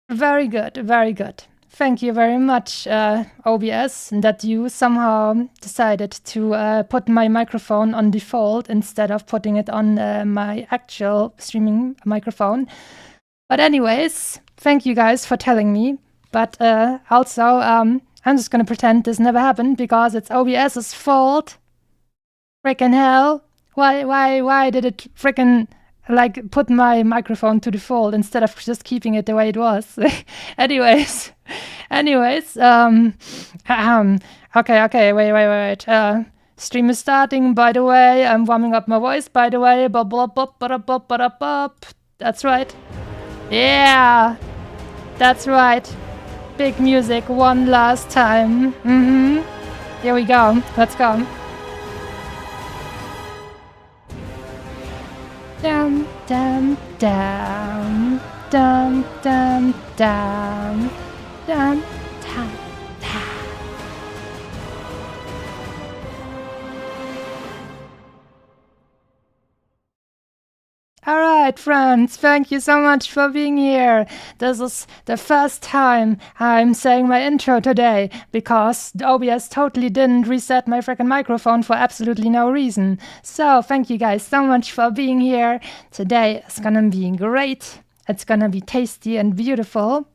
Very good, very good. Thank you very much, OBS, that you somehow decided to put my microphone on default instead of putting it on my actual streaming microphone. But anyways, thank you guys for telling me. But also, I'm just gonna pretend this never happened because it's OBS's fault. Frickin' hell! Why did it frickin' like put my microphone to default instead of just keeping it the way it was? anyways, okay, wait. Stream is starting, by the way. I'm warming up my voice, by the way. Bop, bop, bop, bop, bop, bop, bop. That's right. Yeah, that's right. Big music one last time. Here we go. Let's go. Dum dum dum dum dum dum dum dum. All right, friends, thank you so much for being here. This is the first time I'm saying my intro today because the OBS totally didn't reset my freaking microphone for absolutely no reason. So thank you guys so much for being here. Today is gonna be great. It's gonna be tasty and beautiful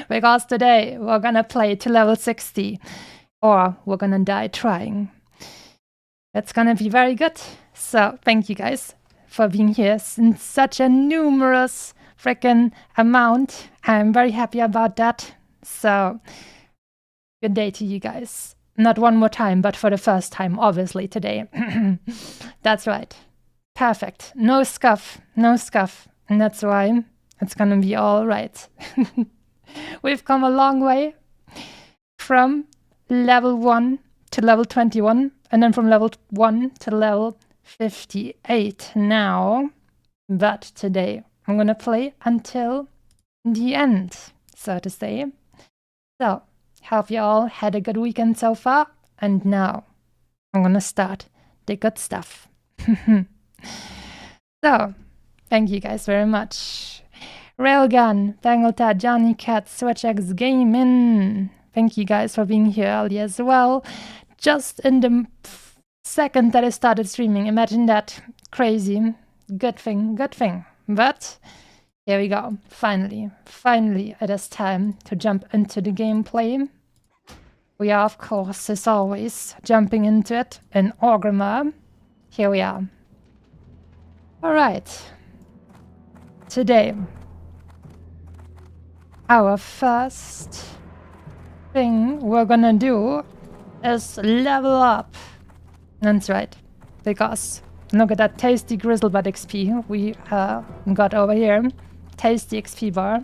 because today we're gonna play to level 60 or we're gonna die trying. It's gonna be very good. So thank you guys for being here in such a numerous freaking amount. I'm very happy about that. So, good day to you guys. Not one more time, but for the first time, obviously, today. That's right. Perfect. No scuff. And that's why it's gonna be all right. We've come a long way from level 1 to level 21, and then from level 1 to level 58 now, but today I'm gonna play until the end, so to say. So, hope you all had a good weekend so far, and now I'm gonna start the good stuff. So, thank you guys very much. Railgun, Bangalta, Johnny Cat, SwitchX Gaming. Thank you guys for being here earlier as well. Just in the second that I started streaming, imagine that. Crazy. Good thing. But here we go. Finally, it is time to jump into the gameplay. We are, of course, as always, jumping into it in Orgrimmar. Here we are. Alright. Today, our first thing we're gonna do is level up. That's right, because look at that tasty Grizzlebutt XP we got over here. Tasty XP bar.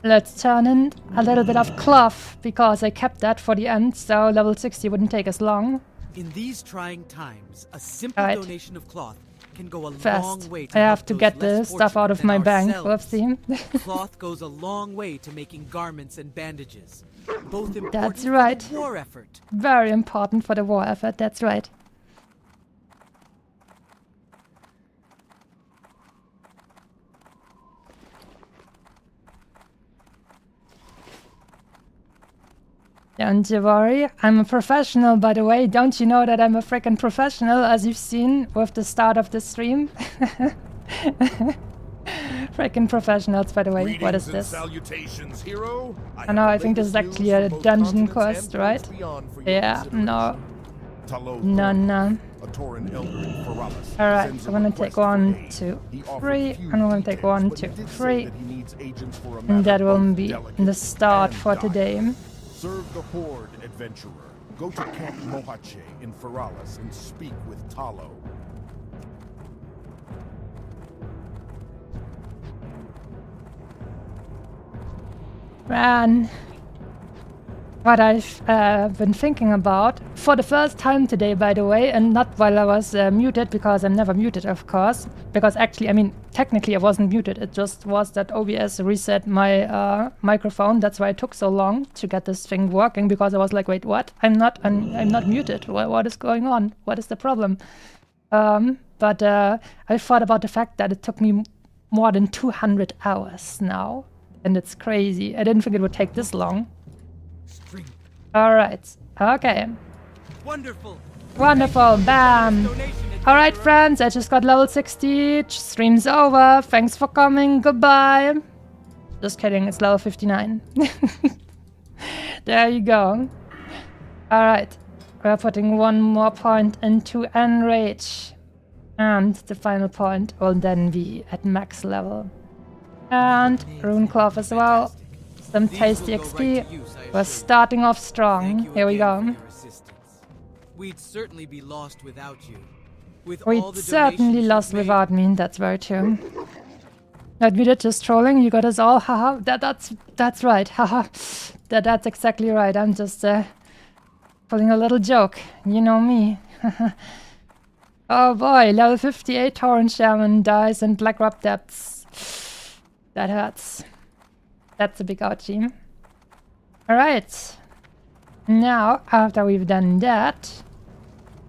Let's turn in a little bit of cloth, because I kept that for the end, so level 60 wouldn't take as long. In these trying times, a simple donation of cloth can go a long way to I have to get the stuff out of my bank. Whoopsie. Cloth goes a long way to making garments and bandages. Both important That's right. for the war effort. Very important for the war effort, that's right. Don't you worry, I'm a professional, by the way. Don't you know that I'm a freaking professional, as you've seen with the start of the stream? Freaking professionals, by the way. What is this? Salutations, hero. I know, I think this is actually a dungeon quest, right? Yeah, no. No. Alright, so I'm gonna take 1, 2, 3, and I'm gonna take 1, 2, 3. And that will be the start for today. Serve the Horde, adventurer. Go to Camp Mohache in Feralas and speak with Talo. Run. what I've been thinking about for the first time today, by the way, and not while I was muted, because I'm never muted, of course. Because actually, I mean, technically I wasn't muted. It just was that OBS reset my microphone. That's why it took so long to get this thing working, because I was like, wait, what? I'm not muted. What is going on? What is the problem? But I thought about the fact that it took me more than 200 hours now, and it's crazy. I didn't think it would take this long. Alright, okay. Wonderful. Wonderful, bam. Alright, friends, I just got level 60. Stream's over. Thanks for coming. Goodbye. Just kidding, it's level 59. There you go. Alright, we're putting one more point into Enrage. And the final point will then be at max level. And Rune Cloth as well. Some tasty XP. We're starting off strong. Here we go. We'd certainly be lost without you. We'd certainly lost without me. That's very true. Admitted just trolling. You got us all. Haha. That's right. Haha. That's exactly right. I'm just pulling a little joke. You know me. Oh boy, level 58 Torrent Shaman dies in Black Rock Depths. That hurts. That's a big ouchie. Alright. Now, after we've done that,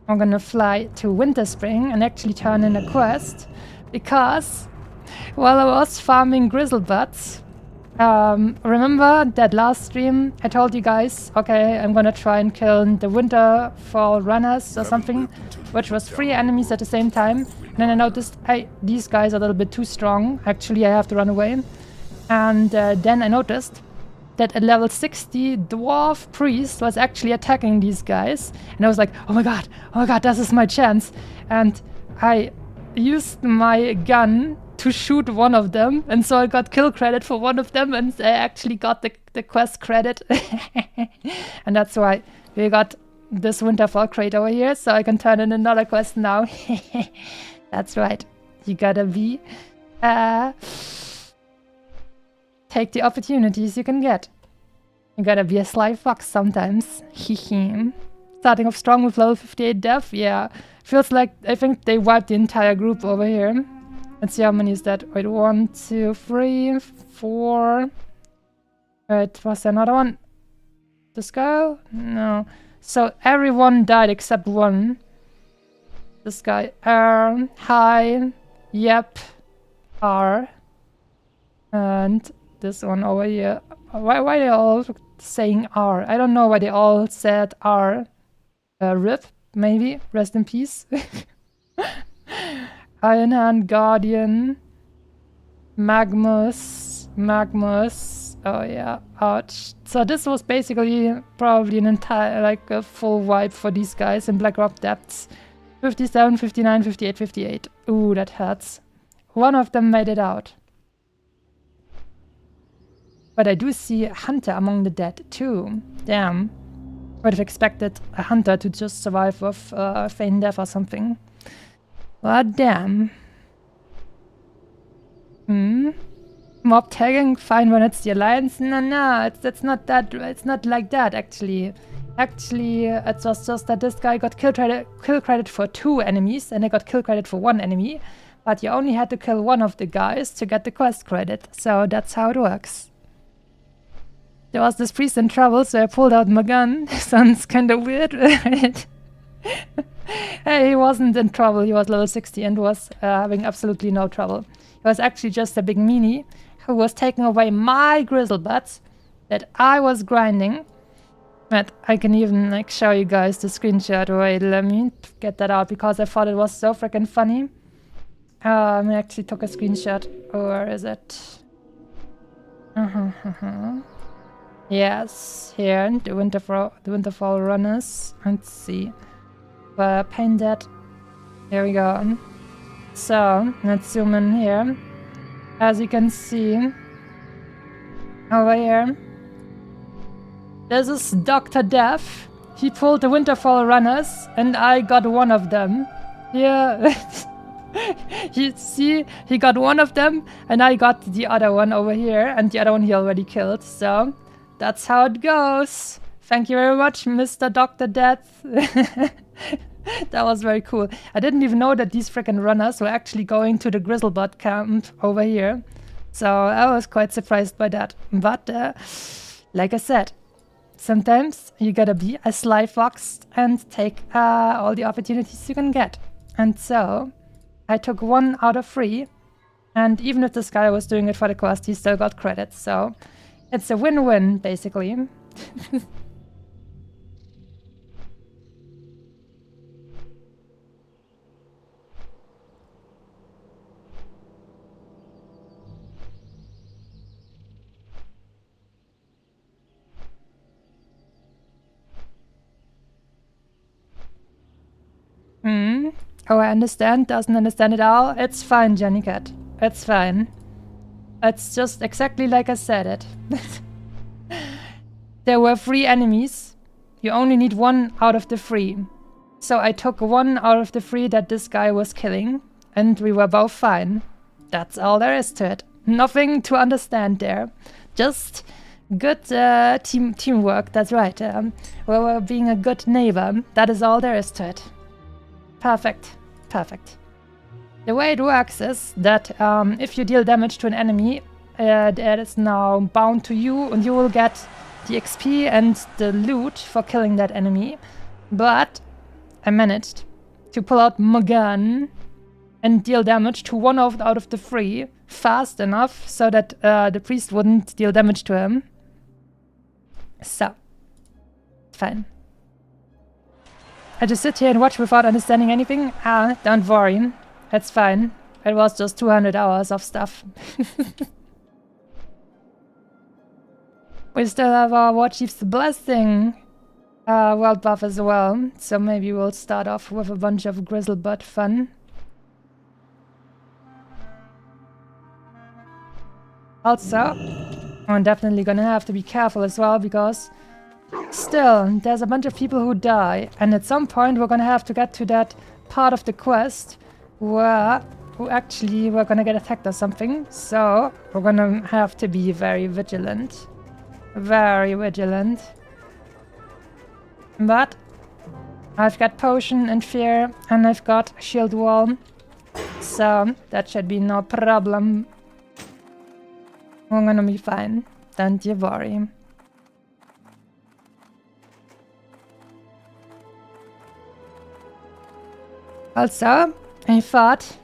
I'm gonna fly to Winter Spring and actually turn in a quest. Because, while I was farming Grizzlebutts, remember that last stream I told you guys, okay, I'm gonna try and kill the Winterfall runners or something, which was 3 enemies at the same time. And then I noticed, hey, these guys are a little bit too strong. Actually, I have to run away. And then I noticed that a level 60 dwarf priest was actually attacking these guys. And I was like, oh my god, this is my chance. And I used my gun to shoot one of them. And so I got kill credit for one of them. And I actually got the quest credit. And that's why we got this Winterfall crate over here. So I can turn in another quest now. That's right. You gotta be... take the opportunities you can get. You gotta be a sly fox sometimes. Hehe. Starting off strong with level 58 death, yeah. Feels like, I think they wiped the entire group over here. Let's see how many is that. Wait, 1, 2, 3, 4. Wait, was there another one? This guy? No. So everyone died except one. This guy. Hi. Yep. R. And this one over here. Why are they all saying R? I don't know why they all said R. RIP, maybe. Rest in peace. Iron Hand Guardian. Magmus. Oh yeah, ouch. So this was basically probably an entire, like a full wipe for these guys in Black Rock Depths. 57, 59, 58, 58. Ooh, that hurts. One of them made it out. But I do see a hunter among the dead too. Damn. Would have expected a hunter to just survive with feign death or something. But damn. Mob tagging, fine when it's the alliance. No, it's not that. It's not like that actually. Actually, it was just that this guy got kill credit for 2 enemies, and I got kill credit for 1 enemy. But you only had to kill one of the guys to get the quest credit. So that's how it works. There was this priest in trouble, so I pulled out my gun. Sounds kind of weird, right? Hey, he wasn't in trouble. He was level 60 and was having absolutely no trouble. He was actually just a big meanie who was taking away my Grizzlebutts that I was grinding. But I can even like show you guys the screenshot. Wait, let me get that out because I thought it was so freaking funny. I actually took a screenshot. Where is it? Yes, here, the Winterfall runners. Let's see. Paint that. There we go. So, let's zoom in here. As you can see, over here, this is Dr. Death. He pulled the Winterfall runners, and I got one of them. Yeah. You see, he got one of them, and I got the other one over here, and the other one he already killed, so that's how it goes. Thank you very much, Mr. Dr. Death. That was very cool. I didn't even know that these freaking runners were actually going to the Grizzlebot camp over here. So I was quite surprised by that. But like I said, sometimes you gotta be a sly fox and take all the opportunities you can get. And so I took 1 out of 3. And even if this guy was doing it for the quest, he still got credits. So it's a win-win, basically. Oh, I understand. Doesn't understand it all. It's fine, Jenny Cat. It's fine. It's just exactly like I said it. There were 3 enemies. You only need 1 out of the 3. So I took 1 out of the 3 that this guy was killing. And we were both fine. That's all there is to it. Nothing to understand there. Just good teamwork. That's right. We're being a good neighbor. That is all there is to it. Perfect. Perfect. The way it works is that if you deal damage to an enemy, that is now bound to you, and you will get the XP and the loot for killing that enemy. But I managed to pull out my gun and deal damage to 1 out of the 3 fast enough so that the priest wouldn't deal damage to him. So, fine. I just sit here and watch without understanding anything? Don't worry. It's fine. It was just 200 hours of stuff. We still have our War Chief's Blessing world buff as well. So maybe we'll start off with a bunch of Grizzlebot fun. Also, I'm definitely gonna have to be careful as well, because still, there's a bunch of people who die, and at some point we're gonna have to get to that part of the quest where we're gonna get attacked or something, so we're gonna have to be very vigilant. Very vigilant. But I've got Potion and Fear, and I've got Shield Wall, so that should be no problem. We're gonna be fine, don't you worry. Also, I thought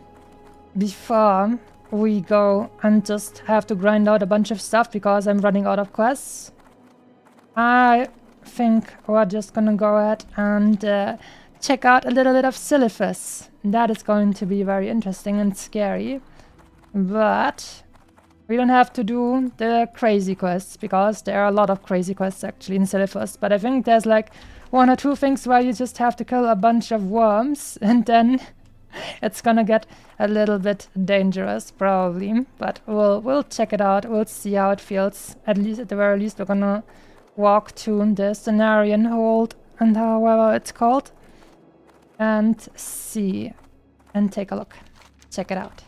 before we go and just have to grind out a bunch of stuff because I'm running out of quests, I think we're just gonna go ahead and check out a little bit of Silphus. That is going to be very interesting and scary. But we don't have to do the crazy quests, because there are a lot of crazy quests actually in Silphus. But I think there's like 1 or 2 things where you just have to kill a bunch of worms, and then it's gonna get a little bit dangerous, probably. But we'll check it out. We'll see how it feels. At the very least, we're gonna walk to the Cenarian Hold, and however it's called, and see and take a look. Check it out.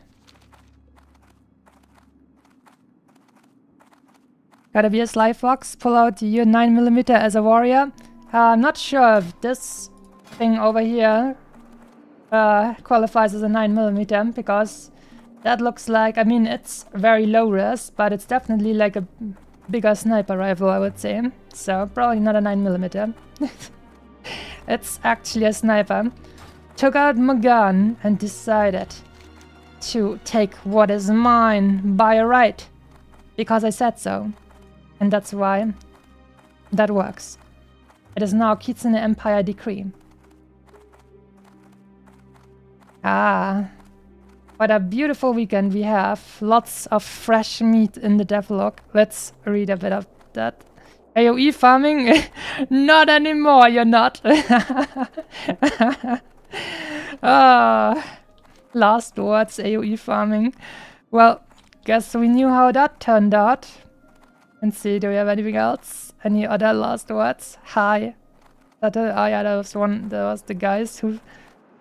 Gotta be a sly fox. Pull out your 9mm as a warrior. I'm not sure if this thing over here qualifies as a 9mm, because that looks like, I mean, it's very low res, but it's definitely like a bigger sniper rifle, I would say. So probably not a 9mm. It's actually a sniper. Took out my gun and decided to take what is mine by right, because I said so. And that's why that works. It is now Kitsune Empire Decree. Ah, what a beautiful weekend we have. Lots of fresh meat in the devlog. Let's read a bit of that. AoE farming? Not anymore, you're not. Last words, AoE farming. Well, guess we knew how that turned out. And see, do we have anything else? Any other last words? Hi. Oh yeah, that was the guys who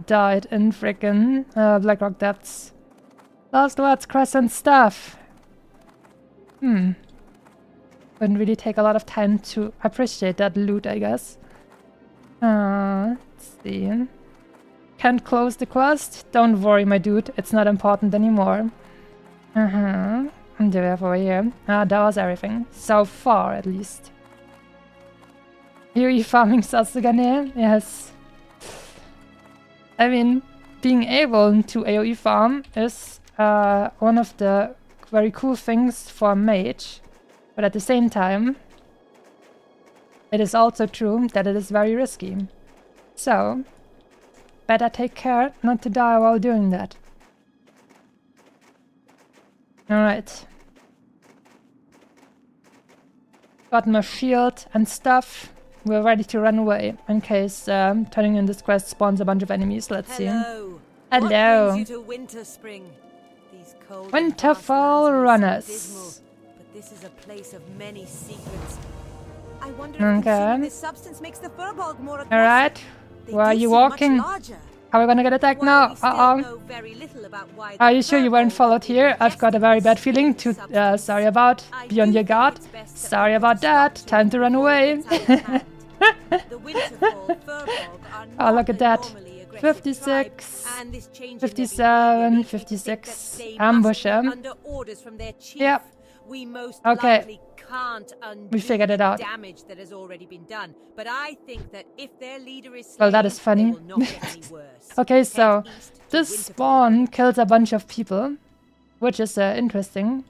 died in frickin' Blackrock Depths. Last words, Crescent Staff. Wouldn't really take a lot of time to appreciate that loot, I guess. Let's see. Can't close the quest? Don't worry, my dude. It's not important anymore. And do we have over here? That was everything. So far, at least. AoE farming Sasugane? Yes. I mean, being able to AoE farm is one of the very cool things for a mage. But at the same time, it is also true that it is very risky. So, better take care not to die while doing that. Alright. Got my shield and stuff. We're ready to run away in case turning in this quest spawns a bunch of enemies. Let's see. Hello. Hello. What brings you to Winter Spring? These cold Winterfall runners. But this is a place of many secrets. I wonder if consuming this substance makes the furbog more aggressive. Alright. Where are you walking? Are we gonna get attacked now? Are you sure you weren't followed here? I've got a very bad feeling to sorry about. Be on your guard. Sorry about that. Time to run away. Oh, look at that. 56, 57, 56. Ambush him. Yep. Okay. We figured it out. Damage that has already been done, but I think that if their leader is slain, well, that is funny. Okay, so this spawn kills a bunch of people, which is interesting,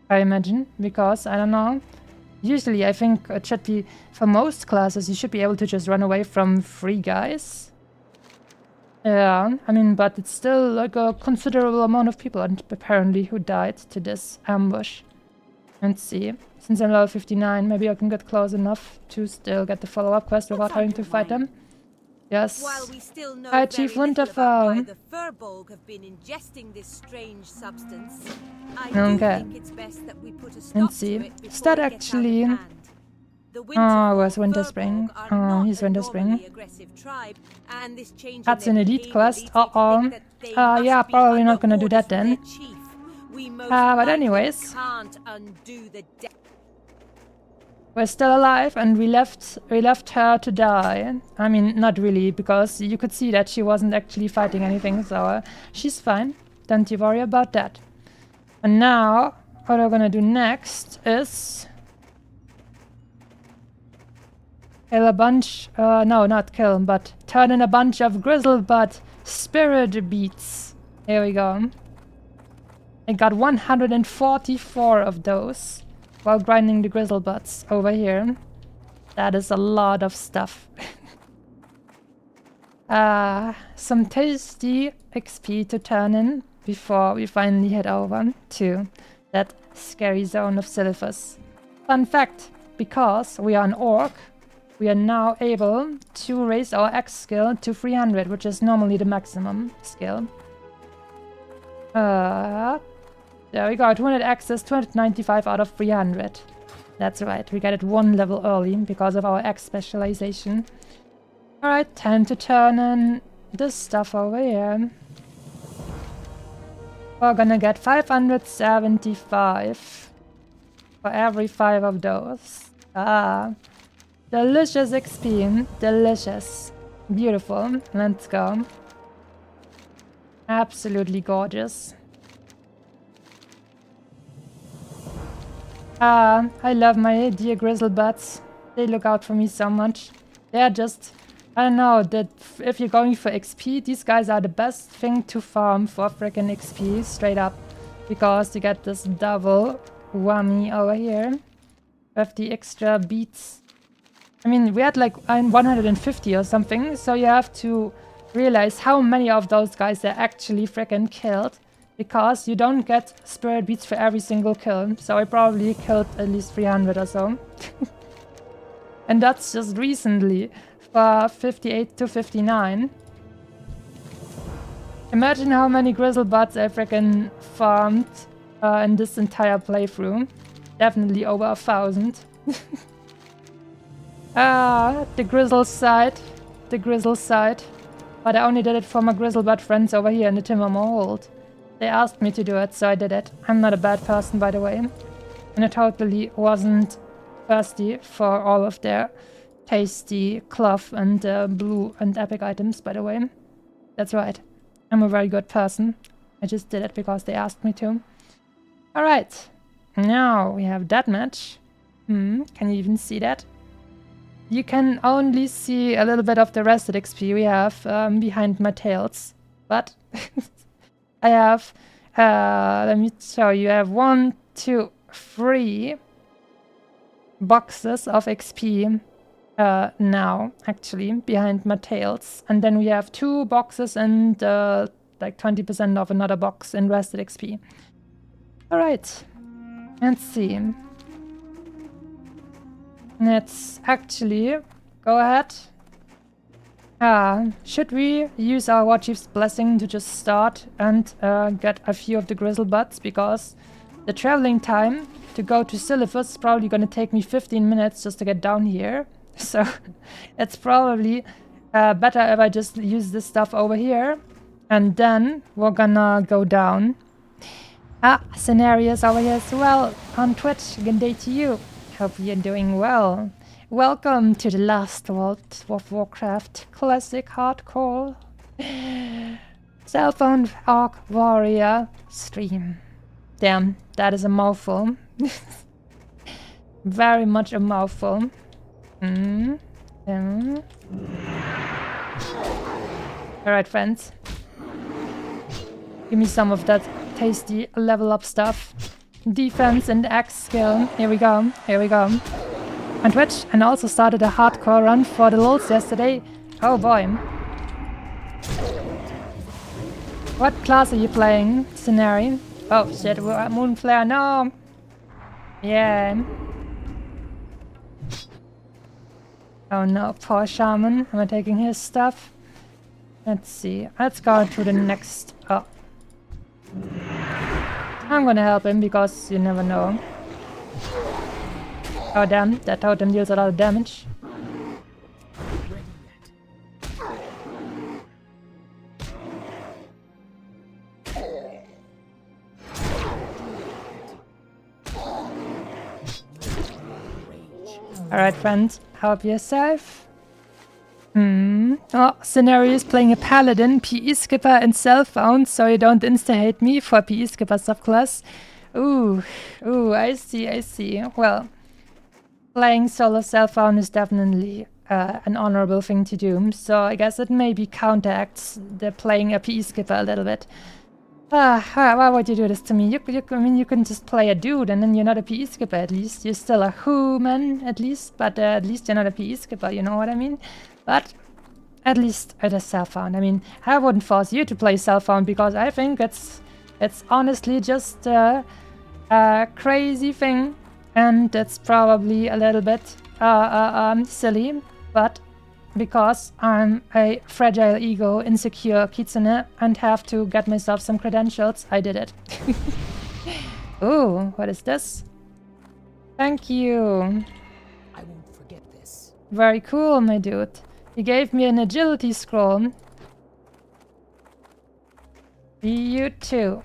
I imagine, because I don't know. Usually, I think it should be for most classes, you should be able to just run away from 3 guys. Yeah, I mean, but it's still like a considerable amount of people, and apparently, who died to this ambush. Let's see. Since I'm level 59, maybe I can get close enough to still get the follow-up quest without having to fight them. Yes. Hi, Chief Winterfell. The Furbolg have been ingesting this strange substance. Okay. Let's see. Is that actually... Oh, where's Winterspring? Oh, he's Winterspring. That's an elite quest. Uh-oh. Yeah, probably not gonna do that then. But anyways, we're still alive and we left her to die. I mean, not really, because you could see that she wasn't actually fighting anything, so she's fine. Don't you worry about that. And now, what we're gonna do next is kill a bunch, no, not kill, but turn in a bunch of Grizzlebutt spirit beats. Here we go. I got 144 of those while grinding the Grizzlebutts over here. That is a lot of stuff. Some tasty XP to turn in before we finally head over to that scary zone of Silphus. Fun fact, because we are an orc, we are now able to raise our axe skill to 300, which is normally the maximum skill. There we go, 200 axes, 295 out of 300. That's right, we got it 1 level early because of our axe specialization. Alright, time to turn in this stuff over here. We're gonna get 575 for every 5 of those. Delicious XP, delicious. Beautiful, let's go. Absolutely gorgeous. I love my dear Grizzlebutts. They look out for me so much. They're just, I don't know, that if you're going for XP, these guys are the best thing to farm for freaking XP, straight up. Because you get this double whammy over here with the extra beats. I mean, we had like 150 or something, so you have to realize how many of those guys are actually freaking killed. Because you don't get spirit beats for every single kill. So I probably killed at least 300 or so. And that's just recently for 58 to 59. Imagine how many Grizzlebutts I freaking farmed in this entire playthrough. Definitely over 1,000. The Grizzle side. The Grizzle side. But I only did it for my Grizzlebutt friends over here in the Timbermore Hold. They asked me to do it, so I did it. I'm not a bad person, by the way. And it totally wasn't thirsty for all of their tasty cloth and blue and epic items, by the way. That's right. I'm a very good person. I just did it because they asked me to. Alright. Now we have that match. Can you even see that? You can only see a little bit of the rested XP we have behind my tails. But I have, let me show you, I have 1, 2, 3 boxes of XP now, actually, behind my tails. And then we have 2 boxes and like 20% of another box in rested XP. Alright, let's see. Let's actually go ahead. Should we use our War Chief's blessing to just start and get a few of the grizzle buds? Because the traveling time to go to Silithus is probably going to take me 15 minutes just to get down here. So it's probably better if I just use this stuff over here. And then we're gonna go down. Scenarios over here as well on Twitch. Good day to you. Hope you're doing well. Welcome to the last World of Warcraft Classic Hardcore Cell Phone Orc Warrior stream. Damn, that is a mouthful. Very much a mouthful. Alright, friends. Give me some of that tasty level up stuff. Defense and axe skill. Here we go. Here we go. On Twitch, and also started a hardcore run for the LOLs yesterday. Oh boy. What class are you playing, Scenario? Oh shit, Moonflare, no! Yeah. Oh no, poor Shaman. Am I taking his stuff? Let's see. Let's go to the next... Oh. I'm gonna help him because you never know. Oh damn, that totem deals a lot of damage. Alright friends, help yourself. Oh, Scenario is playing a paladin, PE skipper and cellphone, so you don't insta-hate me for PE skipper subclass. Ooh, I see. Well, playing solo cellphone is definitely an honorable thing to do, so I guess it maybe counteracts the playing a PE skipper a little bit. Why would you do this to me? I mean, you can just play a dude and then you're not a PE skipper at least. You're still a human at least, but at least you're not a PE skipper, you know what I mean? But at least it is cellphone. I mean, I wouldn't force you to play cellphone because I think it's honestly just a crazy thing, and it's probably a little bit silly, but because I'm a fragile ego, insecure kitsune and have to get myself some credentials, I did it. Ooh, what is this? Thank you. I won't forget this. Very cool, my dude. He gave me an agility scroll. You too.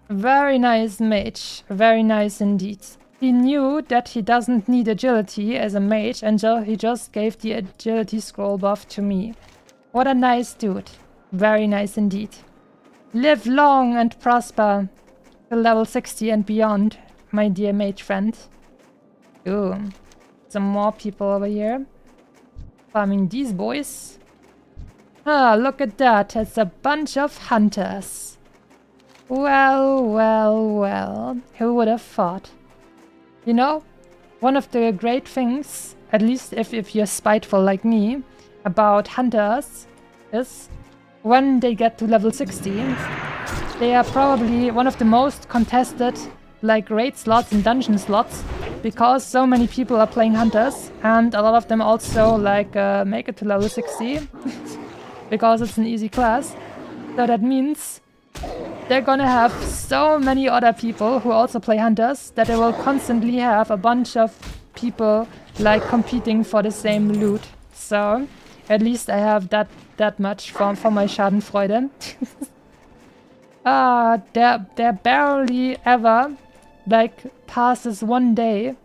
Very nice mage. Very nice indeed. He knew that he doesn't need agility as a mage, and so he just gave the agility scroll buff to me. What a nice dude. Very nice indeed. Live long and prosper to level 60 and beyond, my dear mage friend. Ooh, some more people over here. Farming these boys. Ah, look at that. It's a bunch of hunters. Well. Who would have thought? You know, one of the great things, at least if you're spiteful like me, about hunters is when they get to level 60, they are probably one of the most contested like raid slots and dungeon slots, because so many people are playing hunters and a lot of them also like make it to level 60 because it's an easy class. So that means they're gonna have so many other people who also play hunters that they will constantly have a bunch of people like competing for the same loot. So at least I have that much for my Schadenfreude. There barely ever like passes one day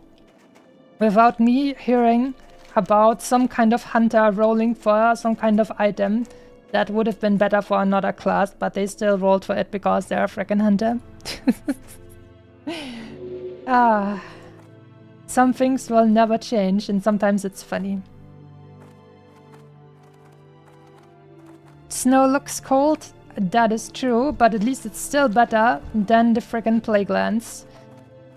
without me hearing about some kind of hunter rolling for some kind of item that would have been better for another class, but they still rolled for it because they're a freaking hunter. Some things will never change, and sometimes it's funny. Snow looks cold, that is true, but at least it's still better than the freaking Plaguelands.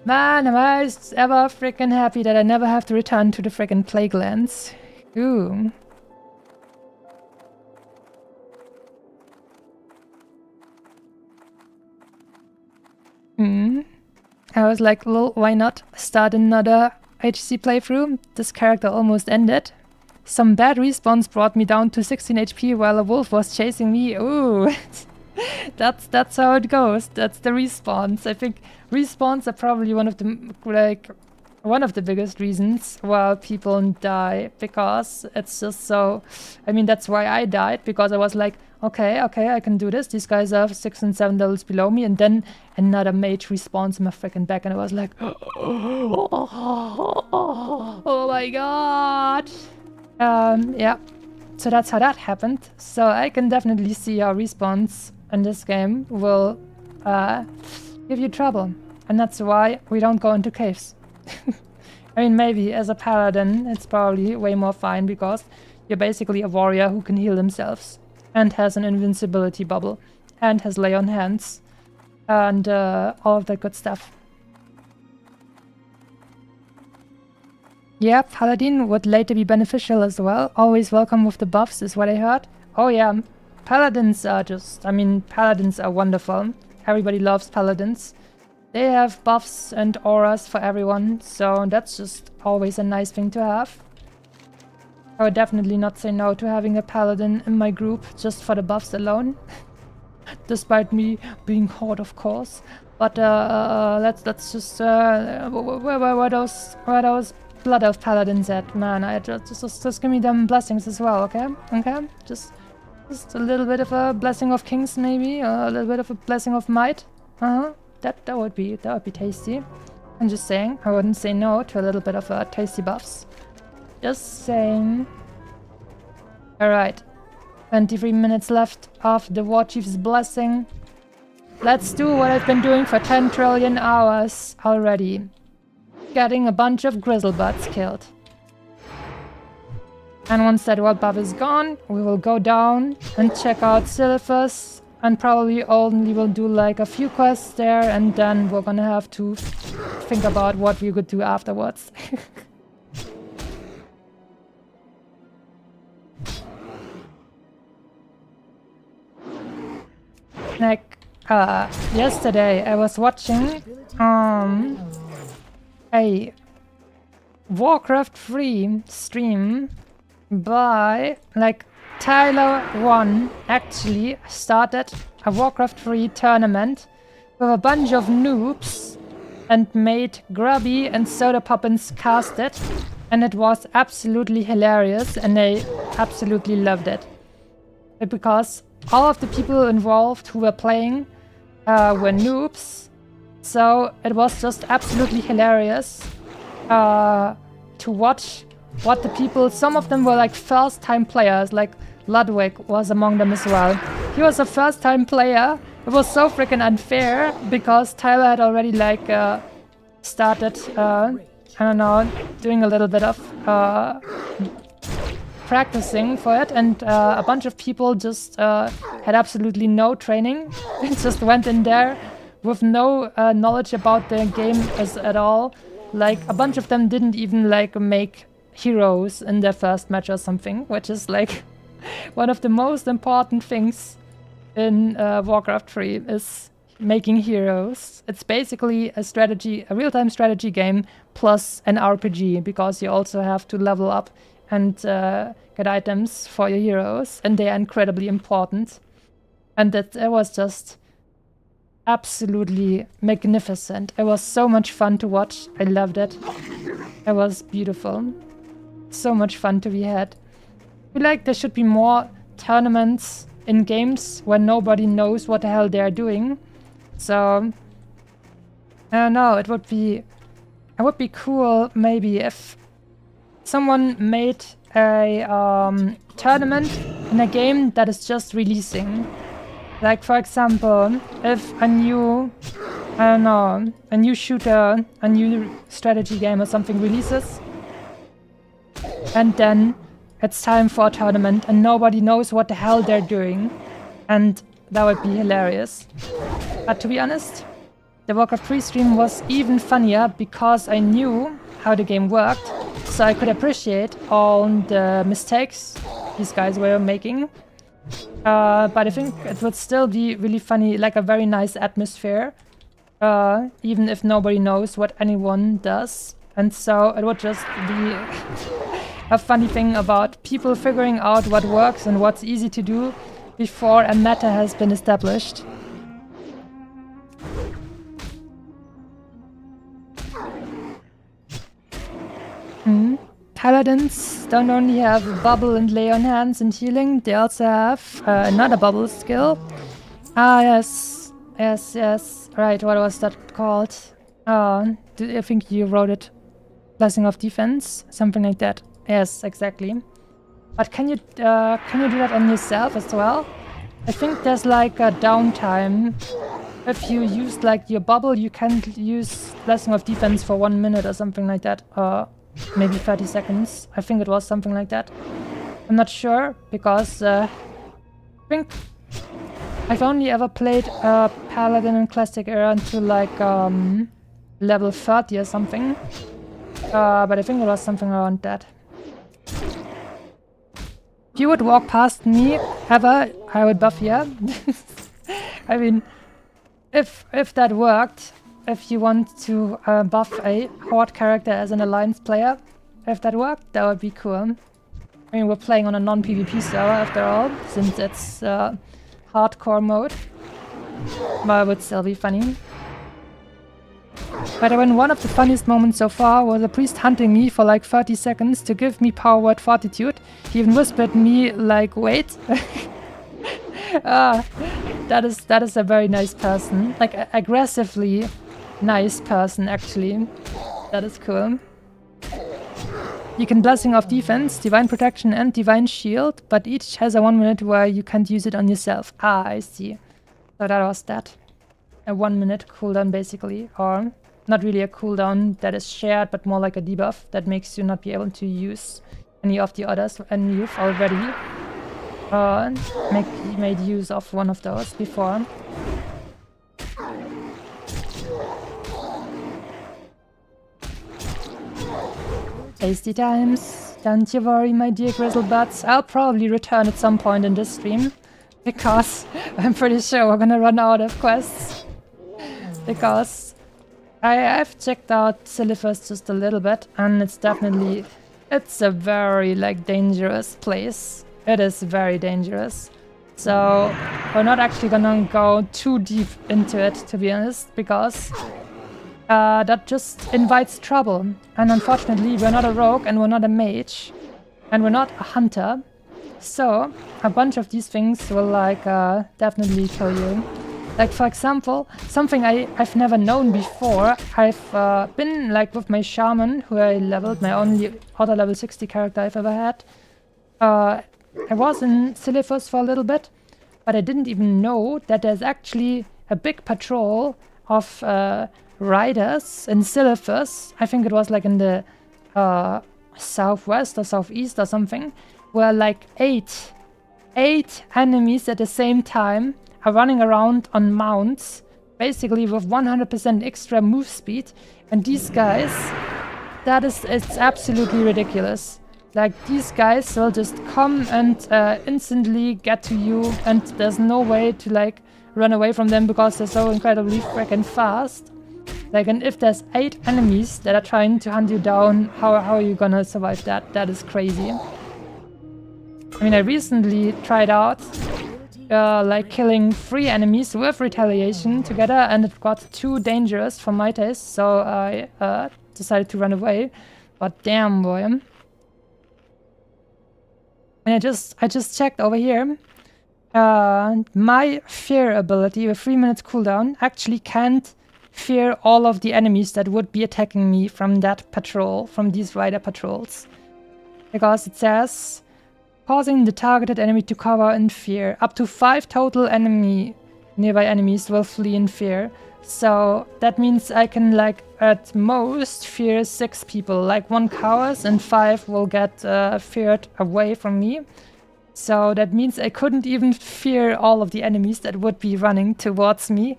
Man, am I ever freaking happy that I never have to return to the freaking Plaguelands. Ooh. I was like, well, why not start another HC playthrough? This character almost ended. Some bad respawns brought me down to 16 HP while a wolf was chasing me. Ooh. That's how it goes. That's the respawns. I think respawns are probably one of the biggest reasons why people die, because it's just so. I mean, that's why I died, because I was like, okay, I can do this. These guys are 6 and 7 levels below me, and then another mage respawns in my freaking back, and I was like, oh my god. Yeah. So that's how that happened. So I can definitely see how respawns in this game will give you trouble. And that's why we don't go into caves. I mean, maybe as a paladin, it's probably way more fine because you're basically a warrior who can heal themselves and has an invincibility bubble and has lay on hands and all of that good stuff. Yeah, Paladin would later be beneficial as well. Always welcome with the buffs is what I heard. Oh yeah, Paladins are Paladins are wonderful. Everybody loves Paladins. They have buffs and auras for everyone, so that's just always a nice thing to have. I would definitely not say no to having a Paladin in my group just for the buffs alone. Despite me being horde, of course. But let's just where those Blood Elf Paladins at, man. I just give me them blessings as well, okay? Okay? Just a little bit of a blessing of kings, maybe, or a little bit of a blessing of might. That would be tasty. I'm just saying, I wouldn't say no to a little bit of tasty buffs. Just saying. Alright. 23 minutes left of the War Chief's blessing. Let's do what I've been doing for 10 trillion hours already. Getting a bunch of grizzlebuts killed. And once that world buff is gone, we will go down and check out Silphus, and probably only will do like a few quests there, and then we're gonna have to think about what we could do afterwards. Like, yesterday I was watching a Warcraft 3 stream by, like, Tyler1 actually started a Warcraft 3 tournament with a bunch of noobs and made Grubby and Soda Poppins cast it, and it was absolutely hilarious and they absolutely loved it. Because all of the people involved who were playing were noobs, so it was just absolutely hilarious to watch what the people, some of them were like first time players, like Ludwig was among them as well. He was a first time player. It was so freaking unfair because Tyler had already like started, I don't know, doing a little bit of practicing for it, and a bunch of people just had absolutely no training and just went in there with no knowledge about the game at all. Like, a bunch of them didn't even like make heroes in their first match or something, which is like one of the most important things in Warcraft 3 is making heroes. It's basically a strategy, a real-time strategy game plus an RPG, because you also have to level up and get items for your heroes, and they are incredibly important. And it was just absolutely magnificent. It was so much fun to watch. I loved it. It was beautiful. So much fun to be had. I feel like there should be more tournaments in games where nobody knows what the hell they're doing. So, I don't know, it would be it would be cool maybe if someone made a tournament in a game that is just releasing. Like, for example, if a new, I don't know, a new shooter, a new strategy game or something releases, and then it's time for a tournament and nobody knows what the hell they're doing, and that would be hilarious. But to be honest, the Warcraft 3 stream was even funnier because I knew how the game worked, so I could appreciate all the mistakes these guys were making. But I think it would still be really funny, like a very nice atmosphere, even if nobody knows what anyone does. And so it would just be a funny thing about people figuring out what works and what's easy to do before a meta has been established. Paladins don't only have Bubble and Lay on Hands and healing, they also have another Bubble skill. Ah, yes. Right, what was that called? I think you wrote it. Blessing of Defense, something like that. Yes, exactly. But can you do that on yourself as well? I think there's like a downtime. If you use like your bubble, you can use Blessing of Defense for 1 minute or something like that. Maybe 30 seconds. I think it was something like that. I'm not sure because I think I've only ever played Paladin in Classic Era until like level 30 or something. But I think it was something around that. If you would walk past me ever, I would buff you. I mean, if that worked, if you want to buff a Horde character as an Alliance player, if that worked, that would be cool. I mean, we're playing on a non-PvP server after all, since it's hardcore mode. But it would still be funny. But I mean, one of the funniest moments so far was a priest hunting me for like 30 seconds to give me power word fortitude. He even whispered me like, wait. That is a very nice person. Like, aggressively nice person, actually. That is cool. You can Blessing of Defense, Divine Protection and Divine Shield, but each has a 1 minute where you can't use it on yourself. Ah, I see. So that was that. A 1 minute cooldown, basically. Or not really a cooldown that is shared, but more like a debuff that makes you not be able to use any of the others, and you've already made use of one of those before. Tasty times. Don't you worry, my dear Grizzlebutts. I'll probably return at some point in this stream, because I'm pretty sure we're gonna run out of quests. Because I've checked out Silithus just a little bit, and it's a very like dangerous place. It is very dangerous. So we're not actually gonna go too deep into it, to be honest, because that just invites trouble. And unfortunately, we're not a rogue and we're not a mage and we're not a hunter. So a bunch of these things will like definitely kill you. Like, for example, something I've never known before. I've been like with my shaman, who I leveled, my only other level 60 character I've ever had. I was in Silithus for a little bit, but I didn't even know that there's actually a big patrol of riders in Silithus. I think it was like in the southwest or southeast or something, where like eight enemies at the same time are running around on mounts, basically with 100% extra move speed. And these guys, it's absolutely ridiculous. Like, these guys will just come and instantly get to you, and there's no way to like run away from them because they're so incredibly freaking fast. Like, and if there's 8 enemies that are trying to hunt you down, how are you gonna survive that? That is crazy. I mean, I recently tried out like killing 3 enemies with retaliation together, and it got too dangerous for my taste, so I decided to run away. But damn, boy. And I just checked over here. My fear ability with 3 minutes cooldown actually can't fear all of the enemies that would be attacking me from that patrol, from these rider patrols. Because it says, causing the targeted enemy to cover in fear. Up to 5 total nearby enemies will flee in fear. So that means I can, like, at most fear 6 people. Like 1 cowers and 5 will get feared away from me. So that means I couldn't even fear all of the enemies that would be running towards me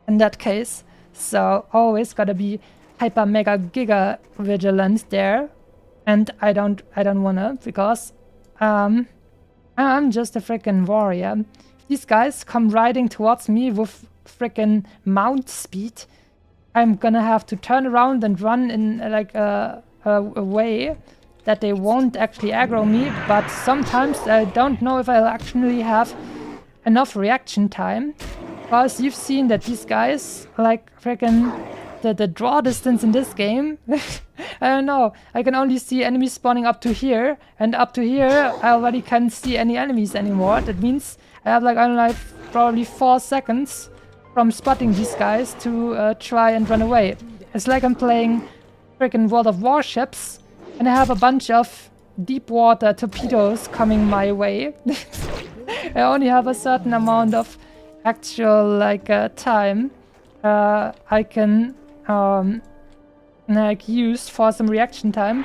in that case. So always gotta be hyper mega giga vigilant there. And I don't wanna, because I'm just a freaking warrior. These guys come riding towards me with freaking mount speed. I'm gonna have to turn around and run in like a way that they won't actually aggro me, but sometimes I don't know if I'll actually have enough reaction time. Because you've seen that these guys, like freaking the draw distance in this game, I don't know, I can only see enemies spawning up to here, and up to here I already can't see any enemies anymore. That means I have like only like probably 4 seconds from spotting these guys to try and run away. It's like I'm playing freaking World of Warships and I have a bunch of deep water torpedoes coming my way. I only have a certain amount of actual like time I can like use for some reaction time.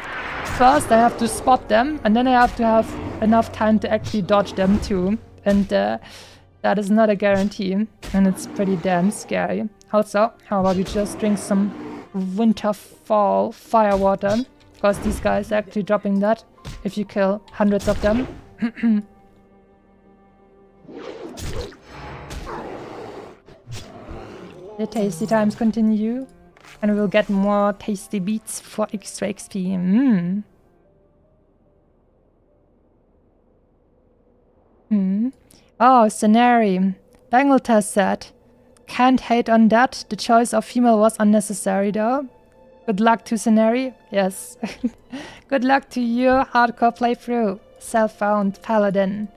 First I have to spot them, and then I have to have enough time to actually dodge them too, and that is not a guarantee, and it's pretty damn scary. Also, how about we just drink some winterfall firewater, because these guys are actually dropping that if you kill hundreds of them. The tasty times continue, and we will get more tasty beats for extra XP. Oh, Scenary. Bangleter said, can't hate on that. The choice of female was unnecessary though. Good luck to Scenary. Yes. Good luck to your hardcore playthrough, self-found paladin.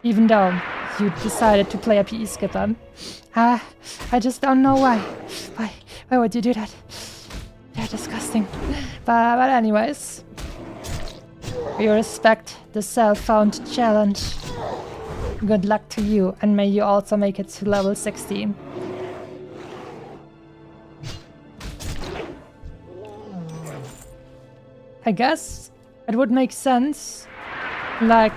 Even though you decided to play a PE skipper. I just don't know why. Why would you do that? They're disgusting. But anyways, we respect the self-found challenge. Good luck to you, and may you also make it to level 60. I guess it would make sense, like,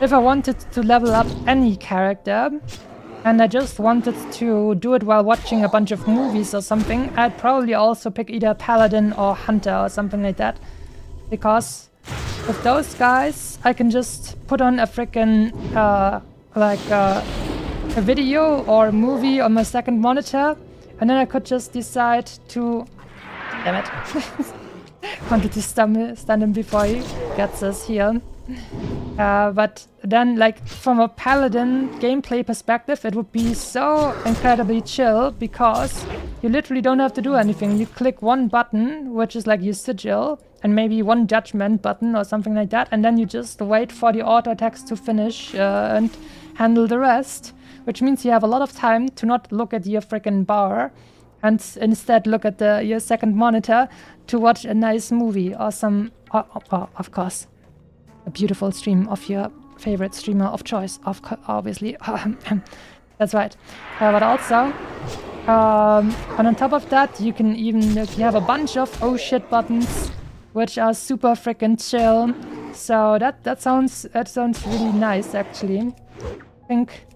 if I wanted to level up any character, and I just wanted to do it while watching a bunch of movies or something, I'd probably also pick either Paladin or Hunter or something like that. Because with those guys, I can just put on a freaking, a video or a movie on my second monitor, and then I could just decide to... Damn it. Wanted to stun him before he gets us here. But then, like, from a Paladin gameplay perspective, it would be so incredibly chill, because you literally don't have to do anything. You click one button, which is like your sigil, and maybe one judgment button or something like that, and then you just wait for the auto attacks to finish and handle the rest, which means you have a lot of time to not look at your freaking bar and instead look at your second monitor to watch a nice movie or some, of course, a beautiful stream of your favorite streamer of choice, obviously. That's right. But also, and on top of that, you can even, you have a bunch of oh shit buttons, which are super freaking chill. So that sounds really nice, actually. I think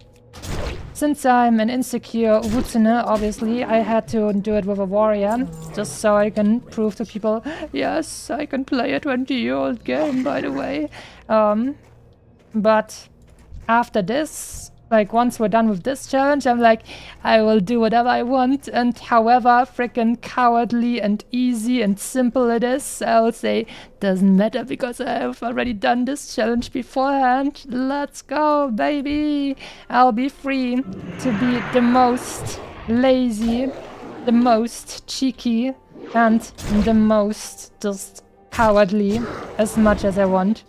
since I'm an insecure Wutsune, obviously, I had to do it with a warrior, just so I can prove to people, yes, I can play a 20-year-old game, by the way. But after this, like, once we're done with this challenge, I'm like, I will do whatever I want, and however freaking cowardly and easy and simple it is, I will say, doesn't matter, because I have already done this challenge beforehand. Let's go, baby! I'll be free to be the most lazy, the most cheeky, and the most just cowardly as much as I want.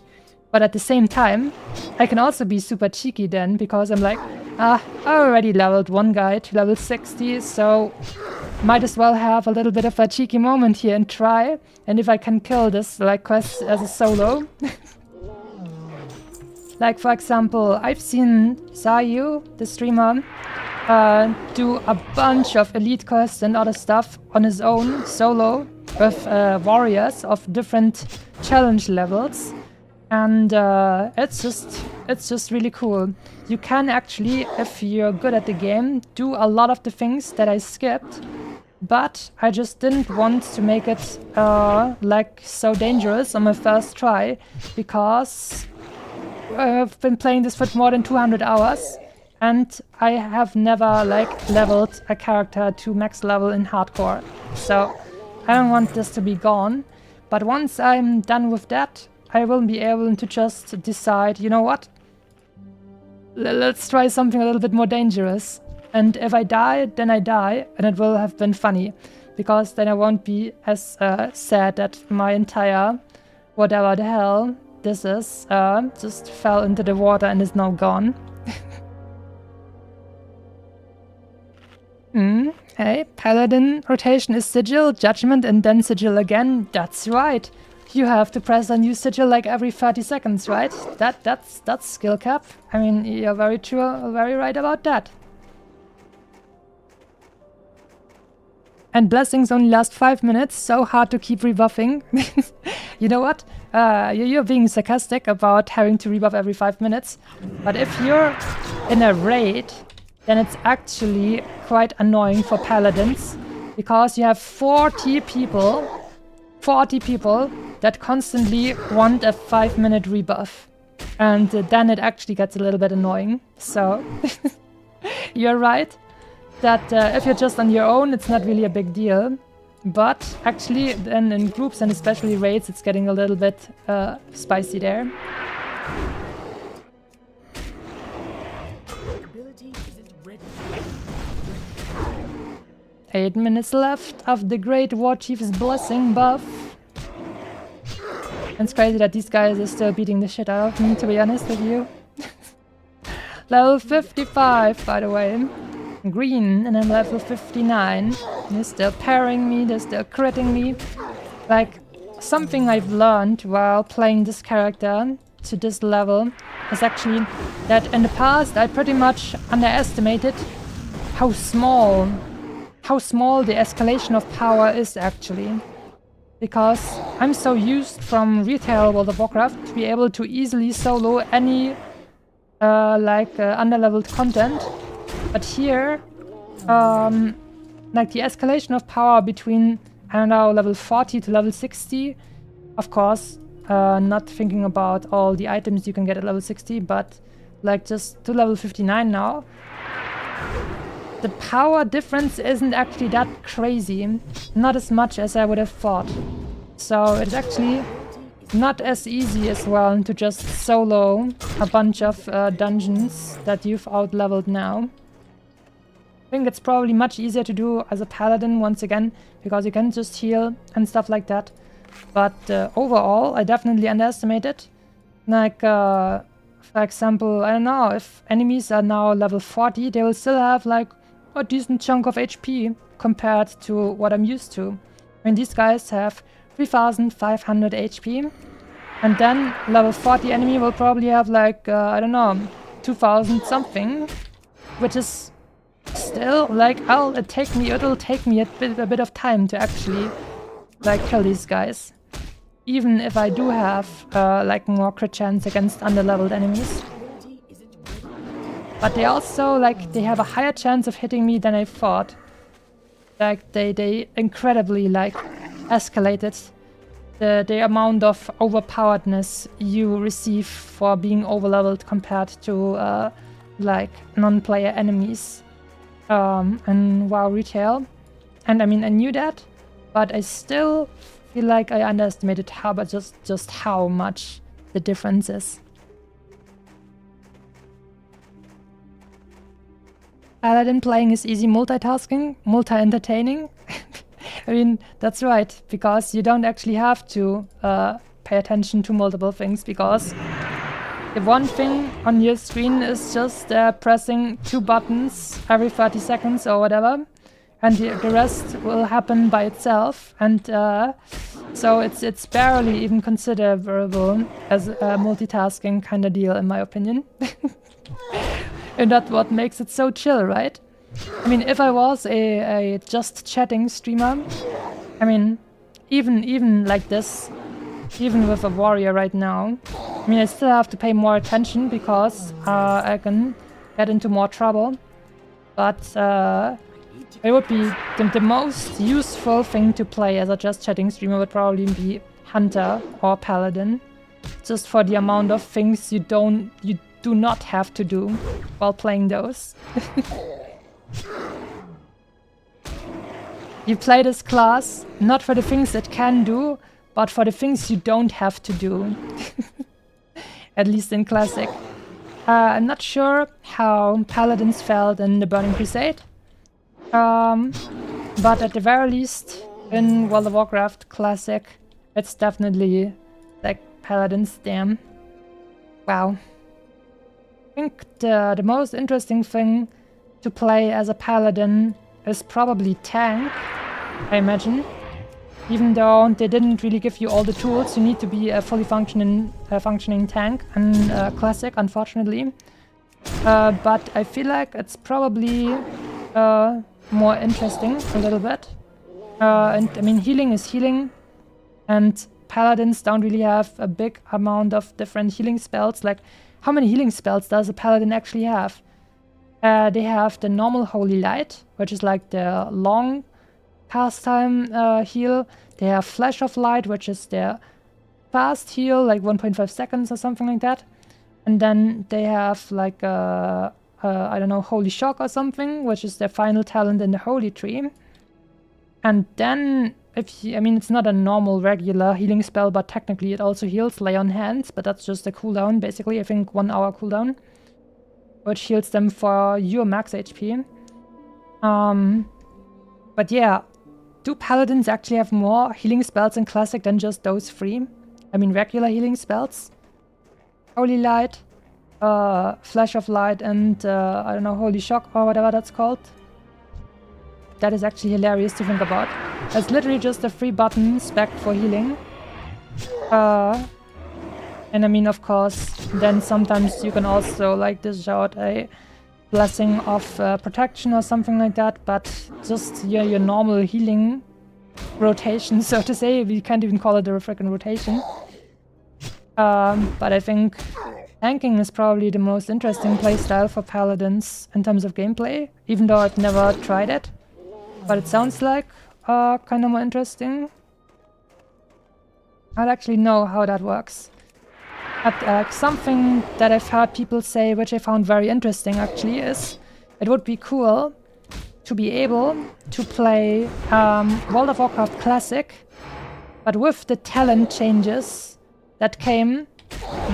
But at the same time, I can also be super cheeky then, because I'm like, I already leveled one guy to level 60, so might as well have a little bit of a cheeky moment here and try. And if I can kill this like quest as a solo. Like for example, I've seen Zayu, the streamer, do a bunch of elite quests and other stuff on his own, solo, with warriors of different challenge levels. And it's just really cool. You can actually, if you're good at the game, do a lot of the things that I skipped. But I just didn't want to make it like so dangerous on my first try, because I've been playing this for more than 200 hours, and I have never like leveled a character to max level in hardcore. So I don't want this to be gone. But once I'm done with that, I will be able to just decide, you know what? Let's try something a little bit more dangerous. And if I die, then I die, and it will have been funny. Because then I won't be as sad that my entire whatever the hell this is just fell into the water and is now gone. Hey, Paladin rotation is Sigil, Judgment, and then Sigil again. That's right. You have to press a new Sigil like every 30 seconds, right? That's skill cap. I mean, you're very true, very right about that. And blessings only last 5 minutes, so hard to keep rebuffing. You know what? You're being sarcastic about having to rebuff every 5 minutes. But if you're in a raid, then it's actually quite annoying for paladins. Because you have 40 people that constantly want a 5-minute rebuff. And then it actually gets a little bit annoying. So, you're right. That if you're just on your own, it's not really a big deal. But actually, then in groups and especially raids, it's getting a little bit spicy there. 8 minutes left of the Great War Chief's Blessing buff. It's crazy that these guys are still beating the shit out of me, to be honest with you. Level 55, by the way. Green, and I'm level 59. They're still parrying me, they're still critting me. Like, something I've learned while playing this character to this level is actually that in the past I pretty much underestimated how small the escalation of power is actually. Because I'm so used from retail World of Warcraft to be able to easily solo any underleveled content. But here, like the escalation of power between, I don't know, level 40 to level 60, of course, not thinking about all the items you can get at level 60, but like just to level 59 now, the power difference isn't actually that crazy, not as much as I would have thought. So it's actually not as easy as well to just solo a bunch of dungeons that you've out-leveled now. I think it's probably much easier to do as a paladin once again, because you can just heal and stuff like that. But overall, I definitely underestimated. Like, for example, I don't know, if enemies are now level 40, they will still have like a decent chunk of HP compared to what I'm used to. I mean, these guys have 3500 HP, and then level 40 enemy will probably have like, I don't know, 2000 something, which is still like, it'll take me a bit of time to actually like kill these guys. Even if I do have like more crit chance against underleveled enemies. But they also like, they have a higher chance of hitting me than I thought. Like they incredibly like escalated the amount of overpoweredness you receive for being overleveled compared to like non-player enemies in WoW retail. And I mean, I knew that, but I still feel like I underestimated just how much the difference is. Paladin playing is easy multitasking, multi-entertaining. I mean, that's right, because you don't actually have to pay attention to multiple things, because the one thing on your screen is just pressing 2 buttons every 30 seconds or whatever, and the rest will happen by itself, and so it's barely even considerable as a multitasking kind of deal, in my opinion. And that's what makes it so chill, right? I mean, if I was a just chatting streamer, I mean, even like this, even with a warrior right now, I mean, I still have to pay more attention because I can get into more trouble. But it would be the most useful thing to play as a just chatting streamer would probably be Hunter or Paladin, just for the amount of things you do not have to do while playing those. You play this class not for the things it can do, but for the things you don't have to do. At least in Classic. I'm not sure how Paladins felt in the Burning Crusade. But at the very least, in World of Warcraft Classic, it's definitely like Paladins, damn. Wow. I think the most interesting thing to play as a Paladin is probably tank, I imagine. Even though they didn't really give you all the tools, you need to be a fully functioning tank in Classic, unfortunately. But I feel like it's probably more interesting a little bit. And I mean, healing is healing, and Paladins don't really have a big amount of different healing spells. Like, how many healing spells does a Paladin actually have? They have the normal Holy Light, which is like the long cast time heal. They have Flash of Light, which is their fast heal, like 1.5 seconds or something like that. And then they have like I don't know, Holy Shock or something, which is their final talent in the Holy Tree. And then, I mean, it's not a normal regular healing spell, but technically it also heals Lay on Hands, but that's just a cooldown, basically, I think 1 hour cooldown, which heals them for your max HP. But yeah, do Paladins actually have more healing spells in Classic than just those 3? I mean, regular healing spells? Holy Light, Flash of Light, and I don't know, Holy Shock or whatever that's called. That is actually hilarious to think about. It's literally just a 3 button spec for healing. And I mean, of course, then sometimes you can also like dish out a Blessing of Protection or something like that, but just your normal healing rotation, so to say. We can't even call it a freaking rotation. But I think tanking is probably the most interesting playstyle for Paladins in terms of gameplay, even though I've never tried it. But it sounds like kind of more interesting. I don't actually know how that works. But something that I've heard people say, which I found very interesting actually, is it would be cool to be able to play World of Warcraft Classic, but with the talent changes that came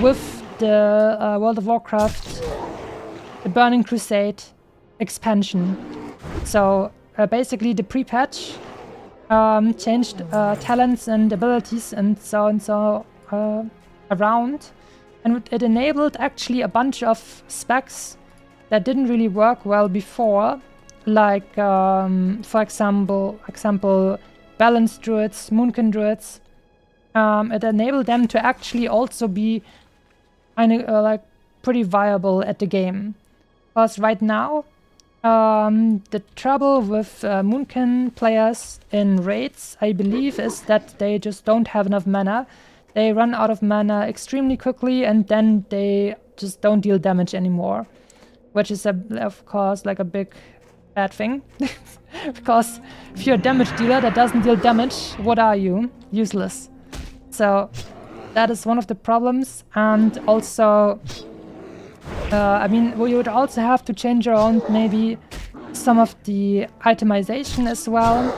with the World of Warcraft, the Burning Crusade expansion. So basically the pre-patch changed talents and abilities and so around, and it enabled actually a bunch of specs that didn't really work well before, like for example Balance Druids, Moonkin Druids. It enabled them to actually also be like pretty viable at the game. Because right now, the trouble with Moonkin players in raids, I believe, is that they just don't have enough mana. They run out of mana extremely quickly, and then they just don't deal damage anymore. Which is, of course, like a big bad thing. Because if you're a damage dealer that doesn't deal damage, what are you? Useless. So that is one of the problems. And also, I mean, we would also have to change around maybe some of the itemization as well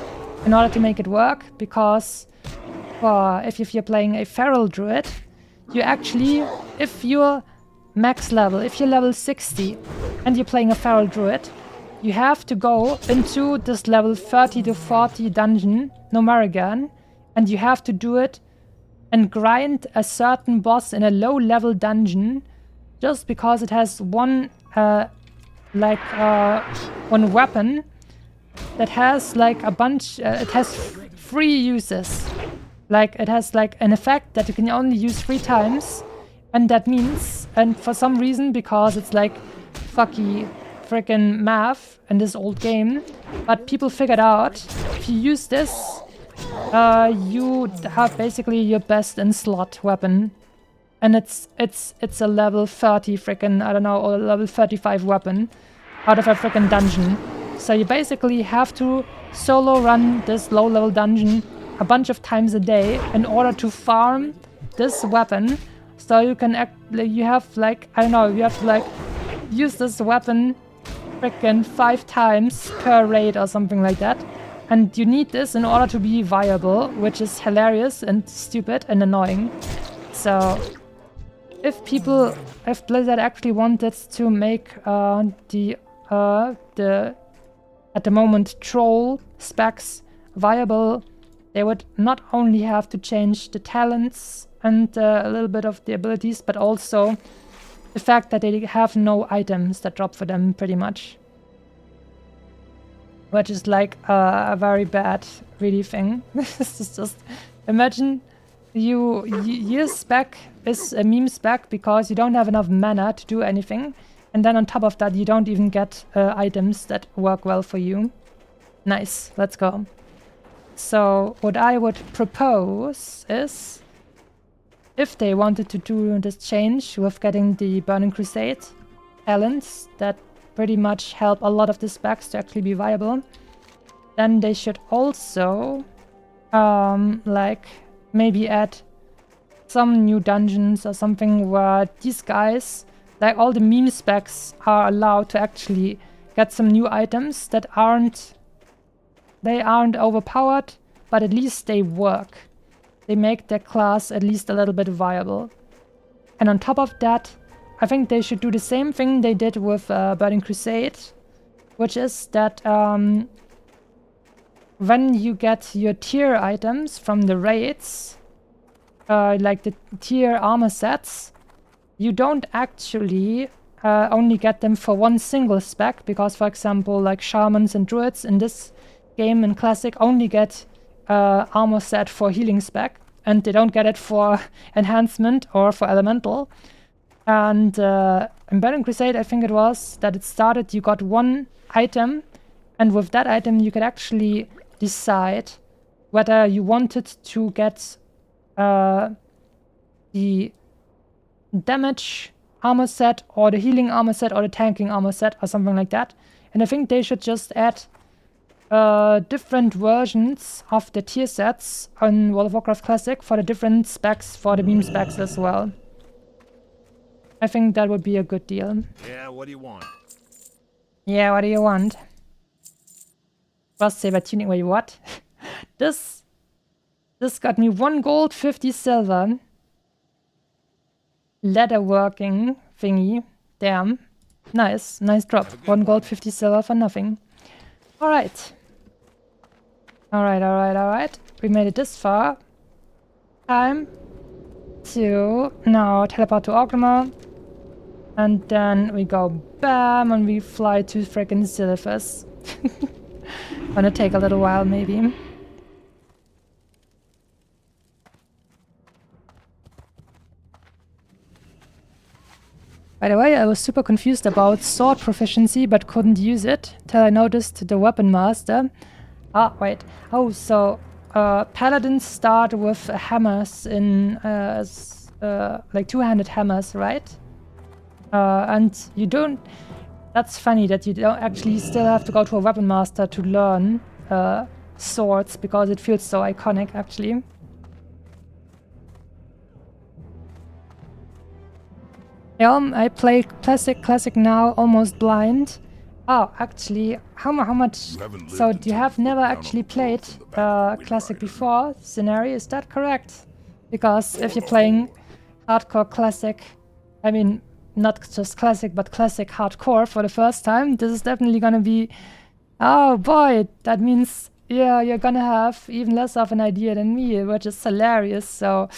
in order to make it work, because if you're playing a Feral Druid, you actually, if you're max level, if you're level 60 and you're playing a Feral Druid, you have to go into this level 30 to 40 dungeon, Nomarigan, and you have to do it and grind a certain boss in a low level dungeon just because it has one weapon that has like a bunch, it has 3 uses. Like it has like an effect that you can only use 3 times. And that means, and for some reason, because it's like fucky freaking math in this old game, but people figured out if you use this, you have basically your best in slot weapon. And it's a level 30 freaking, I don't know, or level 35 weapon out of a freaking dungeon. So you basically have to solo run this low level dungeon a bunch of times a day in order to farm this weapon. So you can you have like, I don't know, you have to like use this weapon freaking 5 times per raid or something like that. And you need this in order to be viable, which is hilarious and stupid and annoying. So if Blizzard actually wanted to make the at the moment troll specs viable, they would not only have to change the talents and a little bit of the abilities, but also the fact that they have no items that drop for them pretty much. Which is like a very bad really thing. This is just, imagine your spec is a meme spec because you don't have enough mana to do anything. And then on top of that, you don't even get items that work well for you. Nice, let's go. So what I would propose is, if they wanted to do this change with getting the Burning Crusade talents that pretty much help a lot of the specs to actually be viable, then they should also like maybe add some new dungeons or something where these guys, like all the meme specs, are allowed to actually get some new items that aren't overpowered, but at least they work. They make their class at least a little bit viable. And on top of that, I think they should do the same thing they did with Burning Crusade, which is that when you get your tier items from the raids, like the tier armor sets, you don't actually only get them for one single spec, because for example like shamans and druids in this game in Classic only get armor set for healing spec, and they don't get it for enhancement or for elemental. And in Burning Crusade, I think it was, that it started, you got one item, and with that item you could actually decide whether you wanted to get the damage armor set or the healing armor set or the tanking armor set or something like that. And I think they should just add different versions of the tier sets on World of Warcraft Classic for the different specs, for the meme specs as well. I think that would be a good deal. Yeah, what do you want? Yeah, what do you want? Frost Saber tuning, wait, what? This got me 1 gold, 50 silver. Leatherworking thingy. Damn. Nice, nice drop. 1 gold, 50 silver for nothing. Alright. Alright. We made it this far. Time to now teleport to Orgrimmar. And then we go bam and we fly to frickin' Silphus. Gonna take a little while maybe. By the way, I was super confused about sword proficiency but couldn't use it till I noticed the weapon master. Ah, wait. Oh, so paladins start with hammers in like 2-handed hammers, right? And you don't... That's funny that you don't actually still have to go to a weapon master to learn swords, because it feels so iconic actually. Yeah, I play Classic now, almost blind. Oh, actually, how much... So you have never actually played Classic before, Scenario, is that correct? Because if you're playing hardcore Classic, I mean, not just Classic, but Classic hardcore for the first time, this is definitely gonna be... Oh boy, that means, yeah, you're gonna have even less of an idea than me, which is hilarious, so...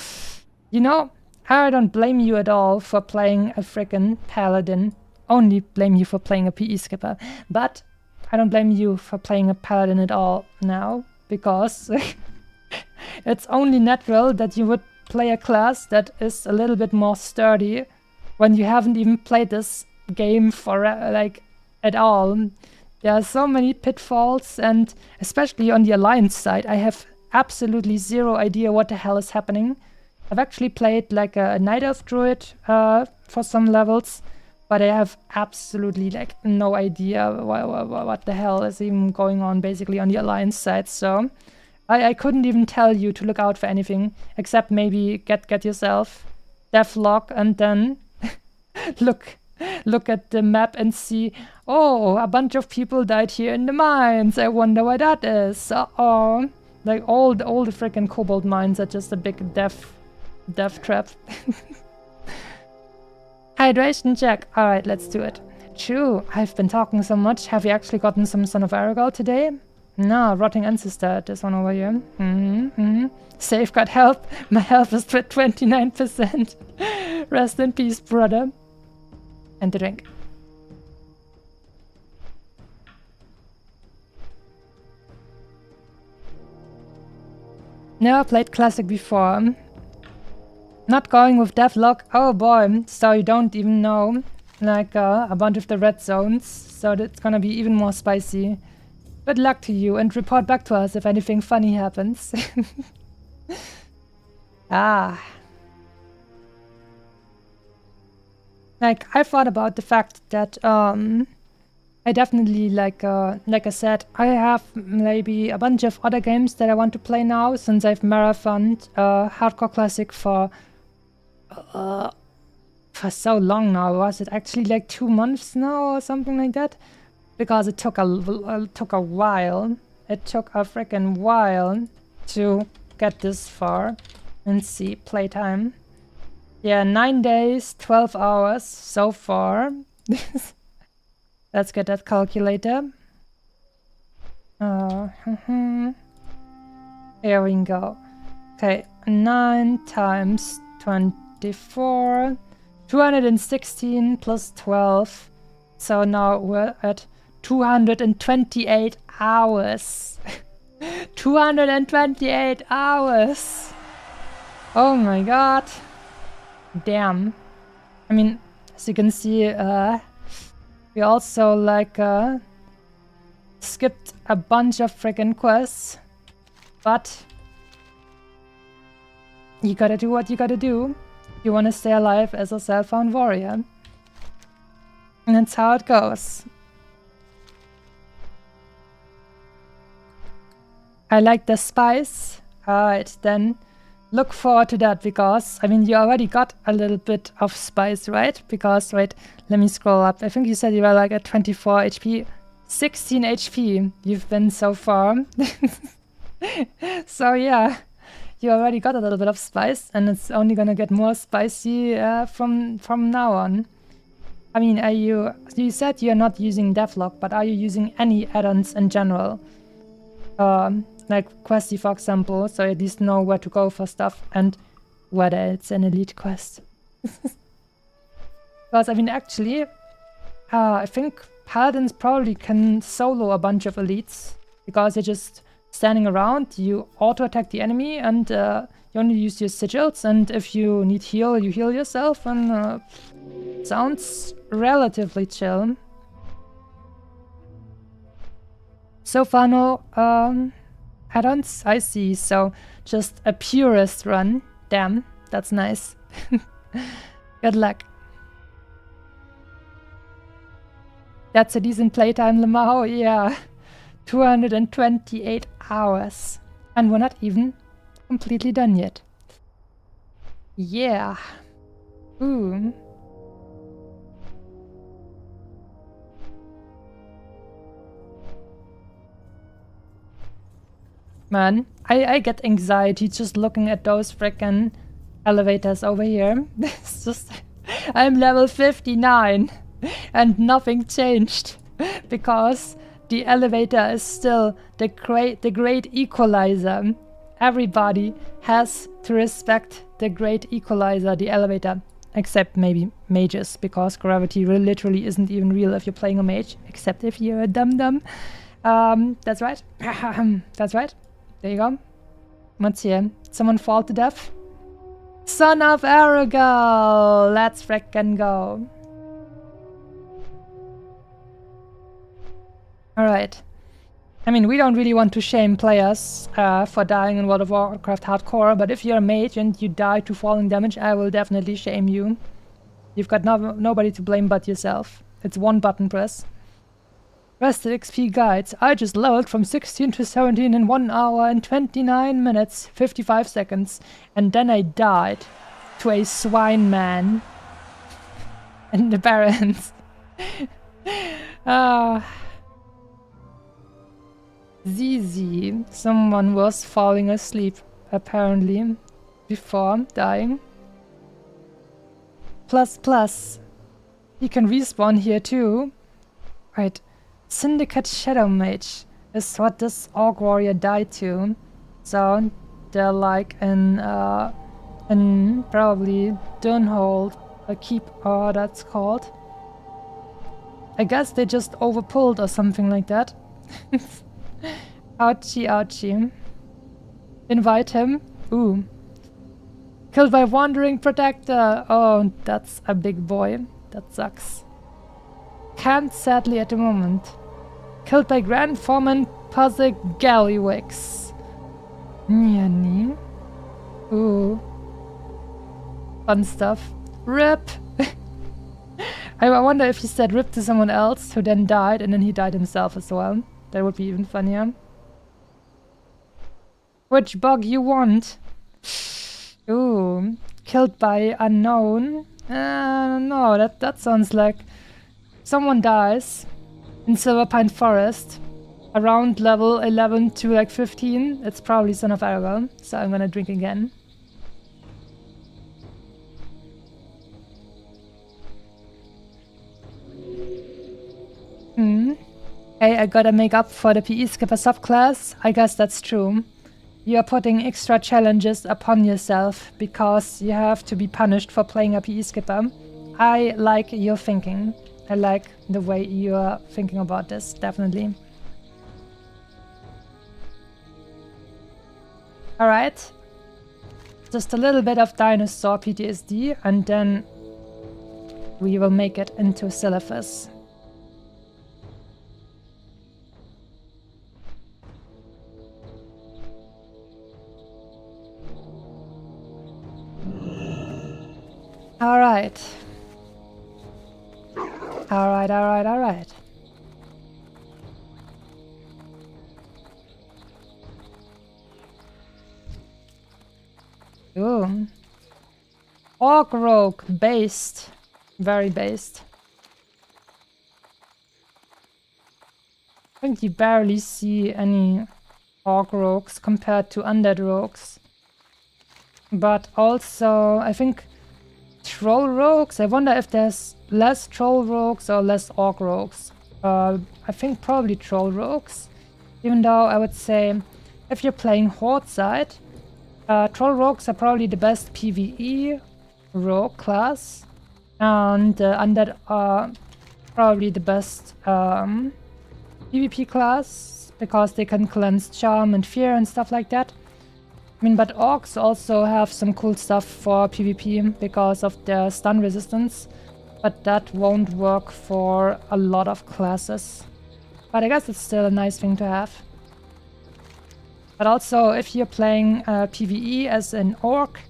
You know, I don't blame you at all for playing a frickin' paladin. Only blame you for playing a PE skipper. But I don't blame you for playing a paladin at all now, because it's only natural that you would play a class that is a little bit more sturdy when you haven't even played this game for like at all. There are so many pitfalls, and especially on the Alliance side, I have absolutely zero idea what the hell is happening. I've actually played like a Night Elf Druid for some levels, but I have absolutely like no idea what the hell is even going on basically on the Alliance side. So I couldn't even tell you to look out for anything, except maybe get yourself devlog and then look at the map and see, oh, a bunch of people died here in the mines. I wonder why that is. Uh-oh. Like all the freaking cobalt mines are just a big death trap. Hydration check. Alright, let's do it. True, I've been talking so much. Have you actually gotten some Son of Aragorn today? No, Rotting Ancestor, this one over here. Safeguard health. My health is 29%. Rest in peace, brother. And the drink. Never played Classic before. Not going with devlog. Oh boy, so you don't even know like a bunch of the red zones, so it's gonna be even more spicy. Good luck to you, and report back to us if anything funny happens. Ah. Like, I thought about the fact that I definitely, like I said, I have maybe a bunch of other games that I want to play now, since I've marathoned Hardcore Classic for so long now. Was it actually like 2 months now or something like that? Because it took a while. It took a freaking while to get this far. And see, playtime. Yeah, 9 days, 12 hours so far. Let's get that calculator. Here we go. Okay, 9 times 24. 216 plus 12. So now we're at 228 hours. 228 hours! Oh my god. Damn. I mean, as you can see, we also like skipped a bunch of freaking quests. But you gotta do what you gotta do. You wanna stay alive as a self-found warrior. And that's how it goes. I like the spice. Alright, then look forward to that, because, I mean, you already got a little bit of spice, right? Because, wait, let me scroll up. I think you said you were like at 24 HP. 16 HP you've been so far. So yeah, you already got a little bit of spice, and it's only gonna get more spicy from now on. I mean, you said you're not using devlog, but are you using any add-ons in general? Like Questy, for example, so at least know where to go for stuff and whether it's an elite quest. Because, I mean, actually, I think paladins probably can solo a bunch of elites, because you're just standing around, you auto-attack the enemy, and you only use your sigils, and if you need heal, you heal yourself, and sounds relatively chill. So far, no add-ons, I see, so just a purist run. Damn, that's nice. Good luck. That's a decent playtime, Lamau, yeah. 228 hours. And we're not even completely done yet. Yeah. Ooh. Man, I get anxiety just looking at those frickin' elevators over here. It's just... I'm level 59 and nothing changed, because the elevator is still the great equalizer. Everybody has to respect the great equalizer, the elevator. Except maybe mages, because gravity literally isn't even real if you're playing a mage, except if you're a dum-dum. That's right. That's right. There you go. What's here? Someone fall to death? Son of Aragal! Let's frickin' go. Alright. I mean, we don't really want to shame players for dying in World of Warcraft Hardcore, but if you're a mage and you die to falling damage, I will definitely shame you. You've got nobody to blame but yourself. It's one button press. Rested XP guides. I just leveled from 16 to 17 in 1 hour and 29 minutes, 55 seconds. And then I died to a swine man. And the Barons. ZZ. Someone was falling asleep, apparently, before dying. ++. You can respawn here too. Right. Syndicate Shadow Mage is what this Orc Warrior died to. So they're like in probably Dunhold, a keep, or that's called. I guess they just overpulled or something like that. Ouchie, ouchie. Invite him. Ooh. Killed by Wandering Protector. Oh, that's a big boy. That sucks. Can't sadly at the moment. Killed by Grand Foreman Puzzle Gallywix. Nyani. Ooh. Fun stuff. RIP! I wonder if he said RIP to someone else who then died and then he died himself as well. That would be even funnier. Which bug you want? Ooh. Killed by unknown. No, that sounds like someone dies in Silverpine Forest around level 11 to like 15. It's probably Son of Aragon, so I'm gonna drink again. Hey, I gotta make up for the PE skipper subclass. I guess that's true. You are putting extra challenges upon yourself because you have to be punished for playing a PE skipper. I like your thinking. I like the way you are thinking about this, definitely. Alright. Just a little bit of dinosaur PTSD and then we will make it into Silithus. Alright. Alright. Ooh. Orc Rogue, based. Very based. I think you barely see any Orc Rogues compared to Undead Rogues. But also, I think Troll Rogues? I wonder if there's less Troll Rogues or less Orc Rogues. I think probably Troll Rogues. Even though I would say, if you're playing Horde side, Troll Rogues are probably the best PvE rogue class. And Undead are probably the best PvP class, because they can cleanse Charm and Fear and stuff like that. I mean, but Orcs also have some cool stuff for PvP because of their stun resistance, but that won't work for a lot of classes. But I guess it's still a nice thing to have. But also, if you're playing PvE as an Orc,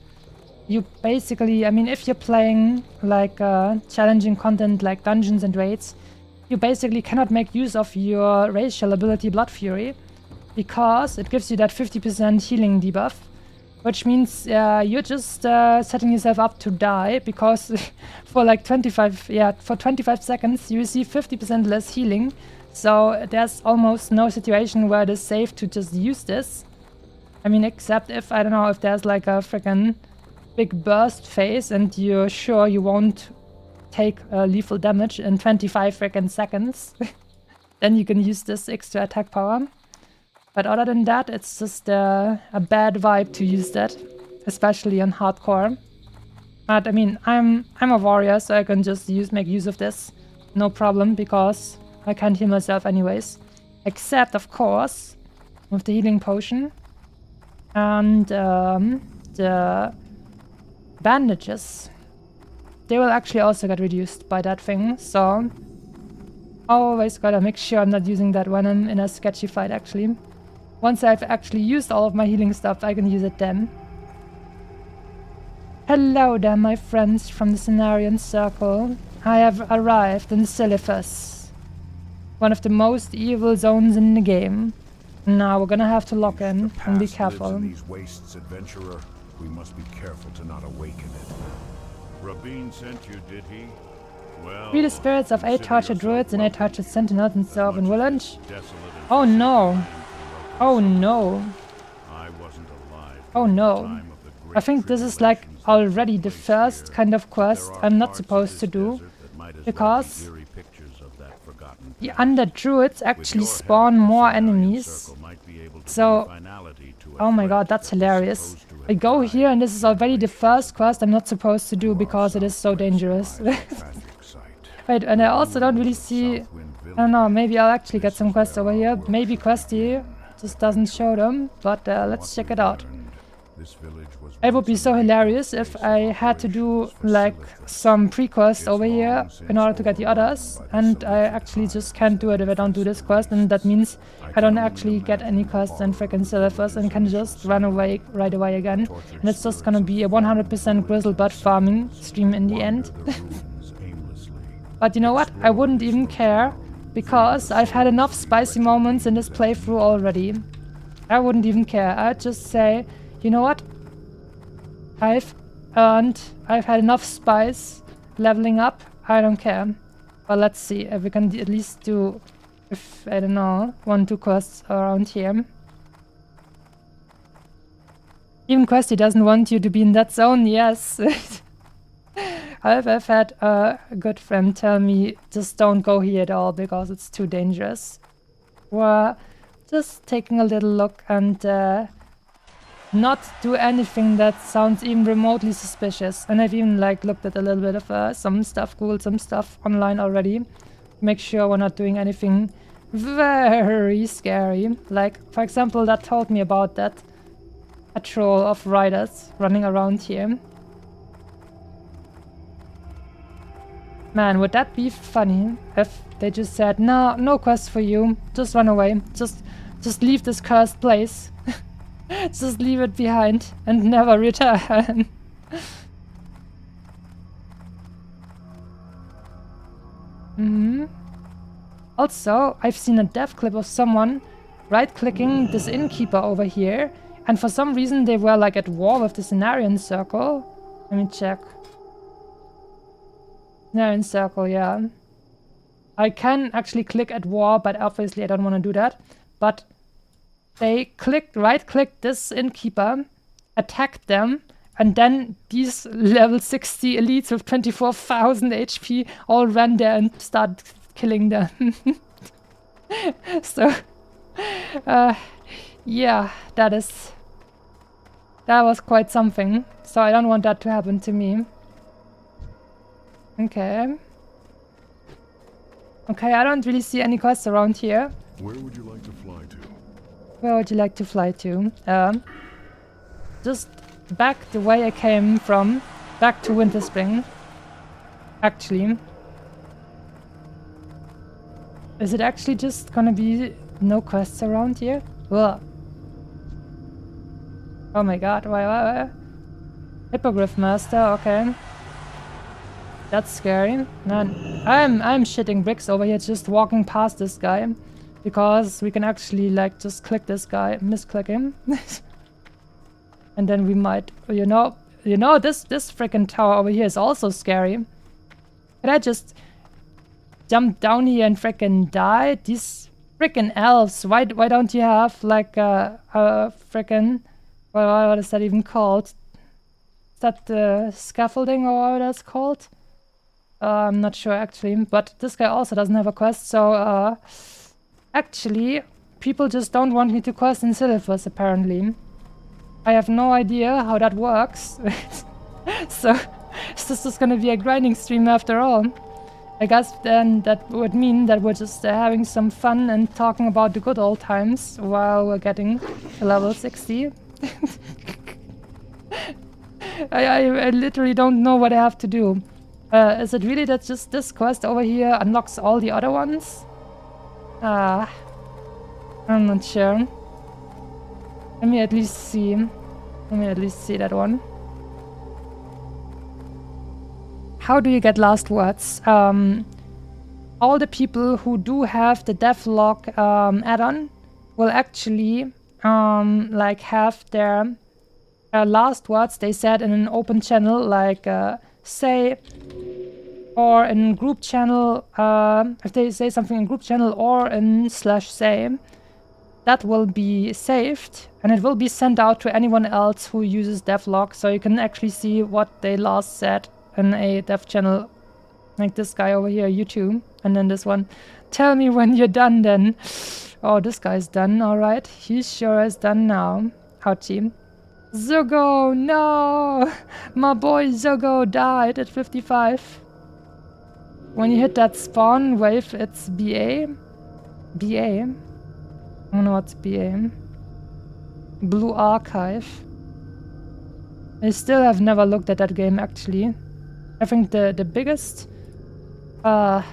you basically, I mean, if you're playing like challenging content like dungeons and raids, you basically cannot make use of your racial ability Blood Fury, because it gives you that 50% healing debuff, which means you're just setting yourself up to die, because for like 25 seconds you receive 50% less healing. So there's almost no situation where it is safe to just use this. I mean, except if, I don't know, if there's like a freaking big burst phase and you're sure you won't take lethal damage in 25 freaking seconds, then you can use this extra attack power. But other than that, it's just a bad vibe to use that, especially on hardcore. But I mean, I'm a warrior, so I can just make use of this. No problem, because I can't heal myself anyways. Except, of course, with the healing potion. And the bandages. They will actually also get reduced by that thing, so... Always gotta make sure I'm not using that when I'm in a sketchy fight, actually. Once I've actually used all of my healing stuff, I can use it then. Hello there, my friends from the Cenarian Circle. I have arrived in Silithus, one of the most evil zones in the game. Now we're gonna have to lock in and be careful. In these wastes, adventurer. We must be careful to not awaken it. Rabin sent you, did he? Well, Free the spirits of 8 tortured druids and 8 tortured sentinels in Sylvan Village. Oh no! Oh no! I wasn't alive. Oh no! I think this is like already the first kind of quest I'm not supposed to do, because the undead druids actually spawn more enemies. So, oh my god, that's hilarious. I go here and this is already the first quest I'm not supposed to do because it is so dangerous. Wait, and I also don't really see... I don't know, maybe I'll actually get some quests over here. Maybe Questy just doesn't show them, but let's check it out. It would be so hilarious if I had to do like some pre-quest over here in order to get the others, and I actually just can't do it if I don't do this quest, and that means I don't actually get any quests in frickin' Silithus and can just run away right away again, and it's just gonna be a 100% grizzlebutt farming stream in the end. But you know what? I wouldn't even care, because I've had enough spicy moments in this playthrough already. I wouldn't even care. I'd just say, you know what? I've had enough spice leveling up. I don't care. But let's see if we can at least do, if I don't know, 1-2 quests around here. Even Questy doesn't want you to be in that zone. Yes. I've had a good friend tell me, just don't go here at all because it's too dangerous. We're just taking a little look and not do anything that sounds even remotely suspicious. And I've even like looked at a little bit of some stuff, googled some stuff online already. Make sure we're not doing anything very scary. Like, for example, that told me about that patrol of riders running around here. Man, would that be funny if they just said, no, no quest for you, just run away, just leave this cursed place. Just leave it behind and never return. Also, I've seen a dev clip of someone right-clicking this innkeeper over here, and for some reason they were like at war with the Cenarian Circle. Let me check. Cenarian Circle, yeah. I can actually click at war, but obviously I don't want to do that. But they right-clicked this innkeeper, attacked them, and then these level 60 elites with 24,000 HP all ran there and started killing them. So, yeah, that was quite something. So I don't want that to happen to me. Okay. Okay, I don't really see any quests around here. Where would you like to fly to? Where would you like to fly to? Just back the way I came from. Back to Winterspring. Actually. Is it actually just gonna be no quests around here? Ugh. Oh my god, why? Hippogriff Master, okay. That's scary. Man, I'm shitting bricks over here just walking past this guy. Because we can actually like just click this guy, misclick him. And then we might, you know, this freaking tower over here is also scary. Can I just jump down here and freaking die? These freaking elves, why don't you have like a freaking, what is that even called? Is that the scaffolding or what that's called? I'm not sure actually, but this guy also doesn't have a quest, so actually, people just don't want me to quest in Silithus, apparently. I have no idea how that works. So, guess this is gonna be a grinding stream after all. I guess then that would mean that we're just having some fun and talking about the good old times while we're getting to level 60. I literally don't know what I have to do. Is it really that just this quest over here unlocks all the other ones? I'm not sure. Let me at least see. Let me at least see that one. How do you get last words? All the people who do have the devlog add-on will actually like have their last words they said in an open channel, like say, or in group channel, if they say something in group channel or in /say, that will be saved and it will be sent out to anyone else who uses devlog, so you can actually see what they last said in a dev channel, like this guy over here, YouTube, and then this one. Tell me when you're done then. Oh, this guy's done, alright. He sure is done now. Ouchie. Zogo, no! My boy Zogo died at 55. When you hit that spawn wave, it's BA? BA? I don't know what's BA. Blue Archive. I still have never looked at that game, actually. I think the biggest like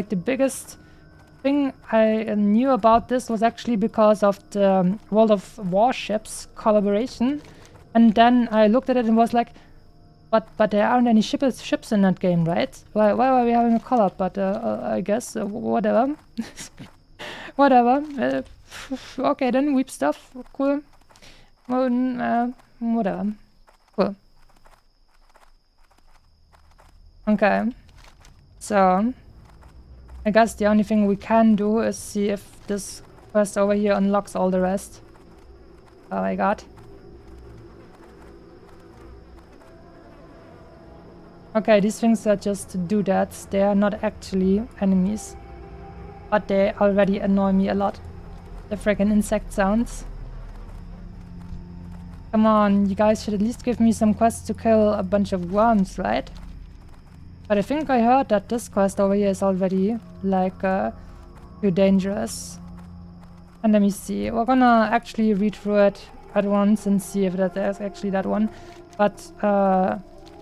the biggest thing I knew about this was actually because of the World of Warships collaboration, and then I looked at it and was like, but there aren't any ships in that game, right? Why are we having a collab? But I guess whatever. Whatever. Okay then, weep stuff, cool. Whatever. Cool. Okay. So, I guess the only thing we can do is see if this quest over here unlocks all the rest. Oh my god. Okay, these things are just doodads. They are not actually enemies. But they already annoy me a lot. The freaking insect sounds. Come on, you guys should at least give me some quests to kill a bunch of worms, right? But I think I heard that this quest over here is already, like, too dangerous. And let me see. We're gonna actually read through it at once and see if there's actually that one. But,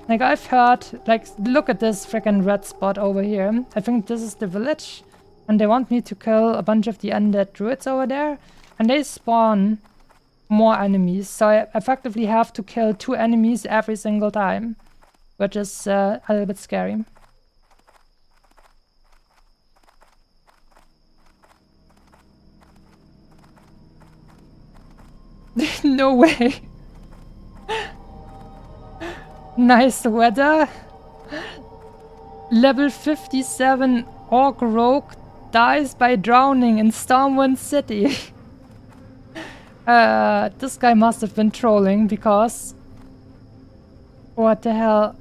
like, I've heard, like, look at this freaking red spot over here. I think this is the village. And they want me to kill a bunch of the undead druids over there. And they spawn more enemies. So I effectively have to kill 2 enemies every single time. Which is a little bit scary. No way. Nice weather. Level 57 Orc Rogue dies by drowning in Stormwind City. This guy must have been trolling because... What the hell?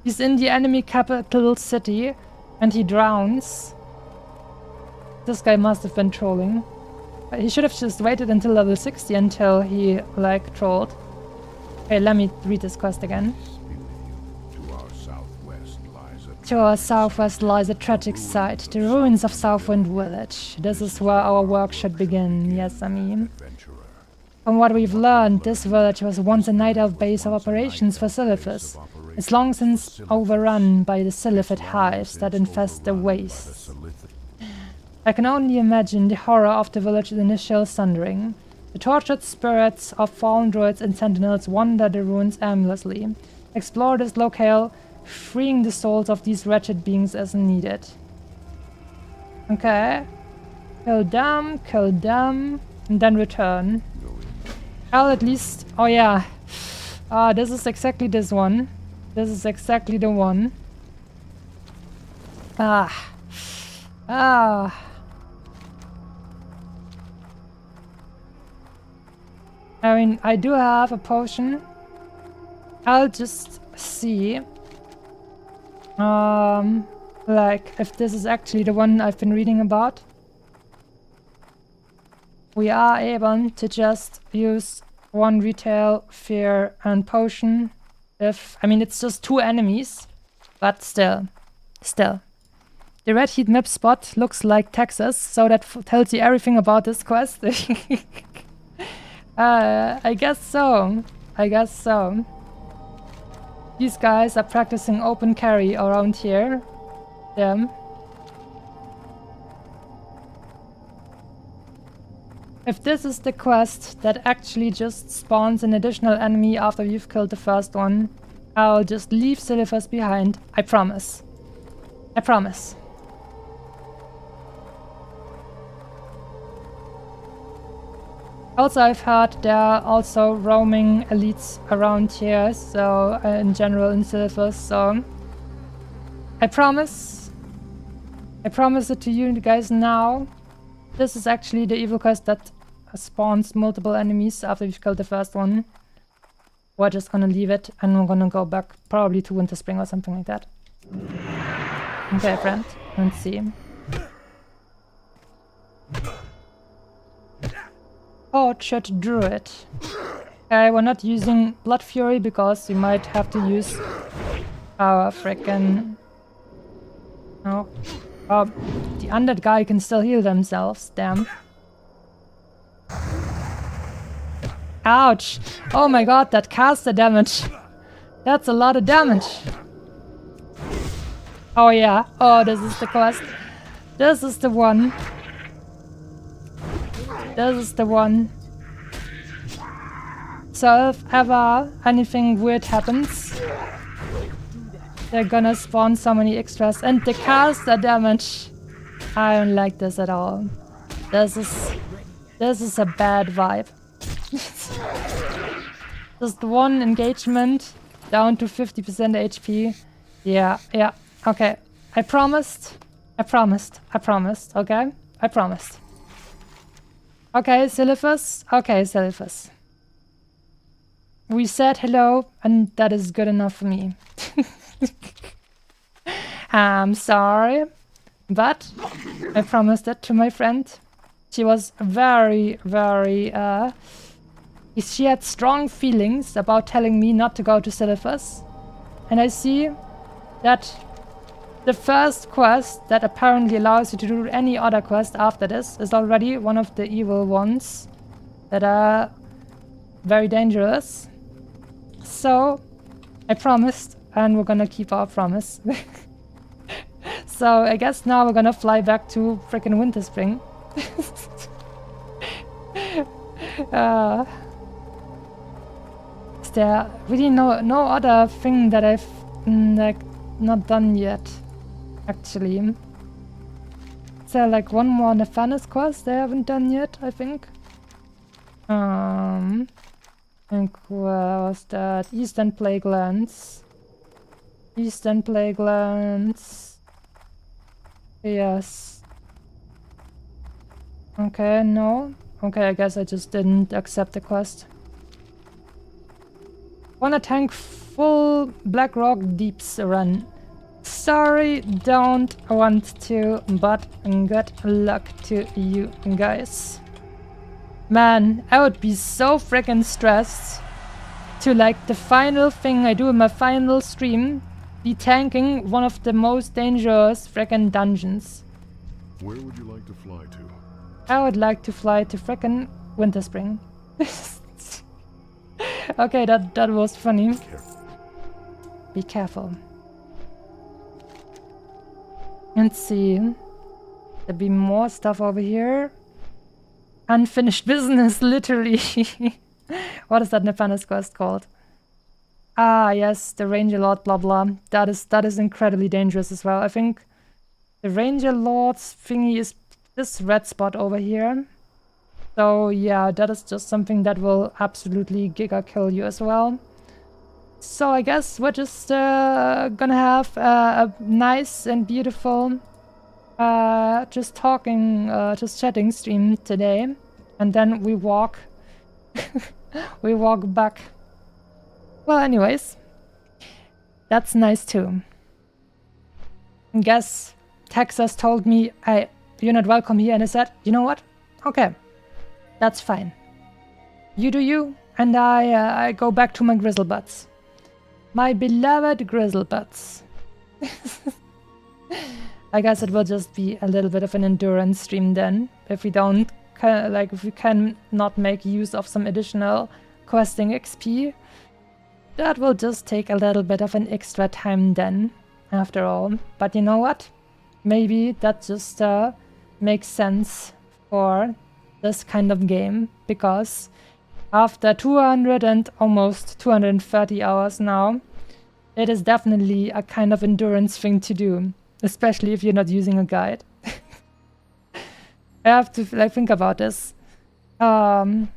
He's in the enemy capital city and he drowns. This guy must have been trolling. He should have just waited until level 60 until he, like, trolled. Okay, let me read this quest again. To our southwest lies a tragic sight, the ruins of Southwind Village. This is where our work should begin, yes, I mean. From what we've learned, this village was once a night elf base of operations for Silithus. It's long since overrun by the Silithid hives that infest the wastes. I can only imagine the horror of the village's initial sundering. The tortured spirits of fallen druids and sentinels wander the ruins aimlessly. Explore this locale, freeing the souls of these wretched beings as needed. Okay. Kill them, and then return. I'll at least... Oh yeah. This is exactly this one. This is exactly the one. I mean, I do have a potion. I'll just see. Like, if this is actually the one I've been reading about. We are able to just use 1 retail, fear, and potion. I mean, it's just 2 enemies, but still. The red heat map spot looks like Texas, so that tells you everything about this quest. I guess so. These guys are practicing open carry around here. Them. If this is the quest that actually just spawns an additional enemy after you've killed the first one, I'll just leave Silithus behind. I promise. Also, I've heard there are also roaming elites around here, so in general in Silithus, so I promise it to you guys now. This is actually the evil quest that spawns multiple enemies after you've killed the first one. We're just gonna leave it and we're gonna go back probably to Winterspring or something like that. Okay, friend, let's see. Orchard Druid. Okay, we're not using Blood Fury because we might have to use our frickin'... No. Oh, the undead guy can still heal themselves, damn. Ouch! Oh my god, that caster damage! That's a lot of damage! Oh yeah, oh, this is the quest. This is the one. So if ever anything weird happens, they're gonna spawn so many extras. And the caster damage! I don't like this at all. This is a bad vibe. Just 1 engagement, down to 50% HP. Yeah, okay. I promised, okay? I promised. Okay, Silithus. We said hello, and that is good enough for me. I'm sorry, but I promised it to my friend. She was very, she had strong feelings about telling me not to go to Silithus. And I see that the first quest that apparently allows you to do any other quest after this is already one of the evil ones that are very dangerous. So, I promised, and we're gonna keep our promise. So, I guess now we're gonna fly back to frickin' Winterspring. Is there really no other thing that I've not done yet, actually? Is there like one more Nephanus quest I haven't done yet, I think? And where was that? Eastern Plaguelands. Yes. Okay, no. Okay, I guess I just didn't accept the quest. Wanna tank full Blackrock Deeps run. Sorry, don't want to, but good luck to you guys. Man, I would be so freaking stressed to like the final thing I do in my final stream be tanking one of the most dangerous freaking dungeons. Where would you like to fly to? I would like to fly to frickin' Winterspring. Okay, that was funny. Be careful. Let's see. There'll be more stuff over here. Unfinished business, literally. What is that Nephanus quest called? Ah, yes, the Ranger Lord, blah blah. That is incredibly dangerous as well. I think the Ranger Lord's thingy is this red spot over here. So yeah, that is just something that will absolutely giga kill you as well. So I guess we're just gonna have a nice and beautiful just chatting stream today, and then we walk back. Well, anyways, that's nice too. I guess Texas told me, hey, you're not welcome here, and I said, you know what? Okay, that's fine. You do you, and I go back to my grizzle butts. My beloved grizzle butts. I guess it will just be a little bit of an endurance stream then, if we don't, if we can not make use of some additional questing XP. That will just take a little bit of an extra time then, after all. But you know what? Maybe that just makes sense for this kind of game, because after 200 and almost 230 hours now, it is definitely a kind of endurance thing to do, especially if you're not using a guide. I have to think about this. If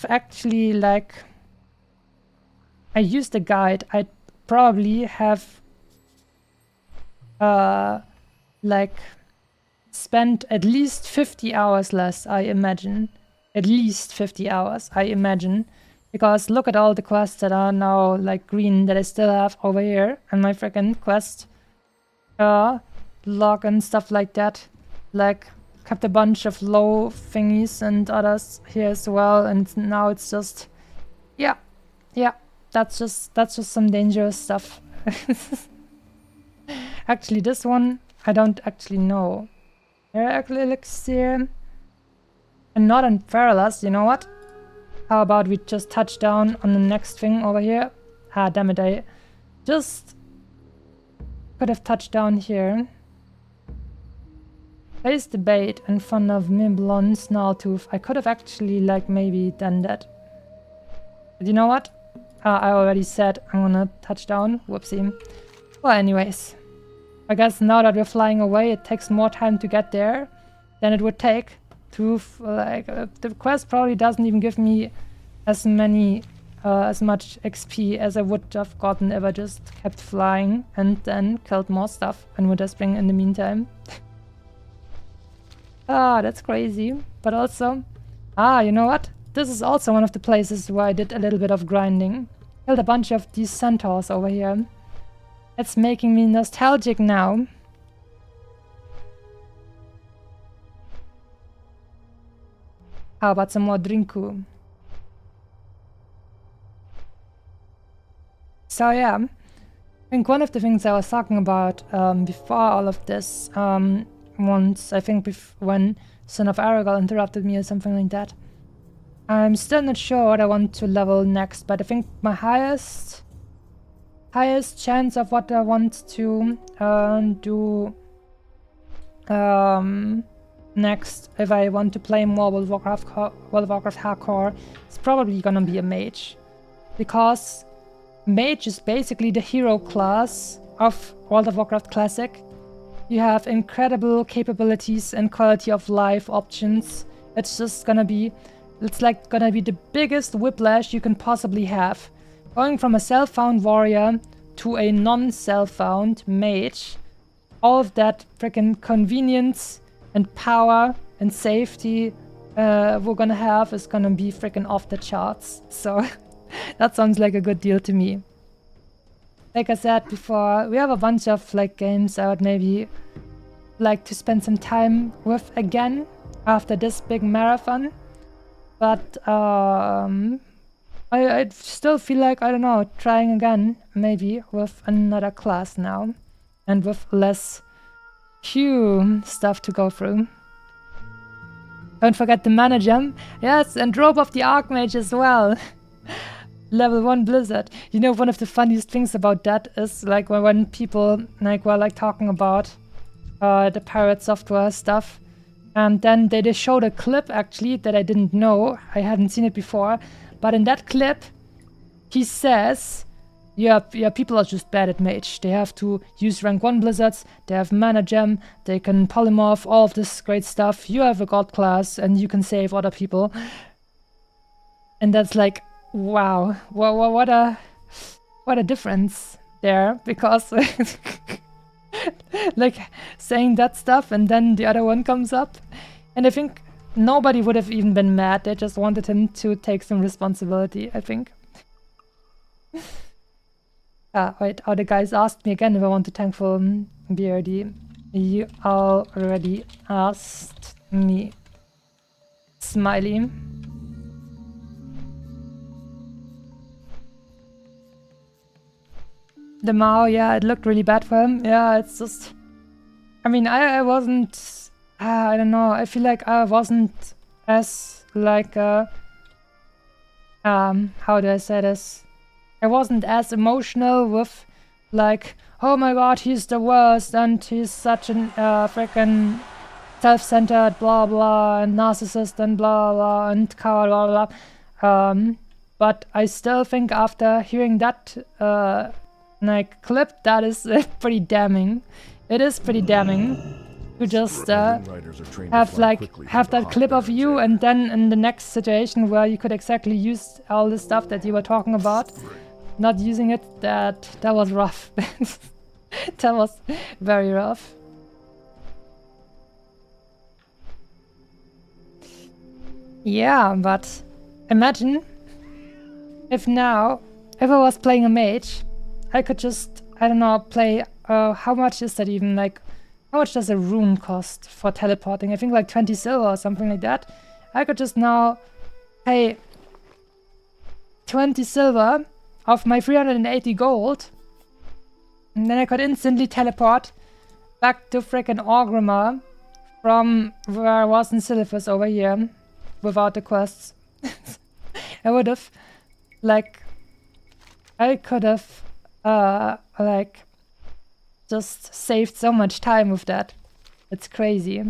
actually I used a guide, I'd probably have spent at least 50 hours less, I imagine. At least 50 hours, I imagine. Because look at all the quests that are now green that I still have over here. And my freaking quest log and stuff like that. Kept a bunch of low thingies and others here as well. And now it's just... Yeah. That's just some dangerous stuff. Actually, this one, I don't actually know. Miracle Elixir. And not in Perilous, you know what? How about we just touch down on the next thing over here? Ah, damn it, I just could have touched down here. Place the bait in front of Mimblon Snarltooth. I could have actually, maybe done that. But you know what? I already said I'm gonna touch down. Whoopsie. Well, anyways. I guess now that we're flying away, it takes more time to get there than it would take to, the quest probably doesn't even give me as much XP as I would have gotten if I just kept flying and then killed more stuff and Winter Spring in the meantime. That's crazy. But also, you know what? This is also one of the places where I did a little bit of grinding. Killed a bunch of these centaurs over here. It's making me nostalgic now. How about some more drinku? So yeah, I think one of the things I was talking about before all of this, once I think when Son of Aragorn interrupted me or something like that, I'm still not sure what I want to level next, but I think my highest chance of what I want to do next, if I want to play more World of Warcraft Hardcore, is probably gonna be a mage, because mage is basically the hero class of World of Warcraft Classic. You have incredible capabilities and quality of life options. It's just gonna be, gonna be the biggest whiplash you can possibly have. Going from a self-found warrior to a non-self-found mage, all of that freaking convenience and power and safety we're gonna have is gonna be freaking off the charts. So that sounds like a good deal to me. Like I said before, we have a bunch of games I would maybe like to spend some time with again after this big marathon. But I still feel I don't know, trying again, maybe with another class now. And with less stuff to go through. Don't forget the mana gem. Yes, and Robe of the Archmage as well. Level 1 Blizzard. You know, one of the funniest things about that is when people were talking about the pirate software stuff. And then they just showed a clip actually that I didn't know. I hadn't seen it before. But in that clip, he says, yeah, people are just bad at mage. They have to use rank 1 blizzards, they have mana gem, they can polymorph, all of this great stuff. You have a god class and you can save other people. And that's wow, what a difference there, because saying that stuff and then the other one comes up. And I think nobody would have even been mad, they just wanted him to take some responsibility, I think. Wait, the guys asked me again if I want to thankful BRD. You already asked me. Smiley. The Mao, yeah, it looked really bad for him. Yeah, it's just... I mean, I wasn't... I don't know, I feel like I wasn't as, like, how do I say this? I wasn't as emotional with, like, oh my god, he's the worst, and he's such an freaking self-centered blah blah, and narcissist, and blah blah, and coward, blah blah. But I still think after hearing that, like, clip, that is pretty damning. It is pretty damning to just have that clip of you, and then in the next situation where you could exactly use all the stuff that you were talking about, not using it, that was rough. That was very rough. Yeah, but imagine if now, if I was playing a mage, I could just, I don't know, play, how much is that even, like, how much does a rune cost for teleporting? I think like 20 silver or something like that. I could just now pay 20 silver of my 380 gold, and then I could instantly teleport back to frickin' Orgrimmar from where I was in Silphus over here without the quests. I would have, like, I could have, like, just saved so much time with that. It's crazy.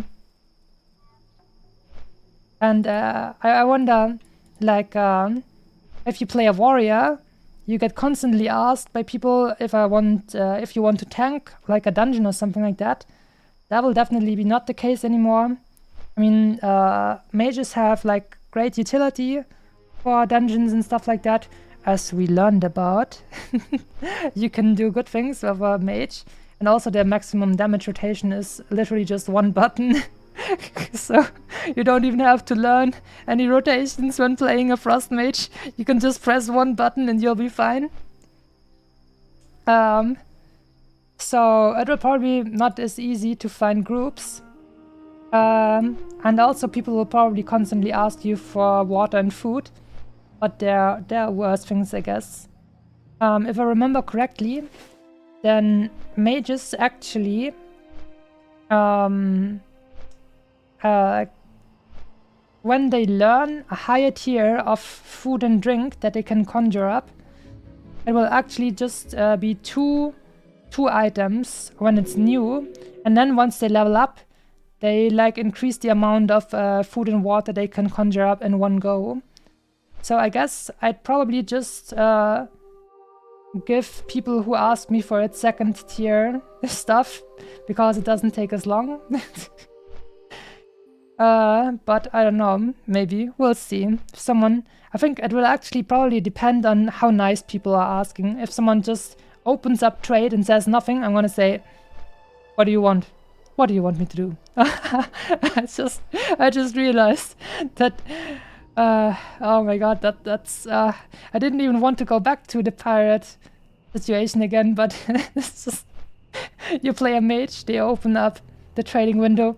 And I wonder, like, if you play a warrior, you get constantly asked by people if if you want to tank, like a dungeon or something like that. That will definitely be not the case anymore. I mean, mages have, like, great utility for dungeons and stuff like that, as we learned about. You can do good things with a mage. And also their maximum damage rotation is literally just one button. So you don't even have to learn any rotations when playing a frost mage. You can just press one button and you'll be fine. So it will probably not as easy to find groups. And also people will probably constantly ask you for water and food. But there are worse things, I guess. If I remember correctly, then mages actually when they learn a higher tier of food and drink that they can conjure up, it will actually just be two items when it's new, and then once they level up, they, like, increase the amount of food and water they can conjure up in one go. So I guess I'd probably just give people who ask me for its second tier stuff, because it doesn't take as long. But I don't know, maybe, we'll see. If I think it will actually probably depend on how nice people are asking. If someone just opens up trade and says nothing, I'm gonna say, what do you want? What do you want me to do? I just realized that, oh my god, that's, I didn't even want to go back to the pirate situation again, but it's just, you play a mage, they open up the trading window.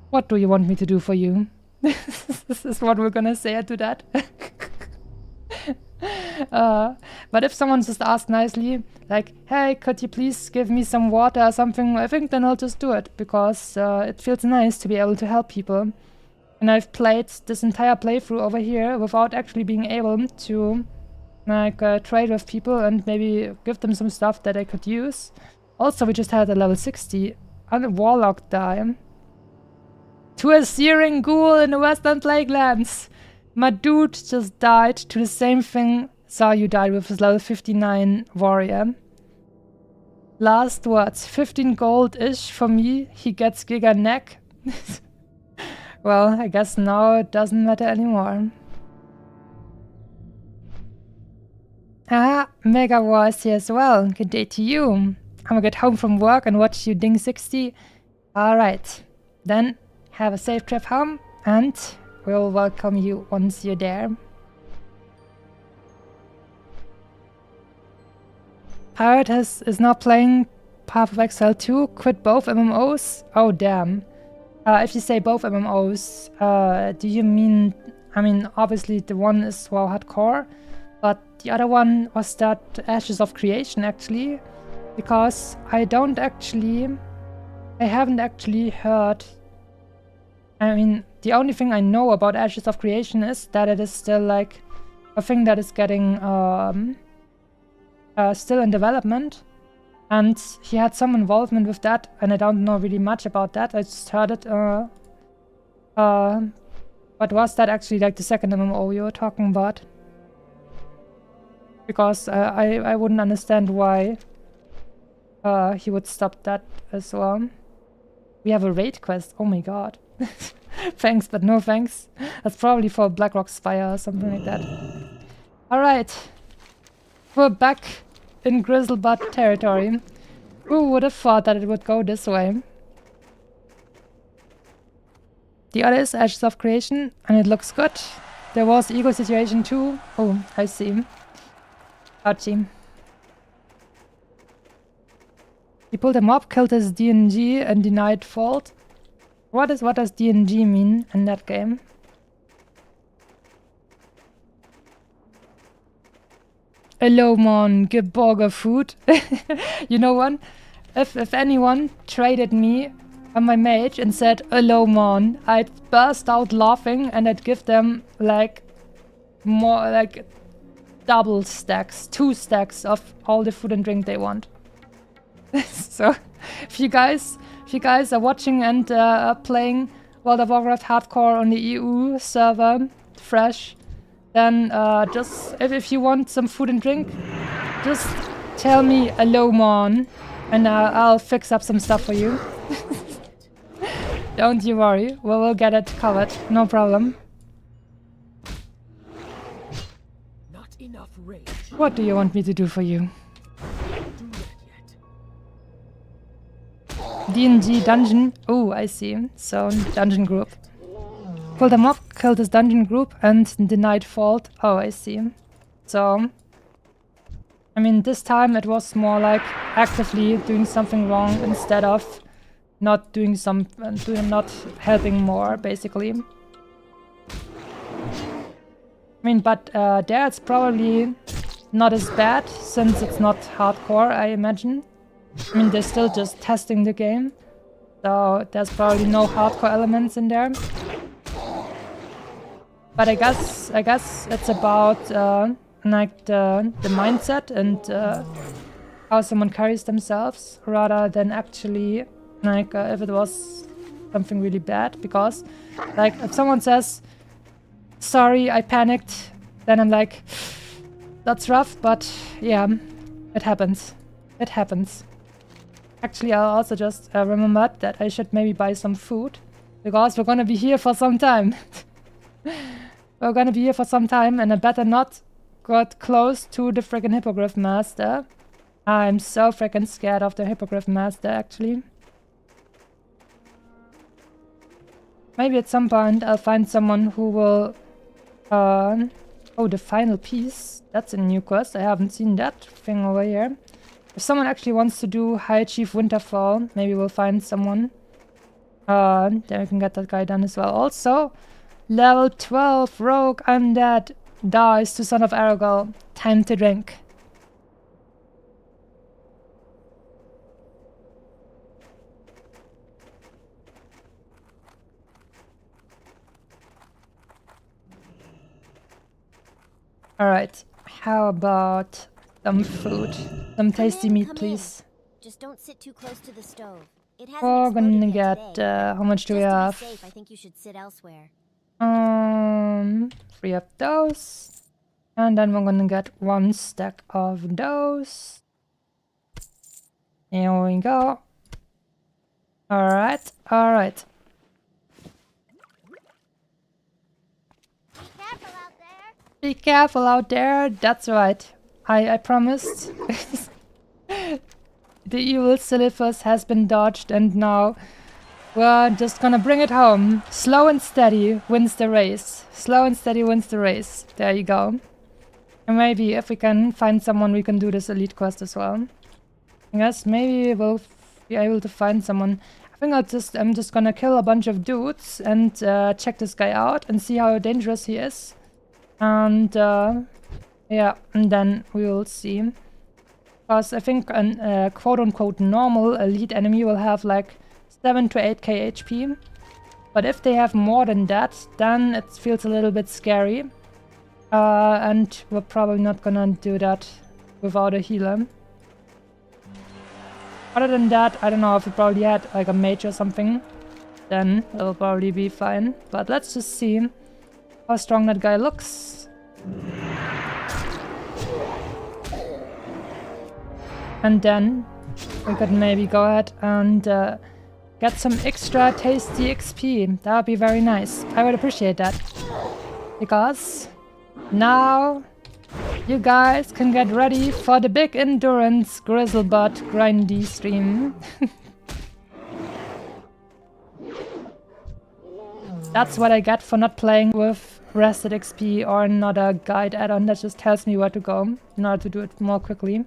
What do you want me to do for you? This is what we're gonna say to that. But if someone just asks nicely, like, hey, could you please give me some water or something, I think then I'll just do it, because it feels nice to be able to help people. And I've played this entire playthrough over here without actually being able to, like, trade with people and maybe give them some stuff that I could use. Also, we just had a level 60 and a warlock die to a searing ghoul in the Western Plaguelands. My dude just died to the same thing Zaryu died with his level 59 warrior. Last words, 15 gold-ish for me, he gets Giga Neck. Well, I guess now it doesn't matter anymore. Ah, Mega War is here as well. Good day to you. I'm gonna get home from work and watch you ding 60. Alright, then have a safe trip home, and we'll welcome you once you're there. Pirate is now playing Path of Exile 2, quit both MMOs? Oh damn. If you say both MMOs, do you mean, I mean, obviously the one is WoW Hardcore, But the other one was that Ashes of Creation, actually. Because I haven't actually heard... I mean, the only thing I know about Ashes of Creation is that it is still like a thing that is getting still in development. And he had some involvement with that, and I don't know really much about that. I just heard it. But was that actually like the second MMO you were talking about? Because I wouldn't understand why he would stop that as well. We have a raid quest. Oh my god. Thanks, but no thanks. That's probably for Blackrock Spire or something like that. Alright. We're back in Grizzlebutt territory. Who would have thought that it would go this way? The other is Ashes of Creation, and it looks good. There was Ego Situation too. Oh, I see. Ouchie. He pulled him up, killed his DNG, and denied fault. What does DNG mean in that game? Hello, man, Geborger food. You know what? If anyone traded me on my mage and said, hello, man, I'd burst out laughing and I'd give them like more like double stacks, 2 stacks of all the food and drink they want. So if you guys are watching and playing World of Warcraft Hardcore on the EU server, fresh, then just if you want some food and drink, just tell me hello, man, and I'll fix up some stuff for you. Don't you worry, we'll get it covered, no problem. Not enough rage. What do you want me to do for you? DNG dungeon. Oh, I see. So, dungeon group. Pulled him up, killed his dungeon group, and denied fault. Oh, I see. So, I mean, this time it was more like actively doing something wrong instead of not doing not helping more, basically. I mean, but there it's probably not as bad since it's not hardcore, I imagine. I mean, they're still just testing the game, so there's probably no hardcore elements in there. But I guess it's about like the mindset and how someone carries themselves, rather than actually like if it was something really bad. Because like if someone says, "Sorry, I panicked," then I'm like, "That's rough," but yeah, it happens. It happens. Actually, I also just remembered that I should maybe buy some food, because we're gonna be here for some time. We're gonna be here for some time, and I better not get close to the freaking Hippogriff Master. I'm so freaking scared of the Hippogriff Master, actually. Maybe at some point I'll find someone who will... oh, the final piece. That's a new quest. I haven't seen that thing over here. If someone actually wants to do High Chief Winterfall, maybe we'll find someone. Then we can get that guy done as well. Also, level 12 Rogue Undead dies to Son of Aragorn. Time to drink. Alright, how about some food? Some tasty meat, please. Just don't sit too close to the stove. It hasn't We're gonna exploded yet get, today. how much do we Just to have? be safe, I think you should sit elsewhere. 3 of those. And then we're gonna get 1 stack of those. Here we go. Alright, alright. Careful out there. Be careful out there, that's right. I promised. The evil Silithus has been dodged, and now we're just gonna bring it home. Slow and steady wins the race. Slow and steady wins the race. There you go. And maybe if we can find someone, we can do this elite quest as well. I guess maybe we'll be able to find someone. I think I'm just gonna kill a bunch of dudes and check this guy out and see how dangerous he is. And Yeah, and then we will see. Because I think a quote-unquote normal elite enemy will have like 7 to 8k HP. But if they have more than that, then it feels a little bit scary. And we're probably not gonna do that without a healer. Other than that, I don't know if we probably had like a mage or something. Then it'll probably be fine. But let's just see how strong that guy looks. And then we could maybe go ahead and get some extra tasty XP. That would be very nice. I would appreciate that. Because now you guys can get ready for the big endurance grizzlebutt grindy stream. That's what I get for not playing with rested XP or another guide add-on that just tells me where to go in order to do it more quickly.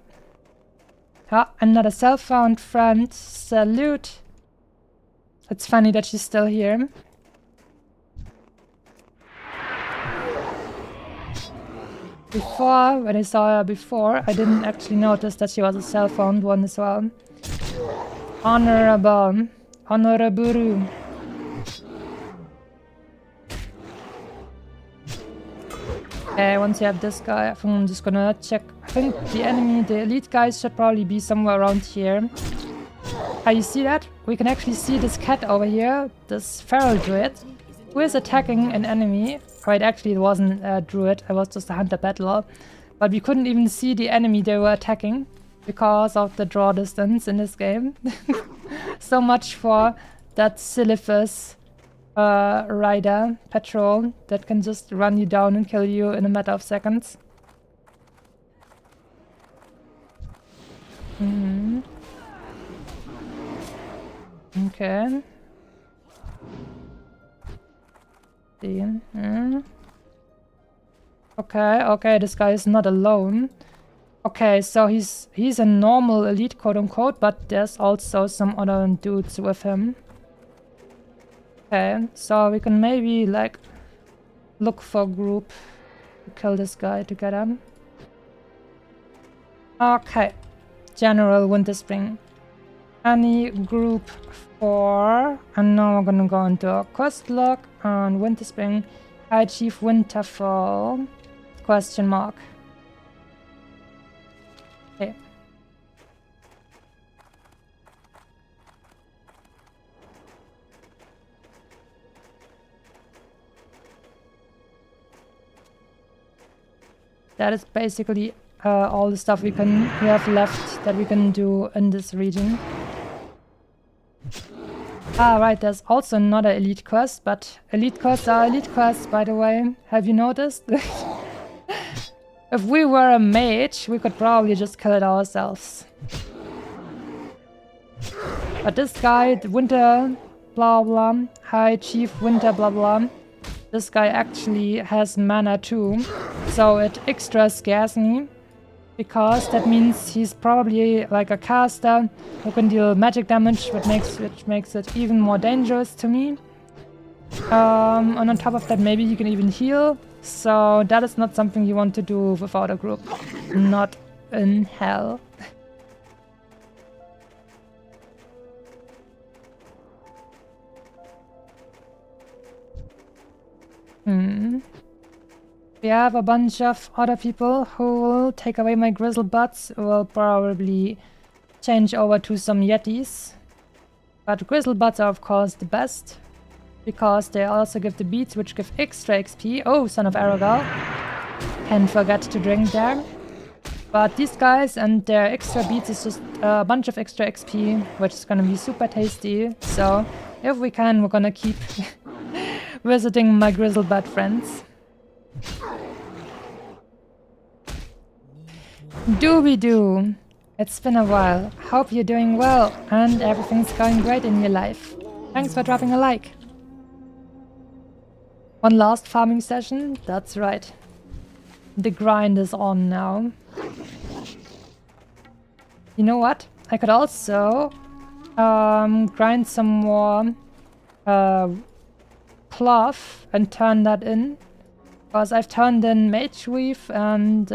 Ah, another self-found friend. Salute. It's funny that she's still here. Before, when I saw her before, I didn't actually notice that she was a self-found one as well. Honorable. Honorable. Okay, once you have this guy, I think I'm just gonna check. I think the enemy, the elite guys should probably be somewhere around here. You see that? We can actually see this cat over here, this feral druid, who is attacking an enemy. Right, actually it wasn't a druid, it was just a hunter battler. But we couldn't even see the enemy they were attacking because of the draw distance in this game. So much for that Silphus rider patrol that can just run you down and kill you in a matter of seconds. Okay. Okay, this guy is not alone. Okay, so he's a normal elite, quote unquote, but there's also some other dudes with him. Okay, so we can maybe like look for a group to kill this guy together. Okay, General Winterspring. Any group for, and now we're gonna go into a quest log on Winterspring. High Chief Winterfall? Question mark. Okay. That is basically all the stuff we have left that we can do in this region. Ah, right, there's also another elite quest, but elite quests are elite quests, by the way. Have you noticed? If we were a mage, we could probably just kill it ourselves. But this guy, the Winter blah blah, High Chief Winter blah blah, this guy actually has mana too, so it extra scares me. Because that means he's probably like a caster who can deal magic damage, which makes it even more dangerous to me. And on top of that, maybe he can even heal. So that is not something you want to do without a group. Not in hell. We have a bunch of other people who will take away my grizzle butts. Will probably change over to some yetis. But grizzle butts are of course the best. Because they also give the beats which give extra XP. Oh, son of Aragal. Can't forget to drink there. But these guys and their extra beats is just a bunch of extra XP, which is gonna be super tasty. So if we can, we're gonna keep visiting my grizzle butt friends. Doobie-doo! It's been a while. Hope you're doing well and everything's going great in your life. Thanks for dropping a like. One last farming session? That's right. The grind is on now. You know what? I could also grind some more cloth and turn that in. Because I've turned in Mage Weave and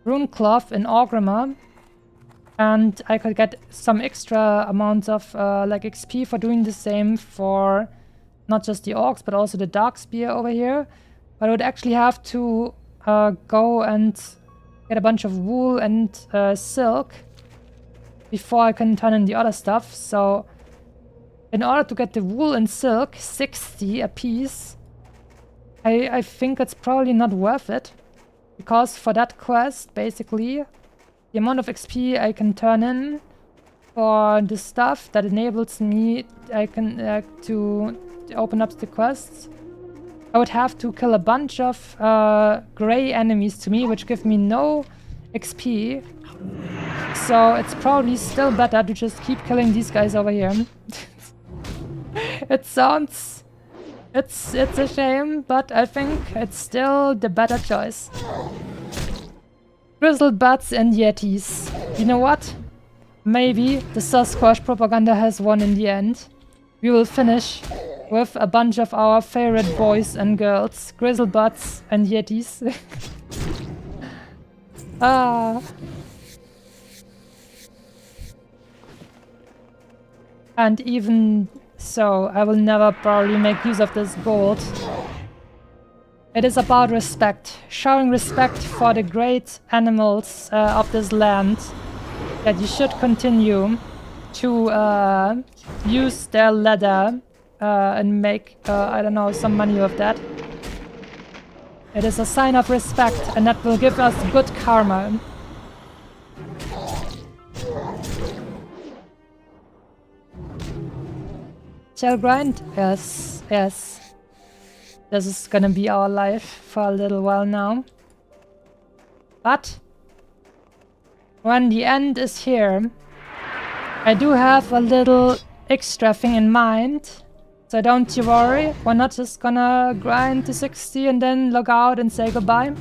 Rune Cloth in Orgrimmar. And I could get some extra amounts of like XP for doing the same for not just the Orcs, but also the Dark Spear over here. But I would actually have to go and get a bunch of wool and silk before I can turn in the other stuff. So in order to get the wool and silk, 60 a piece, I think it's probably not worth it. Because for that quest, basically, the amount of XP I can turn in for the stuff that enables me to open up the quests, I would have to kill a bunch of grey enemies to me, which give me no XP. So it's probably still better to just keep killing these guys over here. It sounds... It's a shame, but I think it's still the better choice. Grizzled butts and yetis. You know what? Maybe the Sasquatch propaganda has won in the end. We will finish with a bunch of our favorite boys and girls. Grizzled butts and yetis. And even so, I will never probably make use of this gold. It is about respect. Showing respect for the great animals of this land. That you should continue to use their leather and make, I don't know, some money with that. It is a sign of respect, and that will give us good karma. Shall grind? Yes, yes. This is gonna be our life for a little while now. But when the end is here, I do have a little extra thing in mind. So don't you worry, we're not just gonna grind to 60 and then log out and say goodbye.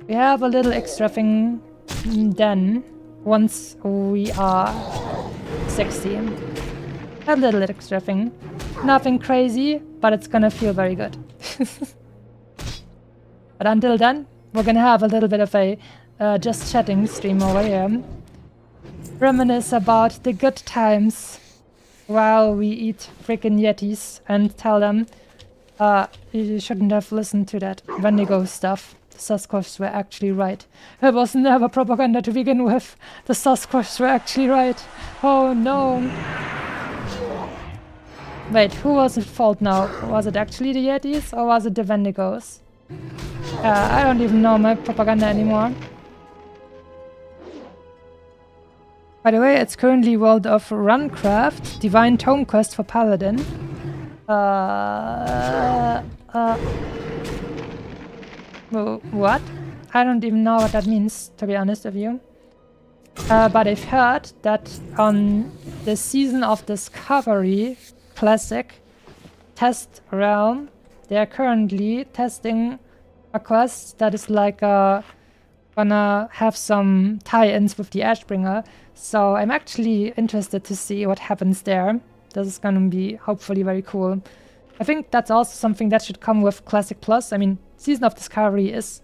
We have a little extra thing then, once we are 60. A little extra thing. Nothing crazy, but it's gonna feel very good. But until then, we're gonna have a little bit of a just chatting stream over here. Reminisce about the good times while we eat freaking yetis and tell them you shouldn't have listened to that Wendigo stuff. The Sasquatches were actually right. It was never propaganda to begin with. The Sasquatches were actually right. Oh no. Wait, who was at fault now? Was it actually the Yetis or was it the Wendigos? I don't even know my propaganda anymore. By the way, it's currently World of Runcraft, Divine Tome Quest for Paladin. What? I don't even know what that means, to be honest with you. But I've heard that on the Season of Discovery Classic test realm, they are currently testing a quest that is like gonna have some tie-ins with the Ashbringer. So I'm actually interested to see what happens there. This is gonna be hopefully very cool. I think that's also something that should come with Classic Plus. I mean, Season of Discovery is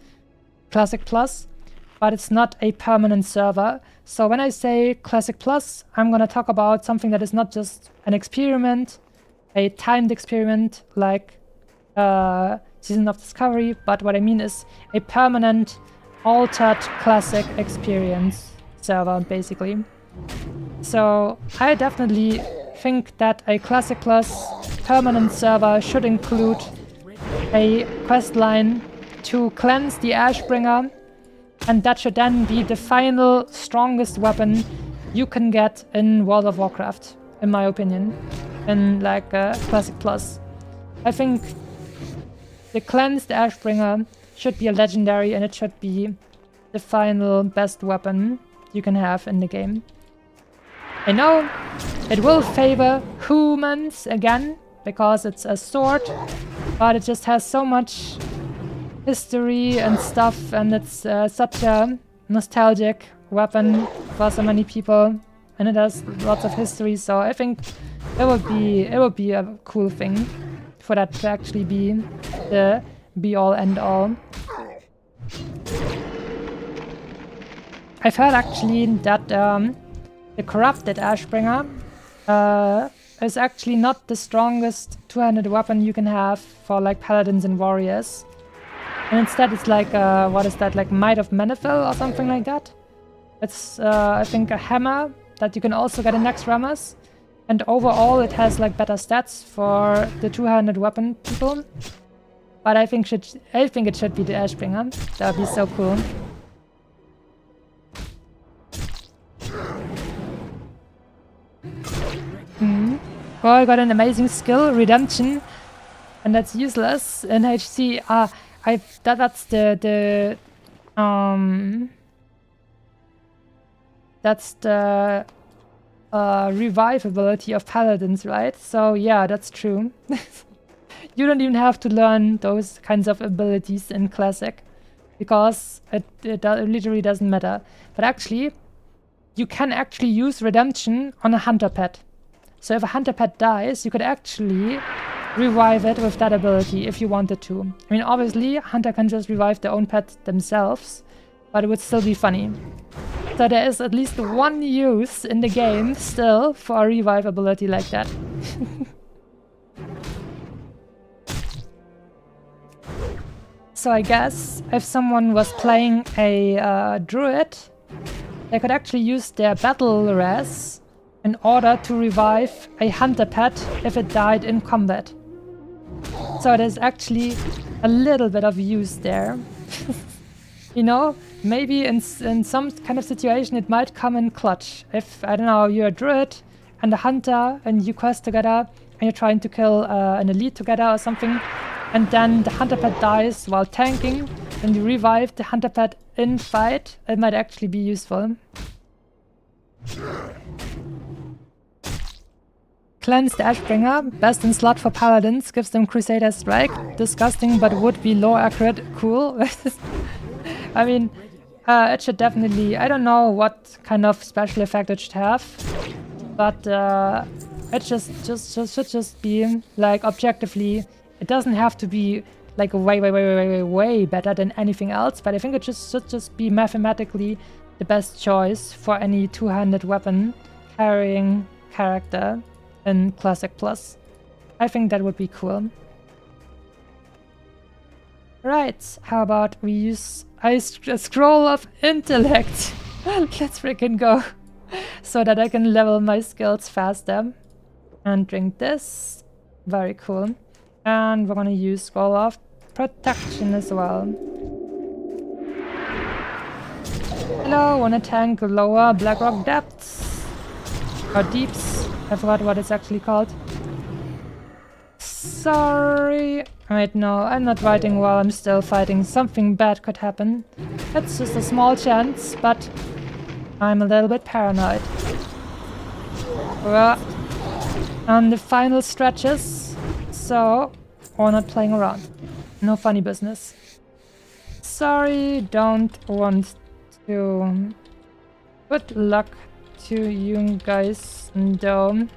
Classic Plus, but it's not a permanent server. So when I say Classic Plus, I'm gonna talk about something that is not just an experiment, a timed experiment like Season of Discovery, but what I mean is a permanent, altered Classic experience server, basically. So I definitely think that a Classic Plus permanent server should include a quest line to cleanse the Ashbringer, and that should then be the final strongest weapon you can get in World of Warcraft, in my opinion, in like Classic Plus. I think the cleansed Ashbringer should be a legendary, and it should be the final best weapon you can have in the game. I know it will favor humans again, because it's a sword, but it just has so much history and stuff, and it's such a nostalgic weapon for so many people, and it has lots of history, so I think it would be a cool thing for that to actually be the be all and all. I've heard actually that the corrupted Ashbringer is actually not the strongest two-handed weapon you can have for like paladins and warriors. And instead it's like, what is that, like Might of Menethil or something like that? It's, I think, a hammer that you can also get in Next Rammers. And overall it has like better stats for the two-handed weapon people. But I think it should be the Ashbringer. That would be so cool. Well, I got an amazing skill, Redemption, and that's useless in HC. That's the revive ability of paladins, right? So yeah, that's true. You don't even have to learn those kinds of abilities in Classic, because it literally doesn't matter. But actually, you can actually use Redemption on a hunter pet. So if a hunter pet dies, you could actually revive it with that ability if you wanted to. I mean, obviously, hunter can just revive their own pet themselves, but it would still be funny. So there is at least one use in the game still for a revive ability like that. So I guess if someone was playing a druid, they could actually use their battle res in order to revive a hunter pet if it died in combat. So there's actually a little bit of use there. You know, maybe in some kind of situation it might come in clutch. If, I don't know, you're a druid and a hunter and you quest together and you're trying to kill an elite together or something, and then the hunter pet dies while tanking, and you revive the hunter pet in fight, it might actually be useful. Cleanse the Ashbringer, best in slot for paladins, gives them Crusader Strike. Disgusting, but would be low accurate. Cool. I mean, it should definitely... I don't know what kind of special effect it should have, but it should just be, like, objectively... It doesn't have to be, like, way better than anything else, but I think it should just be mathematically the best choice for any two-handed weapon carrying character in Classic Plus. I think that would be cool. Right, how about we use a scroll of intellect? Let's freaking go. So that I can level my skills faster. And drink this. Very cool. And we're gonna use scroll of protection as well. Hello, wanna tank lower Blackrock depths? Or deeps? I forgot what it's actually called. Sorry. Wait, no, I'm not writing while I'm still fighting. Something bad could happen. It's just a small chance, but I'm a little bit paranoid. We're on the final stretches, so we're not playing around. No funny business. Sorry, don't want to. Good luck to you guys, though.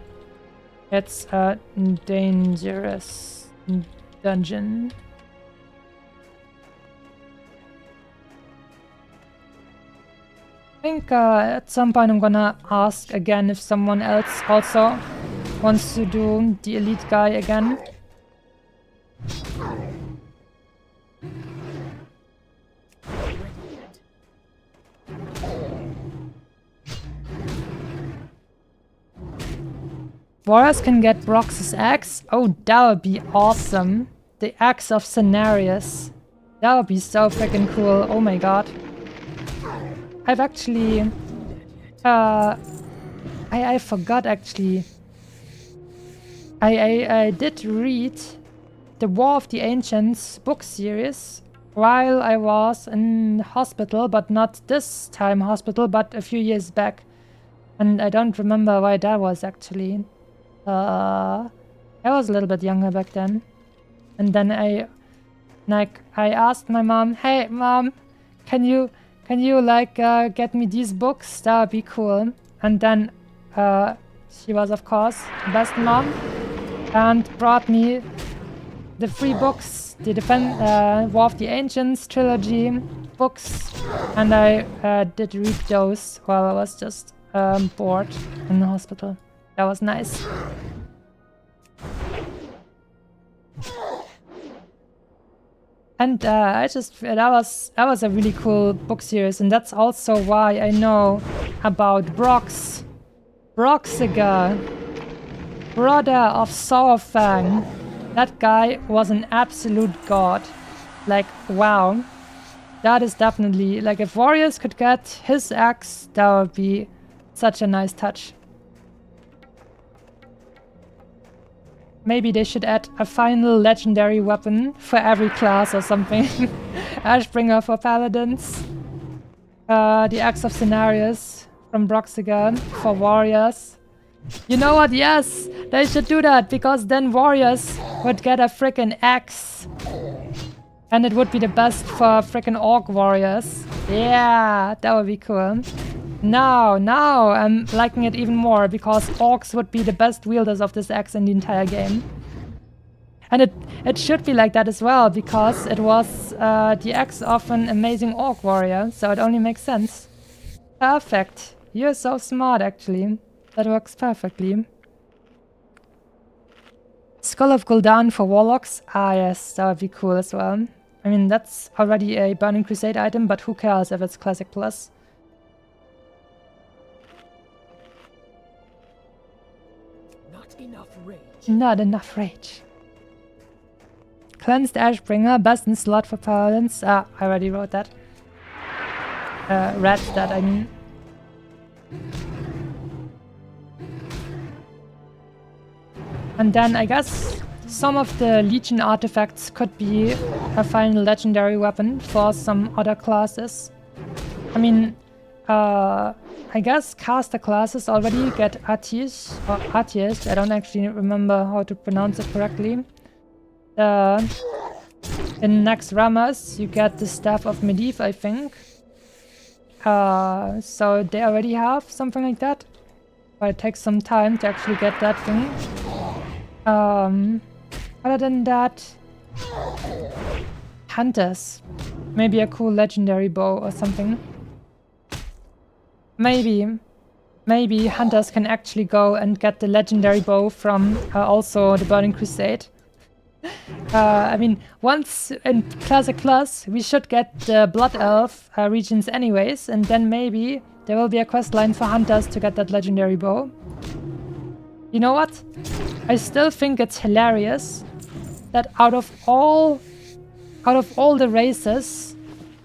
It's a dangerous dungeon. I think at some point I'm gonna ask again if someone else also wants to do the elite guy again. Warriors can get Brox's axe. Oh, that would be awesome. The axe of Cenarius. That would be so freaking cool. Oh my god. I've actually... I forgot actually. I did read the War of the Ancients book series while I was in hospital, but not this time hospital, but a few years back. And I don't remember why that was actually. I was a little bit younger back then. And then I asked my mom, hey mom, can you like get me these books? That would be cool. And then she was of course the best mom and brought me the 3 books, the War of the Ancients trilogy books, and I did read those while I was just bored in the hospital. That was nice. And that was a really cool book series, and that's also why I know about Broxiger, brother of Saurfang. That guy was an absolute god. Like, wow. That is definitely, like, if warriors could get his axe, that would be such a nice touch. Maybe they should add a final legendary weapon for every class or something. Ashbringer for paladins. The Axe of Scenarios from Broxigan for warriors. You know what? Yes, they should do that, because then warriors would get a freaking axe. And it would be the best for freaking orc warriors. Yeah, that would be cool. Now I'm liking it even more, because orcs would be the best wielders of this axe in the entire game. And it should be like that as well, because it was the axe of an amazing orc warrior, so it only makes sense. Perfect. You're so smart, actually. That works perfectly. Skull of Gul'dan for warlocks? Ah yes, that would be cool as well. I mean, that's already a Burning Crusade item, but who cares if it's Classic Plus? Not enough rage. Cleansed Ashbringer, best in slot for paladins. Ah, I already wrote that. Read that, I mean. And then I guess some of the Legion artifacts could be a final legendary weapon for some other classes. I mean, I guess caster classes already get Atish, or Atish, I don't actually remember how to pronounce it correctly. In Next Ramas, you get the Staff of Medivh, I think. So they already have something like that. But it takes some time to actually get that thing. Other than that, Hunters. Maybe a cool legendary bow or something. Maybe Hunters can actually go and get the legendary bow from also the Burning Crusade. I mean, once in Classic Plus, we should get the Blood Elf regions anyways, and then maybe there will be a questline for Hunters to get that legendary bow. You know what? I still think it's hilarious that out of all the races,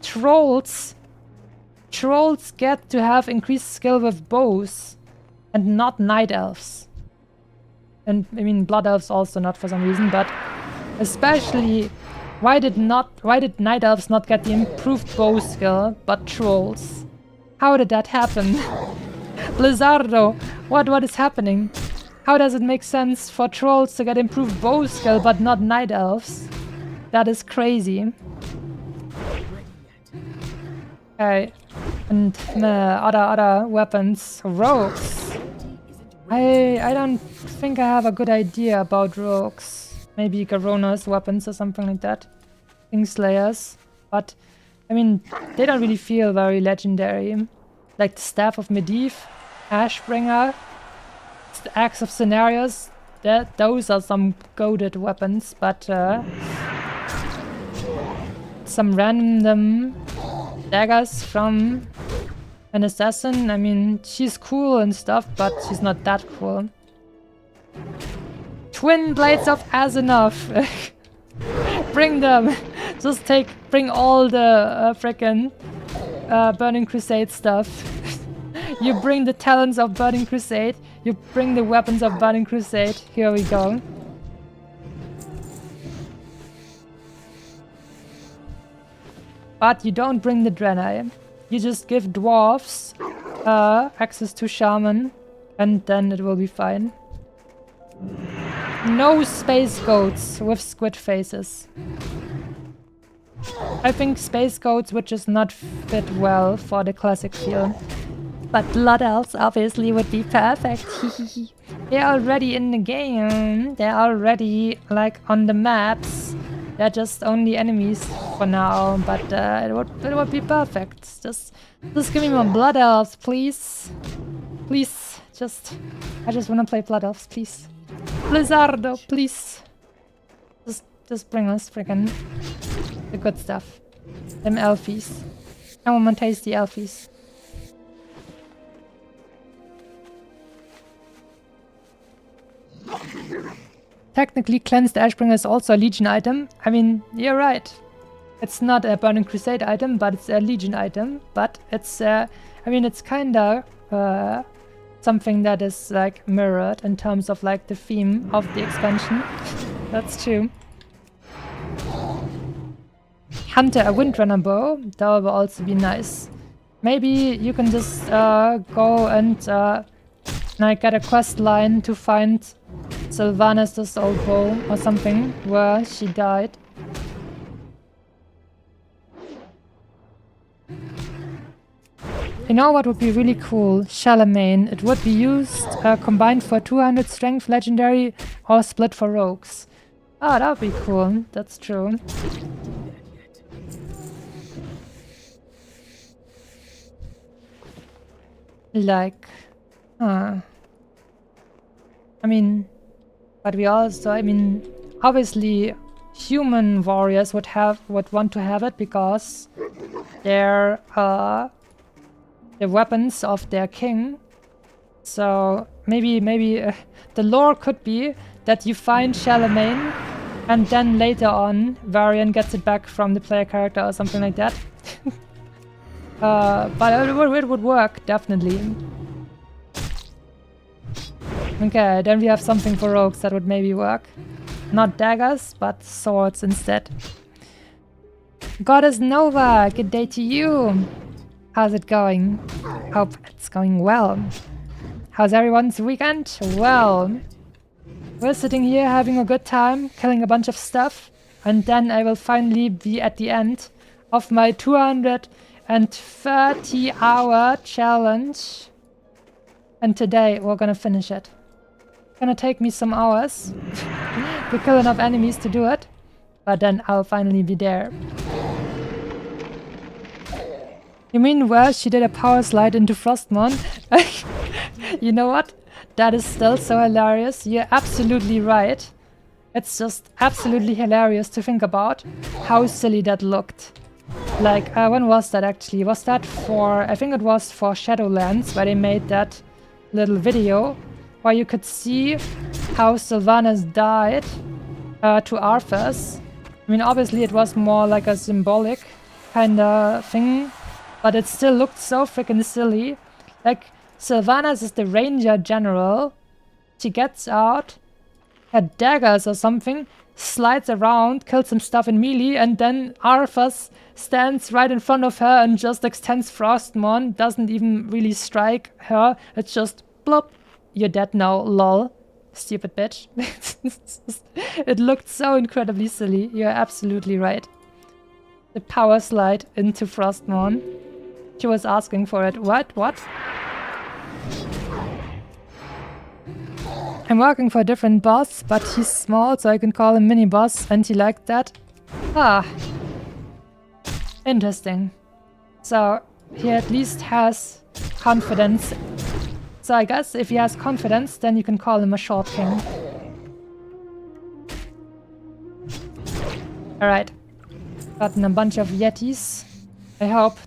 trolls get to have increased skill with bows and not night elves. And I mean blood elves also not for some reason, but especially why did night elves not get the improved bow skill but trolls? How did that happen? Blizzardo, what is happening? How does it make sense for trolls to get improved bow skill but not night elves? That is crazy. Okay, and other weapons, rogues. I don't think I have a good idea about rogues. Maybe Garona's weapons or something like that. Kingslayers. But, I mean, they don't really feel very legendary. Like the Staff of Medivh, Ashbringer, the Axe of Scenarios. Those are some goated weapons, but some random daggers from an assassin. I mean, she's cool and stuff, but she's not that cool. Twin Blades of Azinov. Bring them. Just bring all the frickin' Burning Crusade stuff. You bring the talents of Burning Crusade. You bring the weapons of Burning Crusade. Here we go. But you don't bring the Draenei. You just give dwarves access to Shaman, and then it will be fine. No space goats with squid faces. I think space goats would just not fit well for the classic feel. But Blood Elves obviously would be perfect. They're already in the game. They're already like on the maps. They're just only enemies for now, but it would be perfect. Just give me more Blood Elves, please. Please, I just wanna play Blood Elves, please. Blizzardo, please. Just bring us freaking the good stuff. Them elfies. I wanna taste the elfies. Technically, Cleansed Ashbringer is also a Legion item. I mean, you're right. It's not a Burning Crusade item, but it's a Legion item. But it's, I mean, it's kinda something that is like mirrored in terms of like the theme of the expansion. That's true. Hunter a Windrunner bow. That would also be nice. Maybe you can just go and like get a quest line to find Sylvanas' old bow or something where she died. You know what would be really cool? Charlemagne. It would be used combined for 200 strength legendary or split for rogues. Oh, that would be cool. That's true. Like, I mean, but we also, I mean, obviously human warriors would want to have it because they're the weapons of their king. So maybe the lore could be that you find Charlemagne and then later on Varian gets it back from the player character or something like that. But it would work, definitely. Okay, then we have something for rogues that would maybe work. Not daggers, but swords instead. Goddess Nova, good day to you. How's it going? Hope it's going well. How's everyone's weekend? Well, we're sitting here having a good time, killing a bunch of stuff, and then I will finally be at the end of my 230-hour challenge. And today we're gonna finish it. It's gonna take me some hours to kill enough enemies to do it, but then I'll finally be there. You mean, well, she did a power slide into Frostmourne? You know what? That is still so hilarious. You're absolutely right. It's just absolutely hilarious to think about how silly that looked. Like, when was that actually? Was that for... I think it was for Shadowlands, where they made that little video where you could see how Sylvanas died to Arthas. I mean, obviously it was more like a symbolic kind of thing, but it still looked so freaking silly. Like, Sylvanas is the ranger general. She gets out, had daggers or something, slides around, kills some stuff in melee, and then Arthas stands right in front of her and just extends Frostmourne, doesn't even really strike her. It's just, blop, you're dead now, lol. Stupid bitch. It looked so incredibly silly. You're absolutely right. The power slide into Frostmourne. She was asking for it. What? I'm working for a different boss, but he's small, so I can call him mini-boss, and he liked that. Ah. Interesting. So, he at least has confidence. So I guess if he has confidence, then you can call him a short king. Alright. Gotten a bunch of Yetis. I hope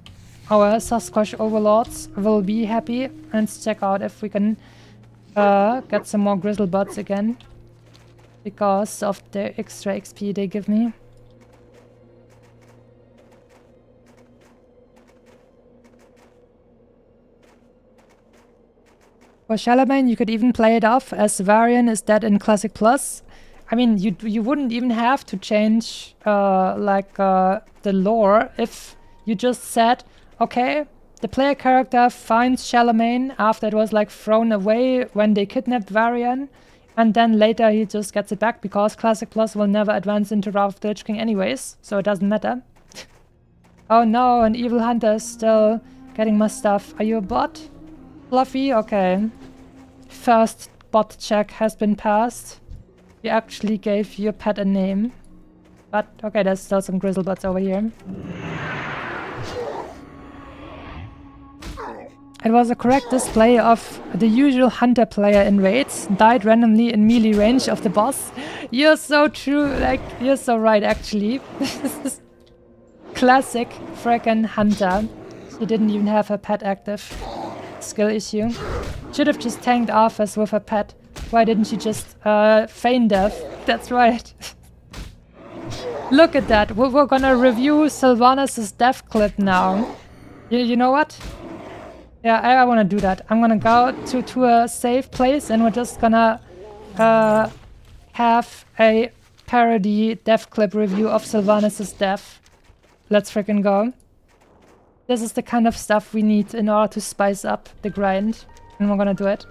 our Sasquatch overlords will be happy. Let's check out if we can get some more Grizzlebuds again. Because of the extra XP they give me. For Charlemagne, you could even play it off as Varian is dead in Classic Plus. I mean, you wouldn't even have to change the lore if you just said, okay, the player character finds Charlemagne after it was like thrown away when they kidnapped Varian, and then later he just gets it back because Classic Plus will never advance into Wrath of the Lich King anyways, so it doesn't matter. Oh no, an evil hunter is still getting my stuff. Are you a bot? Fluffy, okay. First bot check has been passed. We actually gave your pet a name. But, okay, there's still some grizzlebots over here. It was a correct display of the usual hunter player in raids, died randomly in melee range of the boss. You're so true, like, you're so right, actually. This is classic frickin' hunter. She didn't even have her pet active. Skill issue. Should have just tanked Arthas with her pet. Why didn't she just feign death? That's right. Look at that. We're gonna review Sylvanas' death clip now. You know what? Yeah, I wanna do that. I'm gonna go to a safe place and we're just gonna have a parody death clip review of Sylvanas' death. Let's freaking go. This is the kind of stuff we need in order to spice up the grind. And we're gonna do it.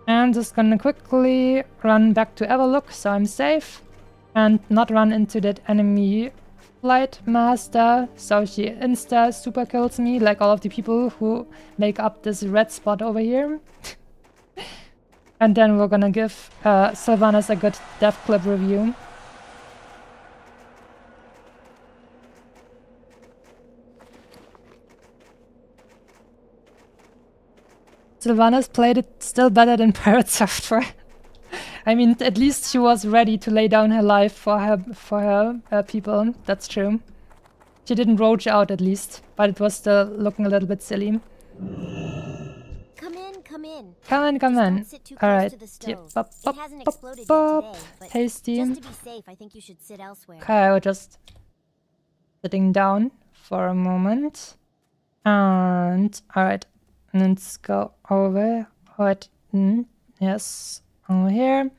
I'm just gonna quickly run back to Everlook so I'm safe. And not run into that enemy Flight Master, so she insta super kills me like all of the people who make up this red spot over here. And then we're gonna give Sylvanas a good death clip review. Sylvanas played it still better than Pirate Software. I mean, at least she was ready to lay down her life for her people. That's true. She didn't roach out at least, but it was still looking a little bit silly. Come in, come in. Come in, come in. All right. Yep. Bop, It bop, hasn't bop, exploded bop. yet today, but Tasty. just to be safe, I think you should sit elsewhere. Okay, we're just sitting down for a moment. And all right, let's go over. What? Yes, over here.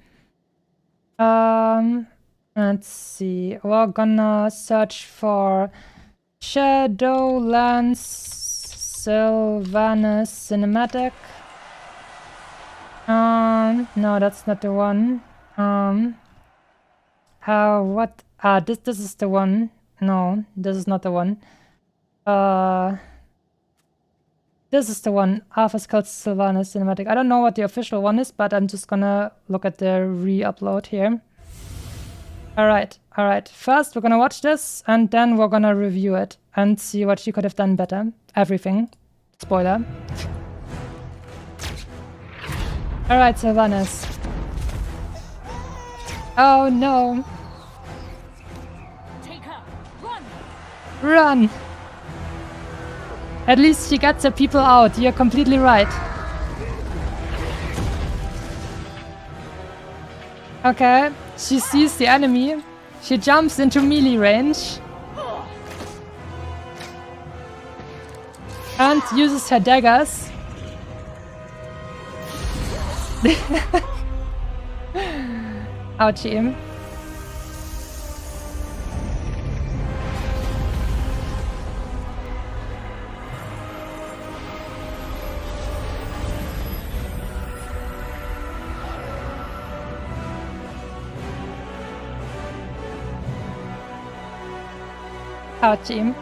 Let's see. We're gonna search for Shadowlands Sylvanas cinematic. No, that's not the one. What? This is the one. No, this is not the one. This is the one. Arthur's called Sylvanas cinematic. I don't know what the official one is, but I'm just gonna look at the re-upload here. Alright. First, we're gonna watch this, and then we're gonna review it and see what she could have done better. Everything. Spoiler. Alright, Sylvanas. Oh no. Take her! Run! Run! At least she gets the people out. You're completely right. Okay, she sees the enemy. She jumps into melee range. And uses her daggers. Ouchie. Ouchie.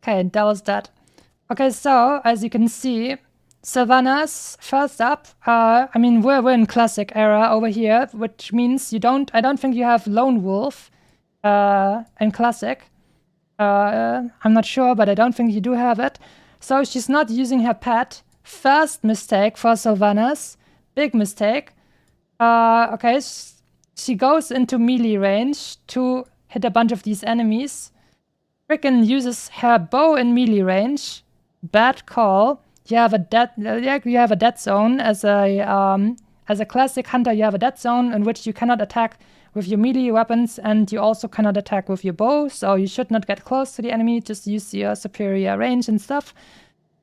Okay, that was that. Okay, so as you can see, Sylvanas first up. I mean, we're in classic era over here, which means I don't think you have Lone Wolf in classic. I'm not sure, but I don't think you do have it. So she's not using her pet. First mistake for Sylvanas. Big mistake. Okay, she goes into melee range to hit a bunch of these enemies. Frickin' uses her bow in melee range. Bad call. You have a dead zone as a classic hunter. You have a dead zone in which you cannot attack with your melee weapons, and you also cannot attack with your bow, so you should not get close to the enemy, just use your superior range and stuff,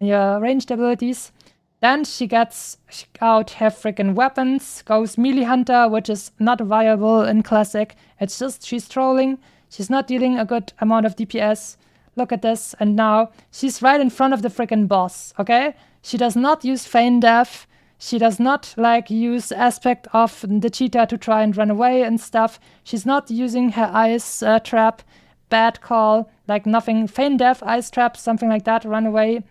your ranged abilities. Then she gets out her freaking weapons, goes melee hunter, which is not viable in classic. It's just she's trolling, she's not dealing a good amount of DPS. Look at this, and now she's right in front of the freaking boss, okay? She does not use feign death. She does not like use aspect of the cheetah to try and run away and stuff. She's not using her ice trap. Bad call. Like nothing. Feign death, ice trap, something like that. Run away.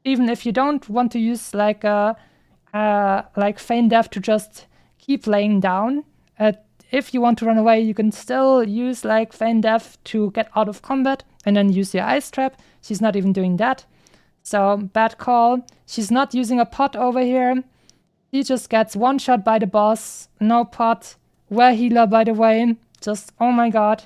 Even if you don't want to use like feign death to just keep laying down. If you want to run away, you can still use like feign death to get out of combat and then use your ice trap. She's not even doing that. So bad call. She's not using a pot over here. He just gets one shot by the boss. No pot. Wear healer, by the way. Just, oh my god.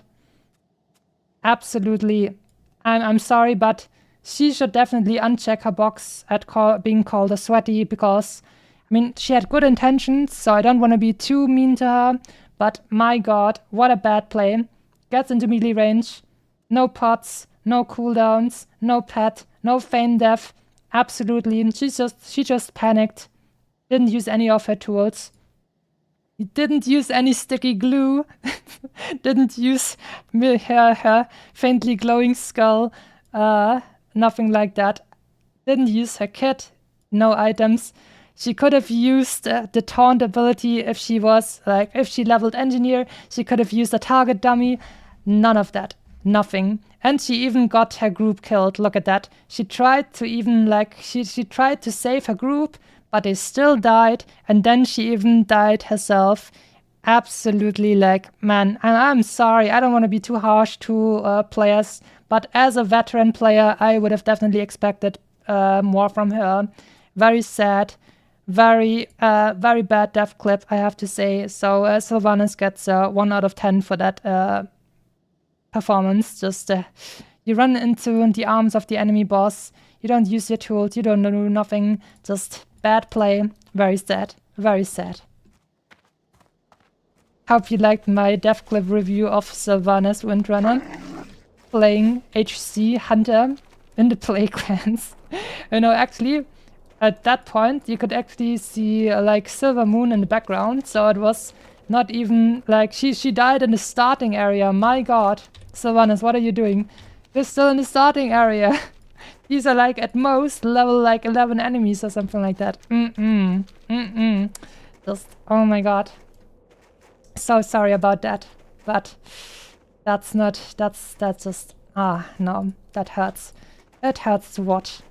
Absolutely. I'm sorry, but she should definitely uncheck her box at being called a sweaty because, I mean, she had good intentions, so I don't want to be too mean to her. But my god, what a bad play. Gets into melee range. No pots, no cooldowns, no pet, no feign death. Absolutely. She just panicked. Didn't use any of her tools. He didn't use any sticky glue. Didn't use her faintly glowing skull. Nothing like that. Didn't use her kit. No items. She could have used the taunt ability if she leveled engineer. She could have used a target dummy. None of that. Nothing. And she even got her group killed. Look at that. She tried to even she tried to save her group, but they still died, and then she even died herself. Absolutely, man, and I'm sorry, I don't want to be too harsh to players, but as a veteran player, I would have definitely expected more from her. Very sad, very bad death clip, I have to say. So Sylvanas gets 1 out of 10 for that performance. Just you run into the arms of the enemy boss, you don't use your tools, you don't do nothing, just bad play. Very sad. Very sad. Hope you liked my death clip review of Sylvanas Windrunner playing HC Hunter in the Plaguelands. You know, actually, at that point, you could actually see Silver Moon in the background. So it was not even she died in the starting area. My god. Sylvanas, what are you doing? You're still in the starting area. These are at most level 11 enemies or something like that. Just, oh my god. So sorry about that. But that's just, no, that hurts. It hurts to watch.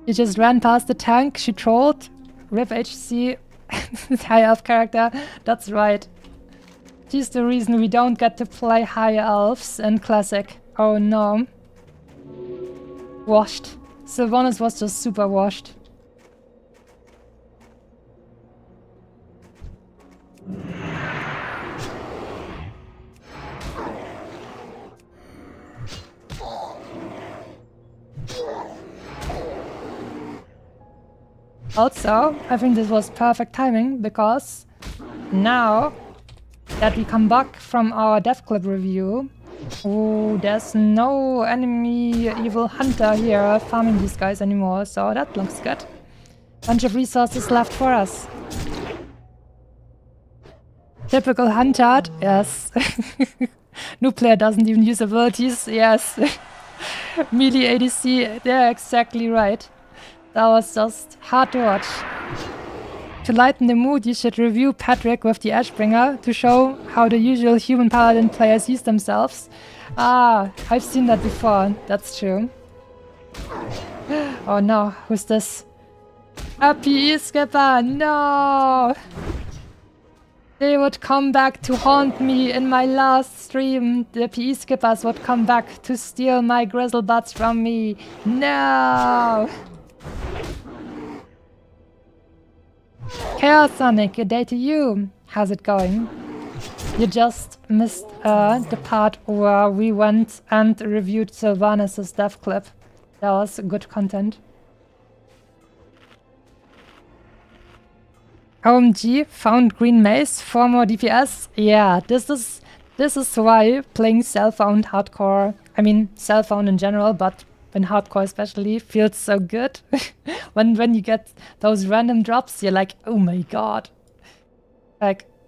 She just ran past the tank, she trolled. Rip HC, high elf character, that's right. She's the reason we don't get to play high elves in Classic. Oh no. Washed. Sylvanas was just super washed. Also, I think this was perfect timing because now that we come back from our death clip review, there's no enemy evil hunter here farming these guys anymore, so that looks good. Bunch of resources left for us. Typical hunter, yes. New player doesn't even use abilities, yes. Melee ADC, they're exactly right. That was just hard to watch. To lighten the mood, you should review Patrick with the Ashbringer to show how the usual human paladin players use themselves. Ah, I've seen that before, that's true. Oh no, who's this? A PE skipper, no! They would come back to haunt me in my last stream. The PE skippers would come back to steal my grizzle butts from me. No! Chaos Sonic, good day to you. How's it going? You just missed the part where we went and reviewed Sylvanas' death clip. That was good content. OMG, found green mace, 4 more DPS. Yeah, this is why playing self-found hardcore, I mean self-found in general, but in hardcore especially, feels so good. when you get those random drops, you're like, oh my god.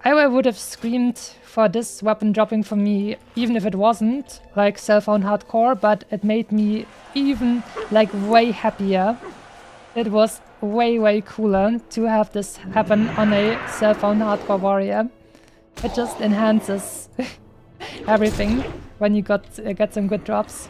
I would have screamed for this weapon dropping for me, even if it wasn't like cell phone hardcore, but it made me even like way happier. It was way cooler to have this happen on a cell phone hardcore warrior. It just enhances everything when you get some good drops.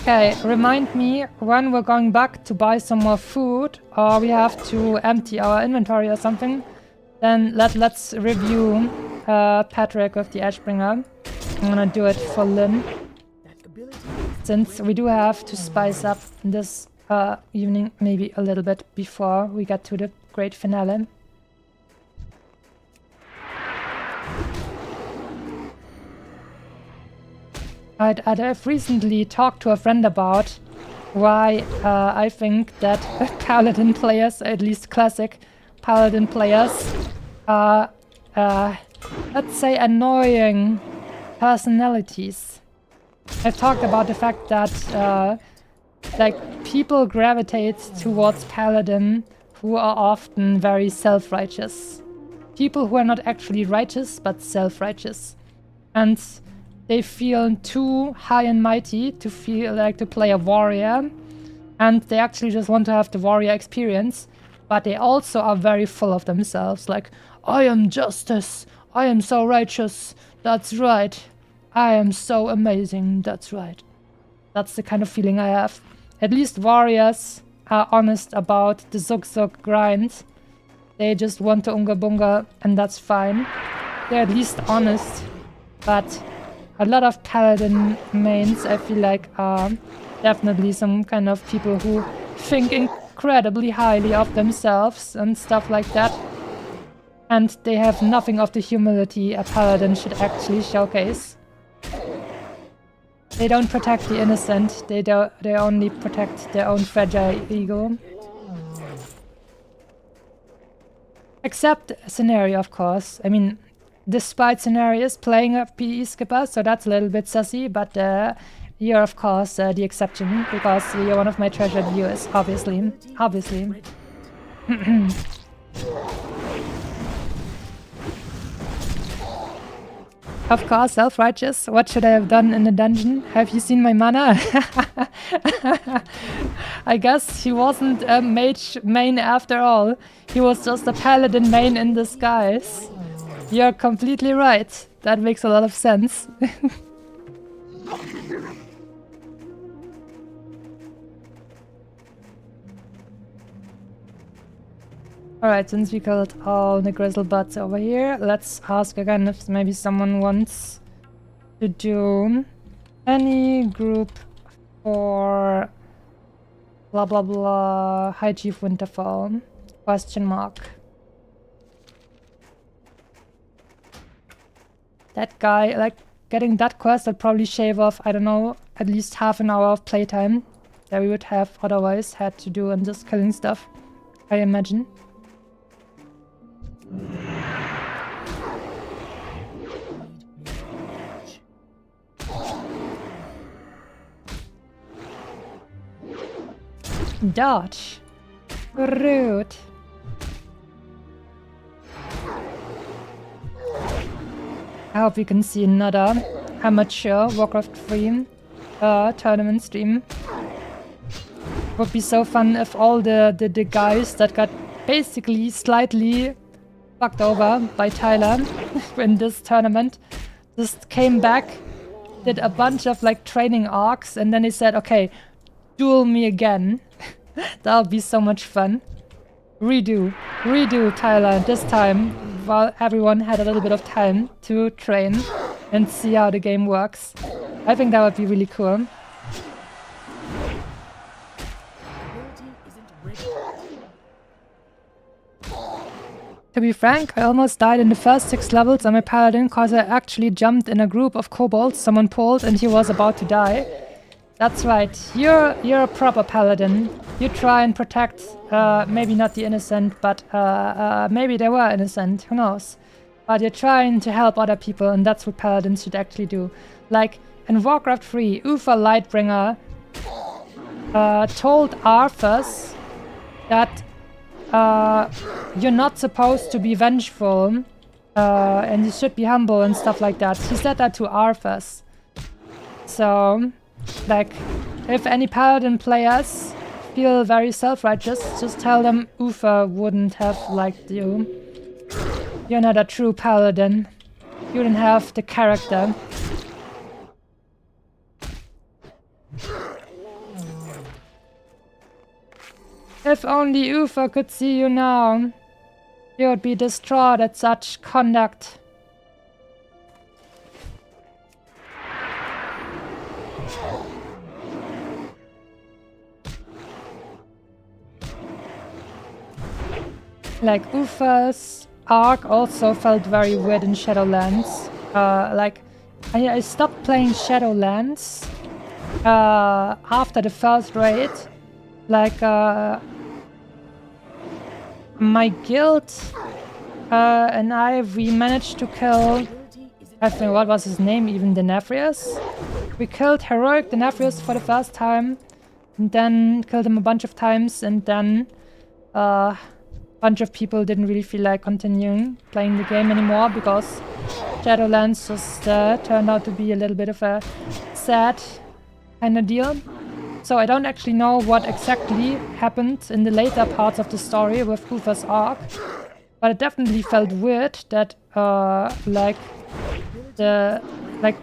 Okay, remind me when we're going back to buy some more food, or we have to empty our inventory or something. Then let's review Patrick with the Edgebringer. I'm gonna do it for Lynn, since we do have to spice up this evening maybe a little bit before we get to the great finale. I've recently talked to a friend about why I think that Paladin players, at least classic Paladin players, are, let's say, annoying personalities. I've talked about the fact that like people gravitate towards Paladin who are often very self-righteous. People who are not actually righteous, but self-righteous. And they feel too high and mighty to feel like to play a warrior, and they actually just want to have the warrior experience, but they also are very full of themselves, like, I am justice, I am so righteous, that's right, I am so amazing, that's right. That's the kind of feeling I have. At least warriors are honest about the zug grind. They just want the unga bunga, and that's fine. They're at least honest, but a lot of Paladin mains, I feel like, are definitely some kind of people who think incredibly highly of themselves and stuff like that. And they have nothing of the humility a Paladin should actually showcase. They don't protect the innocent, they only protect their own fragile ego. Except Scenario, of course. I mean, despite Scenario is playing a PE skipper, so that's a little bit sussy, but you're of course the exception, because you're one of my treasured viewers, obviously. Of course, self-righteous. What should I have done in the dungeon? Have you seen my mana? I guess he wasn't a mage main after all. He was just a Paladin main in disguise. You're completely right. That makes a lot of sense. Alright, since we killed all the grizzlebuds over here, let's ask again if maybe someone wants to do any group for blah blah blah High Chief Winterfell? Question mark. That guy, like, getting that quest would probably shave off, I don't know, at least half an hour of playtime that we would have otherwise had to do and just killing stuff, I imagine. Dodge. Rude. I hope you can see another amateur Warcraft 3 tournament stream. Would be so fun if all the guys that got basically slightly fucked over by Tyler in this tournament just came back, did a bunch of like training arcs, and then he said, okay, duel me again. That would be so much fun. Redo Tyler this time, while everyone had a little bit of time to train and see how the game works. I think that would be really cool. To be frank, I almost died in the first 6 levels on my paladin cause I actually jumped in a group of kobolds someone pulled and he was about to die. That's right, you're a proper paladin. You try and protect, maybe not the innocent, but maybe they were innocent, who knows. But you're trying to help other people, and that's what paladins should actually do. Like, in Warcraft 3, Uther Lightbringer told Arthas that you're not supposed to be vengeful and you should be humble and stuff like that. He said that to Arthas. So, like, if any Paladin players feel very self-righteous, just tell them Uther wouldn't have liked you. You're not a true Paladin. You don't have the character. If only Uther could see you now, he would be distraught at such conduct. Like, Uther's arc also felt very weird in Shadowlands. Like, I stopped playing Shadowlands after the first raid. Like, my guild and we managed to kill, I think, what was his name, even Denethrius? We killed Heroic Denethrius for the first time, and then killed him a bunch of times, and then a bunch of people didn't really feel like continuing playing the game anymore, because Shadowlands just turned out to be a little bit of a sad kind of deal. So I don't actually know what exactly happened in the later parts of the story with Uther's arc, but it definitely felt weird that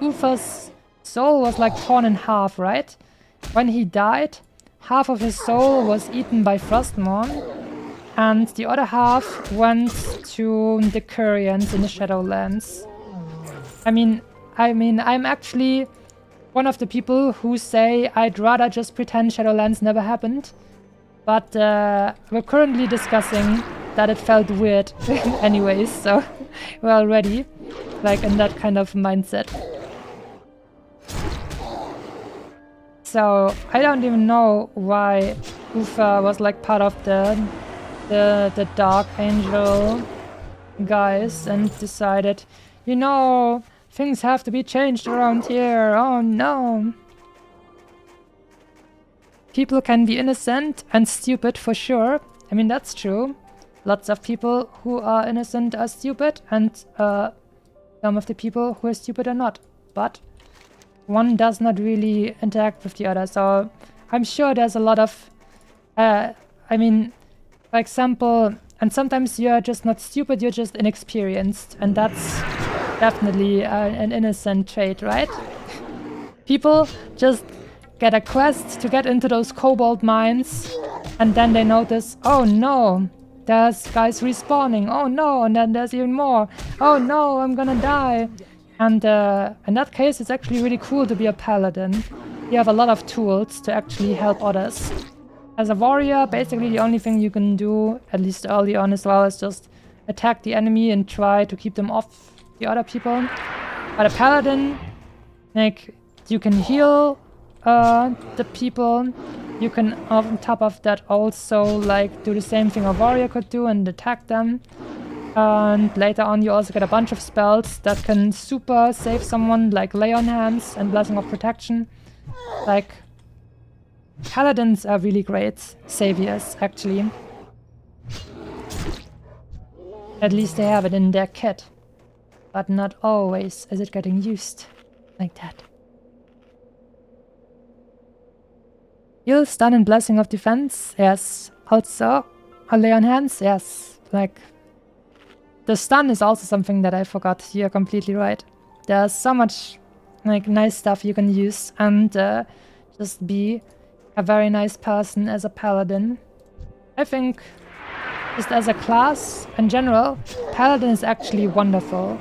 Uther's soul was like torn in half, right? When he died, half of his soul was eaten by Frostmourne, and the other half went to the Curians in the Shadowlands. I mean, I'm actually one of the people who say I'd rather just pretend Shadowlands never happened, but we're currently discussing that it felt weird anyways, so we're already like in that kind of mindset. So I don't even know why Uther was like part of the Dark Angel guys and decided, you know, things have to be changed around here. Oh no. People can be innocent and stupid for sure. I mean, that's true. Lots of people who are innocent are stupid, and some of the people who are stupid are not. But one does not really interact with the other. So I'm sure there's a lot of, I mean, for example, and sometimes you're just not stupid, you're just inexperienced. And that's definitely an innocent trait, right? People just get a quest to get into those cobalt mines, and then they notice, oh no, there's guys respawning, oh no, and then there's even more, oh no, I'm gonna die. And in that case, it's actually really cool to be a paladin. You have a lot of tools to actually help others. As a warrior, basically the only thing you can do, at least early on as well, is just attack the enemy and try to keep them off the other people. But a paladin, like, you can heal the people. You can, on top of that, also like do the same thing a warrior could do and attack them. And later on, you also get a bunch of spells that can super save someone, like Lay on Hands and Blessing of Protection. Like, paladins are really great saviors, actually. At least they have it in their kit. But not always is it getting used like that. Heal, Stun, and Blessing of Defense, yes. Also, Lay on Hands, yes. Like, the stun is also something that I forgot. You're completely right. There's so much like nice stuff you can use and just be a very nice person as a paladin. I think just as a class in general, paladin is actually wonderful.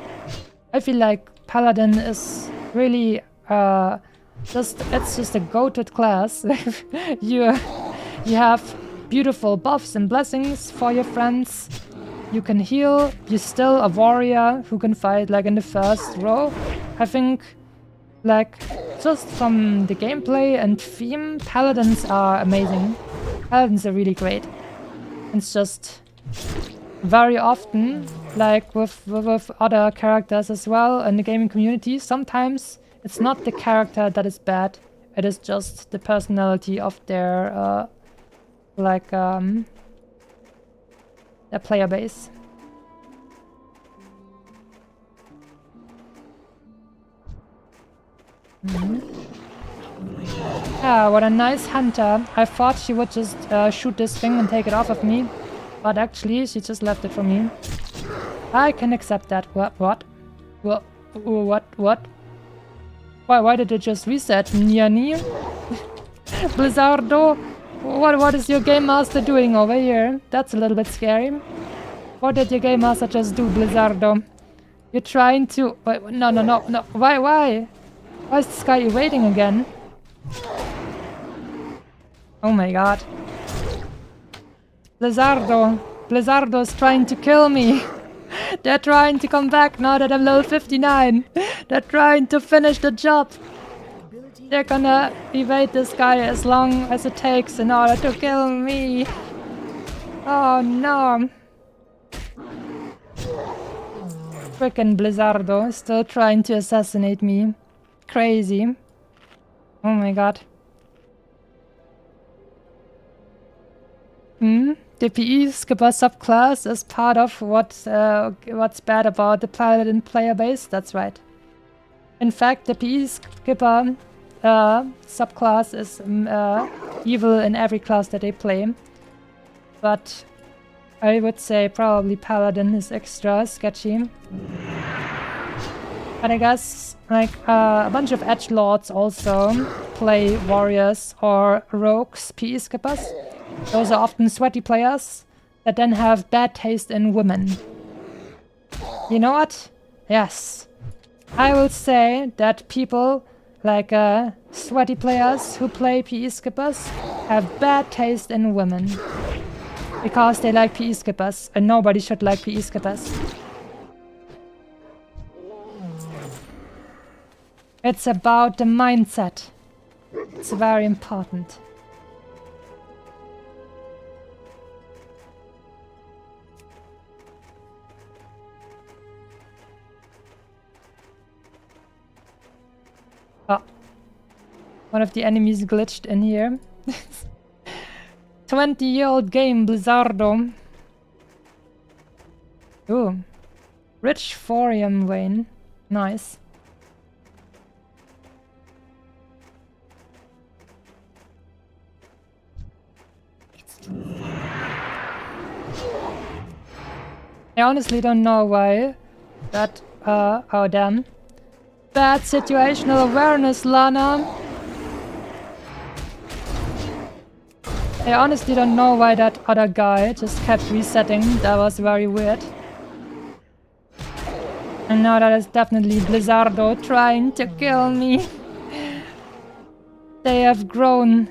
I feel like paladin is really it's just a goated class. you have beautiful buffs and blessings for your friends. You can heal, you're still a warrior who can fight like in the first row. I think like just from the gameplay and theme, paladins are amazing. Paladins are really great. It's just very often, like with other characters as well in the gaming community, sometimes It's not the character that is bad. It is just the personality of their their player base. Yeah, what a nice hunter. I thought she would just shoot this thing and take it off of me. But actually, she just left it for me. I can accept that. What? Why did it just reset? Niani? Blizzardo? What is your game master doing over here? That's a little bit scary. What did your game master just do, Blizzardo? You're trying to... Wait, no. Why? Why is this guy evading again? Oh my god. Blizzardo is trying to kill me. They're trying to come back now that I'm level 59. They're trying to finish the job. They're gonna evade this guy as long as it takes in order to kill me. Oh no. Frickin' Blizzardo is still trying to assassinate me. Crazy. Oh my god. The PE skipper subclass is part of what's bad about the Paladin player base. That's right. In fact, the PE skipper subclass is evil in every class that they play. But I would say probably Paladin is extra sketchy. But I guess like a bunch of edgelords also play warriors or rogues, PE skippers. Those are often sweaty players that then have bad taste in women. You know what? Yes. I will say that people like sweaty players who play PE skippers have bad taste in women. Because they like PE skippers, and nobody should like PE skippers. It's about the mindset. It's very important. Oh. One of the enemies glitched in here. 20-year-old game, Blizzardo. Ooh. Rich thorium vein. Nice. I honestly don't know why that, oh damn. Bad situational awareness, Lana. I honestly don't know why that other guy just kept resetting. That was very weird. And now that is definitely Blizzardo trying to kill me. They have grown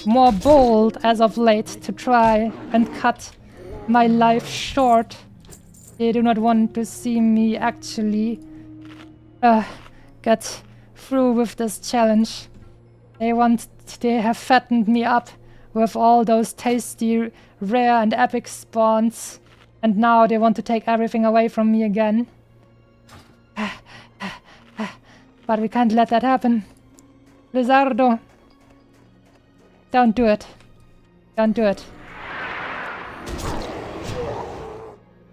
more bold as of late to try and cut my life short. They do not want to see me actually get through with this challenge. They have fattened me up with all those tasty, rare and epic spawns. And now they want to take everything away from me again. But we can't let that happen. Blizzardo. Don't do it. Don't do it.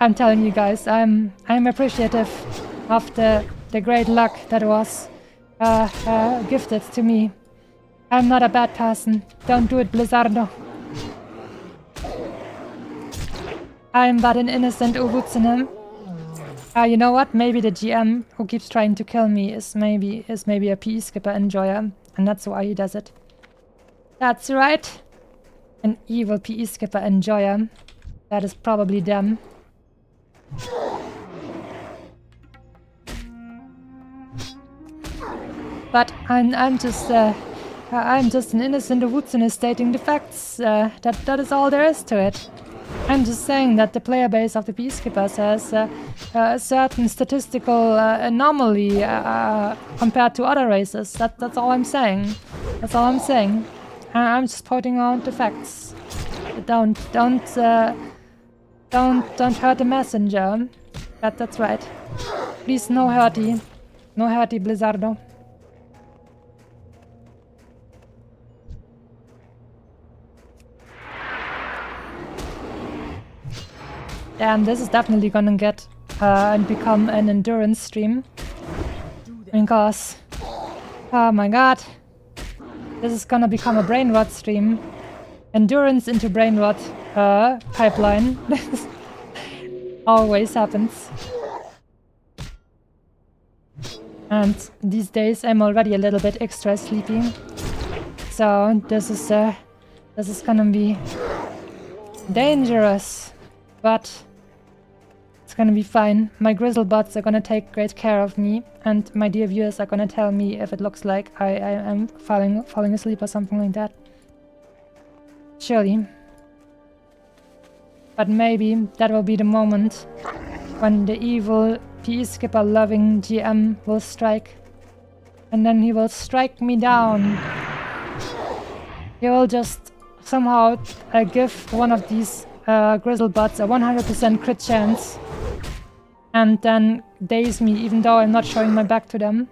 I'm telling you guys, I'm appreciative of the great luck that was gifted to me. I'm not a bad person. Don't do it, Blizzardo. I'm but an innocent Ubutsune. You know what? Maybe the GM who keeps trying to kill me is maybe a PE skipper enjoyer, and that's why he does it. That's right. An evil PE skipper enjoyer. That is probably them. But I'm just an innocent Ubutsune stating the facts. That is all there is to it. I'm just saying that the player base of the PE skippers has a certain statistical anomaly compared to other races. That's all I'm saying. That's all I'm saying. I'm just pointing out the facts. Don't hurt the messenger. That's right. Please, no hurty. No hurty, Blizzardo. And this is definitely gonna get and become an endurance stream. Because, oh my god, this is gonna become a brain rot stream. Endurance into brain rot pipeline. Always happens. And these days I'm already a little bit extra sleepy. So this is gonna be dangerous. But it's gonna be fine. My grizzle bots are gonna take great care of me, and my dear viewers are gonna tell me if it looks like I am falling asleep or something like that. Surely. But maybe that will be the moment when the evil PE skipper loving GM will strike. And then he will strike me down. He will just somehow give one of these grizzle bots a 100% crit chance. And then daze me even though I'm not showing my back to them.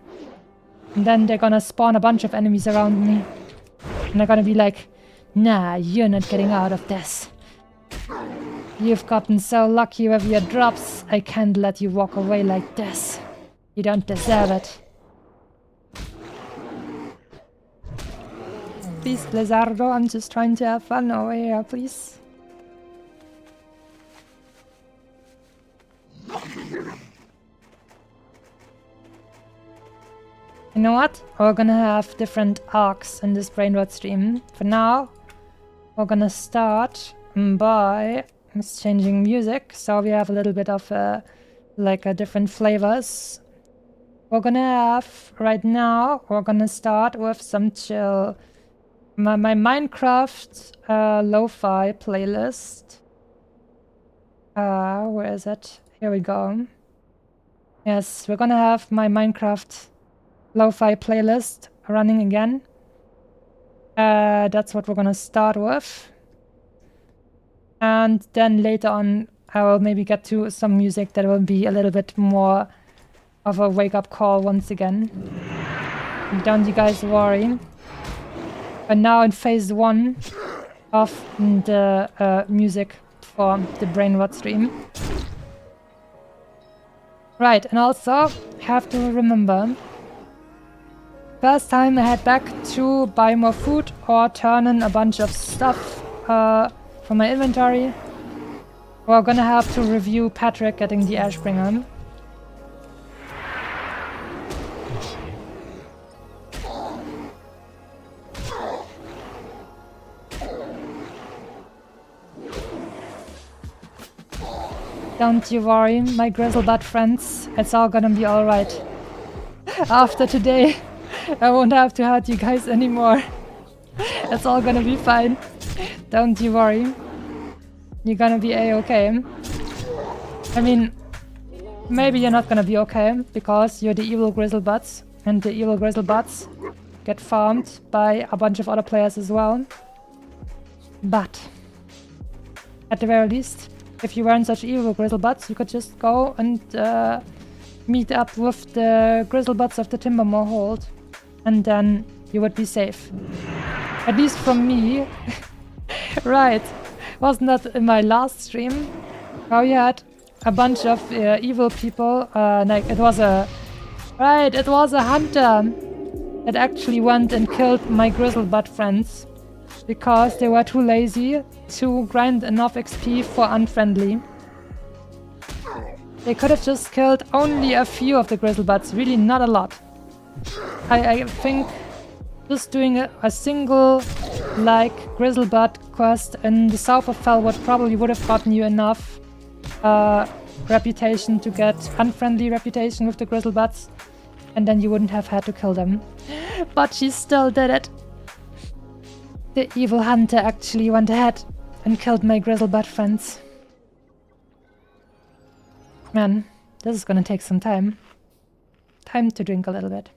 And then they're gonna spawn a bunch of enemies around me. And they're gonna be like, nah, you're not getting out of this. You've gotten so lucky with your drops, I can't let you walk away like this. You don't deserve it. Please, Blizzardo, I'm just trying to have fun over here, please. You know what? We're gonna have different arcs in this brain rot stream. For now, we're gonna start by changing music, so we have a little bit of different flavors. We're gonna have right now. We're gonna start with some chill. My Minecraft lo-fi playlist. Where is it? Here we go. Yes, we're gonna have my Minecraft lo-fi playlist running again. That's what we're gonna start with. And then later on, I will maybe get to some music that will be a little bit more of a wake-up call once again. Don't you guys worry. But now in phase 1 of the music for the brain rot stream. Right, and also have to remember, first time I head back to buy more food or turn in a bunch of stuff from my inventory, we're gonna have to review Patrick getting the Ashbringer. Don't you worry, my grizzlebutt friends, it's all gonna be alright. After today, I won't have to hurt you guys anymore. It's all gonna be fine. Don't you worry. You're gonna be a-okay. I mean, maybe you're not gonna be okay, because you're the evil grizzlebutts, and the evil grizzlebutts get farmed by a bunch of other players as well. But, at the very least, if you weren't such evil grizzlebutts, you could just go and meet up with the grizzlebutts of the Timbermore Hold, and then you would be safe. At least from me. Right. Wasn't that in my last stream? How you had a bunch of evil people, it was a hunter that actually went and killed my grizzlebutt friends because they were too lazy to grind enough XP for unfriendly. They could have just killed only a few of the grizzlebutts, really not a lot. I think just doing a single grizzlebutt quest in the south of Felwood probably would have gotten you enough reputation to get unfriendly reputation with the grizzlebutts, and then you wouldn't have had to kill them. But she still did it. The evil hunter actually went ahead and killed my grizzlebutt friends. Man, this is gonna take some time. Time to drink a little bit.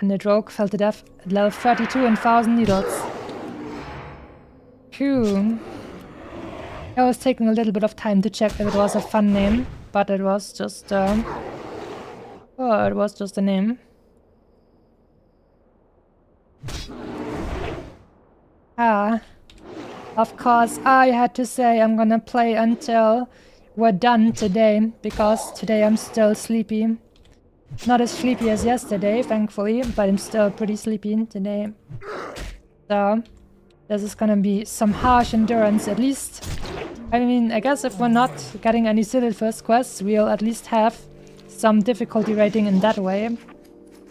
And the rogue fell to death at level 32 and 1,000 needles. Phew. I was taking a little bit of time to check if it was a fun name, but it was just it was just a name. Of course, I had to say I'm gonna play until we're done today, because today I'm still sleepy. Not as sleepy as yesterday, thankfully, but I'm still pretty sleepy today. So, this is gonna be some harsh endurance, at least. I mean, I guess if we're not getting any Sisyphus quests, we'll at least have some difficulty rating in that way.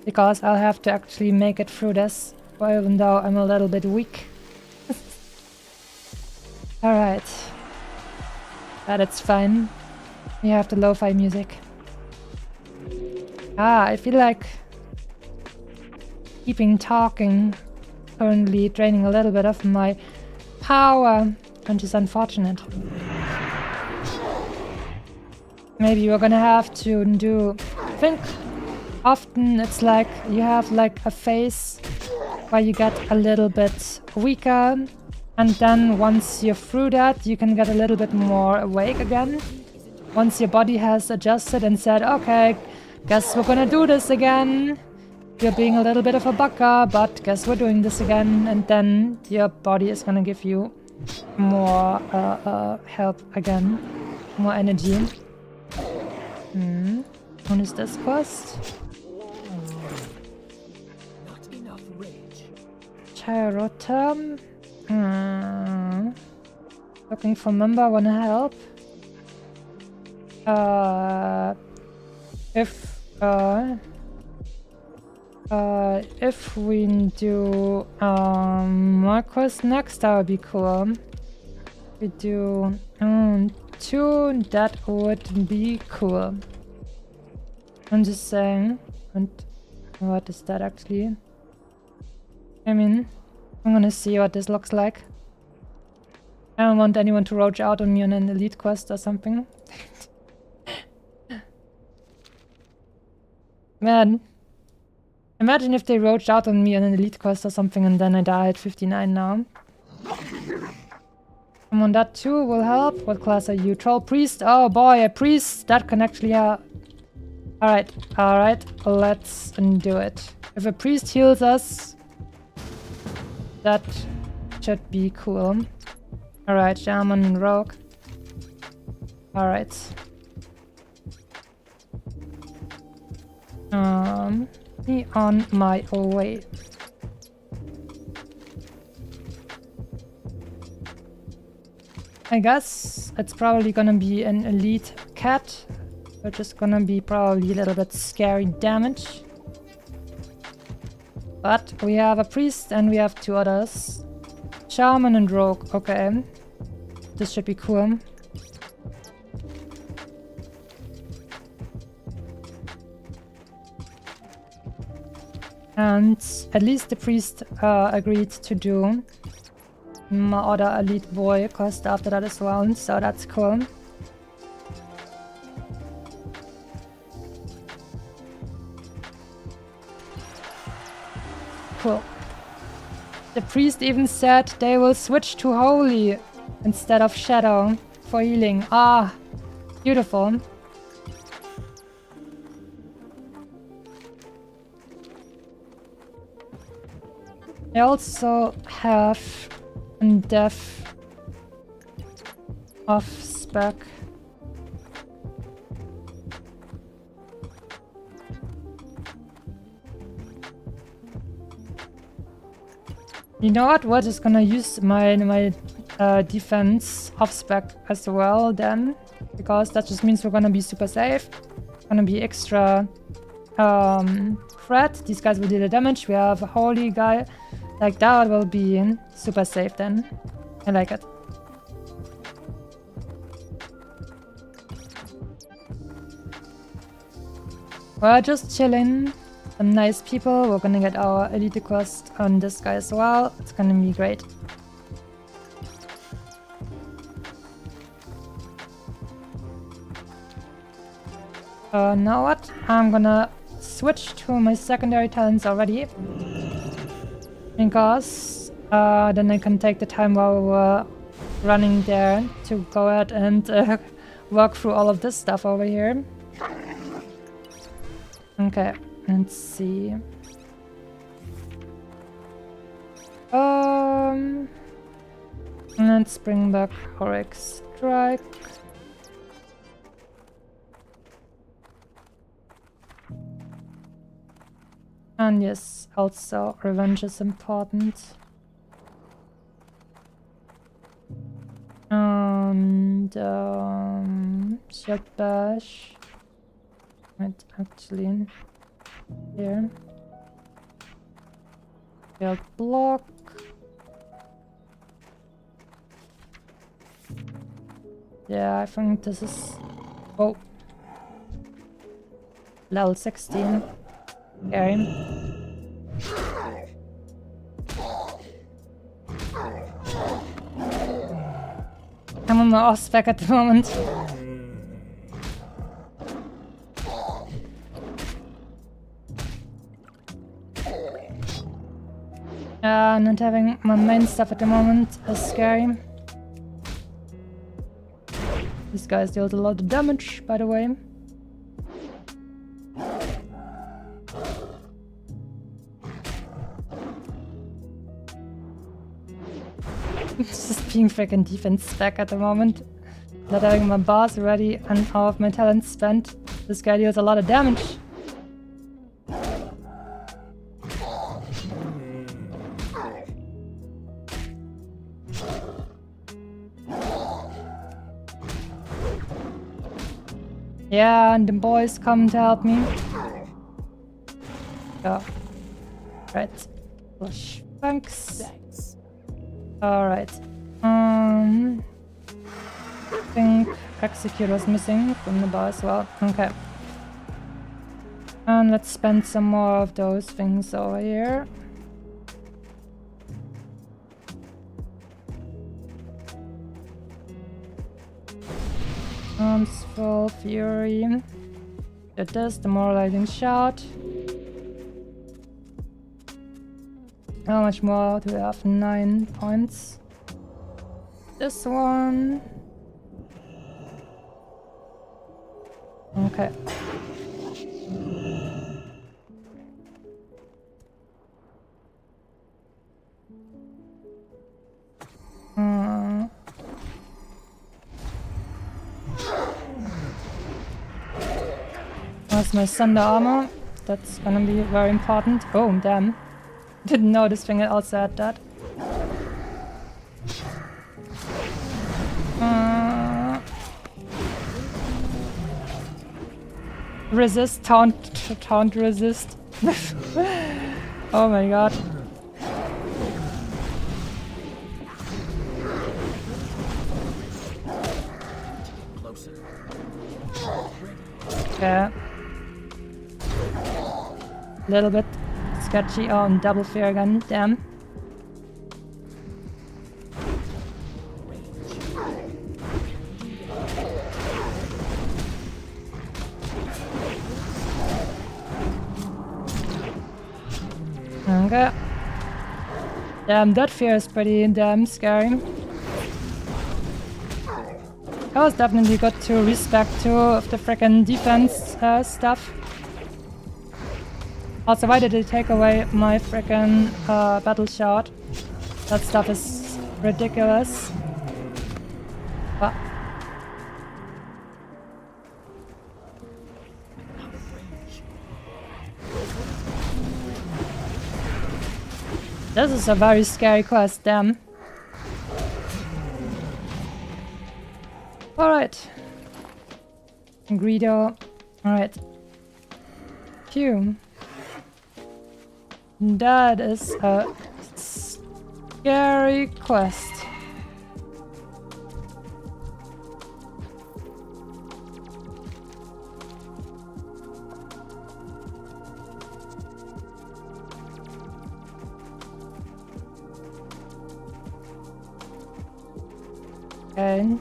Because I'll have to actually make it through this, even though I'm a little bit weak. Alright. But it's fine. We have the lo-fi music. I feel like keeping talking currently draining a little bit of my power, which is unfortunate. Maybe we're gonna have to do... I think often it's like you have like a phase where you get a little bit weaker, and then once you're through that, you can get a little bit more awake again. Once your body has adjusted and said, okay, guess we're gonna do this again. You're being a little bit of a bugger, but guess we're doing this again. And then your body is gonna give you more help again. More energy. What is this quest? Not enough rage. Charota. Looking for member, wanna help? If we do more quests next, that would be cool. We do 2, that would be cool. I'm just saying. And what is that actually? I mean, I'm gonna see what this looks like. I don't want anyone to roach out on me on an elite quest or something. Man. Imagine if they roached out on me on an elite quest or something and then I die at 59 now. Come on, that too will help. What class are you? Troll priest? Oh boy, a priest! That can actually help. Alright, let's do it. If a priest heals us, that should be cool. Alright, shaman and rogue. Alright. Be on my way. I guess it's probably gonna be an elite cat, which is gonna be probably a little bit scary damage. But we have a priest and we have 2 others. Shaman and rogue, okay. This should be cool. And at least the priest agreed to do my other elite boy quest after that as well, so that's cool. Cool. The priest even said they will switch to holy instead of shadow for healing. Ah, beautiful. I also have death off spec. You know what? We're just gonna use my defense off spec as well then, because that just means we're gonna be super safe. Gonna be extra threat. These guys will do the damage. We have a holy guy. Like that will be super safe then. I like it. We're just chilling. Some nice people. We're gonna get our elite quest on this guy as well. It's gonna be great. Now what? I'm gonna switch to my secondary talents already. Because then I can take the time while we're running there to go ahead and work through all of this stuff over here. Okay, let's see. Okay. Let's bring back Horric Strike. And yes, also revenge is important. And Shield Bash. Right, actually here. Shield Block. Yeah, I think this is... Oh. Level 16. Scary. I'm on my off-spec at the moment. Not having my main stuff at the moment is scary. These guys dealt a lot of damage, by the way. It's just being freaking defense spec at the moment. Not having my bars ready and all of my talents spent. This guy deals a lot of damage. Yeah, and the boys come to help me. Yeah. Right. Flush. Thanks. Alright. I think Execute was missing from the bar as well. Okay. And let's spend some more of those things over here. Full Fury. Did this, demoralizing shot. How much more do we have? 9 points. This one. Okay. Where's my Thunder Armor? That's gonna be very important. Oh, damn. Didn't know this thing also had that. Resist, taunt, resist. Oh my god. Okay. Little bit sketchy. Oh, and double fear gun. Damn. Okay. Damn, that fear is pretty damn scary. That was definitely good to respect two of the frickin' defense stuff. Also, why did they take away my frickin' battle shot? That stuff is ridiculous. But this is a very scary quest, damn. Alright. Greedo. Alright. Phew. That is a scary quest. Okay.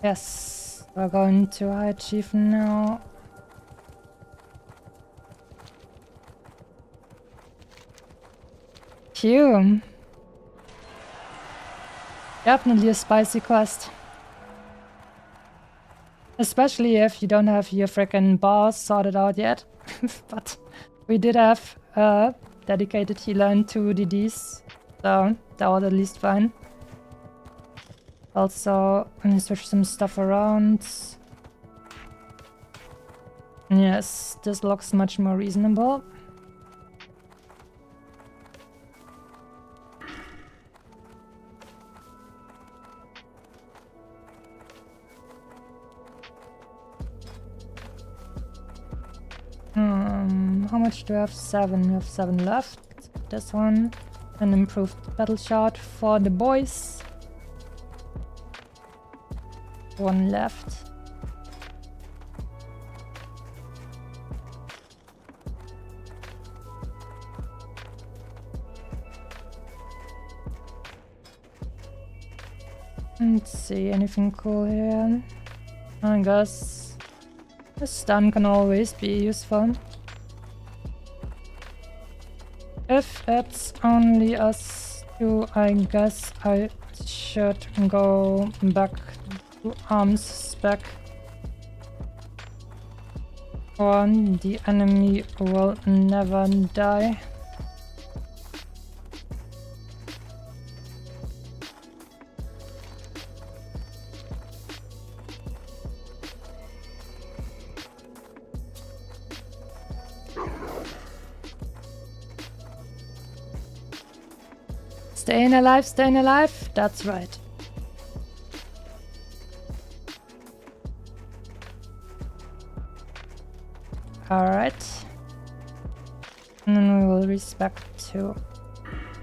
Yes, we're going to High Chief now. you. Definitely a spicy quest. Especially if you don't have your frickin' boss sorted out yet. But we did have a dedicated healer and 2 DDs, so that was at least fine. Also, let me switch some stuff around. Yes, this looks much more reasonable. How much do I have? 7. We have 7 left. This one. An improved battle shot for the boys. 1 left. Let's see, anything cool here? I guess a stun can always be useful. If it's only us two, I guess I should go back to arms spec. Or the enemy will never die. Staying alive, staying alive. That's right. Alright. And then we will respec to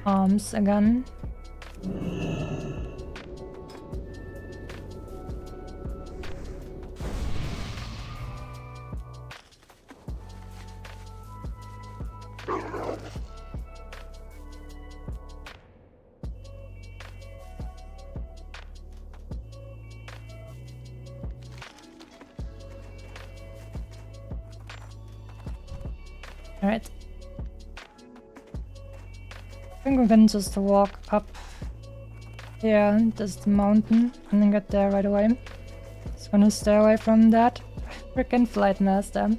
arms again. Alright. I think we can just walk up here, this mountain, and then get there right away. Just wanna stay away from that freaking flight master.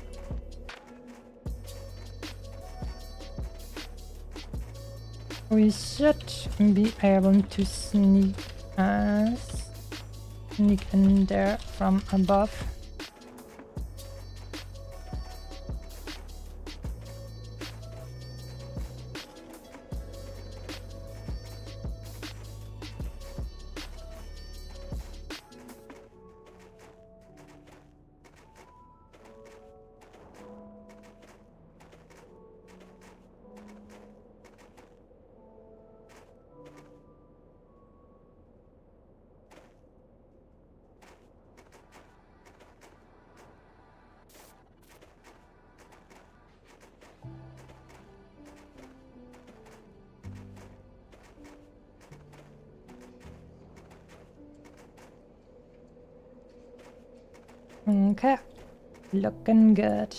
We should be able to sneak in there from above. Okay, looking good.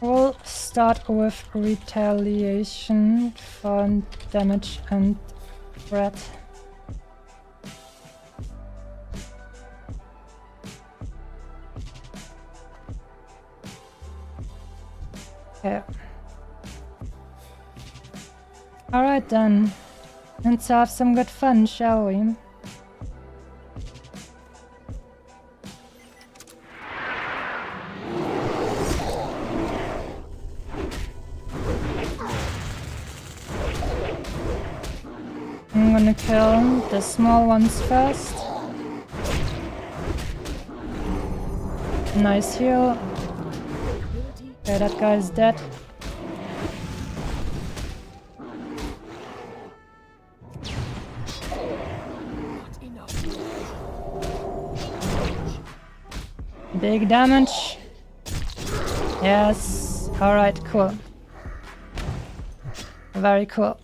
We'll start with retaliation for damage and threat. Okay. Alright then. Let's have some good fun, shall we? I'm gonna kill the small ones first. Nice heal. Okay, that guy's dead. Big damage. Yes. Alright, cool. Very cool.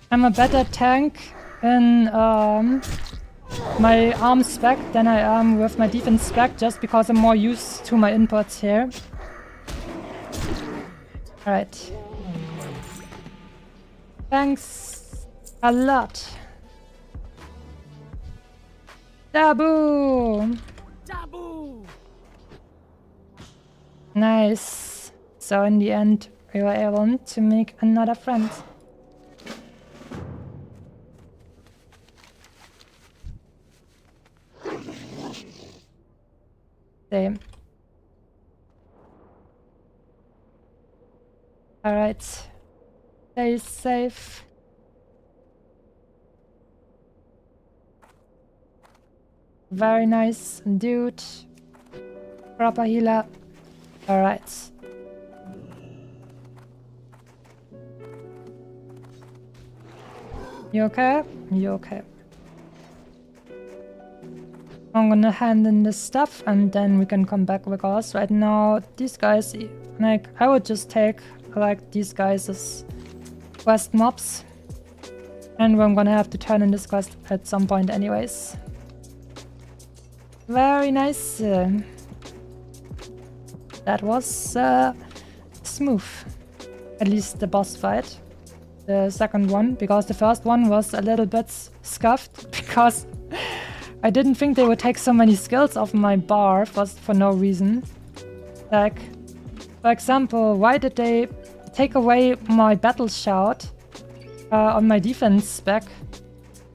I'm a better tank in my arm spec than I am with my defense spec, just because I'm more used to my inputs here. Alright. Thanks a lot. Taboo! Taboo! Nice. So in the end, we were able to make another friend. Same. Alright. Stay safe. Very nice, dude. Proper healer. Alright. You okay? You okay? I'm gonna hand in this stuff and then we can come back because right now these guys, like, I would just take like these guys as quest mobs, and I'm gonna have to turn in this quest at some point anyways. Very nice. That was smooth. At least the boss fight. The second one, because the first one was a little bit scuffed because I didn't think they would take so many skills off my bar for no reason. Like, for example, why did they take away my battle shout on my defense spec?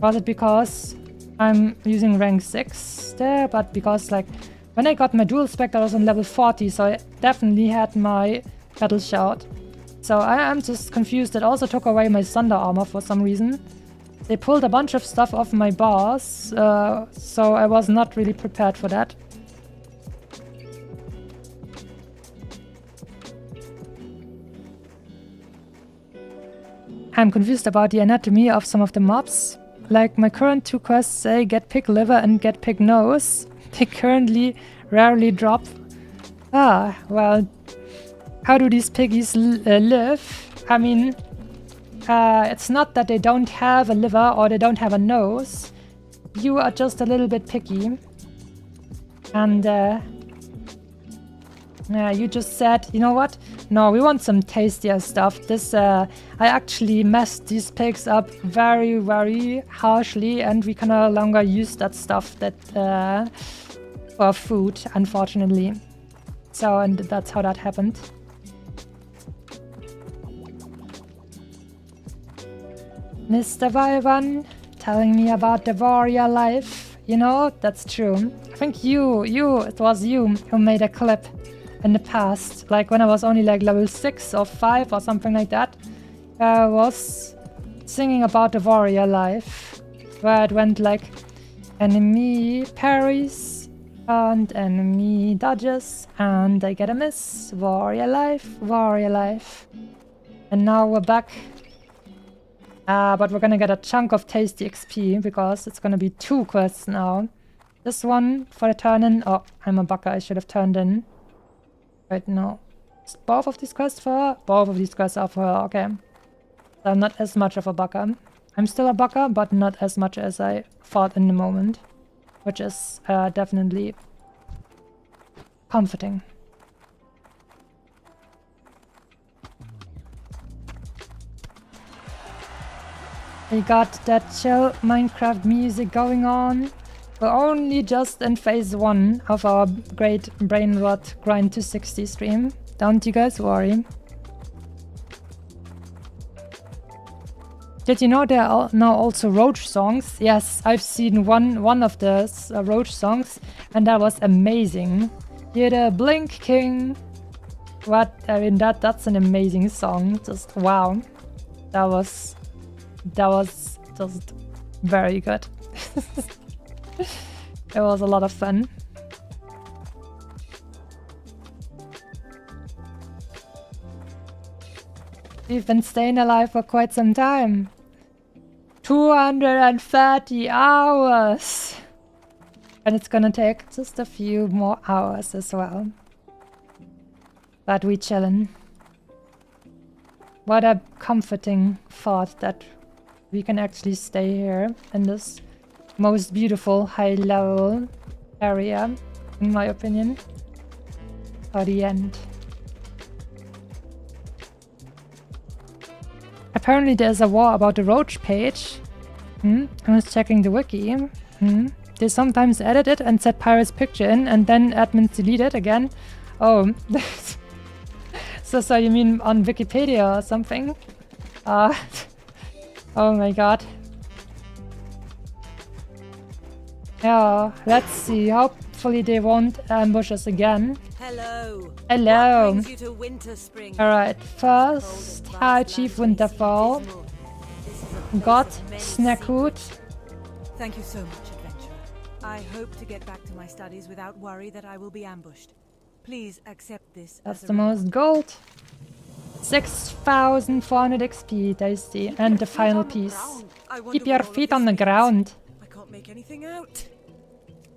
Was it because I'm using rank 6 there? But because, like, when I got my dual spec, I was on level 40, so I definitely had my battle shout. So I am just confused. It also took away my thunder armor for some reason. They pulled a bunch of stuff off my bars, so I was not really prepared for that. I'm confused about the anatomy of some of the mobs. Like my current two quests say get pig liver and get pig nose. They currently rarely drop. Ah, well, how do these piggies live? I mean, it's not that they don't have a liver or they don't have a nose. You are just a little bit picky. And you just said, you know what? No, we want some tastier stuff. This, I actually messed these pigs up very, very harshly, and we can no longer use that stuff that for food, unfortunately. So, and that's how that happened. Mr. Vyvan telling me about the warrior life. You know, that's true. I think it was you who made a clip in the past, like when I was only like level 6 or 5 or something like that. I was singing about the warrior life, where it went like enemy parries and enemy dodges and I get a miss. Warrior life, warrior life. And now we're back. But we're gonna get a chunk of tasty XP because it's gonna be 2 quests now. This one for the turn-in. Oh, I'm a bugger. I should have turned in. Right now. Is both of these quests for her? Both of these quests are for her. Okay. So I'm not as much of a bugger. I'm still a bugger, but not as much as I thought in the moment. Which is definitely comforting. We got that chill Minecraft music going on. We're only just in phase 1 of our great brain rot grind to 60 stream. Don't you guys worry. Did you know there are now also Roach songs? Yes, I've seen one of the Roach songs and that was amazing. You're the Blink King. What? I mean, that's an amazing song. Just wow. That was just very good. It was a lot of fun. We've been staying alive for quite some time. 230 hours! And it's gonna take just a few more hours as well. But we chillin'. What a comforting thought that we can actually stay here in this most beautiful high-level area, in my opinion. For the end. Apparently there's a war about the Roach page. I was checking the wiki. They sometimes edit it and set Pyrus' picture in and then admins delete it again. Oh. So you mean on Wikipedia or something? Oh my god. Yeah, let's see. Hopefully they won't ambush us again. Hello. Hello. What brings you to Winter Spring? Alright, first High Chief Winterfall. God Snackhood. Thank you so much, adventurer. I hope to get back to my studies without worry that I will be ambushed. Please accept this. That's the most gold. 6,400 XP, tasty. And the final piece. Keep your feet on the ground. I can't make anything out.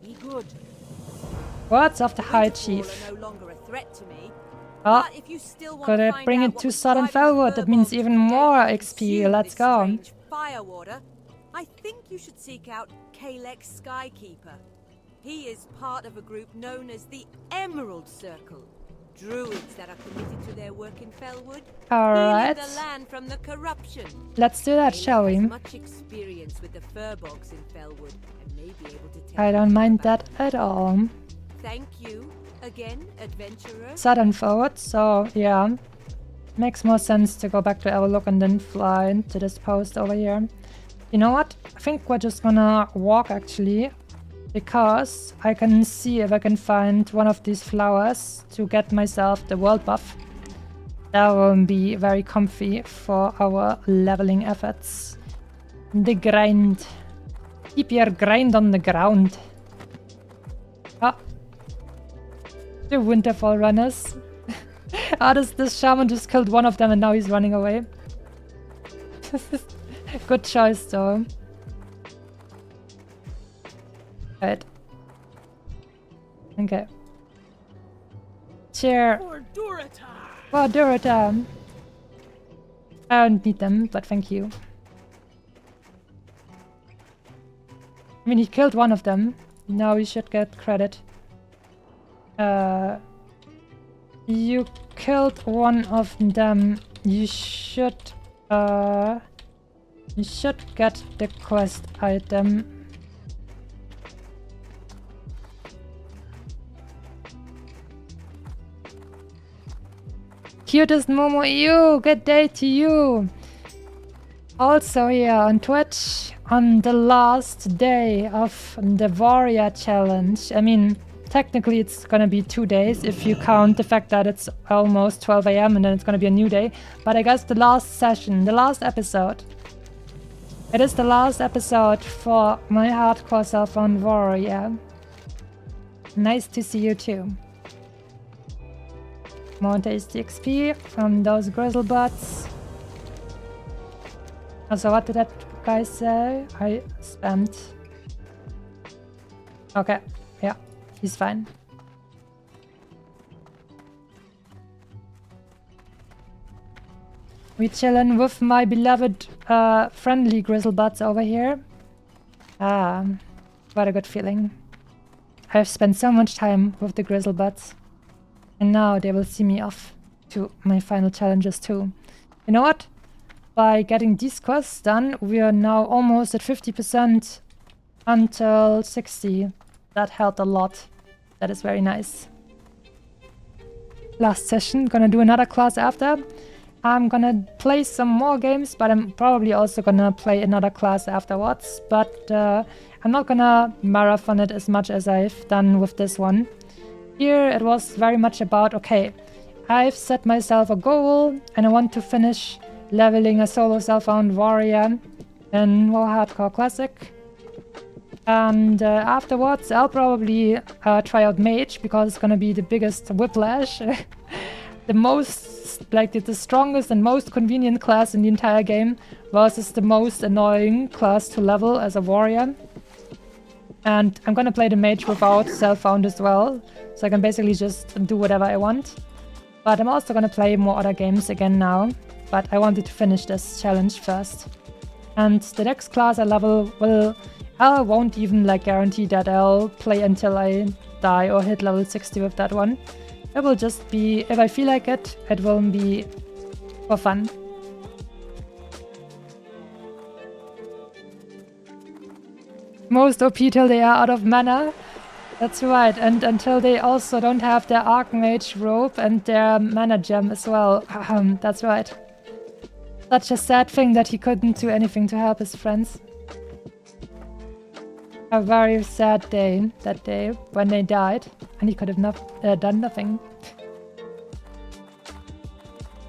Be good. Words of the High Chief. No longer a threat to me. Oh, But if you still want gotta to find bring out it what to was Southern driving the Felwood. That means Furbolg even to more consume XP. Let's this go. strange Firewater, I think you should seek out Kalex Skykeeper. He is part of a group known as the Emerald Circle. Druids that are committed to their work in Felwood. Alright. Healing the land from the corruption. Let's do that, shall we? Has much experience with the Furbolgs in Felwood and may be able to tell I you don't mind about that at all. Thank you again, adventurer. Southern Forward, so yeah. Makes more sense to go back to Everlook and then fly into this post over here. You know what? I think we're just gonna walk actually. Because I can see if I can find one of these flowers to get myself the world buff. That will be very comfy for our leveling efforts. The grind. Keep your grind on the ground. Ah. The Winterfall runners. This shaman just killed one of them and now he's running away. Good choice though. Right. Okay. Chair. For Durata. I don't need them, but thank you. I mean, he killed one of them. Now he should get credit. You killed one of them. You should get the quest item. Cutest Momo EU, good day to you! Also here on Twitch, on the last day of the Warrior Challenge. I mean, technically it's gonna be 2 days if you count the fact that it's almost 12 AM and then it's gonna be a new day. But I guess the last session, the last episode. It is the last episode for my hardcore self on Warrior. Nice to see you too. More tasty XP from those grizzlebutts. Also, what did that guy say? I spammed. Okay, yeah, he's fine. We chillin' with my beloved friendly grizzlebutts over here. Ah, what a good feeling. I've spent so much time with the grizzlebutts. And now they will see me off to my final challenges too. You know what? By getting these quests done, we are now almost at 50% until 60. That helped a lot. That is very nice. Last session, gonna do another class after. I'm gonna play some more games, but I'm probably also gonna play another class afterwards. But I'm not gonna marathon it as much as I've done with this one. Here it was very much about, okay, I've set myself a goal and I want to finish leveling a solo self-found warrior in WoW Hardcore Classic. And afterwards I'll probably try out Mage because it's gonna be the biggest whiplash. the most, like the strongest and most convenient class in the entire game versus the most annoying class to level as a warrior. And I'm gonna play the mage without self-found as well, so I can basically just do whatever I want. But I'm also gonna play more other games again now, but I wanted to finish this challenge first. And the next class I level I won't even like guarantee that I'll play until I die or hit level 60 with that one. It will just be, if I feel like it, it will be for fun. Most OP till they are out of mana. That's right, and until they also don't have their Archmage robe and their mana gem as well. That's right. Such a sad thing that he couldn't do anything to help his friends. A very sad day, that day, when they died, and he could have done nothing.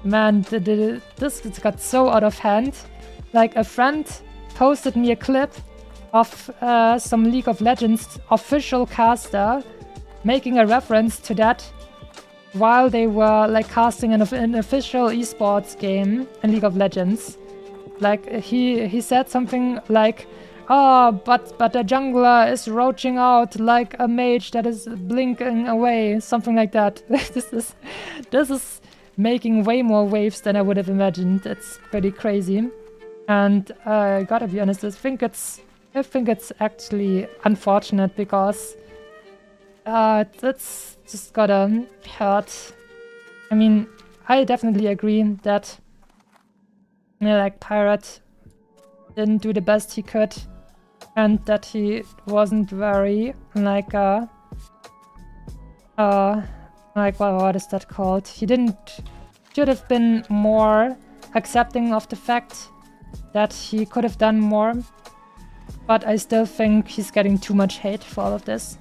Man, this got so out of hand. Like, a friend posted me a clip of some League of Legends official caster making a reference to that while they were like casting an official esports game in League of Legends. Like, he said something like, "Oh, but the jungler is roaching out like a mage that is blinking away," something like that. This is making way more waves than I would have imagined. It's pretty crazy. And I gotta be honest, I think it's actually unfortunate because it's just gotta hurt. I mean, I definitely agree that, you know, like, Pirate didn't do the best he could, and that he wasn't very like what is that called? He should have been more accepting of the fact that he could have done more. But I still think he's getting too much hate for all of this.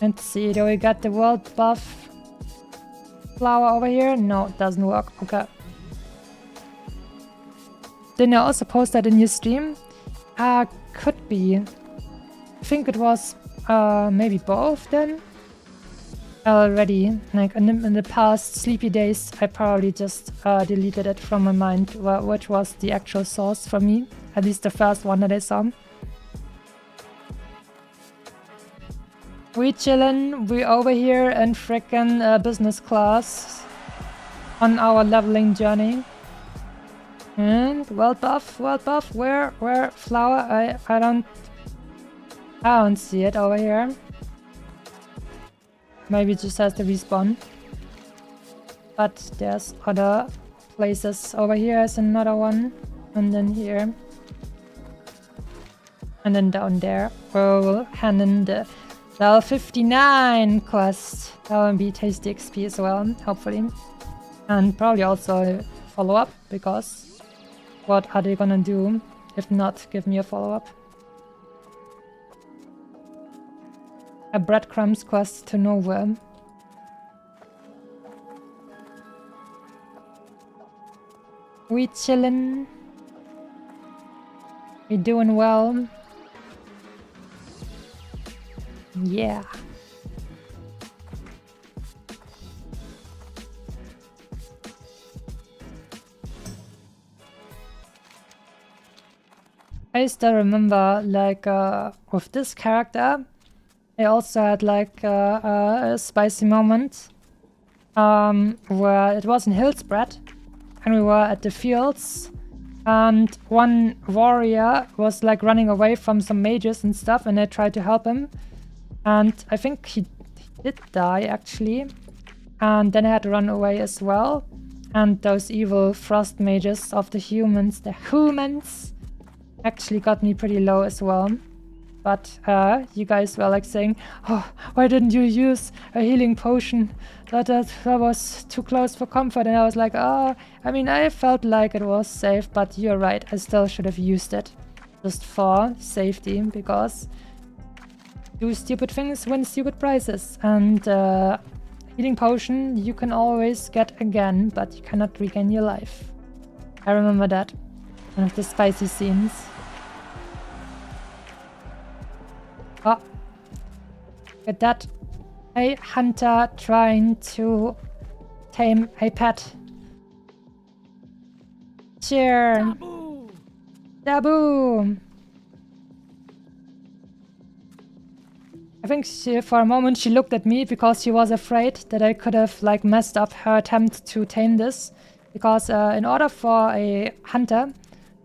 Let's see, do we got the world buff flower over here? No, it doesn't work. Okay. Didn't I also post that in your stream? Could be. I think it was maybe both then? Already, like in the past sleepy days, I probably just deleted it from my mind, which was the actual source for me, at least the first one that I saw. We chillin', we over here in frickin' business class on our leveling journey. And world buff, where flower? I don't see it over here. Maybe it just has to respawn. But there's other places. Over here is another one. And then here. And then down there. We'll hand in the level 59 quest. That will be tasty XP as well, hopefully. And probably also follow up, because what are they gonna do if not give me a follow up? A breadcrumbs quest to nowhere. We chillin'. We doing well. Yeah. I still remember, like, with this character, I also had like a spicy moment where it was in Hillspread and we were at the fields and one warrior was like running away from some mages and stuff, and I tried to help him, and I think he did die actually, and then I had to run away as well, and those evil frost mages of the humans actually got me pretty low as well. But you guys were like saying, "Oh, why didn't you use a healing potion? That was too close for comfort." And I was like, "Oh, I mean, I felt like it was safe, but you're right. I still should have used it just for safety, because do stupid things win stupid prizes. And healing potion you can always get again, but you cannot regain your life." I remember that. One of the spicy scenes. Oh, With that, a hunter trying to tame a pet. Cheer! Taboo! I think for a moment she looked at me because she was afraid that I could have like messed up her attempt to tame this. Because in order for a hunter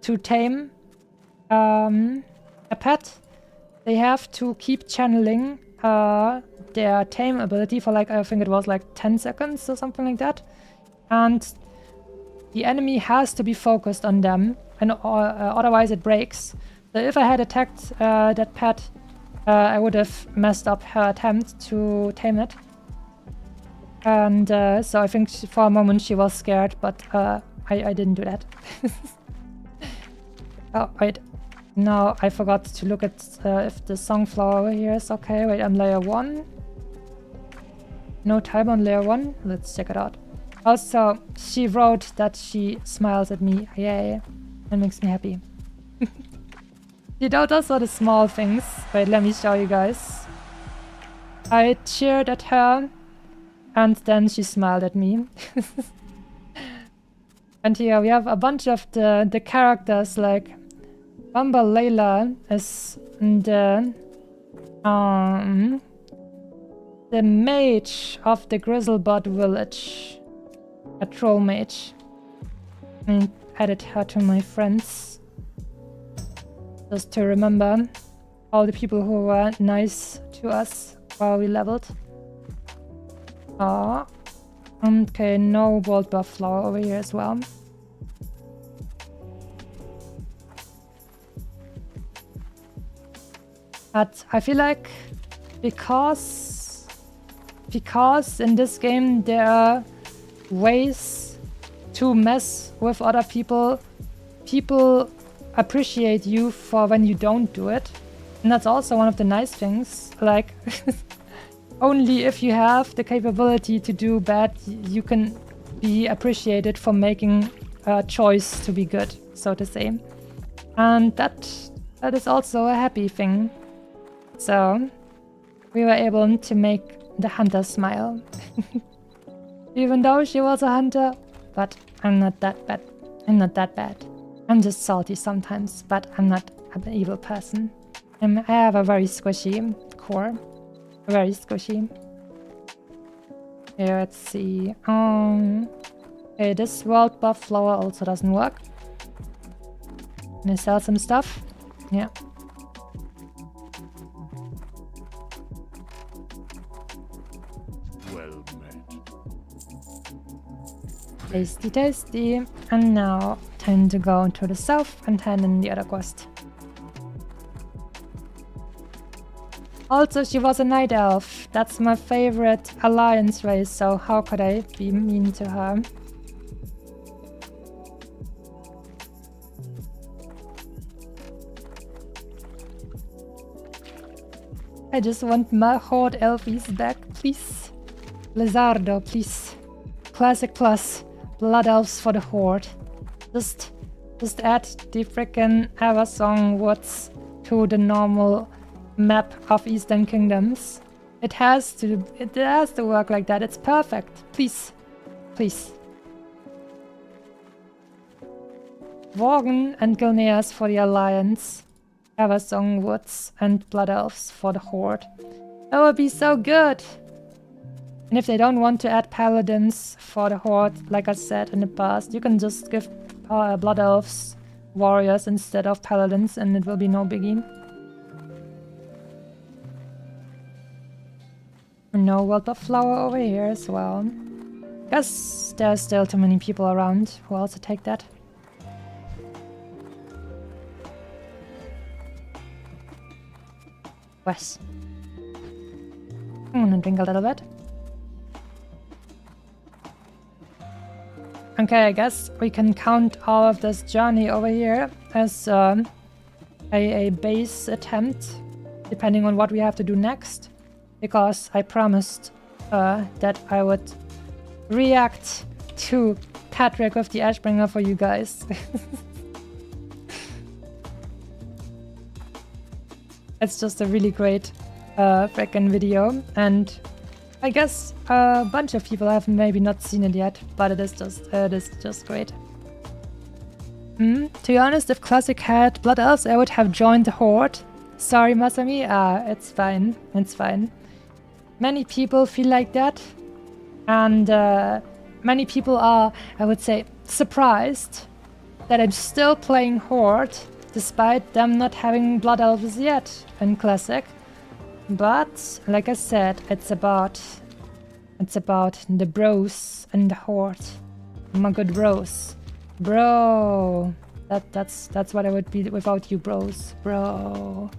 to tame a pet, they have to keep channeling their tame ability for like, I think it was like 10 seconds or something like that. And the enemy has to be focused on them, and otherwise it breaks. So if I had attacked that pet, I would have messed up her attempt to tame it. And so I think for a moment she was scared, but I didn't do that. Oh, wait. Now I forgot to look at if the sunflower over here is okay. Wait, I'm layer 1. No time on layer 1. Let's check it out. Also, she wrote that she smiles at me. Yay. That makes me happy. You know, those are the small things. Wait, let me show you guys. I cheered at her, and then she smiled at me. And here we have a bunch of the characters, like Bamba Layla is the mage of the Grizzlebot village. A troll mage. I added her to my friends. Just to remember all the people who were nice to us while we leveled. Ah. Okay, no gold buff flower over here as well. But I feel like because in this game there are ways to mess with other people, people appreciate you for when you don't do it. And that's also one of the nice things. Like, only if you have the capability to do bad, you can be appreciated for making a choice to be good, so to say. And that is also a happy thing. So, we were able to make the hunter smile. Even though she was a hunter, but I'm not that bad. I'm not that bad. I'm just salty sometimes, but I'm not an evil person. I have a very squishy core. Very squishy. Here, let's see. Okay, this world buff flower also doesn't work. Can I sell some stuff? Yeah. Well met. Tasty, tasty. And now, time to go to the south and hand in the other quest. Also, she was a night elf. That's my favorite alliance race, so how could I be mean to her? I just want my horde elfies back, please. Lizardo, please. Classic plus. Blood elves for the horde. Just add the frickin' Eversong woods to the normal map of Eastern Kingdoms. It has to work like that. It's perfect. Please. Please. Worgen and Gilneas for the Alliance. Eversong Woods and Blood Elves for the Horde. That would be so good! And if they don't want to add Paladins for the Horde, like I said in the past, you can just give Blood Elves warriors instead of Paladins and it will be no biggie. No world buff flower over here as well. Guess there's still too many people around who also take that. Wes. I'm gonna drink a little bit. Okay, I guess we can count all of this journey over here as a base attempt, depending on what we have to do next. Because I promised that I would react to Patrick with the Ashbringer for you guys. It's just a really great freaking video, and I guess a bunch of people have maybe not seen it yet, but it is just great. To be honest, if Classic had Blood Elves, I would have joined the Horde. Sorry, Masami. It's fine. It's fine. Many people feel like that, and many people are, I would say, surprised that I'm still playing Horde, despite them not having Blood Elves yet in Classic. But, like I said, it's about the bros and the Horde. My good bros. Bro. That's what I would be without you, bros. Bro.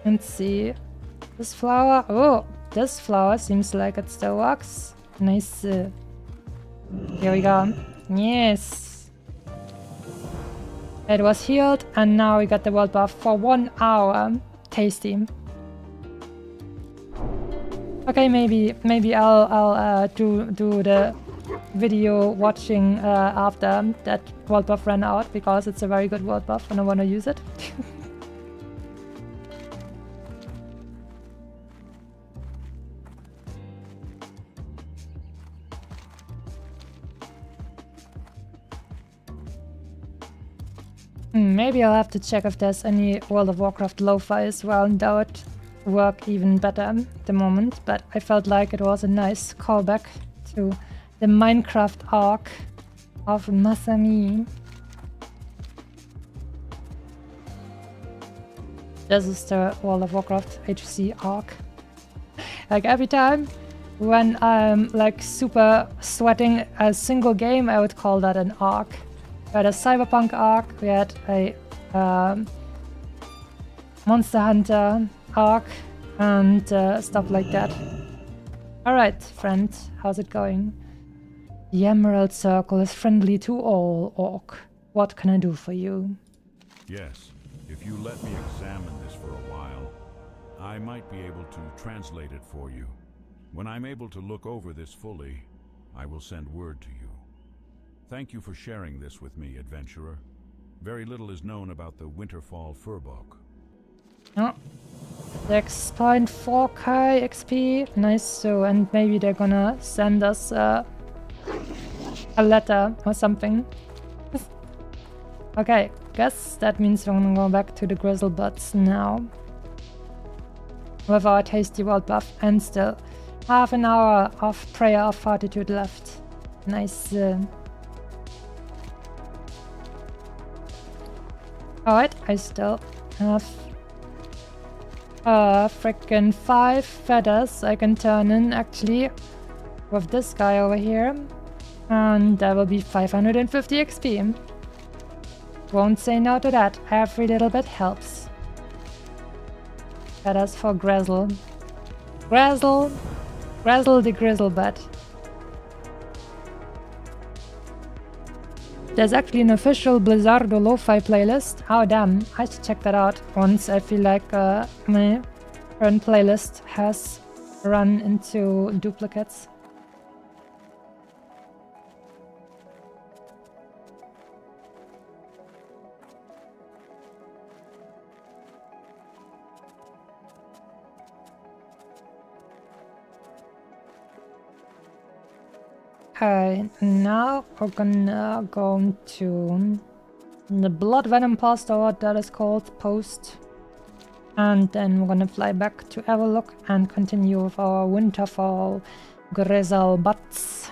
Let's see. This flower. Oh, this flower seems like it still works. Nice. Here we go. Yes. It was healed, and now we got the world buff for 1 hour. Tasty. Okay, maybe I'll do the video watching after that world buff ran out, because it's a very good world buff and I want to use it. Maybe I'll have to check if there's any World of Warcraft lo-fi as well, and that would work even better at the moment, but I felt like it was a nice callback to the Minecraft arc of Masami. This is the World of Warcraft HC arc. Like every time when I'm like super sweating a single game, I would call that an arc. We had a Cyberpunk arc, we had a Monster Hunter arc, and stuff like that. Alright, friend, how's it going? The Emerald Circle is friendly to all, Orc. What can I do for you? Yes, if you let me examine this for a while, I might be able to translate it for you. When I'm able to look over this fully, I will send word to you. Thank you for sharing this with me, adventurer. Very little is known about the Winterfall Furbolg. Oh, 6.4k XP. Nice. So, and maybe they're gonna send us a letter or something. Okay, guess that means we're gonna go back to the Grizzlebuds now. With our tasty world buff, and still half an hour of Prayer of Fortitude left. Nice. Alright, I still have frickin' 5 feathers I can turn in actually with this guy over here, and that will be 550 XP. Won't say no to that, every little bit helps. Feathers for Grizzle. Grizzle the Grizzlebud. There's actually an official Blizzardo lo-fi playlist. Oh damn, I should check that out once I feel like my current playlist has run into duplicates. Okay, now we're gonna go to the Blood Venom Post, or what that is called, post. And then we're gonna fly back to Everlook and continue with our Winterfall Grizzlebuds.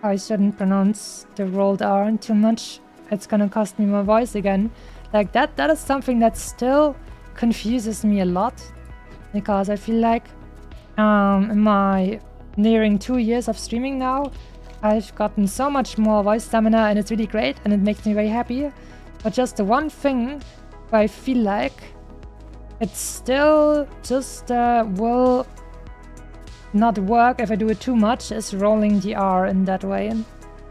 I shouldn't pronounce the rolled R too much. It's gonna cost me my voice again. Like that is something that still confuses me a lot. Because I feel like in my nearing 2 years of streaming now, I've gotten so much more voice stamina, and it's really great and it makes me very happy. But just the one thing where I feel like it still just will not work if I do it too much is rolling the R in that way.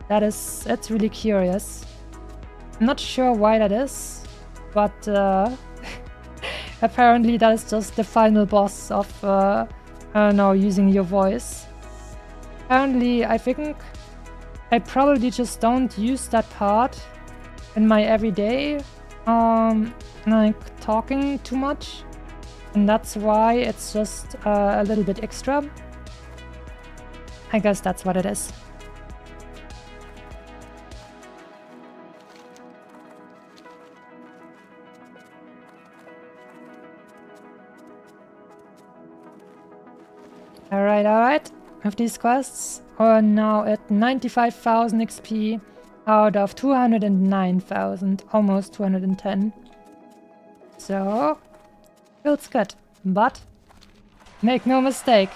It's really curious. I'm not sure why that is, but apparently that is just the final boss of using your voice. Apparently, I think I probably just don't use that part in my everyday, like talking too much. And that's why it's just a little bit extra. I guess that's what it is. Alright. With these quests, we're now at 95,000 XP out of 209,000, almost 210. So, feels good. But, make no mistake,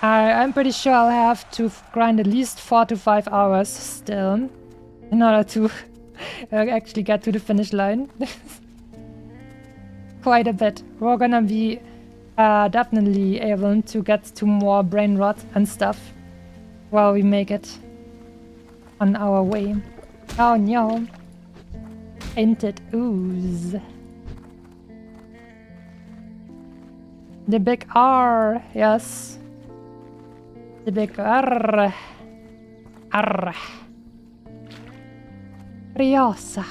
I'm pretty sure I'll have to grind at least 4 to 5 hours still in order to actually get to the finish line. Quite a bit. We're gonna be definitely able to get to more brain rot and stuff while we make it on our way. Oh no. Painted ooze. The big R, yes. The big R. R. Riosa.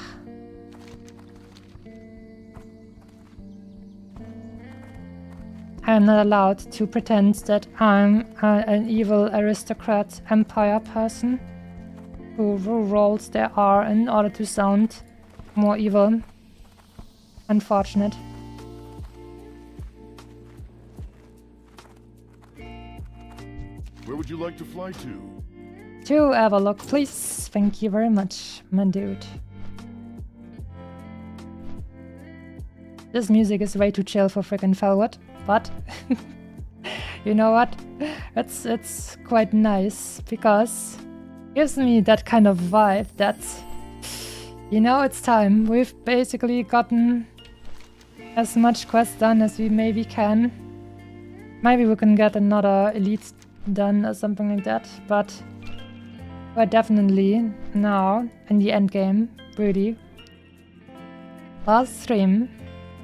I am not allowed to pretend that I'm an evil aristocrat empire person who rolls their R in order to sound more evil. Unfortunate. Where would you like to fly to? To Everlock, please. Thank you very much, my dude. This music is way too chill for frickin' Felwood, but you know what? It's quite nice because it gives me that kind of vibe that, you know, it's time. We've basically gotten as much quest done as we maybe can. Maybe we can get another elite done or something like that, but we're definitely now in the end game, really. Last stream,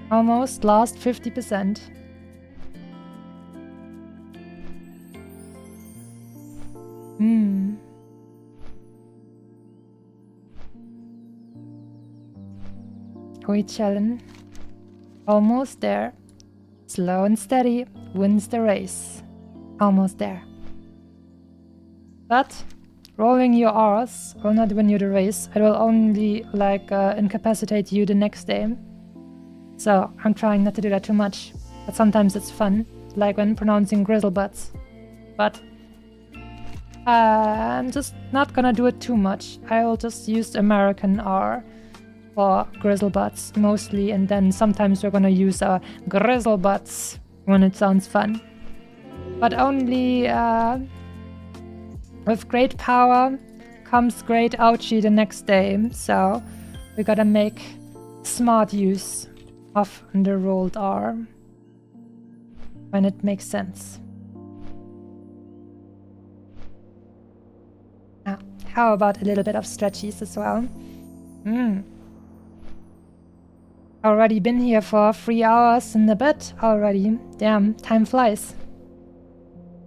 almost last 50%. We chillin'. Almost there. Slow and steady wins the race. Almost there. But rolling your R's will not win you the race. It will only like incapacitate you the next day. So I'm trying not to do that too much. But sometimes it's fun, like when pronouncing grizzlebutts. But I'm just not gonna do it too much. I will just use American R for grizzlebutts mostly, and then sometimes we're gonna use grizzlebutts when it sounds fun. But only with great power comes great ouchie the next day, so we gotta make smart use of the rolled R when it makes sense. Now, how about a little bit of stretchies as well? Already been here for 3 hours and a bit already. Damn, time flies.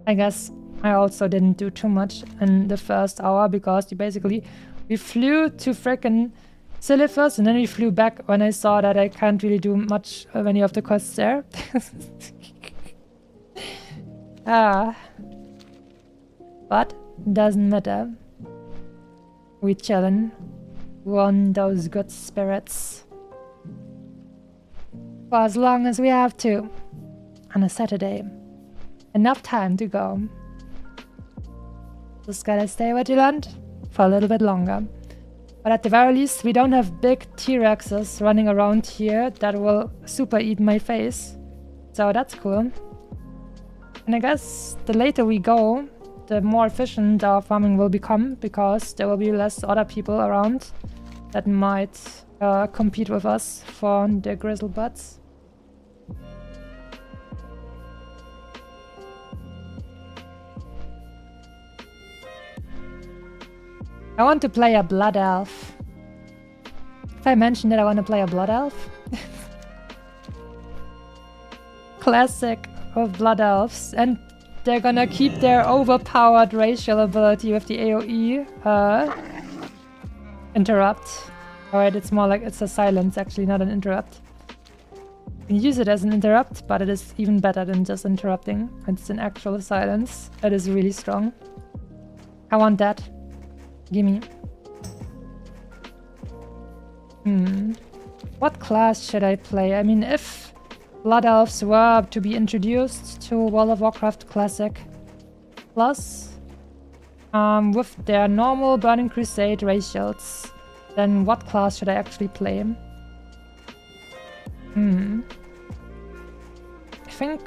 I guess I also didn't do too much in the first hour because we flew to frickin' Silithus and then we flew back when I saw that I can't really do much of any of the quests there. But doesn't matter. We chillin'. Won those good spirits. For as long as we have to. On a Saturday. Enough time to go. Just gotta stay vigilant for a little bit longer. But at the very least, we don't have big T-Rexes running around here that will super eat my face. So that's cool. And I guess the later we go, the more efficient our farming will become, because there will be less other people around that might compete with us for the grizzlebutts. I want to play a blood elf. If I mentioned that I want to play a blood elf? Classic of blood elves. And they're gonna keep their overpowered racial ability with the AoE interrupt. Alright, it's more like it's a silence, actually, not an interrupt. You can use it as an interrupt, but it is even better than just interrupting. It's an actual silence. It is really strong. I want that. Gimme. What class should I play? I mean, if Blood Elves were to be introduced to World of Warcraft Classic Plus, with their normal Burning Crusade racials, then what class should I actually play? I think,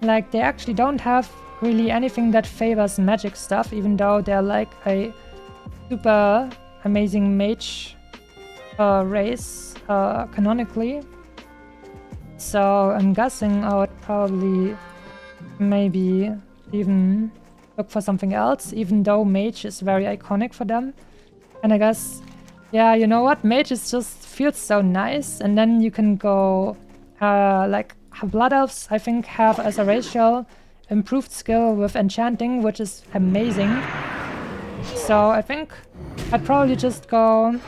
like, they actually don't have really anything that favors magic stuff, even though they're like a super amazing mage race canonically. So I'm guessing I would probably maybe even look for something else, even though mage is very iconic for them. And I guess, yeah, you know what? Mage is just feels so nice. And then you can go, like, Blood Elves, I think, have as a racial improved skill with enchanting, which is amazing. So I think I'd probably just go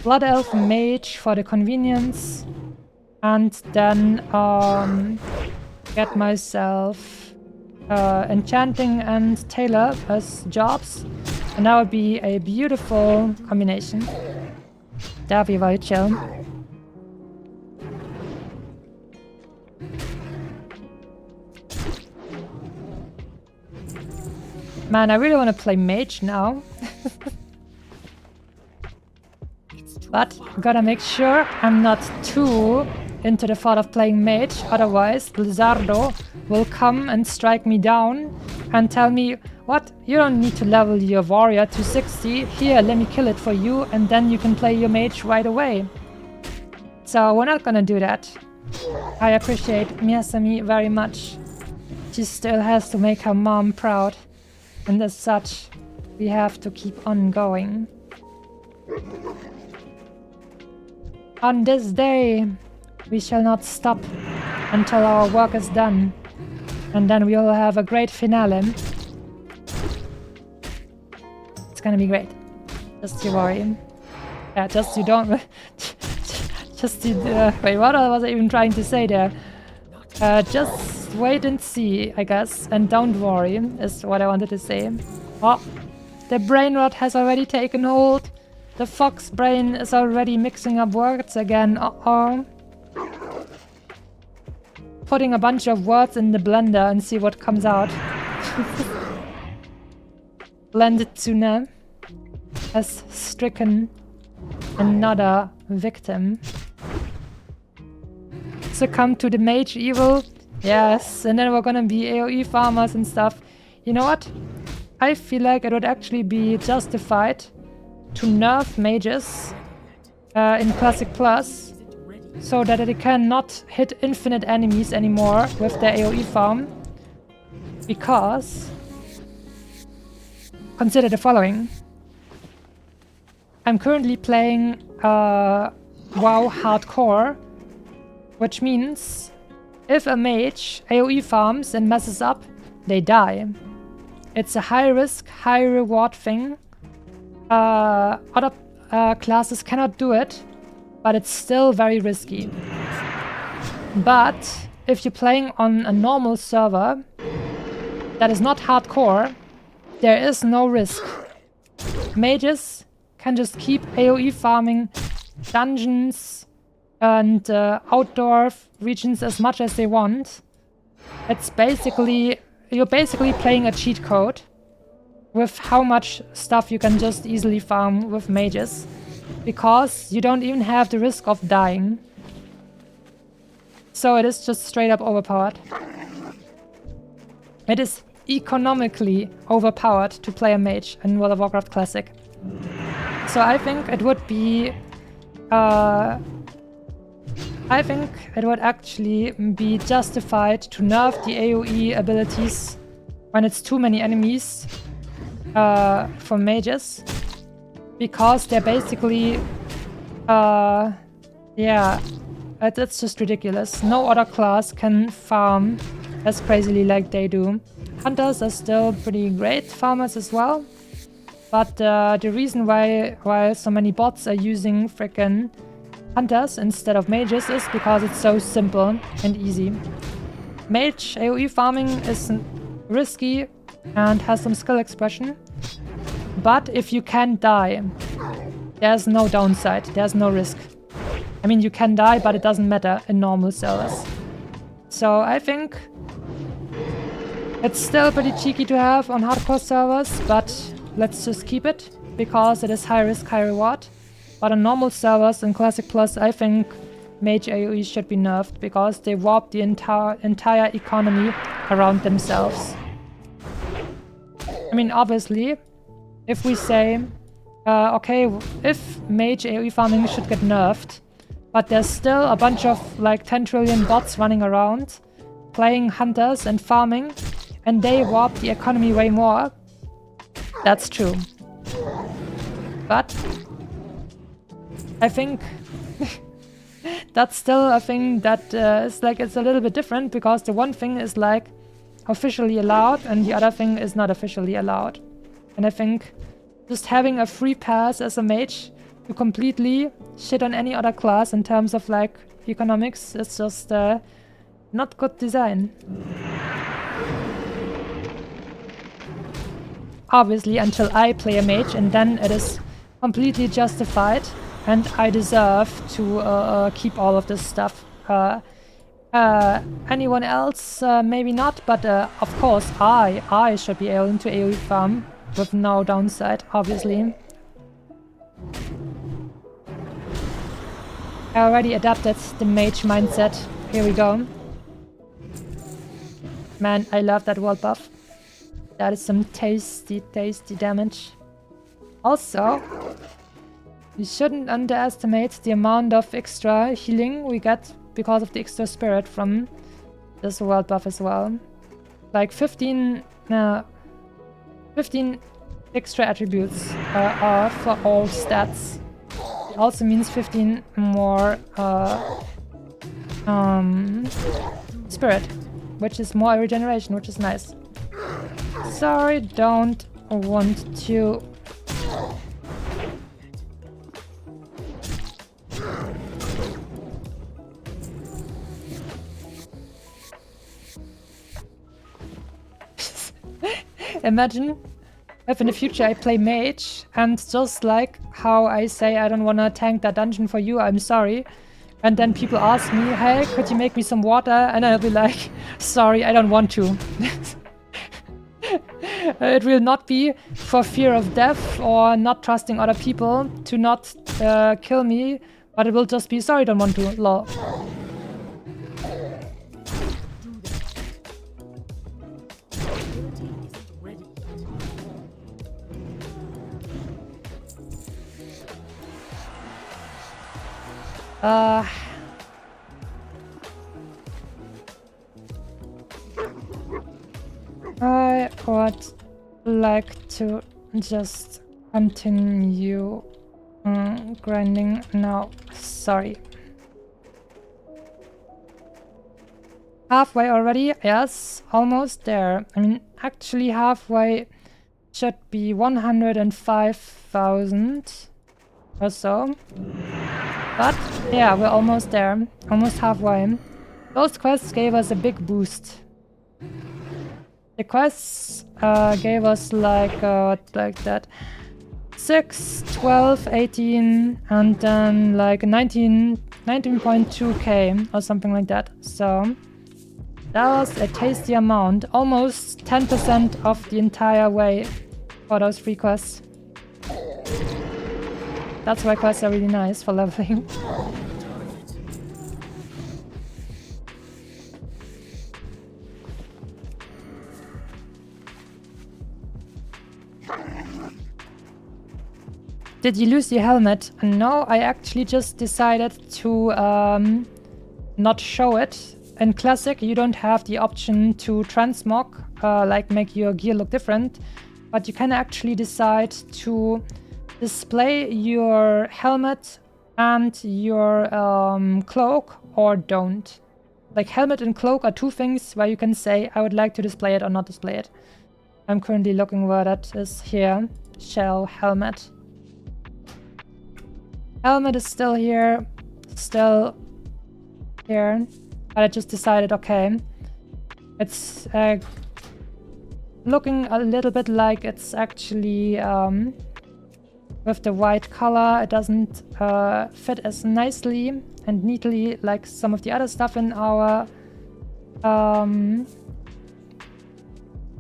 Blood Elf Mage for the convenience, and then get myself enchanting and tailor as jobs, and that would be a beautiful combination. That'd be very chill. Man, I really want to play mage now. But gotta make sure I'm not too into the thought of playing mage, otherwise Blizzardo will come and strike me down and tell me, what, you don't need to level your warrior to 60, here, let me kill it for you, and then you can play your mage right away. So we're not gonna do that. I appreciate Miyasumi very much. She still has to make her mom proud, and as such, we have to keep on going. On this day, we shall not stop until our work is done, and then we will have a great finale. It's gonna be great. Just you worry. Yeah, just you don't... just you... wait, what was I even trying to say there? Just wait and see, I guess, and don't worry, is what I wanted to say. Oh, the brain rot has already taken hold. The fox brain is already mixing up words again. Putting a bunch of words in the blender and see what comes out. Blended Tsune has stricken another victim. Succumb to the mage evil. Yes, and then we're gonna be AoE farmers and stuff. You know what? I feel like it would actually be justified to nerf mages in Classic Plus, so that they cannot hit infinite enemies anymore with their AoE farm. Because, consider the following. I'm currently playing WoW Hardcore, which means if a mage AoE farms and messes up, they die. It's a high risk, high reward thing. Other classes cannot do it, but it's still very risky. But if you're playing on a normal server that is not hardcore, there is no risk. Mages can just keep AoE farming dungeons and outdoor regions as much as they want. It's basically, you're basically playing a cheat code with how much stuff you can just easily farm with mages, because you don't even have the risk of dying. So it is just straight up overpowered. It is economically overpowered to play a mage in World of Warcraft Classic. So I think it would be... I think it would actually be justified to nerf the AoE abilities when it's too many enemies for mages, because they're basically yeah, it's just ridiculous. No other class can farm as crazily like they do. Hunters are still pretty great, farmers as well. But the reason why so many bots are using frickin' hunters instead of mages is because it's so simple and easy. Mage AoE farming is risky and has some skill expression. But if you can die, there's no downside, there's no risk. I mean, you can die, but it doesn't matter in normal servers. So I think it's still pretty cheeky to have on hardcore servers, but let's just keep it, because it is high risk, high reward. But on normal servers in Classic Plus, I think Mage AoE should be nerfed, because they warp the entire economy around themselves. I mean, obviously, if we say, okay, if Mage AoE farming should get nerfed, but there's still a bunch of like 10 trillion bots running around, playing hunters and farming, and they warp the economy way more, that's true. But I think that's still a thing that is like, it's a little bit different, because the one thing is like officially allowed and the other thing is not officially allowed. And I think just having a free pass as a mage to completely shit on any other class in terms of like economics is just not good design. Obviously, until I play a mage, and then it is completely justified and I deserve to keep all of this stuff. Anyone else, maybe not, but of course I should be able to AoE farm with no downside, obviously. I already adapted the mage mindset. Here we go. Man, I love that world buff. That is some tasty, tasty damage. Also, we shouldn't underestimate the amount of extra healing we get because of the extra spirit from this world buff as well. Like 15 extra attributes are for all stats. It also means 15 more spirit, which is more regeneration, which is nice. Sorry, don't want to. Imagine if in the future I play mage and just like how I say I don't wanna tank that dungeon for you, I'm sorry. And then people ask me, hey, could you make me some water? And I'll be like, sorry, I don't want to. It will not be for fear of death or not trusting other people to not kill me, but it will just be, sorry, I don't want to, lol. I would like to just continue grinding now. Sorry. Halfway already? Yes, almost there. I mean, actually halfway should be 105,000 or so. But yeah, we're almost there. Almost halfway. Those quests gave us a big boost. The quests gave us like that 6, 12, 18 and then like 19.2k or something like that. So that was a tasty amount, almost 10% of the entire way for those free quests. That's why quests are really nice for leveling. Did you lose your helmet? No, I actually just decided to not show it. In Classic, you don't have the option to transmog, like make your gear look different, but you can actually decide to display your helmet and your cloak or don't. Like helmet and cloak are two things where you can say I would like to display it or not display it. I'm currently looking where that is here. Shell, helmet. Helmet is still here. Still here. But I just decided, okay. It's looking a little bit like it's actually with the white color. It doesn't fit as nicely and neatly like some of the other stuff in our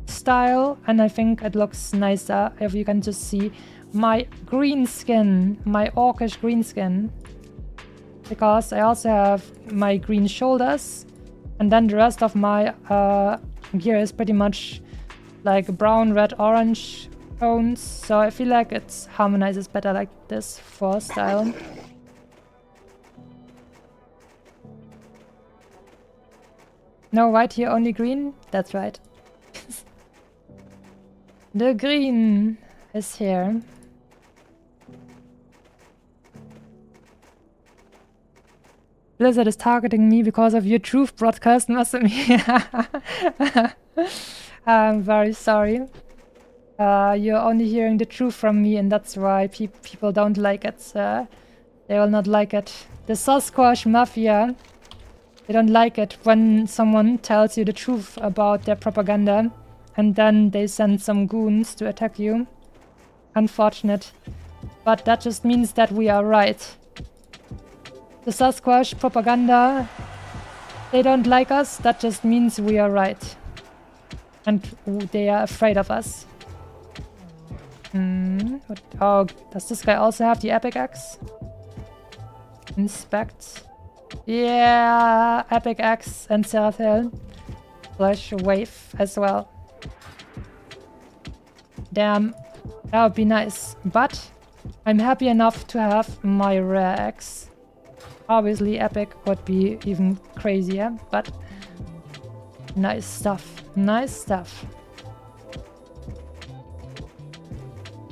style, and I think it looks nicer if you can just see my green skin, my orcish green skin, because I also have my green shoulders, and then the rest of my gear is pretty much like brown, red, orange tones, so I feel like it harmonizes better like this for style. No white here, only green? That's right. The green is here. Blizzard is targeting me because of your truth broadcast, mustn't me? I'm very sorry. You're only hearing the truth from me, and that's why people don't like it. They will not like it. The Sasquatch Mafia, they don't like it when someone tells you the truth about their propaganda, and then they send some goons to attack you. Unfortunate. But that just means that we are right. The Sasquatch propaganda, they don't like us, that just means we are right. And they are afraid of us. Oh, does this guy also have the epic axe? Inspect. Yeah, epic axe and Seraphil. Flash wave as well. Damn, that would be nice. But I'm happy enough to have my rare axe. Obviously epic would be even crazier, but nice stuff. Nice stuff.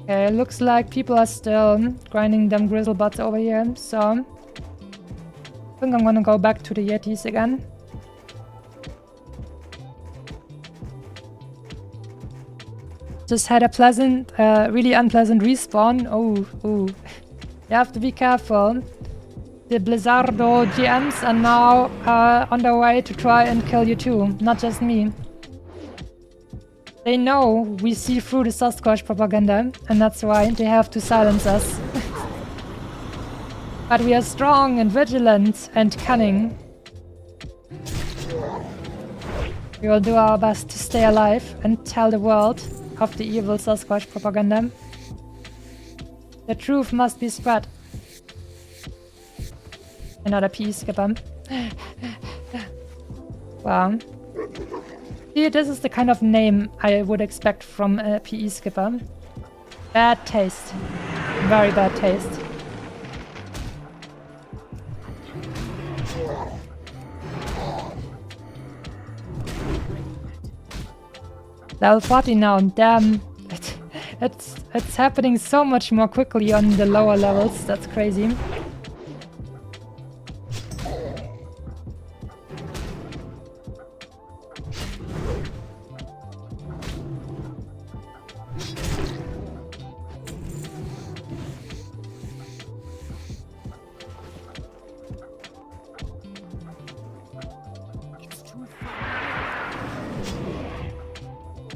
Okay, looks like people are still grinding them grizzle butts over here, so I think I'm gonna go back to the Yetis again. Just had a pleasant, really unpleasant respawn. Oh. You have to be careful. The Blizzardo GMs are now on their way to try and kill you too, not just me. They know we see through the Sasquatch propaganda, and that's why they have to silence us. But we are strong and vigilant and cunning. We will do our best to stay alive and tell the world of the evil Sasquatch propaganda. The truth must be spread. Another PE skipper. Wow. See, this is the kind of name I would expect from a PE skipper. Bad taste. Very bad taste. Level 40 now, damn. It's happening so much more quickly on the lower levels, that's crazy.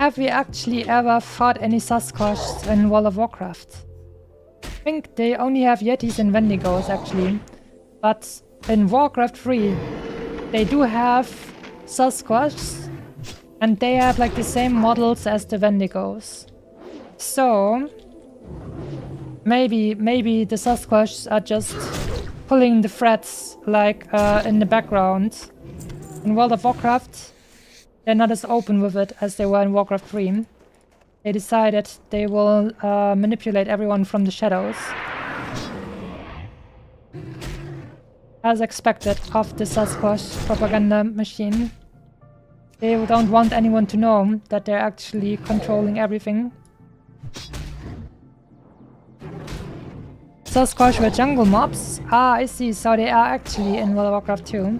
Have we actually ever fought any Sasquatch in World of Warcraft? I think they only have Yetis and Wendigos actually. But in Warcraft 3, they do have Sasquatch, and they have like the same models as the Wendigos. So maybe the Sasquatch are just pulling the threads like in the background. In World of Warcraft, they're not as open with it as they were in Warcraft 3. They decided they will manipulate everyone from the shadows. As expected of the Sasquatch propaganda machine. They don't want anyone to know that they're actually controlling everything. Sasquatch were jungle mobs? Ah, I see, so they are actually in World of Warcraft 2.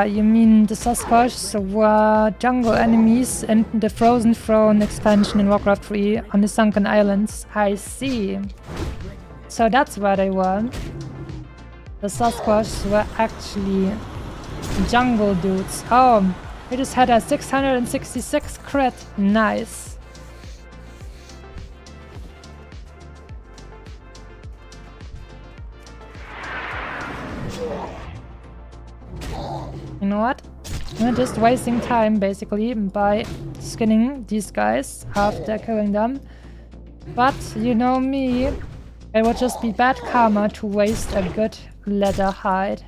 You mean the Sasquatch were jungle enemies in the Frozen Throne expansion in Warcraft 3 on the Sunken Islands. I see. So that's where they were. The Sasquatch were actually jungle dudes. Oh, we just had a 666 crit. Nice. You know what? We're just wasting time basically by skinning these guys after killing them. But you know me, it would just be bad karma to waste a good leather hide.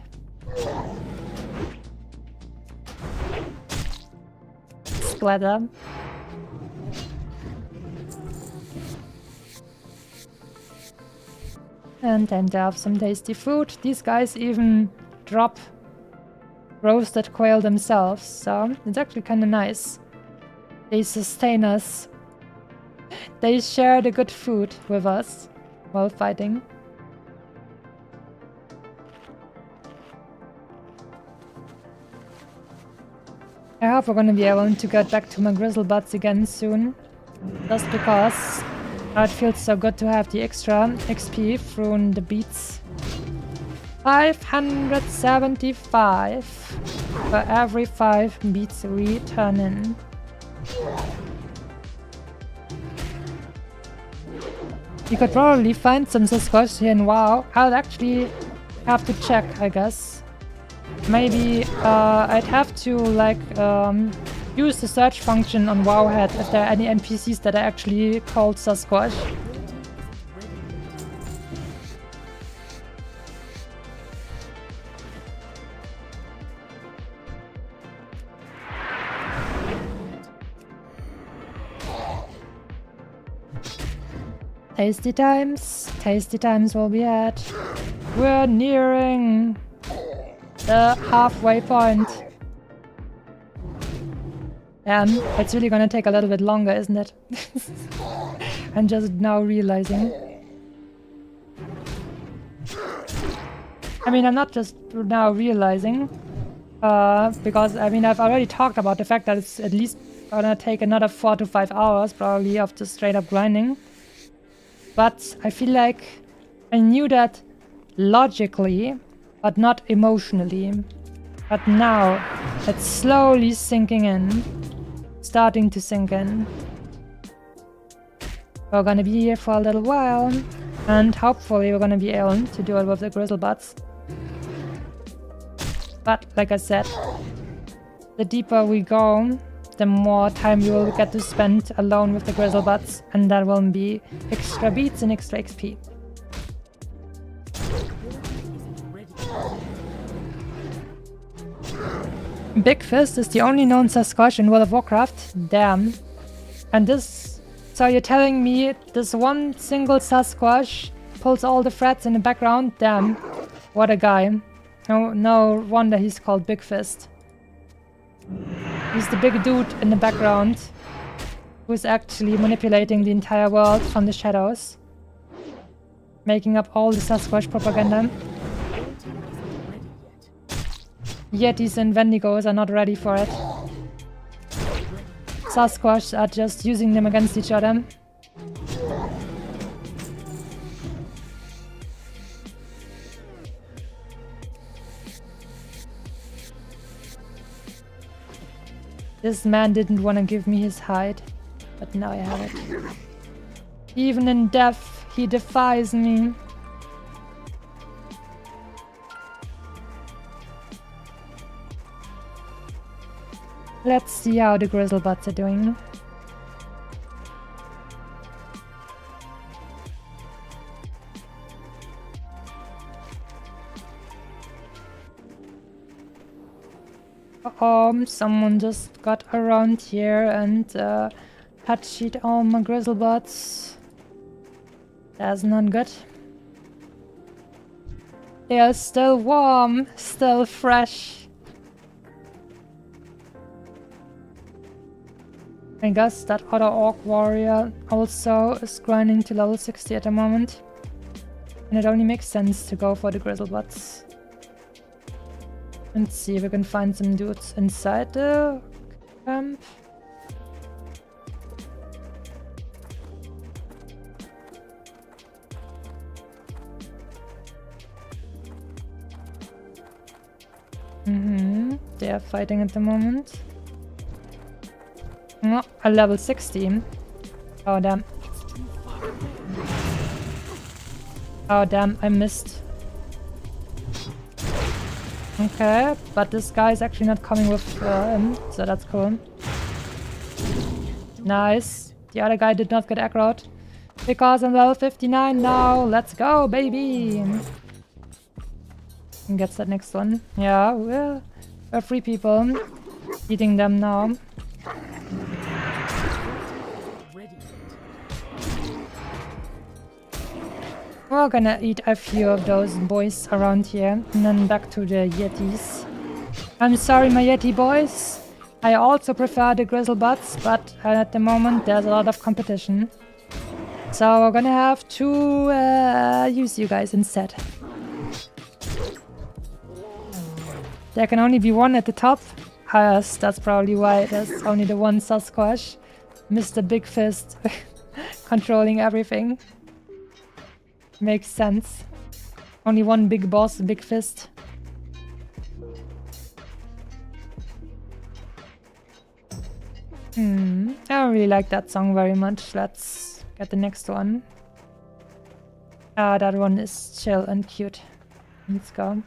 Splatter. And then they have some tasty food. These guys even drop roasted quail themselves, so it's actually kind of nice. They sustain us. They share the good food with us while fighting. I hope we're gonna be able to get back to my grizzlebutts again soon. Just because it feels so good to have the extra XP through the beats. 575 for every 5 beats we turn in. You could probably find some Sasquatch here in WoW. I'll actually have to check, I guess. Maybe I'd have to like use the search function on Wowhead if there are any NPCs that are actually called Sasquatch. Tasty times will be had. We're nearing the halfway point. It's really gonna take a little bit longer, isn't it? I'm just now realizing. I mean, I'm not just now realizing, because I mean, I've already talked about the fact that it's at least gonna take another 4 to 5 hours probably of just straight up grinding. But I feel like I knew that logically, but not emotionally. But now it's slowly sinking in, starting to sink in. We're gonna be here for a little while, and hopefully we're gonna be able to do it with the grizzlebutts. But like I said, the deeper we go, the more time we will get to spend alone with the grizzlebutts, and that will be extra beats and extra XP. Big Fist is the only known Sasquatch in World of Warcraft? Damn. And this... So you're telling me this one single Sasquatch pulls all the threads in the background? Damn. What a guy. No wonder he's called Big Fist. He's the big dude in the background who's actually manipulating the entire world from the shadows, making up all the Sasquatch propaganda. Yetis and Wendigos are not ready for it. Sasquatch are just using them against each other. This man didn't want to give me his hide, but now I have it. Even in death, he defies me. Let's see how the grizzlebutts are doing. Someone just got around here and patched all my grizzlebutts. That's not good. They are still warm, still fresh. I guess that other orc warrior also is grinding to level 60 at the moment. And it only makes sense to go for the grizzlebutts. Let's see if we can find some dudes inside the camp. They are fighting at the moment. Oh, a level 16. Oh damn. Oh damn, I missed. Okay, but this guy is actually not coming with him, so that's cool. Nice. The other guy did not get aggroed. Because I'm level 59 now. Let's go, baby! And gets that next one. Yeah, we're 3 people. Eating them now. We're gonna eat a few of those boys around here. And then back to the Yetis. I'm sorry, my Yeti boys. I also prefer the Grizzlebutts, but at the moment there's a lot of competition. So we're gonna have to use you guys instead. There can only be one at the top. Yes, that's probably why there's only the one Sasquatch. Mr. Big Fist controlling everything. Makes sense. Only one big boss, Big Fist. I don't really like that song very much. Let's get the next one. That one is chill and cute. Let's go.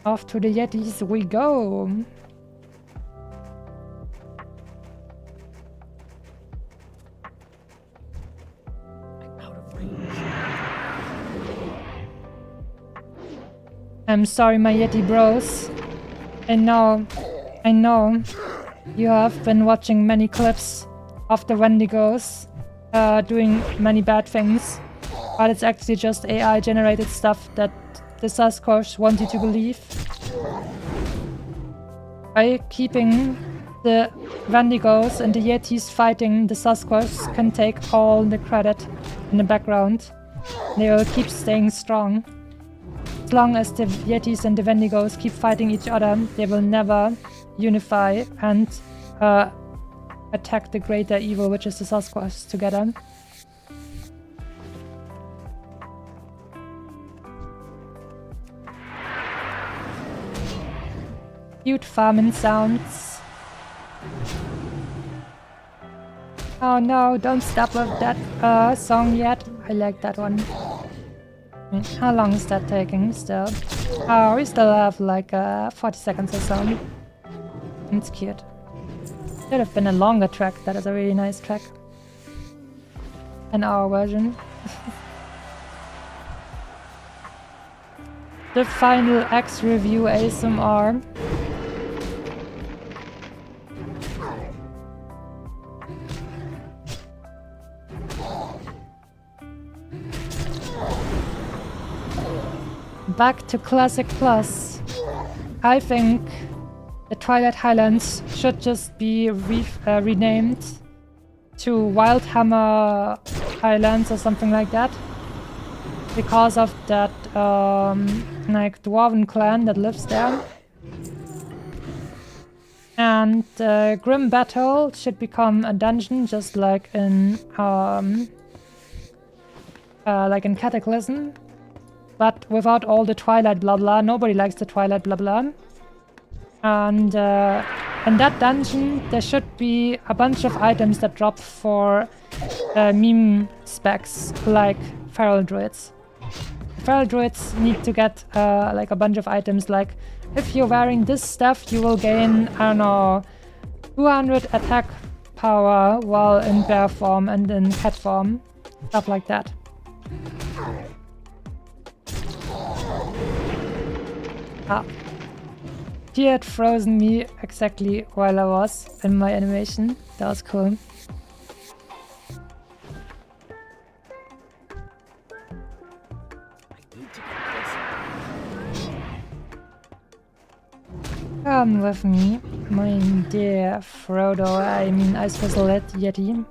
Off to the Yetis we go! I'm sorry, my Yeti bros. I know you have been watching many clips of the Wendigos doing many bad things, but it's actually just AI generated stuff that the Sasquatch want you to believe. By keeping the Wendigos and the Yetis fighting, the Sasquatch can take all the credit in the background. They will keep staying strong. As long as the Yetis and the Wendigos keep fighting each other, they will never unify and attack the greater evil, which is the Sasquatch, together. Cute farming sounds. Oh no, don't stop with that song yet. I like that one. How long is that taking still? Oh, we still have like 40 seconds or so. It's cute. Should have been a longer track. That is a really nice track. An hour version. The final X review ASMR. Back to Classic Plus. I think the Twilight Highlands should just be renamed to Wildhammer Highlands or something like that. Because of that like dwarven clan that lives there. And Grim Battle should become a dungeon, just like in Cataclysm. But without all the Twilight blah blah. Nobody likes the Twilight blah blah. And in that dungeon there should be a bunch of items that drop for meme specs, like feral druids. Feral druids need to get like a bunch of items, like if you're wearing this stuff you will gain, I don't know, 200 attack power while in bear form and in cat form. Stuff like that. He had frozen me exactly while I was in my animation. That was cool. Come with me, my dear Frodo, I mean Ice Crystal Yeti.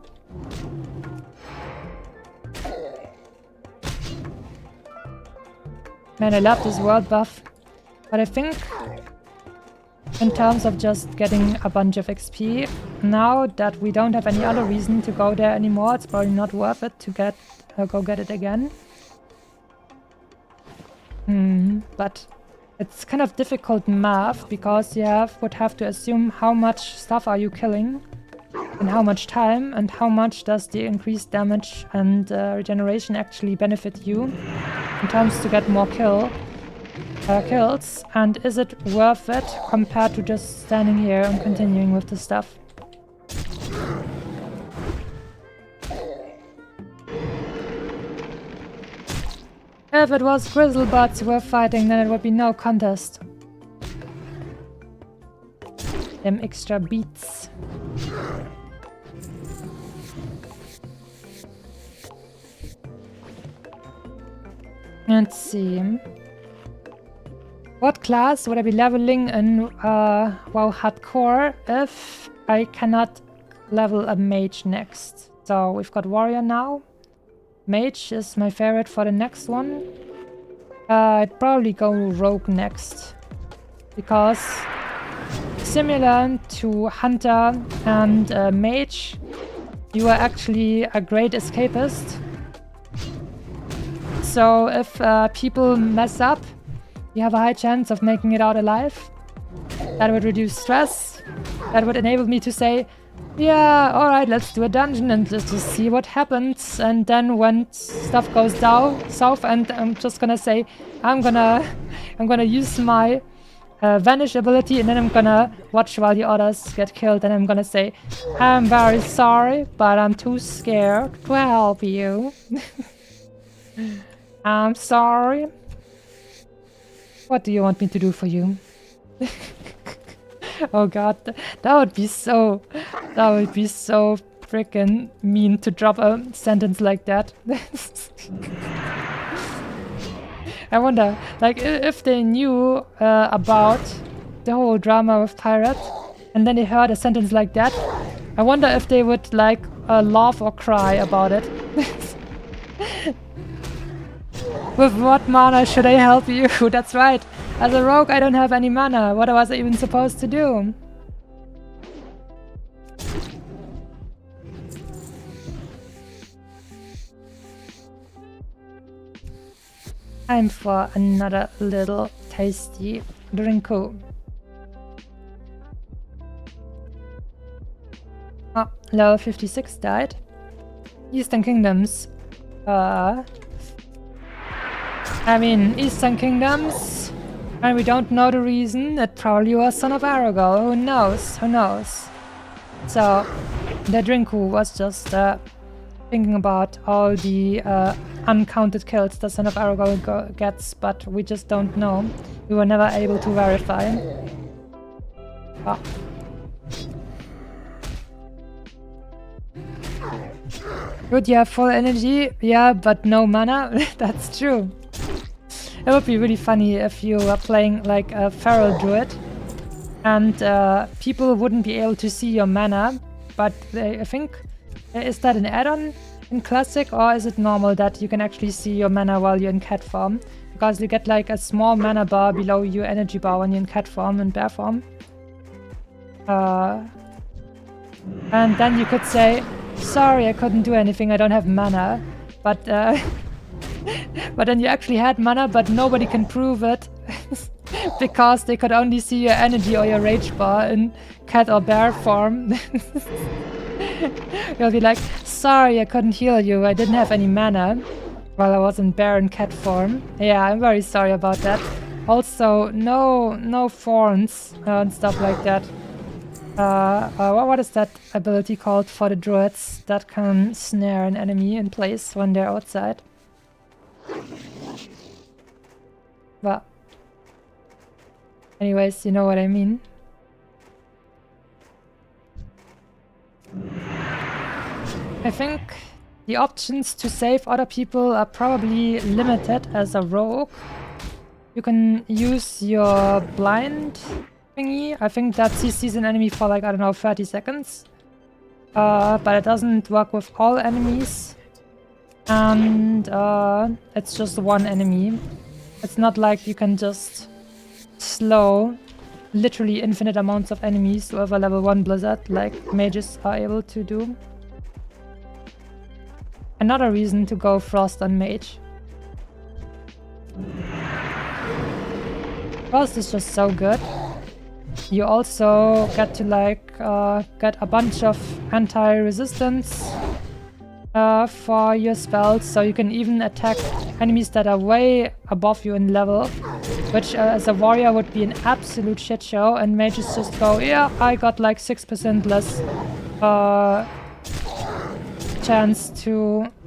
Man, I love this world buff. But I think in terms of just getting a bunch of XP, now that we don't have any other reason to go there anymore, it's probably not worth it to go get it again. But it's kind of difficult math because you would have to assume how much stuff are you killing in how much time and how much does the increased damage and regeneration actually benefit you in terms to get more kills, and is it worth it compared to just standing here and continuing with the stuff. If it was Grizzlebots who were fighting, then it would be no contest. Them extra beats. Let's see. What class would I be leveling in WoW Hardcore if I cannot level a mage next? So we've got warrior now. Mage is my favorite for the next one. I'd probably go rogue next. Because similar to hunter and mage, you are actually a great escapist. So if people mess up, you have a high chance of making it out alive. That would reduce stress. That would enable me to say, yeah, alright, let's do a dungeon and just see what happens. And then when stuff goes down south, and I'm just gonna say, I'm gonna use my vanish ability, and then I'm gonna watch while the others get killed, and I'm gonna say, I'm very sorry, but I'm too scared to help you. I'm sorry. What do you want me to do for you? Oh god, that would be so freaking mean to drop a sentence like that. I wonder, like, if they knew about the whole drama with Pirate, and then they heard a sentence like that, I wonder if they would, like, laugh or cry about it. With what mana should I help you? That's right. As a rogue, I don't have any mana. What was I even supposed to do? Time for another little tasty drinku. Oh, level 56 died. Eastern Kingdoms. I mean, Eastern Kingdoms, and we don't know the reason. It probably was Son of Aragorn. Who knows? Who knows? So, the Drinku was just thinking about all the uncounted kills that Son of Aragorn gets, but we just don't know. We were never able to verify. Oh. Good, you have full energy. Yeah, but no mana. That's true. It would be really funny if you were playing like a feral druid and people wouldn't be able to see your mana, but I think, is that an add-on in Classic, or is it normal that you can actually see your mana while you're in cat form? Because you get like a small mana bar below your energy bar when you're in cat form and bear form. And then you could say, sorry, I couldn't do anything, I don't have mana, but but then you actually had mana, but nobody can prove it because they could only see your energy or your rage bar in cat or bear form. You'll be like, sorry, I couldn't heal you, I didn't have any mana while I was in bear and cat form. Yeah, I'm very sorry about that. Also, no thorns and stuff like that. What is that ability called for the druids that can snare an enemy in place when they're outside? But anyways, you know what I mean. I think the options to save other people are probably limited as a rogue. You can use your blind thingy. I think that CCs an enemy for like, I don't know, 30 seconds. But it doesn't work with all enemies. And it's just one enemy. It's not like you can just slow literally infinite amounts of enemies with a level 1 blizzard like mages are able to do. Another reason to go Frost on Mage. Frost is just so good. You also get to like get a bunch of anti-resistance for your spells, so you can even attack enemies that are way above you in level, which as a warrior would be an absolute shit show, and mages just go, yeah, I got like 6% less chance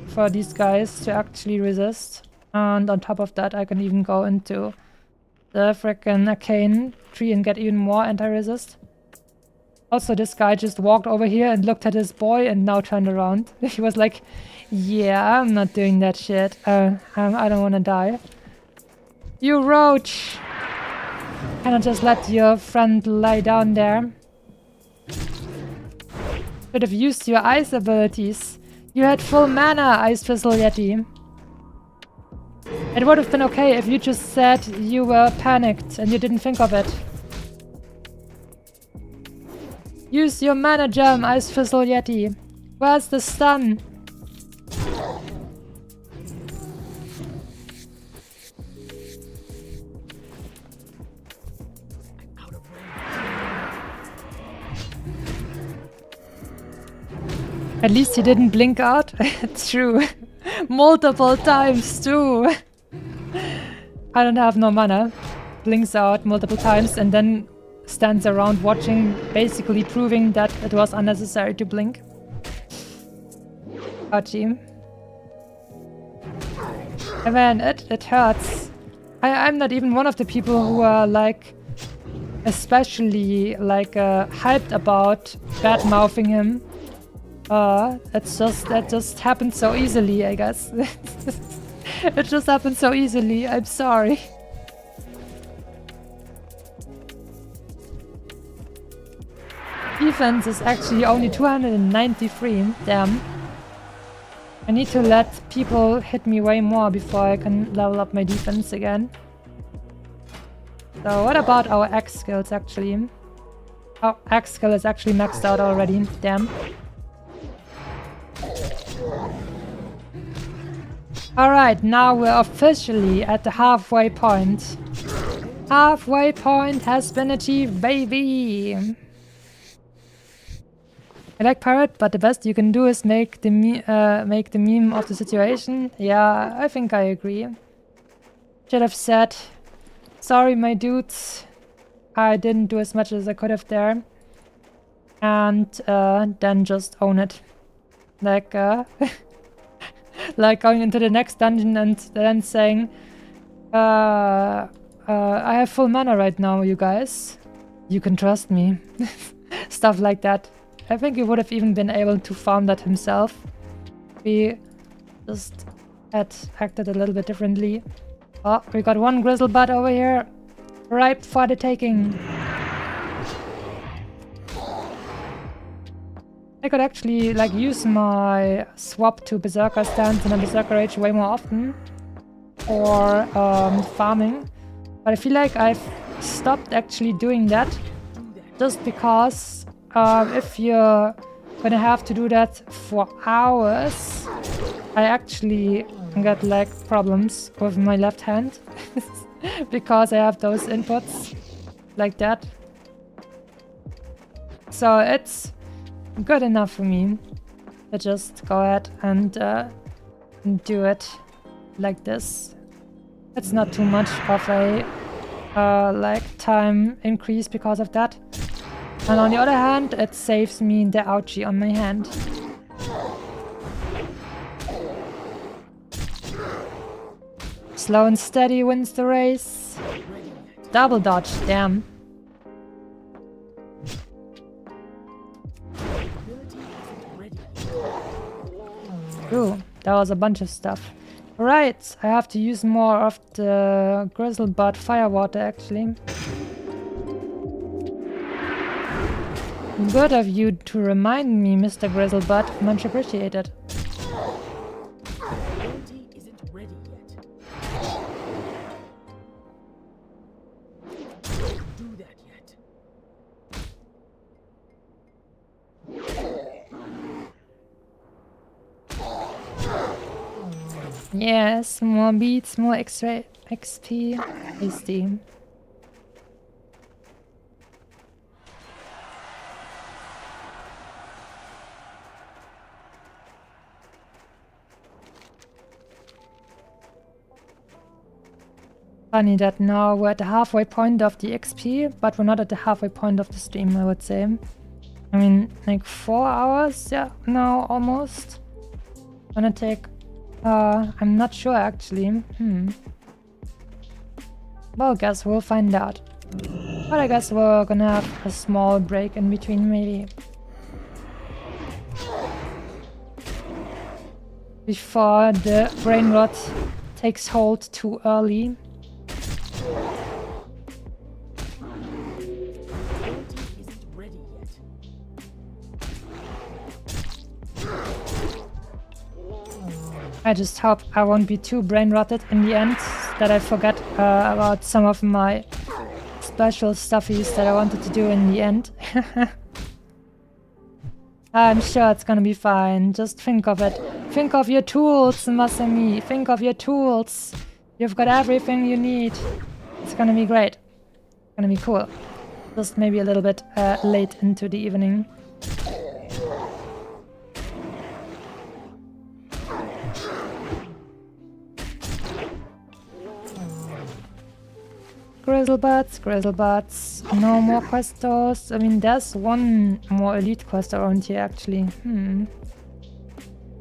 for these guys to actually resist. And on top of that, I can even go into the frickin' arcane tree and get even more anti-resist. Also, this guy just walked over here and looked at his boy and now turned around. He was like, yeah, I'm not doing that shit. I don't want to die. You roach! Cannot just let your friend lie down there. Should have used your ice abilities. You had full mana, Ice Fizzle Yeti. It would have been okay if you just said you were panicked and you didn't think of it. Use your mana gem, Ice Fizzle Yeti. Where's the stun? At least he didn't blink out. It's true. Multiple times too. I don't have no mana. Blinks out multiple times and then stands around watching, basically proving that it was unnecessary to blink. Ouchie. And man, it hurts. I'm not even one of the people who are like especially like hyped about bad-mouthing him. That just happened so easily, I guess. It just happened so easily. I'm sorry. Defense is actually only 293. Damn. I need to let people hit me way more before I can level up my defense again. So what about our axe skills actually? Our axe skill is actually maxed out already. Damn. Alright, now we're officially at the halfway point. Halfway point has been achieved, baby! I like Pirate, but the best you can do is make the meme of the situation. Yeah, I think I agree. Should have said, sorry my dudes, I didn't do as much as I could have there. And then just own it. Like, like going into the next dungeon and then saying, I have full mana right now, you guys. You can trust me. Stuff like that. I think he would have even been able to farm that himself. We just had acted a little bit differently. Oh, we got one Grizzlebutt over here. Ripe for the taking. I could actually like use my swap to Berserker stance and a Berserker Rage way more often for farming. But I feel like I've stopped actually doing that just because if you're gonna have to do that for hours, I actually get like problems with my left hand because I have those inputs like that. So it's good enough for me to just go ahead and do it like this. It's not too much of a like time increase because of that. And on the other hand, it saves me the ouchie on my hand. Slow and steady wins the race. Double dodge, damn. Ooh, that was a bunch of stuff. Right, I have to use more of the Grizzlebutt Firewater actually. Good of you to remind me, Mr. Grizzlebutt. Much appreciated. Yes, more beats, more X-ray XP. Tasty. Funny that now we're at the halfway point of the XP, but we're not at the halfway point of the stream, I would say. I mean, like 4 hours? Yeah, no, almost. Gonna take... I'm not sure actually. Well, guess we'll find out. But I guess we're gonna have a small break in between, maybe. Before the brain rot takes hold too early. I just hope I won't be too brain rotted in the end, that I forget about some of my special stuffies that I wanted to do in the end. I'm sure it's gonna be fine, just think of it. Think of your tools, Masami, think of your tools. You've got everything you need. It's gonna be great. It's gonna be cool. Just maybe a little bit late into the evening. Grizzlebuds. No more questos. I mean, there's one more elite quest around here, actually.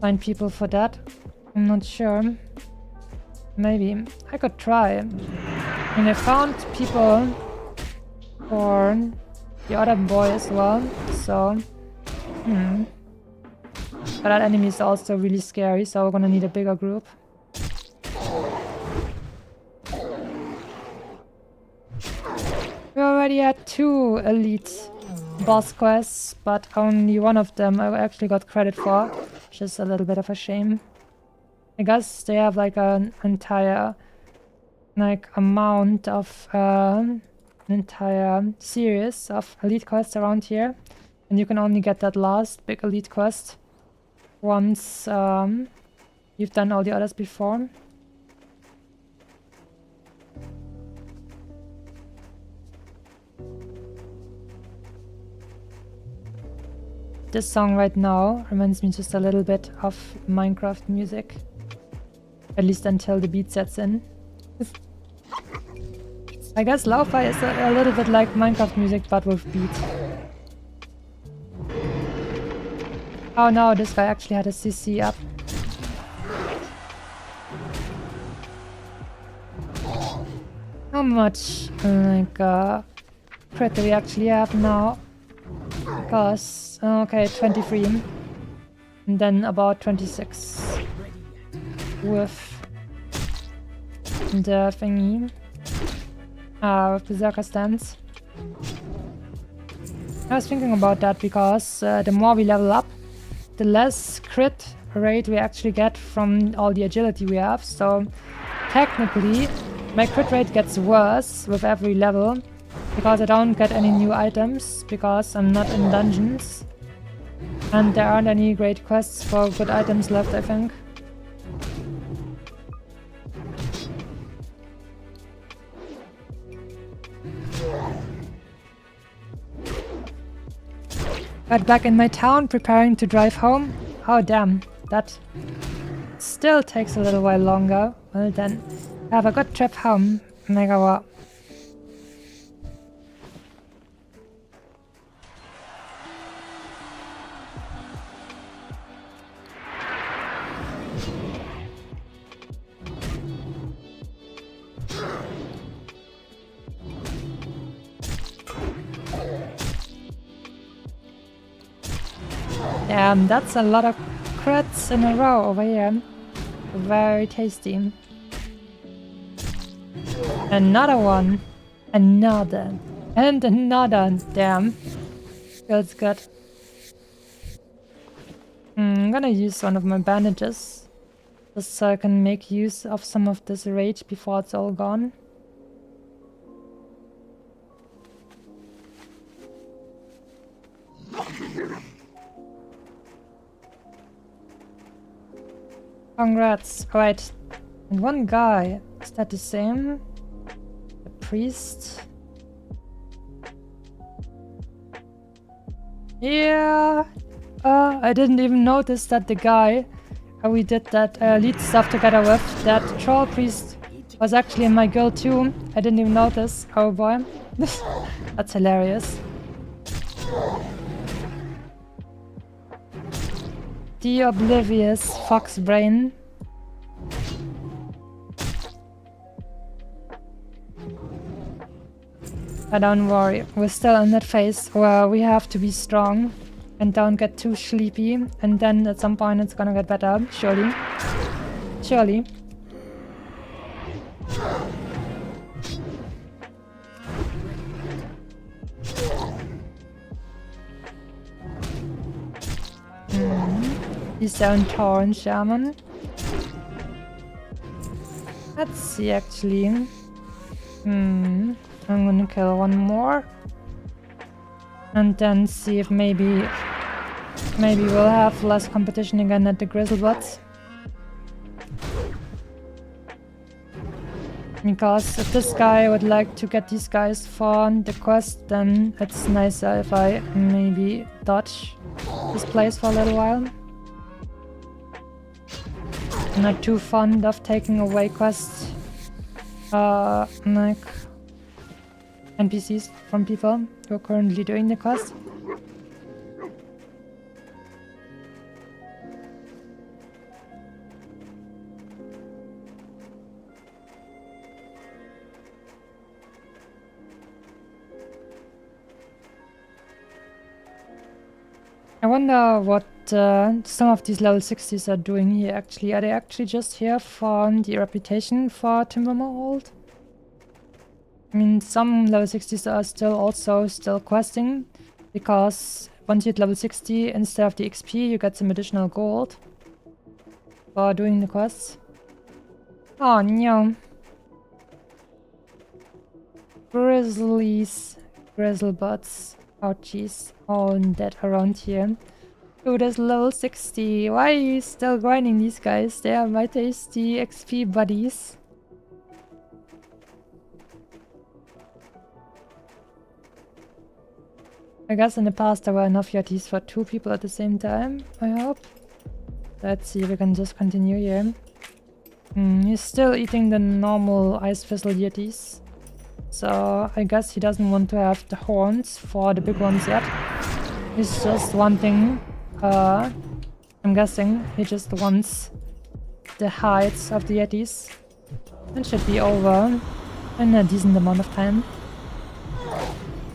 Find people for that? I'm not sure. Maybe. I could try. I mean, I found people for the other boy as well, so... But that enemy is also really scary, so we're gonna need a bigger group. We already had 2 elite boss quests, but only one of them I actually got credit for, which is a little bit of a shame. I guess they have like an entire amount of an entire series of elite quests around here, and you can only get that last big elite quest once you've done all the others before. This song right now reminds me just a little bit of Minecraft music. At least until the beat sets in. I guess lo-fi is a little bit like Minecraft music, but with beat. Oh no, this guy actually had a CC up. How much crit do we actually have now? Because, okay, 23. And then about 26. With the thingy. With Berserker stance. I was thinking about that because the more we level up, the less crit rate we actually get from all the agility we have. So technically, my crit rate gets worse with every level because I don't get any new items because I'm not in dungeons. And there aren't any great quests for good items left, I think. But back in my town, preparing to drive home. Oh damn, that still takes a little while longer. Well then, have a good trip home, Megawa. Damn, that's a lot of crits in a row over here. Very tasty. Another one. Another. And another. Damn. Feels good. I'm gonna use one of my bandages. Just so I can make use of some of this rage before it's all gone. Congrats. Right, And one guy. Is that the same? The priest? Yeah. I didn't even notice that the guy we did that elite stuff together with, that troll priest, was actually in my guild too. I didn't even notice. Oh boy. That's hilarious. The oblivious fox brain. But don't worry, we're still in that phase where we have to be strong and don't get too sleepy, and then at some point it's gonna get better, surely. Surely. He's down Torrent Shaman. Let's see actually. I'm gonna kill one more. And then see if maybe we'll have less competition again at the Grizzlebutts. Because if this guy would like to get these guys for the quest, then it's nicer if I maybe dodge this place for a little while. I'm not too fond of taking away quests, like NPCs from people who are currently doing the quest. I wonder what some of these level 60s are doing here actually. Are they actually just here for the reputation for Timbermold? I mean, some level 60s are still questing, because once you hit level 60, instead of the XP, you get some additional gold for doing the quests. Oh no. Grizzlies, Grizzlebutts. Oh jeez, all dead around here. Oh, there's level 60. Why are you still grinding these guys? They are my tasty XP buddies. I guess in the past there were enough Yetis for 2 people at the same time, I hope. Let's see if we can just continue here. He's still eating the normal Ice Fizzle Yetis. So I guess he doesn't want to have the horns for the big ones yet. He's just wanting, I'm guessing, he just wants the hides of the Yetis. It should be over in a decent amount of time.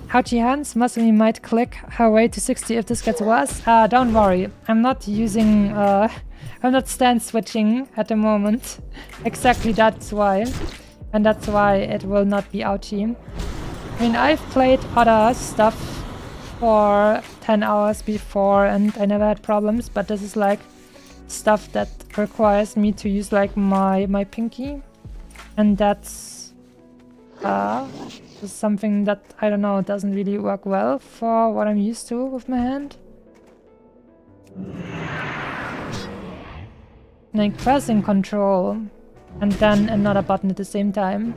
Ouchie hands, Masumi might click her way to 60 if this gets worse. Don't worry, I'm not using, I'm not stand switching at the moment. Exactly that's why. And that's why it will not be ouchie. I mean, I've played other stuff for 10 hours before and I never had problems, but this is like stuff that requires me to use like my pinky. And that's just something that, I don't know, doesn't really work well for what I'm used to with my hand. Like pressing control and then another button at the same time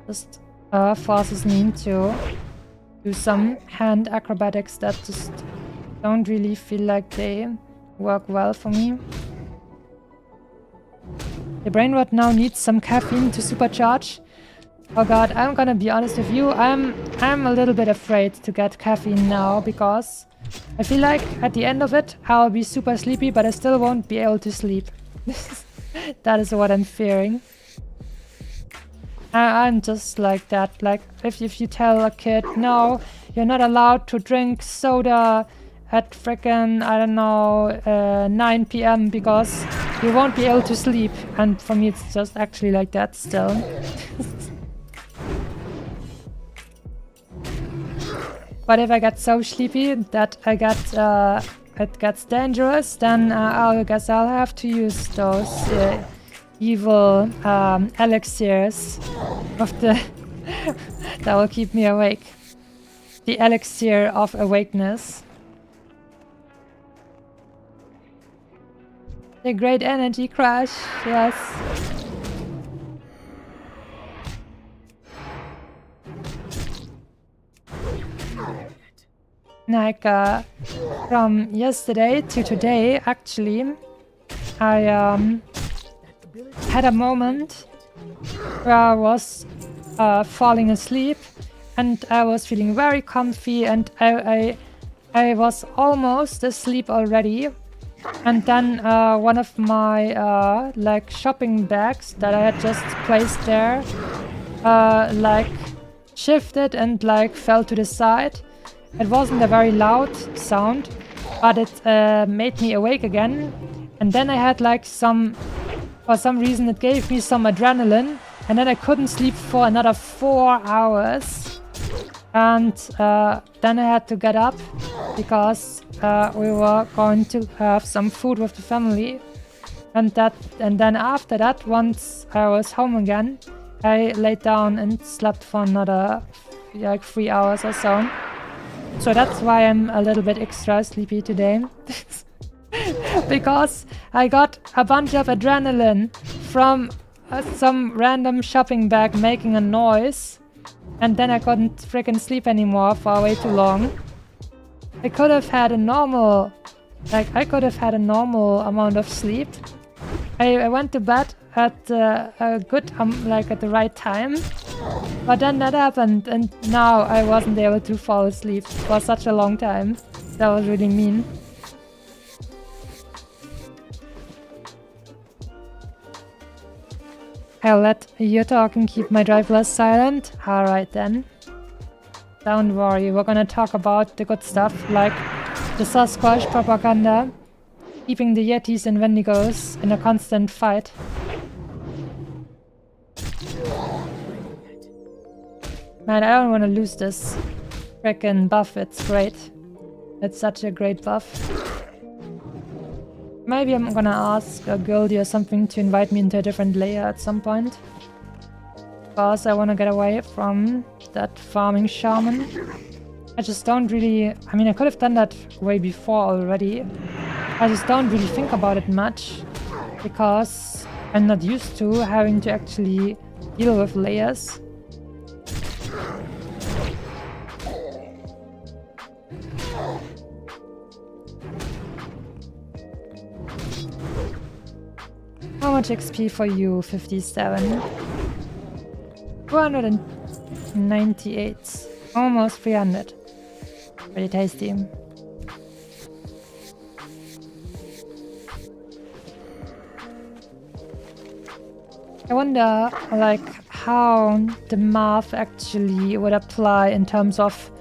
just forces me to do some hand acrobatics that just don't really feel like they work well for me. The brain rot now needs some caffeine to supercharge. Oh god, I'm gonna be honest with you, I'm a little bit afraid to get caffeine now, because I feel like at the end of it I'll be super sleepy, but I still won't be able to sleep. That is what I'm fearing. I'm just like that. Like, if you tell a kid, no, you're not allowed to drink soda at frickin', I don't know, 9 PM because you won't be able to sleep. And for me, it's just actually like that still. But if I get so sleepy that I get it gets dangerous, then I guess I'll have to use those evil elixirs of the that will keep me awake. The elixir of awakeness. The great energy crash, yes. Like, from yesterday to today, actually, I had a moment where I was falling asleep and I was feeling very comfy and I was almost asleep already. And then one of my like shopping bags that I had just placed there like shifted and like fell to the side. It wasn't a very loud sound, but it made me awake again. And then I had like for some reason it gave me some adrenaline, and then I couldn't sleep for another 4 hours. And then I had to get up because we were going to have some food with the family. And then after that, once I was home again, I laid down and slept for another like 3 hours or so. So that's why I'm a little bit extra sleepy today. Because I got a bunch of adrenaline from some random shopping bag making a noise. And then I couldn't freaking sleep anymore for way too long. I could have had a normal amount of sleep. I went to bed at a good, like at the right time. But then that happened and now I wasn't able to fall asleep for such a long time. That was really mean. I'll let you talk and keep my driveless silent. Alright then. Don't worry, we're gonna talk about the good stuff, like the Sasquatch propaganda, keeping the Yetis and Wendigos in a constant fight. Man, I don't want to lose this frickin' buff, it's great. It's such a great buff. Maybe I'm gonna ask a Gildy or something to invite me into a different layer at some point. Because I want to get away from that farming shaman. I just don't really... I mean, I could have done that way before already. I just don't really think about it much. Because I'm not used to having to actually deal with layers. How much XP for you? 57. 298. Almost 300. Pretty tasty. I wonder, like, how the math actually would apply in terms of,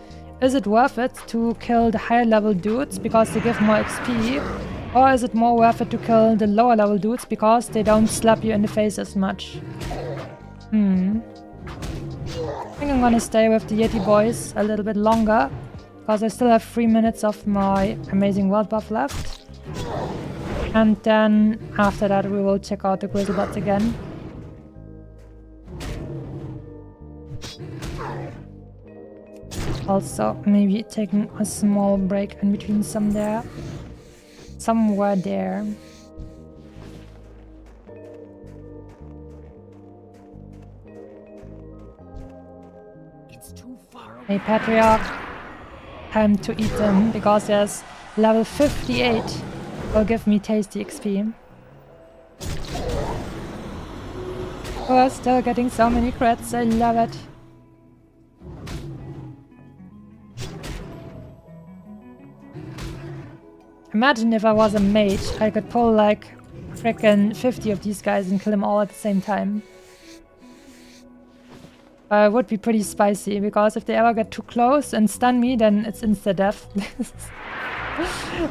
is it worth it to kill the higher level dudes because they give more XP? Or is it more worth it to kill the lower level dudes because they don't slap you in the face as much? I think I'm gonna stay with the Yeti boys a little bit longer because I still have 3 minutes of my amazing world buff left. And then after that we will check out the Grizzlebutts again. Also maybe taking a small break in between somewhere there. It's too far away. Hey Patriarch, time to eat them because there's level 58 will give me tasty XP. We're still getting so many crits, I love it. Imagine if I was a mage, I could pull like frickin' 50 of these guys and kill them all at the same time. It would be pretty spicy, because if they ever get too close and stun me, then it's insta-death.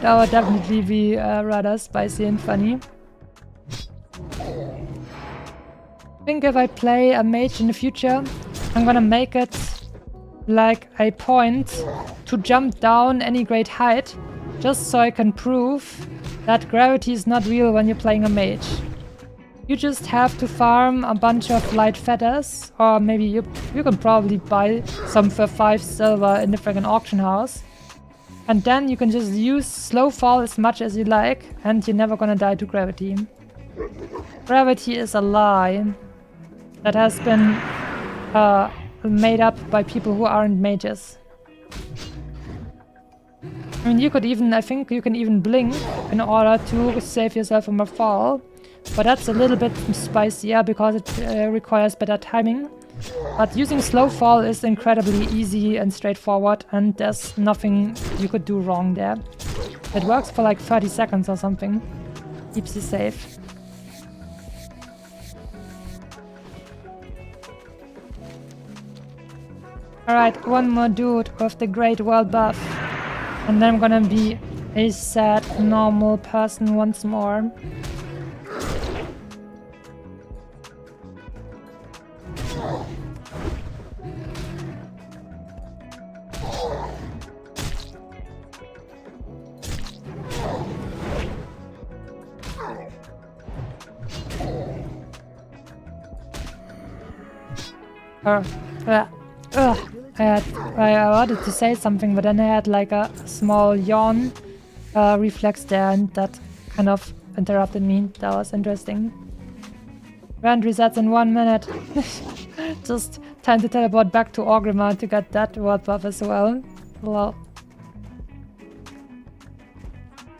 That would definitely be rather spicy and funny. I think if I play a mage in the future, I'm gonna make it like a point to jump down any great height, just so I can prove that gravity is not real when you're playing a mage. You just have to farm a bunch of light feathers, or maybe you can probably buy some for 5 silver in the friggin' auction house. And then you can just use slow fall as much as you like, and you're never gonna die to gravity. Gravity is a lie that has been made up by people who aren't mages. I mean, you could even, I think you can even blink in order to save yourself from a fall. But that's a little bit spicier because it requires better timing. But using slow fall is incredibly easy and straightforward, and there's nothing you could do wrong there. It works for like 30 seconds or something. Keeps you safe. Alright, one more dude with the great world buff. And then I'm gonna be a sad, normal person once more. I wanted to say something, but then I had like a small yawn reflex there, and that kind of interrupted me. That was interesting. Rand resets in 1 minute. Just time to teleport back to Orgrimmar to get that world buff as well. Well,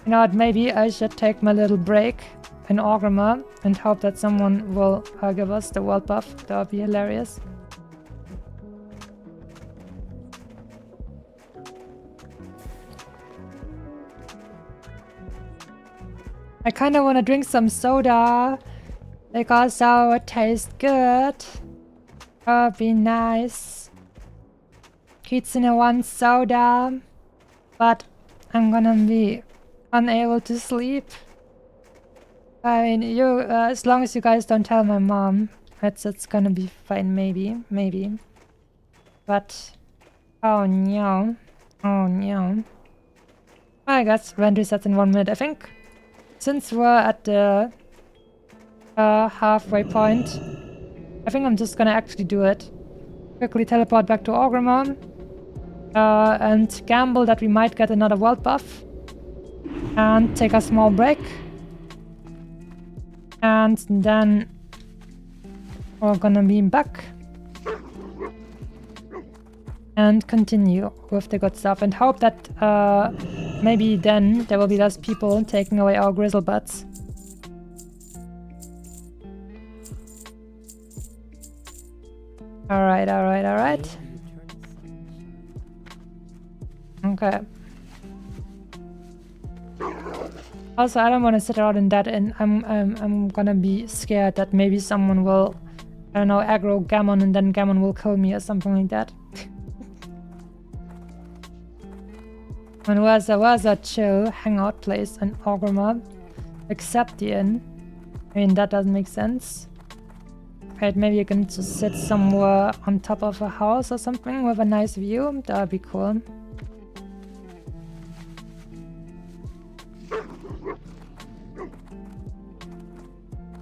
you know what, maybe I should take my little break in Orgrimmar and hope that someone will give us the world buff. That would be hilarious. I kind of want to drink some soda because that would taste good. That would be nice. Kitsune wants soda, but I'm gonna be unable to sleep. I mean, you as long as you guys don't tell my mom, it's gonna be fine. Maybe. But oh no, oh no. I guess rent resets in 1 minute. I think. Since we're at the halfway point, I think I'm just gonna actually do it. Quickly teleport back to Orgrimmar and gamble that we might get another world buff. And take a small break. And then we're gonna be back. And continue with the good stuff and hope that maybe then there will be less people taking away our grizzle butts. Alright. Okay. Also, I don't want to sit around in that, and I'm gonna be scared that maybe someone will, I don't know, aggro Gammon and then Gammon will kill me or something like that. And where's a chill hangout place in Orgrimmar? Except the inn. I mean, that doesn't make sense. Right, maybe you can just sit somewhere on top of a house or something with a nice view. That would be cool.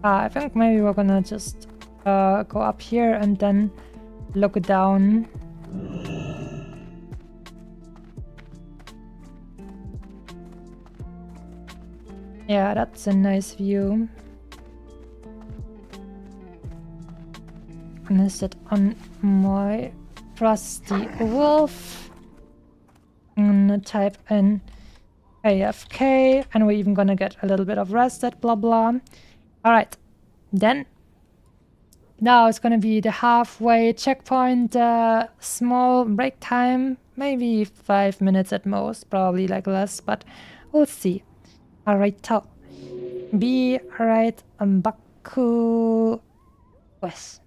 I think maybe we're gonna just go up here and then look down. Yeah, that's a nice view. I'm gonna sit on my trusty wolf. I'm gonna type in AFK, and we're even gonna get a little bit of rested, blah blah. Alright, then now it's gonna be the halfway checkpoint, small break time, maybe 5 minutes at most, probably like less, but we'll see. Alright, top. Be right Baku West.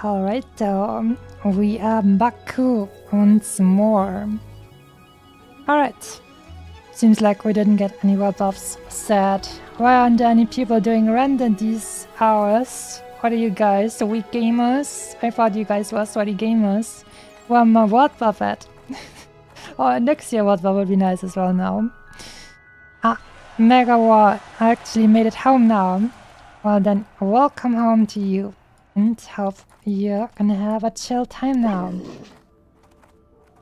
Alright, we are back once more. Alright. Seems like we didn't get any web buffs. Sad. Why aren't there any people doing rent in these hours? What are you guys, the weak gamers? I thought you guys were sweaty gamers. Where my word buff at? Oh, next year word buff would be nice as well now. Ah, Mega War, I actually made it home now. Well then, welcome home to you. And hope you're gonna have a chill time now.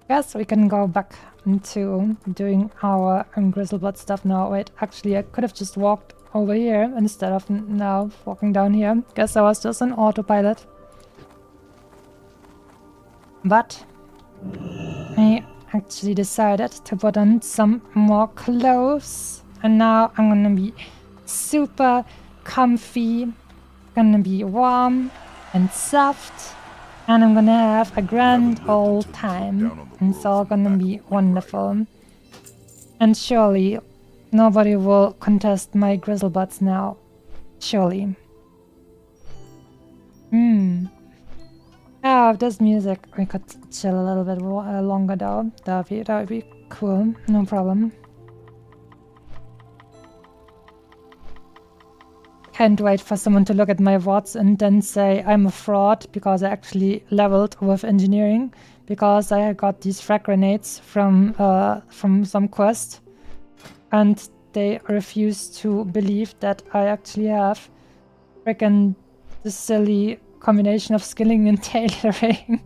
Guess we can go back into doing our Grizzleblood stuff now. Wait, actually I could have just walked over here instead of now walking down here. Guess I was just on autopilot. But I actually decided to put on some more clothes. And now I'm gonna be super comfy, gonna be warm and soft, and I'm gonna have a grand old time. And it's all gonna be wonderful. And surely nobody will contest my Grizzlebutts now. Surely. Oh, if there's music, we could chill a little bit longer though. That would be cool. No problem. Can't wait for someone to look at my VODs and then say I'm a fraud because I actually leveled with engineering because I got these frag grenades from some quest, and they refuse to believe that I actually have frickin' the silly combination of skilling and tailoring.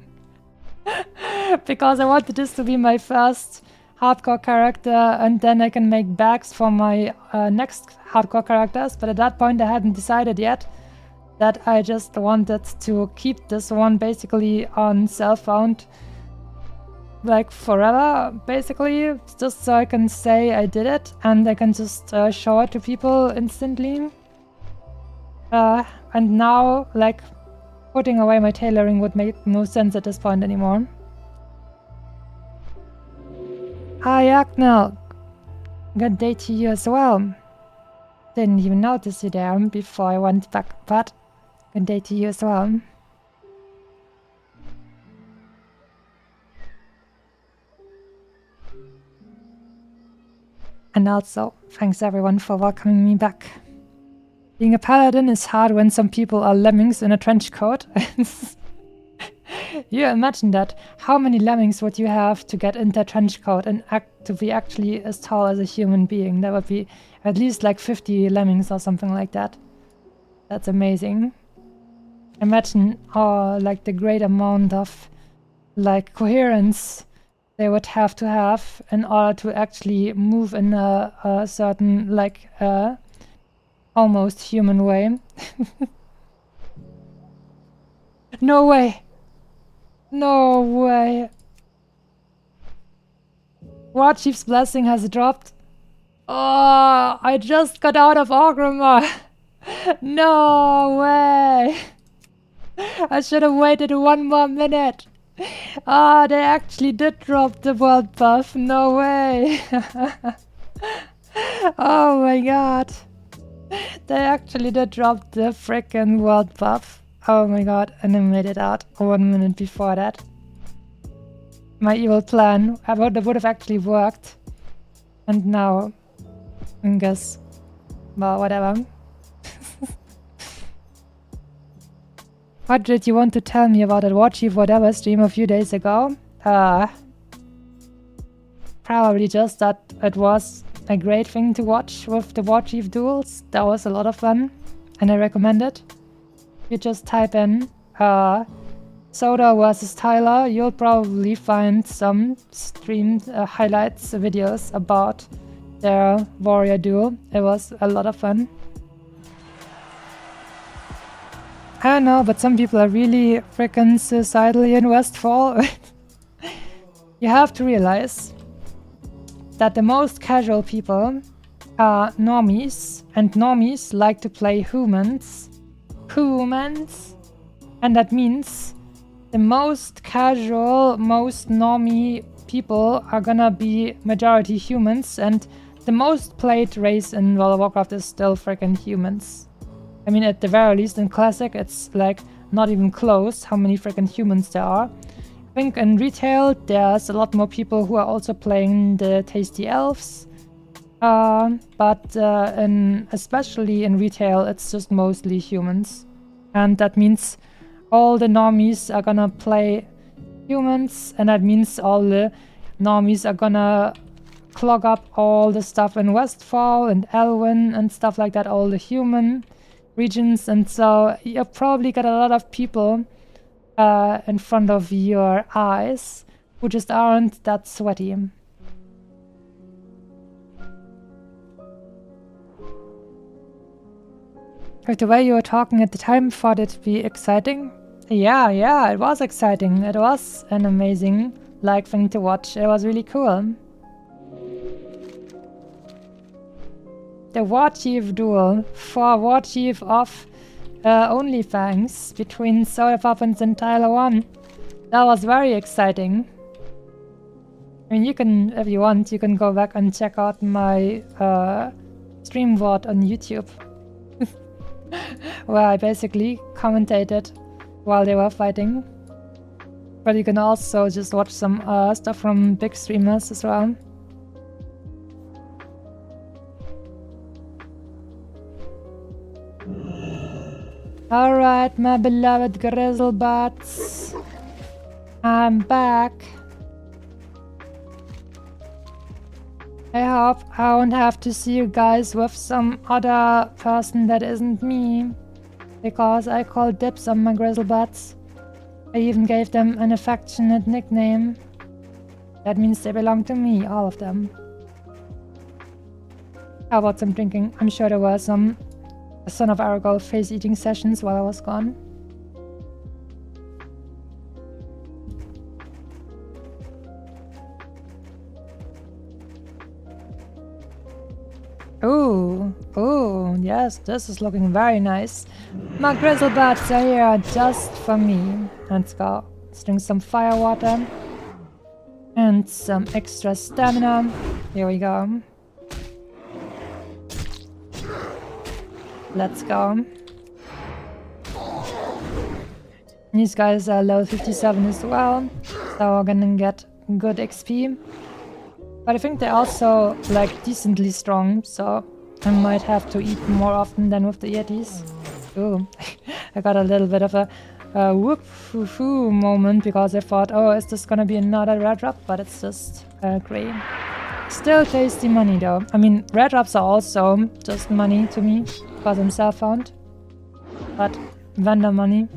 Because I wanted this to be my first hardcore character, and then I can make bags for my next hardcore characters, but at that point I hadn't decided yet that I just wanted to keep this one basically on self-found like forever, basically, just so I can say I did it and I can just show it to people instantly. And now, like, putting away my tailoring would make no sense at this point anymore. Hi, Agnel. Good day to you as well. Didn't even notice you there before I went back, but good day to you as well. And also, thanks everyone for welcoming me back. Being a paladin is hard when some people are lemmings in a trench coat. You imagine that. How many lemmings would you have to get into a trench coat and to be actually as tall as a human being? That would be at least like 50 lemmings or something like that. That's amazing. Imagine like the great amount of like coherence they would have to have in order to actually move in a certain like almost human way. No way! No way! War Chief's blessing has dropped. Oh, I just got out of Orgrimmar. No way! I should have waited 1 more minute. Ah, they actually did drop the world buff. No way! Oh my god. They actually did drop the frickin' world buff. Oh my god, and I made it out 1 minute before that. My evil plan would have actually worked. And now, I guess, well, whatever. What did you want to tell me about that War Chief whatever stream a few days ago? Probably just that it was a great thing to watch with the War Chief duels. That was a lot of fun, and I recommend it. You just type in Soda versus Tyler, you'll probably find some streamed highlights videos about their warrior duel. It was a lot of fun. I don't know, but some people are really freaking suicidally in Westfall. You have to realize that the most casual people are normies, and normies like to play humans. Humans! And that means the most casual, most normie people are gonna be majority humans, and the most played race in World of Warcraft is still freaking humans. I mean, at the very least in Classic, it's like not even close how many freaking humans there are. I think in retail there's a lot more people who are also playing the tasty elves. But especially in retail, it's just mostly humans. And that means all the normies are gonna play humans, and that means all the normies are gonna clog up all the stuff in Westfall and Elwyn and stuff like that, all the human regions, and so you'll probably get a lot of people in front of your eyes who just aren't that sweaty. With the way you were talking at the time, thought it'd be exciting. Yeah, it was exciting. It was an amazing thing to watch. It was really cool. The War Chief duel for War Chief of OnlyFans between Solarpuppets and Tyler 1. That was very exciting. I mean, you can, if you want, you can go back and check out my stream VOD on YouTube. Where I basically commentated while they were fighting. But you can also just watch some stuff from big streamers as well. Alright, my beloved Grizzlebutts. I'm back. I hope I won't have to see you guys with some other person that isn't me. Because I called dibs on my Grizzlebutts. I even gave them an affectionate nickname. That means they belong to me, all of them. How about some drinking? I'm sure there were some Son of Aragorn face-eating sessions while I was gone. Ooh, yes, this is looking very nice. My Grizzlebutts are here just for me. Let's go. Let's drink some fire water. And some extra stamina. Here we go. Let's go. These guys are level 57 as well. So we're gonna get good XP. But I think they're also, decently strong, so I might have to eat more often than with the Yetis. Ooh, I got a little bit of a whoop-foo-foo moment because I thought, oh, is this gonna be another rare drop? But it's just grey. Still tasty money though. I mean, rare drops are also just money to me because I'm self-found. But vendor money.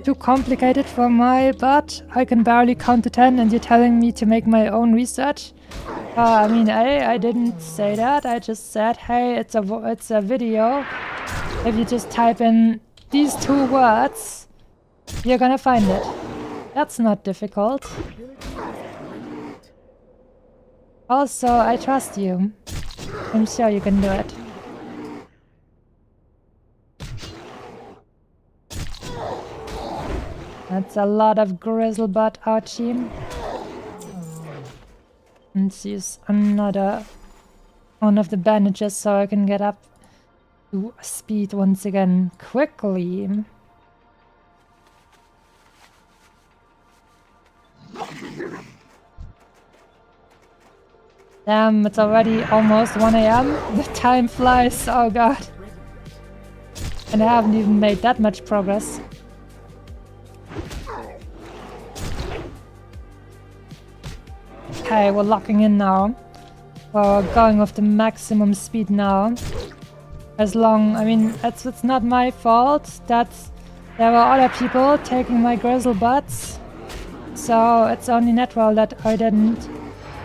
Too complicated for my butt. I can barely count to 10 and you're telling me to make my own research? I mean, I didn't say that. I just said, hey, it's a video. If you just type in these 2 words, you're gonna find it. That's not difficult. Also, I trust you. I'm sure you can do it. That's a lot of Grizzlebutt Archie. Let's use another one of the bandages so I can get up to speed once again quickly. Damn, it's already almost 1 AM. The time flies, oh god. And I haven't even made that much progress. Okay, we're locking in now. We're going with the maximum speed now. As long, I mean, it's not my fault that there were other people taking my Grizzlebutts. So it's only natural that I didn't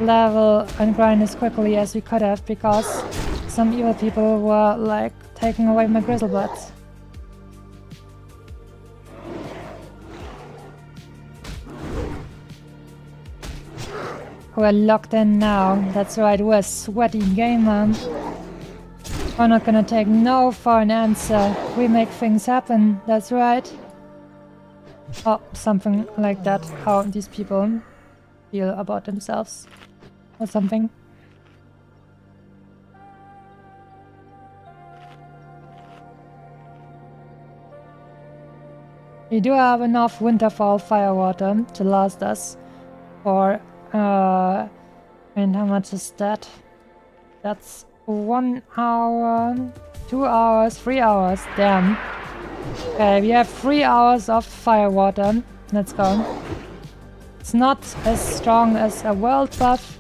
level and grind as quickly as we could have because some evil people were taking away my Grizzlebutts. We're locked in now. That's right, we're a sweaty gamer. We're not gonna take no for an answer. We make things happen, that's right. Oh, something like that, how these people feel about themselves. or something. We do have enough Winterfall firewater to last us for, I mean, how much is that? That's 1 hour, 2 hours, 3 hours, damn. Okay, we have 3 hours of firewater. Let's go. It's not as strong as a world buff,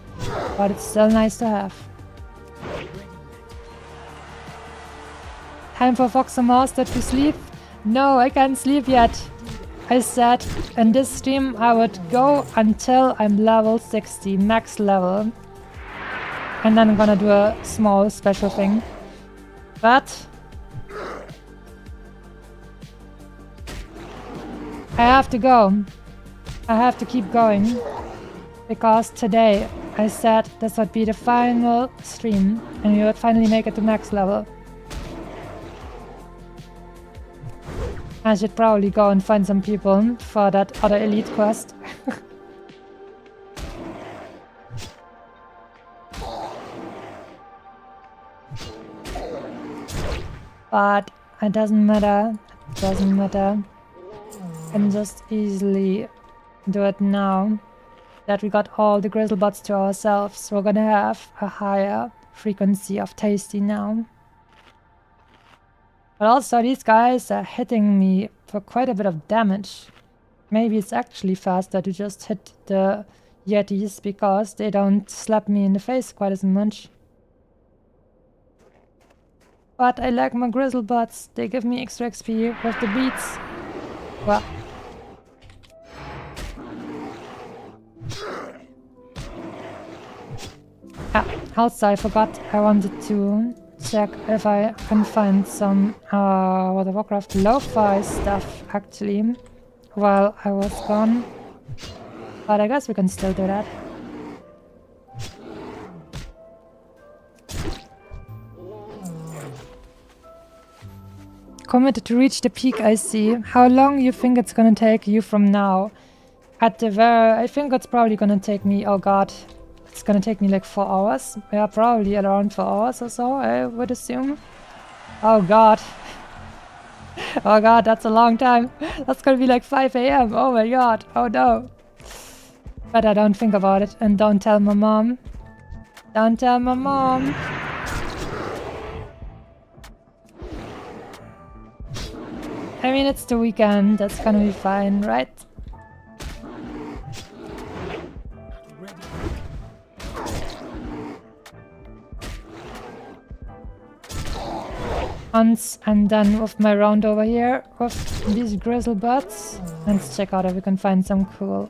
but it's still nice to have. Time for Fox and Master to sleep? No, I can't sleep yet. I said in this stream I would go until I'm level 60, max level. And then I'm gonna do a small special thing. But I have to go. I have to keep going. Because today I said this would be the final stream and we would finally make it to max level. I should probably go and find some people for that other elite quest. But it doesn't matter. It doesn't matter. I can just easily do it now that we got all the grizzlebots to ourselves. We're gonna have a higher frequency of tasty now. But also these guys are hitting me for quite a bit of damage. Maybe it's actually faster to just hit the Yetis because they don't slap me in the face quite as much. But I like my grizzlebots. They give me extra XP with the beats. Well. Also I forgot I wanted to check if I can find some World of Warcraft lo-fi stuff actually while I was gone. But I guess we can still do that. Committed to reach the peak, I see. How long you think it's gonna take you from now? At the very... I think it's probably gonna take me... Oh god. It's gonna take me like 4 hours. Yeah, probably around 4 hours or so, I would assume. Oh god. Oh god, that's a long time. That's gonna be like 5 AM. Oh my god. Oh no. But I don't think about it and don't tell my mom. Don't tell my mom. I mean, it's the weekend. That's gonna be fine, right? Once I'm done with my round over here with these grizzlebots, let's check out if we can find some cool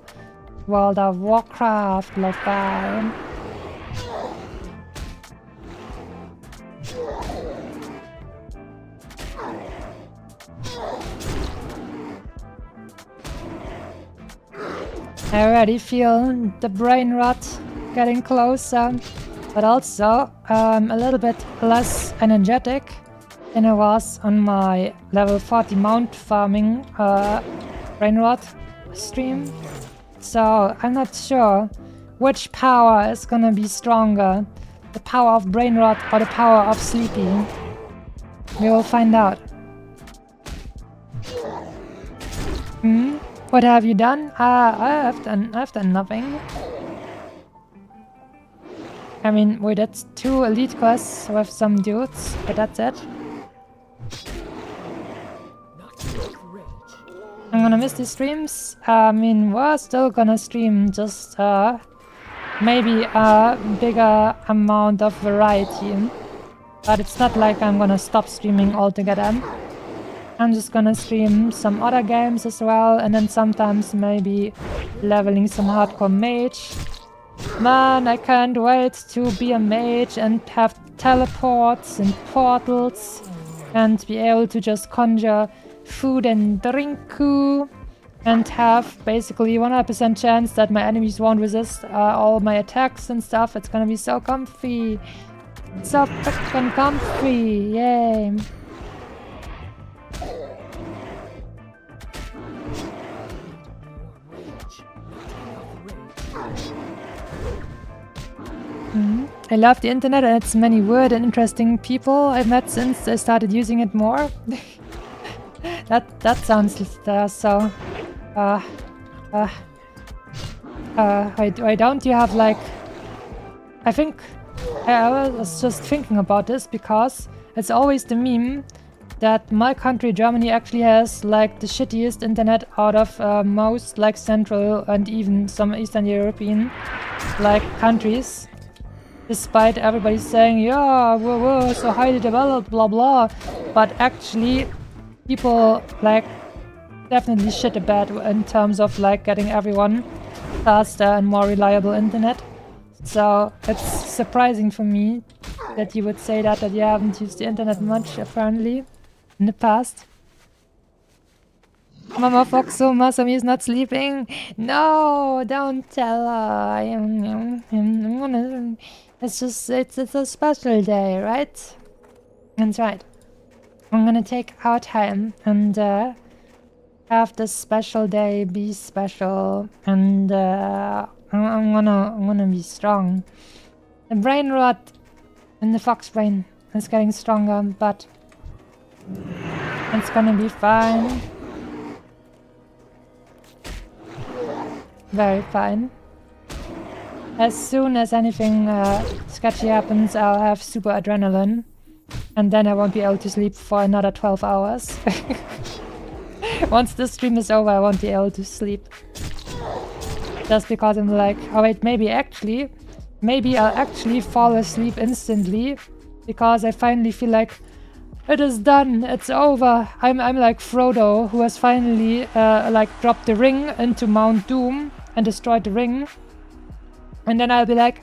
World of Warcraft lo-fi. I already feel the brain rot getting closer, but also a little bit less energetic than I was on my level 40 mount farming brain rot stream. So I'm not sure which power is gonna be stronger, the power of brain rot or the power of sleeping. We will find out. What have you done? I've done nothing. I mean, we did 2 elite quests with some dudes, but that's it. I'm gonna miss these streams. I mean, we're still gonna stream, just maybe a bigger amount of variety. But it's not like I'm gonna stop streaming altogether. I'm just gonna stream some other games as well, and then sometimes maybe leveling some hardcore mage. Man, I can't wait to be a mage and have teleports and portals and be able to just conjure food and drink and have basically 100% chance that my enemies won't resist all my attacks and stuff. It's gonna be so comfy. So freaking comfy. Yay. I love the internet and its many weird and interesting people I've met since I started using it more. that sounds so. Why don't you have like? I think I was just thinking about this because it's always the meme that my country, Germany, actually has like the shittiest internet out of most like Central and even some Eastern European like countries. Despite everybody saying, yeah, we're so highly developed, blah blah, but actually people like definitely shit a bed in terms of like getting everyone faster and more reliable internet. So it's surprising for me that you would say that you haven't used the internet much apparently in the past. Mama Foxo, Masami is not sleeping. No, don't tell her. I'm gonna. It's a special day, right? That's right. I'm gonna take our time and have this special day be special, and I'm gonna be strong. The brain rot in the fox brain is getting stronger, but it's gonna be fine. Very fine. As soon as anything sketchy happens, I'll have super adrenaline. And then I won't be able to sleep for another 12 hours. Once this stream is over, I won't be able to sleep. Just because I'm like, oh wait, maybe I'll actually fall asleep instantly. Because I finally feel like, it is done, it's over. I'm like Frodo, who has finally like dropped the ring into Mount Doom and destroyed the ring. And then I'll be like,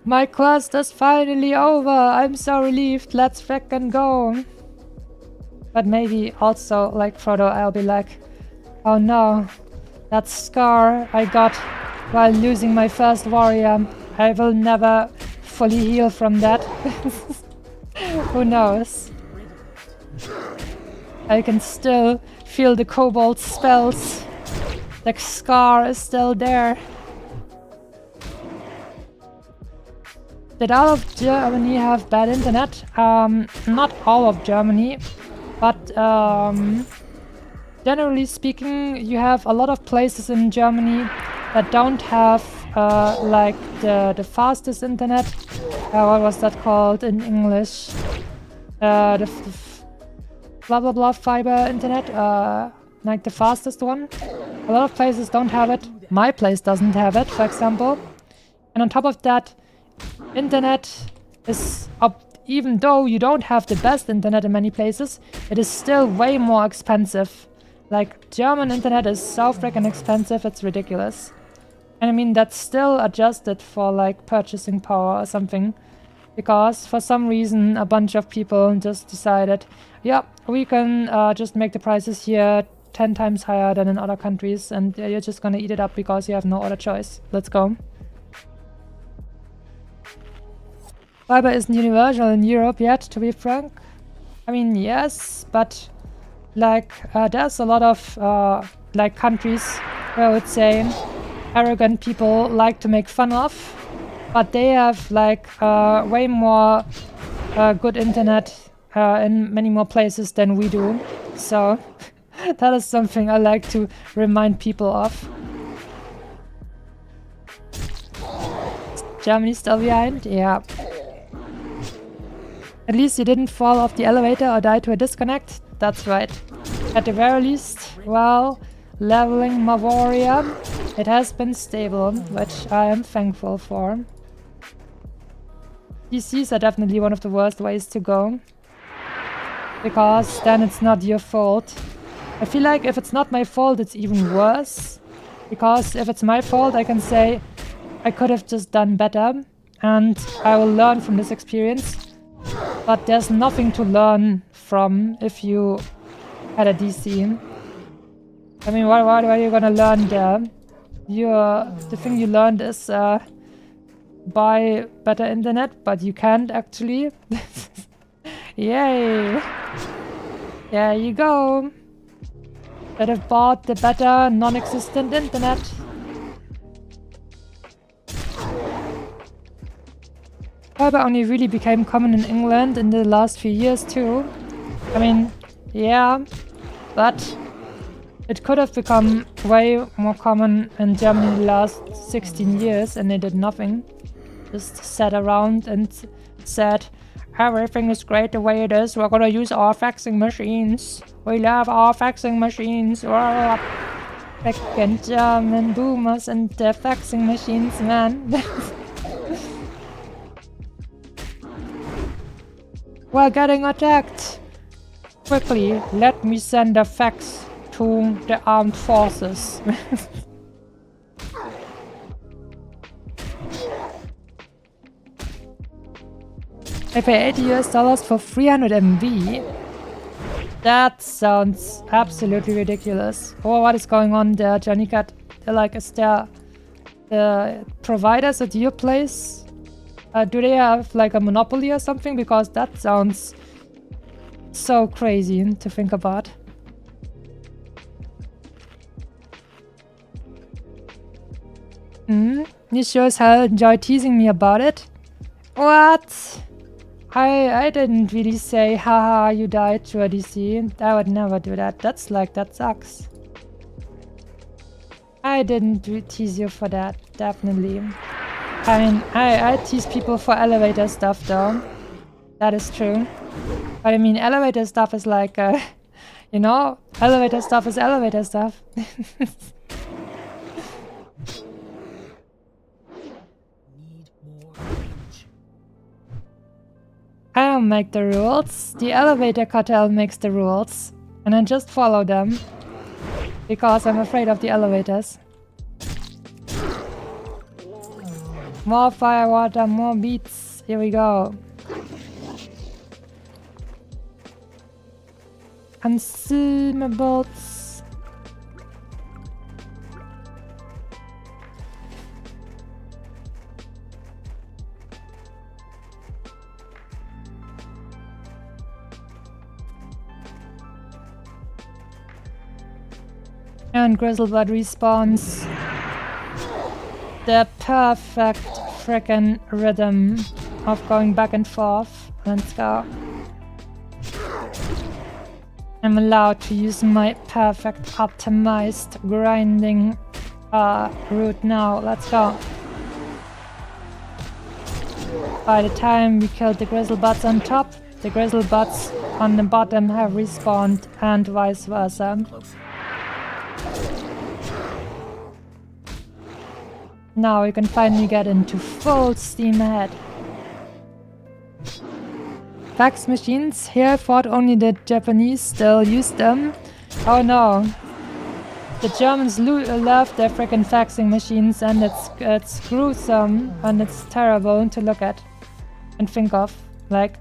my quest is finally over. I'm so relieved. Let's frickin' go. But maybe also, like Frodo, I'll be like, oh no, that scar I got while losing my first warrior. I will never fully heal from that. Who knows? I can still feel the kobold spells. The scar is still there. Did all of Germany have bad internet? Not all of Germany, but generally speaking, you have a lot of places in Germany that don't have like the fastest internet. What was that called in English? The blah blah blah fiber internet, like the fastest one. A lot of places don't have it. My place doesn't have it, for example. And on top of that, internet is up. Even though you don't have the best internet in many places, it is still way more expensive. Like, German internet is so freaking expensive, it's ridiculous. And I mean, that's still adjusted for like purchasing power or something. Because for some reason, a bunch of people just decided, yeah, we can just make the prices here 10 times higher than in other countries, and you're just gonna eat it up because you have no other choice. Let's go. Fiber isn't universal in Europe yet, to be frank. I mean, yes, but like there's a lot of like countries where I would say arrogant people like to make fun of, but they have like way more good internet in many more places than we do. So that is something I like to remind people of. Germany still behind? Yeah. At least you didn't fall off the elevator or die to a disconnect. That's right. At the very least, while leveling my warrior, it has been stable, which I am thankful for. DCs are definitely one of the worst ways to go. Because then it's not your fault. I feel like if it's not my fault, it's even worse. Because if it's my fault, I can say, I could have just done better. And I will learn from this experience. But there's nothing to learn from if you had a DC. I mean, what are you gonna learn there? The thing you learned is buy better internet, but you can't actually. Yay! There you go. Should have bought the better non-existent internet. fiber only really became common in England in the last few years too. I mean, yeah, but it could have become way more common in Germany in the last 16 years and they did nothing. Just sat around and said, everything is great the way it is, we're gonna use our faxing machines. We love our faxing machines. Freaking German boomers and their faxing machines, man. We're getting attacked. Quickly, let me send a fax to the armed forces. I pay $80 for 300 MB. That sounds absolutely ridiculous. Oh, what is going on there, Johnny Cat? Like, is there providers at your place? Do they have like a monopoly or something? Because that sounds so crazy to think about. You sure as hell enjoy teasing me about it. What? I didn't really say, haha, you died to a DC. I would never do that. That sucks. I didn't tease you for that, definitely. I mean, I tease people for elevator stuff though. That is true. But I mean, elevator stuff is like, you know, elevator stuff is elevator stuff. I don't make the rules. The elevator cartel makes the rules. And I just follow them. Because I'm afraid of the elevators. More firewater, more beats. Here we go. Consumables. And Grizzlebud respawns. The perfect frickin' rhythm of going back and forth. Let's go. I'm allowed to use my perfect optimized grinding route now. Let's go. By the time we killed the Grizzlebuds on top, the Grizzlebuds on the bottom have respawned and vice versa. Now we can finally get into full steam ahead. Fax machines? Here I thought only the Japanese still use them. Oh no. The Germans love their frickin' faxing machines and it's gruesome and it's terrible to look at and think of. Like,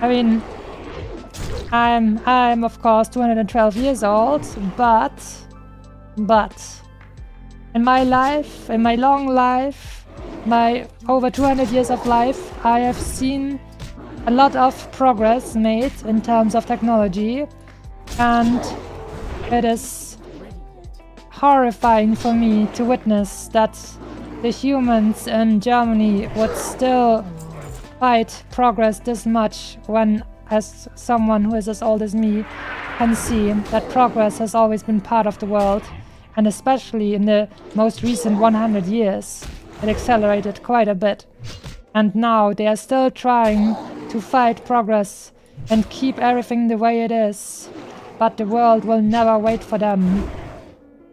I mean, I'm of course 212 years old, but in my life, in my long life, my over 200 years of life, I have seen a lot of progress made in terms of technology, and it is horrifying for me to witness that the humans in Germany would still fight progress this much when, as someone who is as old as me, can see that progress has always been part of the world. And especially in the most recent 100 years, it accelerated quite a bit. And now they are still trying to fight progress and keep everything the way it is. But the world will never wait for them.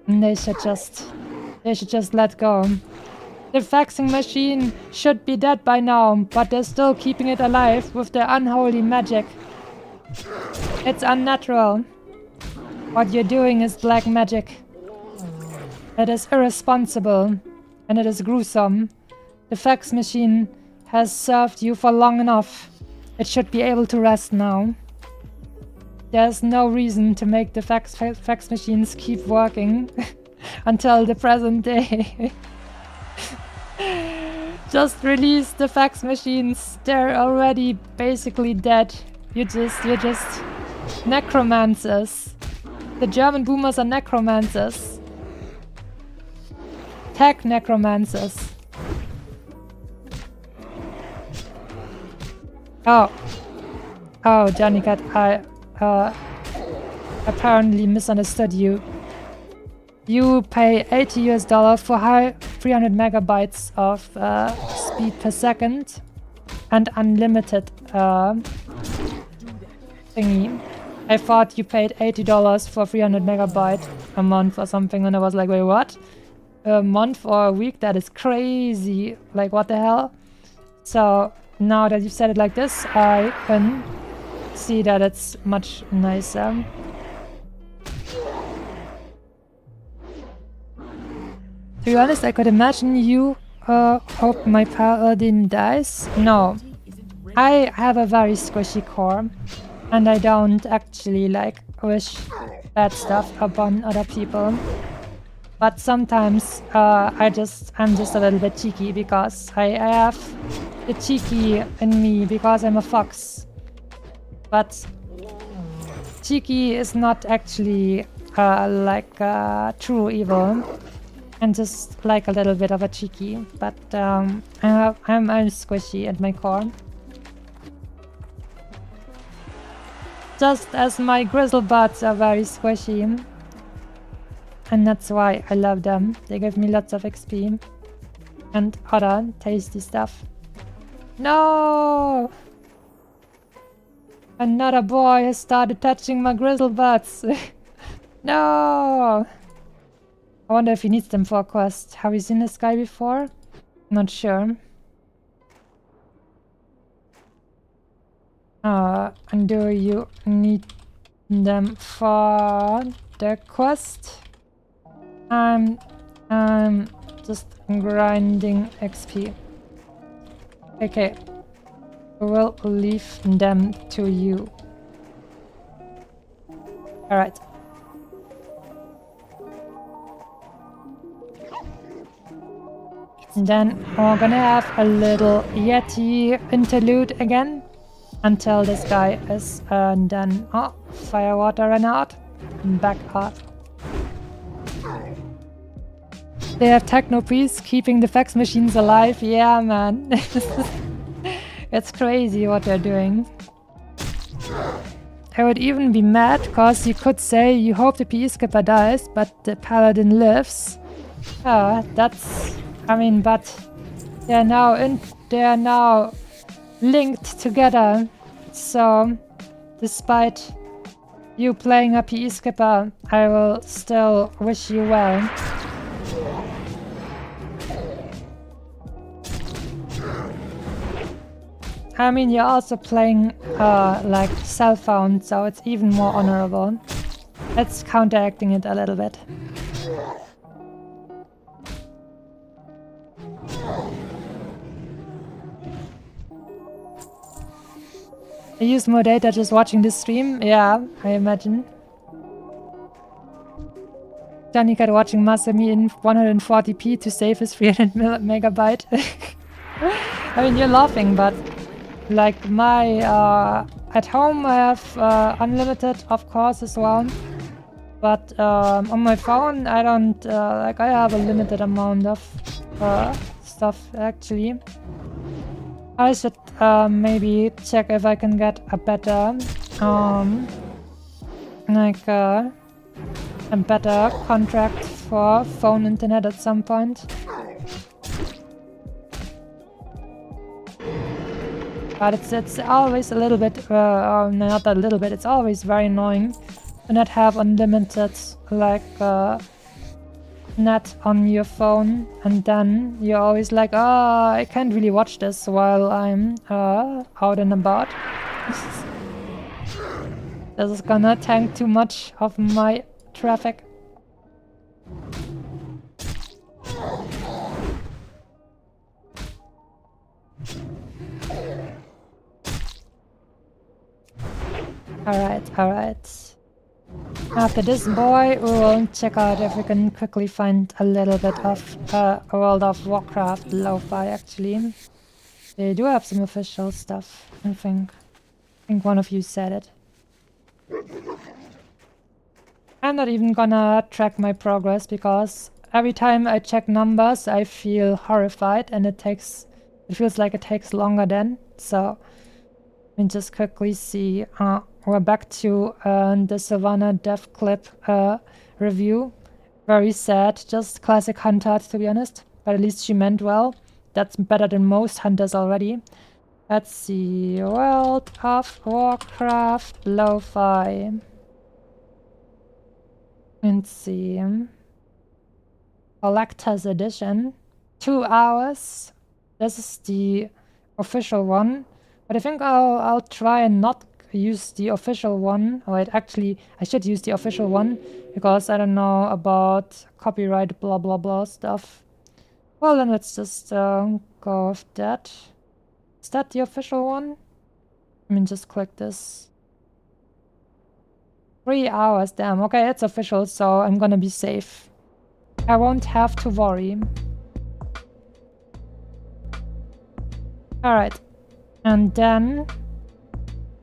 And they should just let go. The faxing machine should be dead by now, but they're still keeping it alive with their unholy magic. It's unnatural. What you're doing is black magic. It is irresponsible, and it is gruesome. The fax machine has served you for long enough. It should be able to rest now. There's no reason to make the fax machines keep working until the present day. Just release the fax machines. They're already basically dead. You're just necromancers. The German boomers are necromancers. Tech necromancers. Oh. Oh, Johnny Cat, I apparently misunderstood you. You pay $80 for 300 megabytes of speed per second and unlimited thingy. I thought you paid $80 for 300 megabyte a month or something, and I was like, wait, what? A month or a week? That is crazy. Like, what the hell? So now that you said it like this, I can see that it's much nicer. To be honest, I could imagine you hope my paladin dies. No, I have a very squishy core, and I don't actually like wish bad stuff upon other people. But sometimes I'm just a little bit cheeky because I have the cheeky in me because I'm a fox. But cheeky is not actually like true evil. And just like a little bit of a cheeky, but I'm squishy at my core. Just as my grizzle buds are very squishy. And that's why I love them. They give me lots of XP. And other tasty stuff. No! Another boy has started touching my grizzle buds. No! I wonder if he needs them for a quest. Have you seen this guy before? Not sure. And do you need them for the quest? I'm just grinding XP. Okay. We'll leave them to you. Alright. Then we're gonna have a little Yeti interlude again until this guy is done. Oh, fire water ran out. Back up. They have techno priests keeping the fax machines alive. Yeah, man. It's crazy what they're doing. I would even be mad because you could say you hope the PE skipper dies, but the paladin lives. That's... I mean, but they're now linked together. So, despite you playing a PE skipper, I will still wish you well. I mean, you're also playing like cell phone, so it's even more honorable. It's counteracting it a little bit. I use more data just watching this stream? Yeah, I imagine. Johnny Cat watching Masami in 140p to save his 300 megabyte. I mean, you're laughing, but like my at home I have unlimited, of course, as well. But on my phone I don't like. I have a limited amount of stuff actually. I should maybe check if I can get a better like a better contract for phone internet at some point. But it's always a little bit, not a little bit, it's always very annoying to not have unlimited like net on your phone, and then you're always like, I can't really watch this while I'm out and about. This is gonna tank too much of my traffic. Alright. After this boy, we will check out if we can quickly find a little bit of World of Warcraft lo-fi actually. They do have some official stuff, I think. I think one of you said it. I'm not even gonna track my progress because every time I check numbers I feel horrified and it feels like it takes longer then, so Let me just quickly see. We're back to the Savannah dev clip review. Very sad. Just classic Hunter, to be honest. But at least she meant well. That's better than most Hunters already. Let's see. World of Warcraft Lo-Fi. Let's see. Collector's Edition. 2 hours. This is the official one. But I think I'll try and not use the official one. Wait, actually, I should use the official one. Because I don't know about copyright blah blah blah stuff. Well, then let's just go with that. Is that the official one? I mean, just click this. 3 hours, damn. Okay, it's official, so I'm gonna be safe. I won't have to worry. Alright. And then,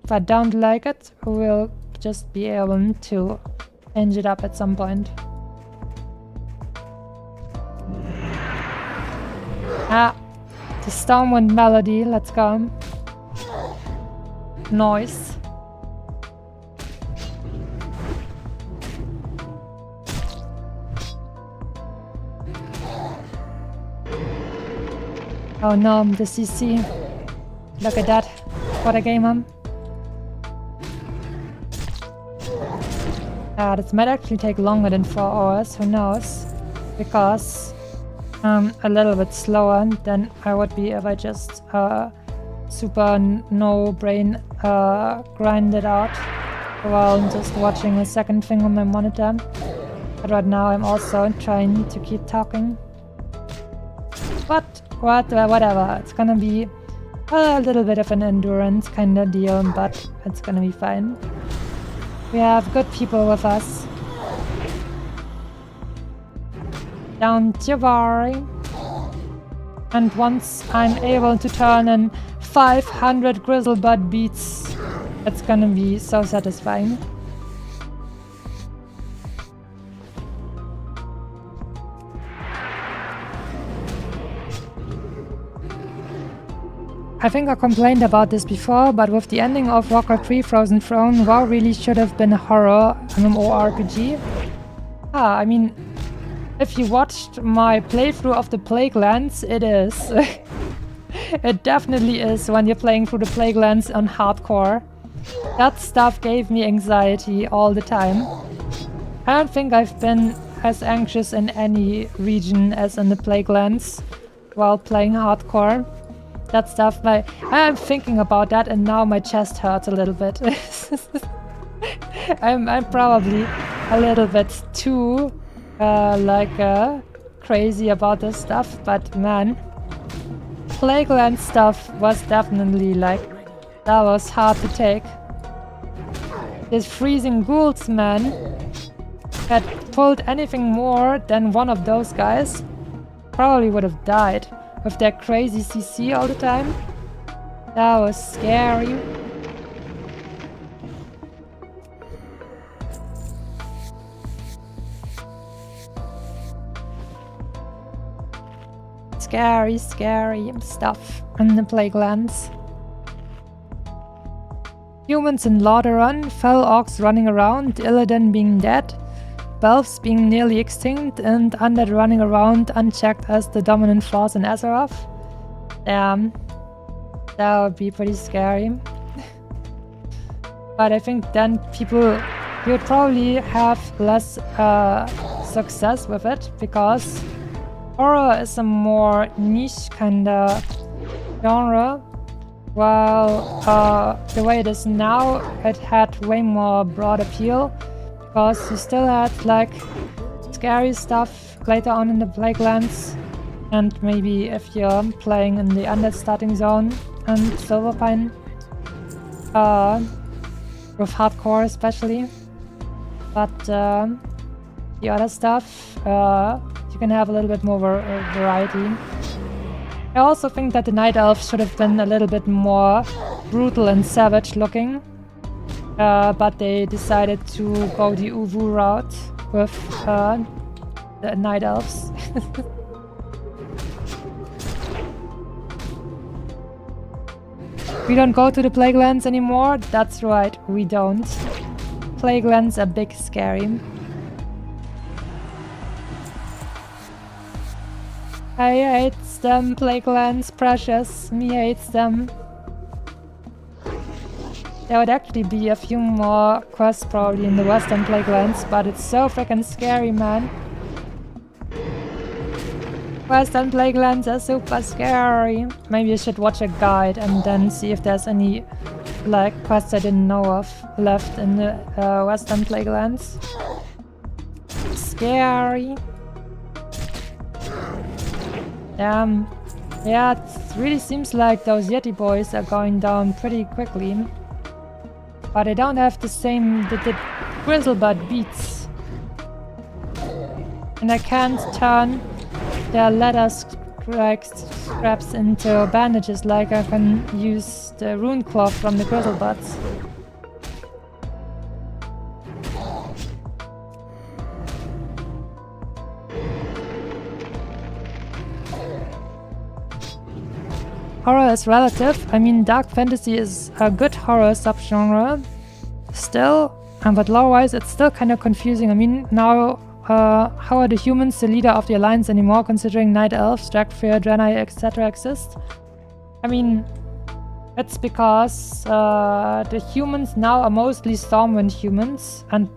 if I don't like it, we'll just be able to change it up at some point. The Stormwind melody, let's go. Noise. Oh no, the CC. Look at that. What a gamer. This might actually take longer than 4 hours, who knows? Because a little bit slower than I would be if I just super no brain grind it out while just watching a second thing on my monitor. But right now I'm also trying to keep talking. But whatever, it's gonna be a little bit of an endurance kind of deal, but it's gonna be fine. We have good people with us. Don't you worry. And once I'm able to turn in 500 Grizzlebutt beats, it's gonna be so satisfying. I think I complained about this before, but with the ending of Warcraft 3 Frozen Throne, WoW really should have been a horror MMORPG. I mean, if you watched my playthrough of the Plaguelands, it is. It definitely is when you're playing through the Plaguelands on hardcore. That stuff gave me anxiety all the time. I don't think I've been as anxious in any region as in the Plaguelands while playing hardcore. That stuff, I'm thinking about that and now my chest hurts a little bit. I'm probably a little bit too crazy about this stuff, but man, Plagueland stuff was definitely that was hard to take. This freezing ghouls, man, had pulled anything more than one of those guys, probably would have died. With their crazy CC all the time. That was scary. Scary, scary stuff in the Plaguelands. Humans in Lordaeron, fell orcs running around, Illidan being dead, Belfs being nearly extinct, and Undead running around unchecked as the dominant force in Azeroth. Damn. That would be pretty scary. But I think then you would probably have less success with it, because horror is a more niche kind of genre, while the way it is now, it had way more broad appeal. Because you still had scary stuff later on in the Plaguelands, and maybe if you're playing in the Undead starting zone and Silverpine, with hardcore especially. But the other stuff, you can have a little bit more variety. I also think that the Night Elves should have been a little bit more brutal and savage looking. But they decided to go the Uvu route with the Night Elves. We don't go to the Plaguelands anymore? That's right, we don't. Plaguelands are big scary. I hate them, Plaguelands, precious. Me hates them. There would actually be a few more quests probably in the Western Plaguelands, but it's so freaking scary, man. Western Plaguelands are super scary. Maybe I should watch a guide and then see if there's any like quests I didn't know of left in the Western Plaguelands. Scary. Yeah, it really seems like those Yeti boys are going down pretty quickly. But they don't have the same the Grizzlebutt beats. And I can't turn their leather scraps into bandages like I can use the rune cloth from the Grizzlebutts. Horror is relative. I mean, dark fantasy is a good horror subgenre still, but lore-wise it's still kind of confusing. I mean, now how are the humans the leader of the Alliance anymore, considering Night Elves, Dragfear, Draenei, etc. exist? I mean, it's because the humans now are mostly Stormwind humans and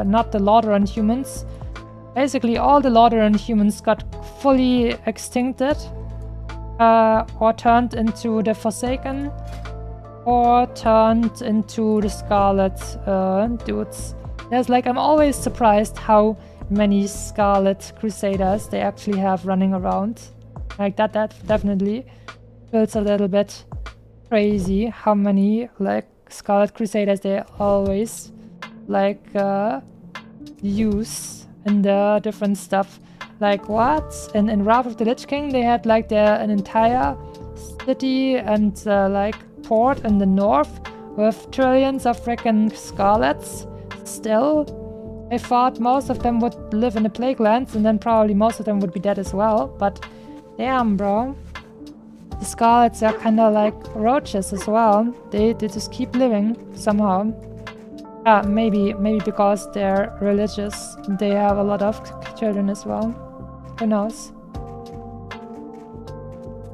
not the Lordaeron humans. Basically, all the Lordaeron humans got fully extincted. Or turned into the Forsaken, or turned into the Scarlet dudes. There's like, I'm always surprised how many Scarlet Crusaders they actually have running around. Like that definitely feels a little bit crazy how many like Scarlet Crusaders they always like use in the different stuff. Like what? In Wrath of the Lich King they had like an entire city and like port in the north with trillions of freaking Scarlets. Still, I thought most of them would live in the Plaguelands and then probably most of them would be dead as well. But damn, bro. The Scarlets are kinda like roaches as well. They just keep living somehow. Maybe because they're religious. They have a lot of children as well. Who knows?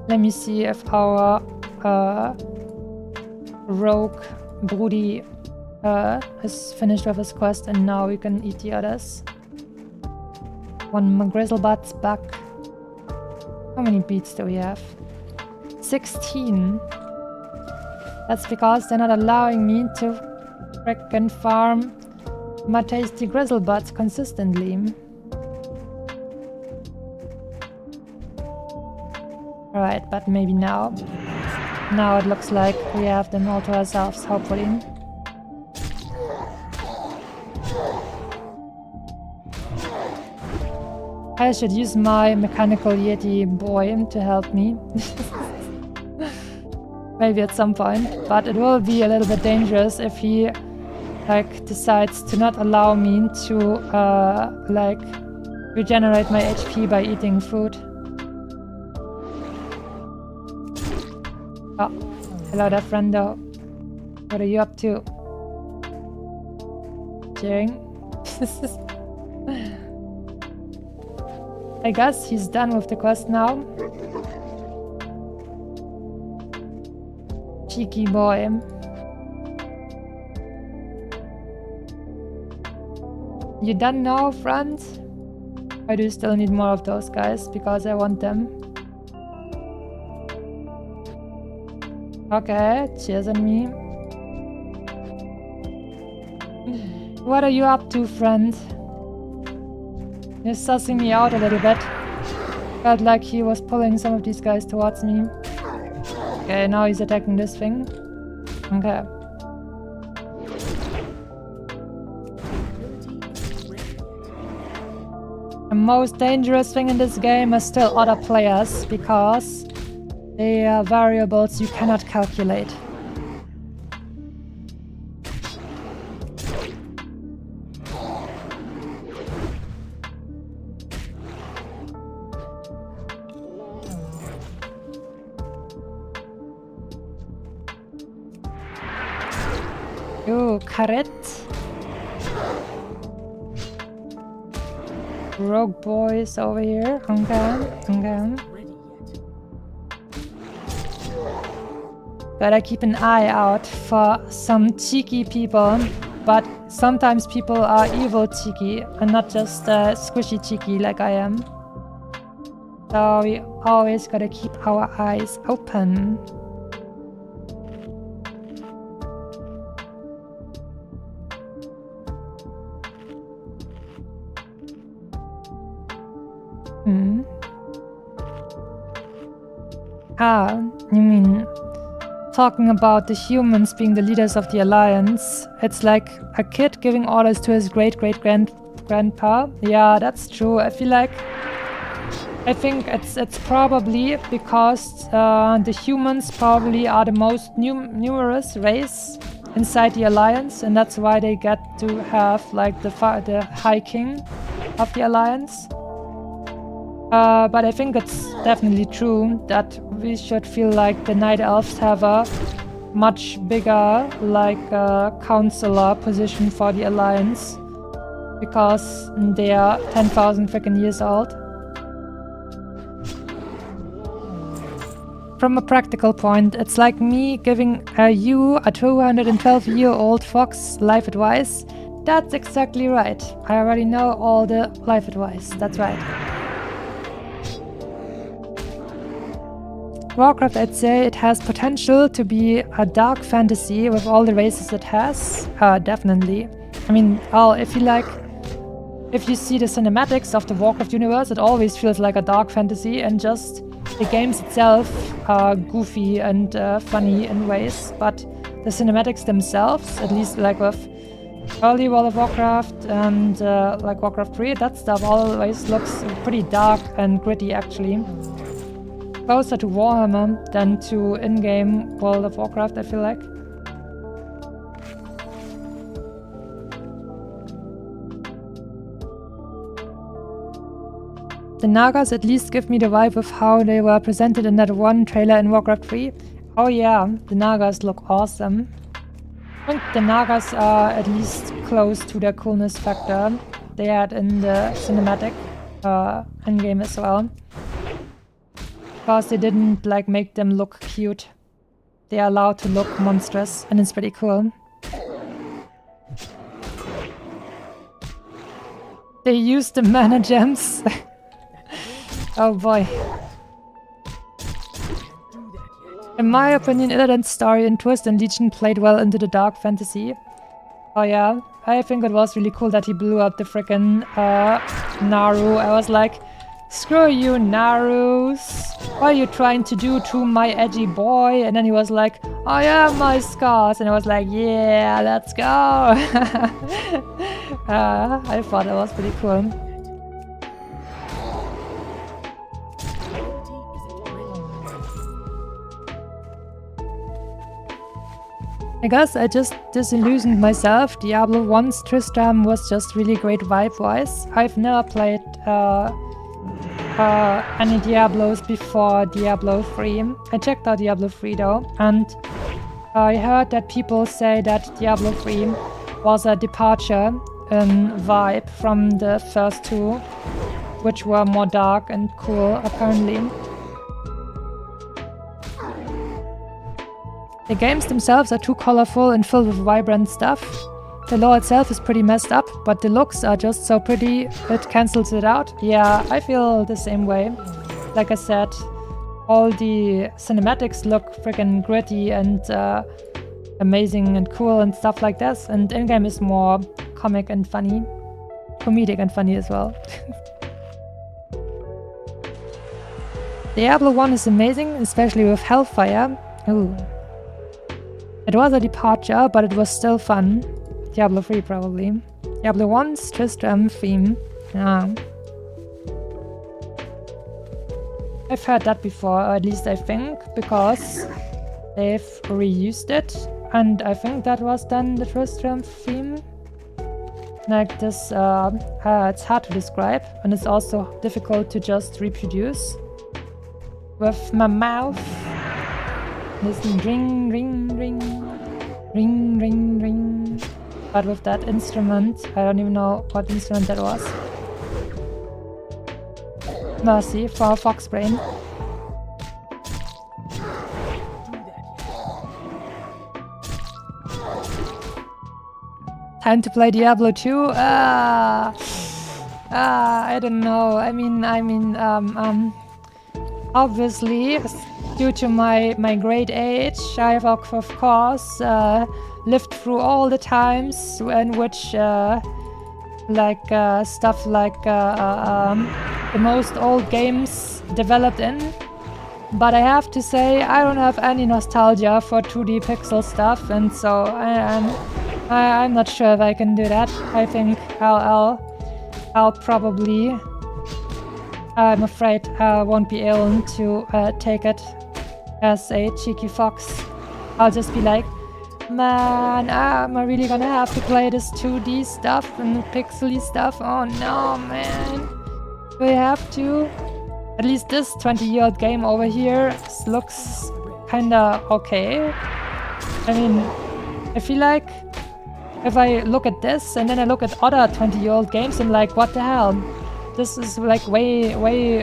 Let me see if our rogue Broody is finished with his quest and now we can eat the others. One Grizzlebutt's back. How many beats do we have? 16. That's because they're not allowing me to frickin' farm my tasty Grizzlebutts consistently. Alright, but maybe now. Now it looks like we have them all to ourselves, hopefully. I should use my mechanical Yeti boy to help me. Maybe at some point, but it will be a little bit dangerous if he like decides to not allow me to like regenerate my HP by eating food. Oh, hello there, friendo. What are you up to? Cheering? I guess he's done with the quest now. Cheeky boy. You done now, friend? I do still need more of those guys because I want them. Okay, cheers on me. What are you up to, friend? You're sussing me out a little bit. Felt like he was pulling some of these guys towards me. Okay, now he's attacking this thing. Okay. The most dangerous thing in this game are still other players, because they are variables you cannot calculate. Ooh, carrot. Rogue boys over here. Okay. Gotta keep an eye out for some cheeky people, but sometimes people are evil cheeky and not just squishy cheeky like I am. So we always gotta keep our eyes open. You mean talking about the humans being the leaders of the Alliance? It's like a kid giving orders to his great-great-grandpa. Yeah, that's true. I think it's probably because the humans probably are the most numerous race inside the Alliance, and that's why they get to have like the High King of the Alliance. But I think it's definitely true that we should feel like the Night Elves have a much bigger, like, counselor position for the Alliance, because they are 10,000 freaking years old. From a practical point, it's like me giving you, a 212-year-old fox, life advice. That's exactly right. I already know all the life advice. That's right. Warcraft, I'd say it has potential to be a dark fantasy with all the races it has. Definitely. I mean, if you see the cinematics of the Warcraft universe, it always feels like a dark fantasy, and just the games itself are goofy and funny in ways. But the cinematics themselves, at least like with early World of Warcraft and like Warcraft 3, that stuff always looks pretty dark and gritty actually. Closer to Warhammer than to in-game World of Warcraft, I feel like. The Nagas at least give me the vibe of how they were presented in that one trailer in Warcraft 3. Oh yeah, the Nagas look awesome. I think the Nagas are at least close to their coolness factor they had in the cinematic in-game as well. Because they didn't like make them look cute. They are allowed to look monstrous, and it's pretty cool. They used the mana gems. Oh boy. In my opinion, Illidan's story and twist and Legion played well into the dark fantasy. Oh yeah, I think it was really cool that he blew up the frickin' Naru. I was like, screw you, Narus. What are you trying to do to my edgy boy? And then he was like, I am my scars. And I was like, yeah, let's go. I thought that was pretty cool. I guess I just disillusioned myself. Diablo 1's Tristram was just really great vibe-wise. I've never played any Diablos before Diablo 3. I checked out Diablo 3 though, and I heard that people say that Diablo 3 was a departure in vibe from the first two, which were more dark and cool apparently. The games themselves are too colorful and filled with vibrant stuff. The lore itself is pretty messed up, but the looks are just so pretty, it cancels it out. Yeah, I feel the same way. Like I said, all the cinematics look freaking gritty and amazing and cool and stuff like this, and in-game is more comic and funny. Comedic and funny as well. Diablo 1 is amazing, especially with Hellfire. Ooh. It was a departure, but it was still fun. Diablo 3 probably. Diablo 1's Tristram theme. Yeah. I've heard that before, or at least I think, because they've reused it. And I think that was then the Tristram theme. Like this, it's hard to describe, and it's also difficult to just reproduce. With my mouth. Listen, ring, ring, ring. Ring, ring, ring. But with that instrument, I don't even know what instrument that was. Mercy for Fox Brain. Time to play Diablo 2. I don't know. I mean, obviously, due to my great age, I've of course lived through all the times in which stuff like the most old games developed in. But I have to say, I don't have any nostalgia for 2D pixel stuff, and so I'm not sure if I can do that. I think I'll probably. I'm afraid I won't be able to take it as a cheeky fox. I'll just be like, man, am I really gonna have to play this 2D stuff and pixely stuff? Oh no, man. Do I have to? At least this 20-year-old game over here looks kinda okay. I mean, I feel like if I look at this and then I look at other 20-year-old games, I'm like, what the hell? This is like way,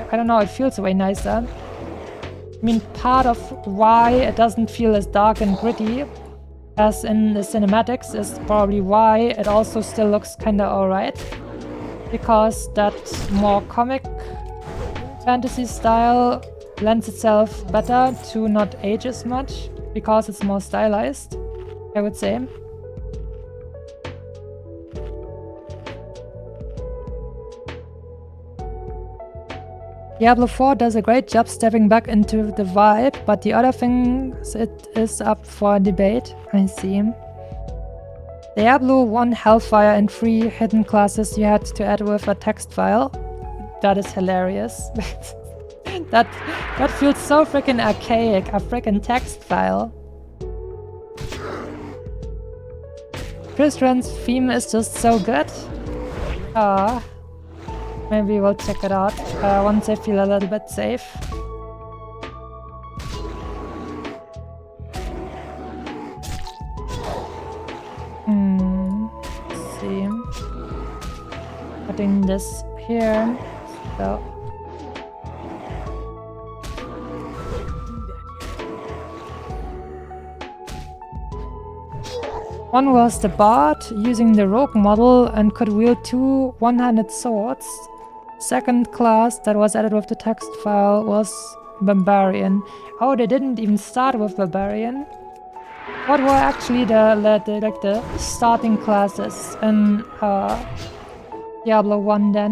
I don't know, it feels way nicer. I mean, part of why it doesn't feel as dark and gritty as in the cinematics is probably why it also still looks kinda alright. Because that more comic fantasy style lends itself better to not age as much, because it's more stylized, I would say. Diablo 4 does a great job stepping back into the vibe, but the other things it is up for debate. I see. Diablo 1 Hellfire and 3 hidden classes you had to add with a text file. That is hilarious. that feels so freaking archaic, a freaking text file. Tristran's theme is just so good. Maybe we'll check it out once I feel a little bit safe. Let's see. Putting this here. So. One was the bard, using the rogue model and could wield 2 one-handed swords. Second class that was added with the text file was Barbarian. Oh, they didn't even start with Barbarian. What were actually the starting classes in Diablo 1 then?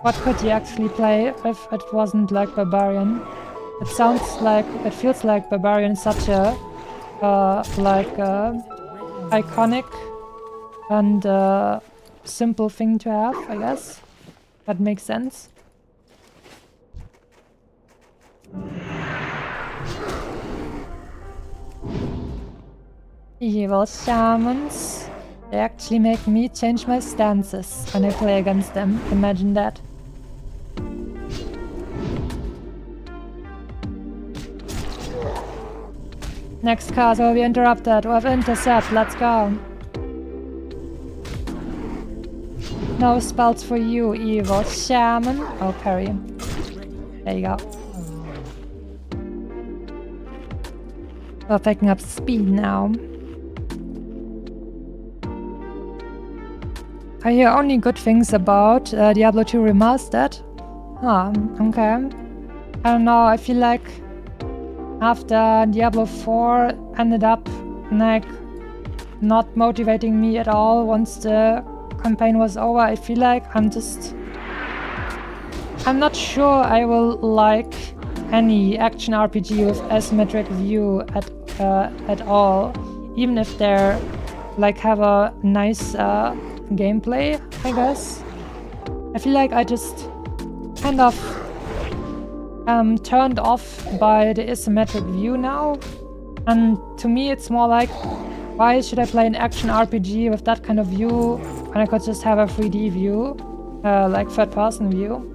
What could you actually play if it wasn't like Barbarian? It feels like Barbarian is such a iconic and simple thing to have, I guess. That makes sense. Evil shamans. They actually make me change my stances when I play against them. Imagine that. Next card will be interrupted. We have intercept. Let's go. No spells for you, evil shaman. Oh, parry. There you go. We're picking up speed now. I hear only good things about Diablo 2 Remastered. Huh, okay. I don't know, I feel like after Diablo 4 ended up like not motivating me at all once the campaign was over, I feel like I'm not sure I will like any action RPG with asymmetric view at all, even if they're like have a nice gameplay, I guess. I feel like I just kind of turned off by the asymmetric view now, and to me it's more like, why should I play an action RPG with that kind of view when I could just have a 3D view, like third-person view?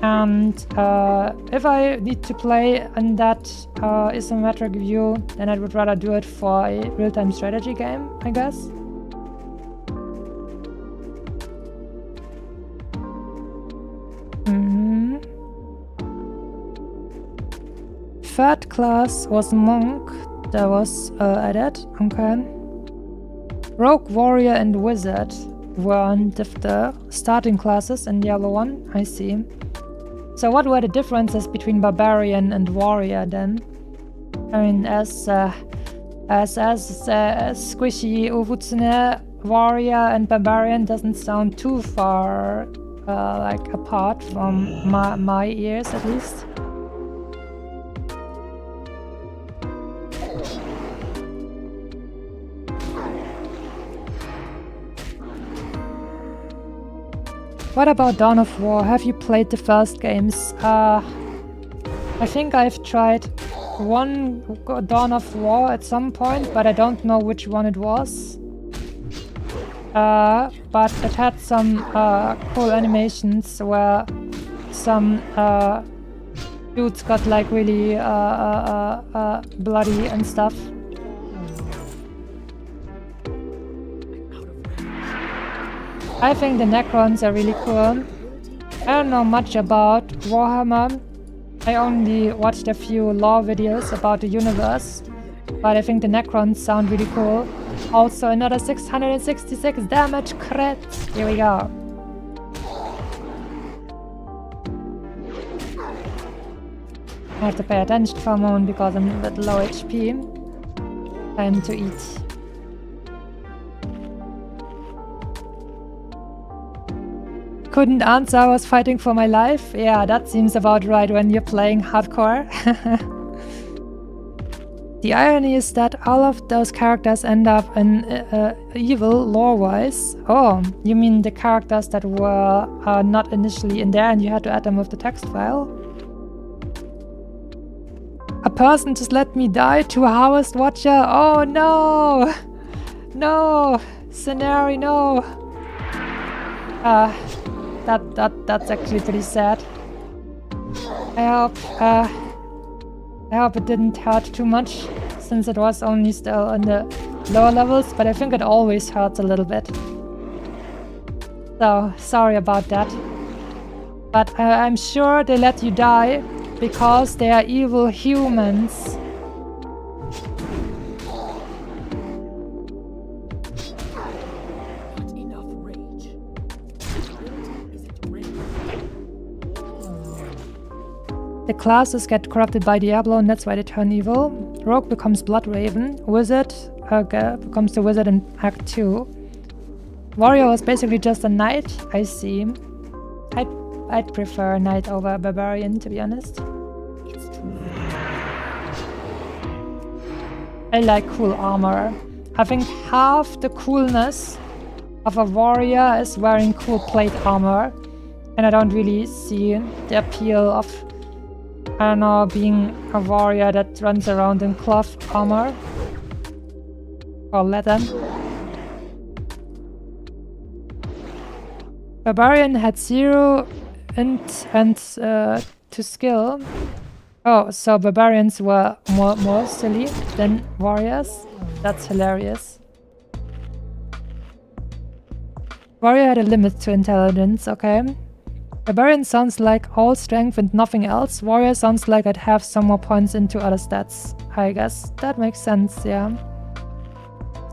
And if I need to play in that isometric view, then I would rather do it for a real-time strategy game, I guess. Third class was Monk. That was added. Okay. Rogue, Warrior, and Wizard weren't the starting classes in Diablo 1. I see. So what were the differences between Barbarian and Warrior then? I mean, as squishy Uvutsune, Warrior and Barbarian doesn't sound too far like apart from my ears at least. What about Dawn of War? Have you played the first games? I think I've tried one Dawn of War at some point, but I don't know which one it was. But it had some cool animations where some dudes got like really bloody and stuff. I think the Necrons are really cool. I don't know much about Warhammer. I only watched a few lore videos about the universe, but I think the Necrons sound really cool. Also another 666 damage crit. Here we go. I have to pay attention for a moment because I'm a bit low HP. Time to eat. Couldn't answer, I was fighting for my life. Yeah, that seems about right when you're playing hardcore. The irony is that all of those characters end up in evil lore-wise. Oh, you mean the characters that were not initially in there and you had to add them with the text file? A person just let me die to a Harvest Watcher. Oh no! No! Scenario, no! That's actually pretty sad. I hope it didn't hurt too much, since it was only still in the lower levels, but I think it always hurts a little bit. So, sorry about that. But I'm sure they let you die because they are evil humans. The classes get corrupted by Diablo and that's why they turn evil. Rogue becomes Blood Raven. Wizard becomes the Wizard in Act 2. Warrior was basically just a knight, I see. I'd prefer a knight over a barbarian, to be honest. I like cool armor. I think half the coolness of a warrior is wearing cool plate armor. And I don't really see the appeal of, I don't know, being a warrior that runs around in cloth armor or leather. Barbarian had 0 int and to skill. Oh, so barbarians were more silly than warriors? That's hilarious. Warrior had a limit to intelligence, okay. Barbarian sounds like all strength and nothing else. Warrior sounds like I'd have some more points into other stats. I guess that makes sense, yeah.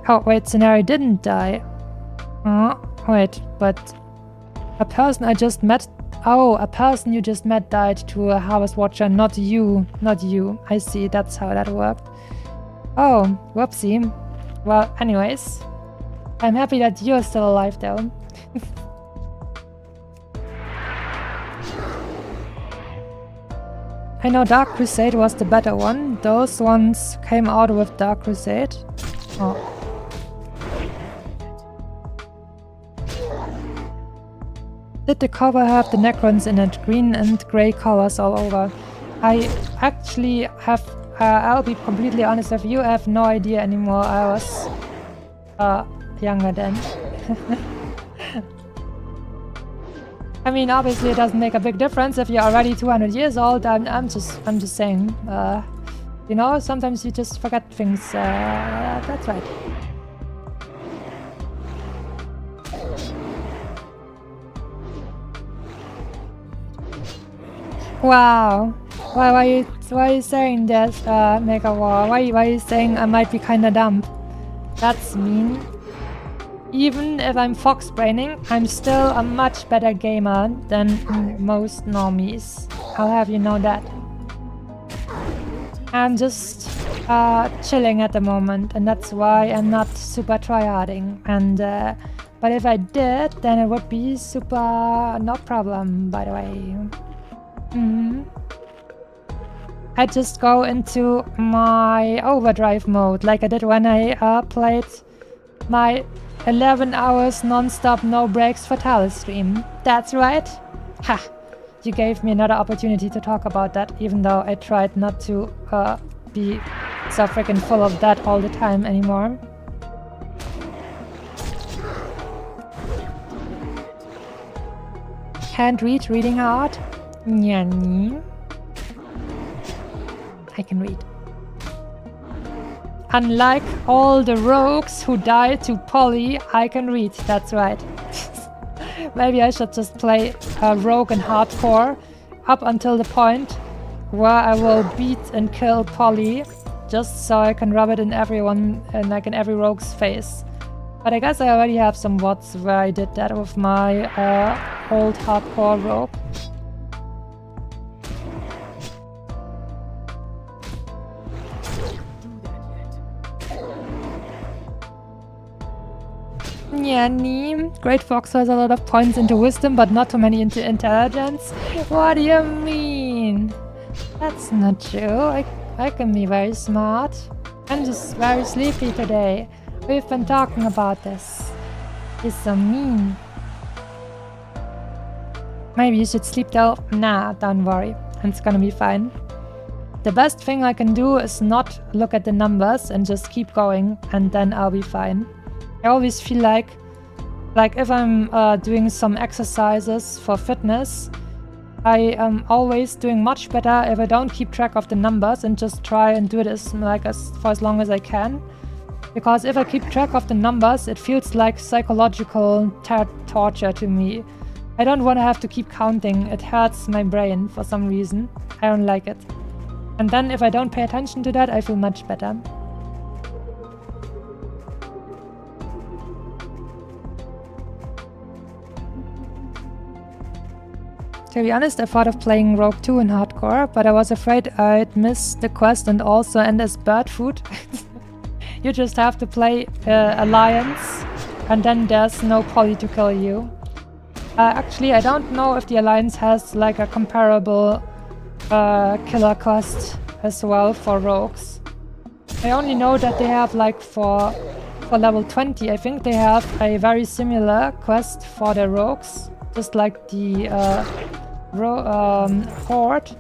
Oh, wait, Scenario didn't die. Wait, but a person I just met... Oh, a person you just met died to a Harvest Watcher, not you. Not you. I see, that's how that worked. Oh, whoopsie. Well, anyways. I'm happy that you're still alive, though. I know Dark Crusade was the better one. Those ones came out with Dark Crusade. Oh. Did the cover have the Necrons in it? Green and grey colors all over. I actually have... I'll be completely honest with you, I have no idea anymore. I was younger then. I mean, obviously it doesn't make a big difference if you're already 200 years old. I'm just saying. You know, sometimes you just forget things. That's right. Wow. Why are you saying this, Mega War? Why are you saying I might be kinda dumb? That's mean. Even if I'm fox braining, I'm still a much better gamer than most normies. I'll have you know that. I'm just chilling at the moment, and that's why I'm not super tryharding. And but if I did, then it would be super no problem. By the way, I just go into my overdrive mode, like I did when I played my 11 hours non-stop no breaks Fatalis stream. That's right. Ha! You gave me another opportunity to talk about that, even though I tried not to be so freaking full of that all the time anymore. Can't read, reading hard? Nyani. I can read. Unlike all the rogues who died to Polly, I can read, that's right. Maybe I should just play rogue and hardcore up until the point where I will beat and kill Polly, just so I can rub it in everyone, like in every rogue's face. But I guess I already have some WODs where I did that with my old hardcore rogue. Yanni. Great Fox has a lot of points into wisdom, but not too many into intelligence. What do you mean? That's not true. I can be very smart. I'm just very sleepy today. We've been talking about this. He's so mean. Maybe you should sleep though. Nah, don't worry. It's gonna be fine. The best thing I can do is not look at the numbers and just keep going, and then I'll be fine. I always feel like if I'm doing some exercises for fitness, I am always doing much better if I don't keep track of the numbers and just try and do it for as long as I can. Because if I keep track of the numbers, it feels like psychological torture to me. I don't want to have to keep counting. It hurts my brain for some reason. I don't like it. And then if I don't pay attention to that, I feel much better. To be honest, I thought of playing Rogue 2 in hardcore, but I was afraid I'd miss the quest and also end as bird food. You just have to play Alliance, and then there's no Polly to kill you. Actually, I don't know if the Alliance has like a comparable killer quest as well for rogues. I only know that they have like for level 20, I think they have a very similar quest for the rogues. Just like the Horde,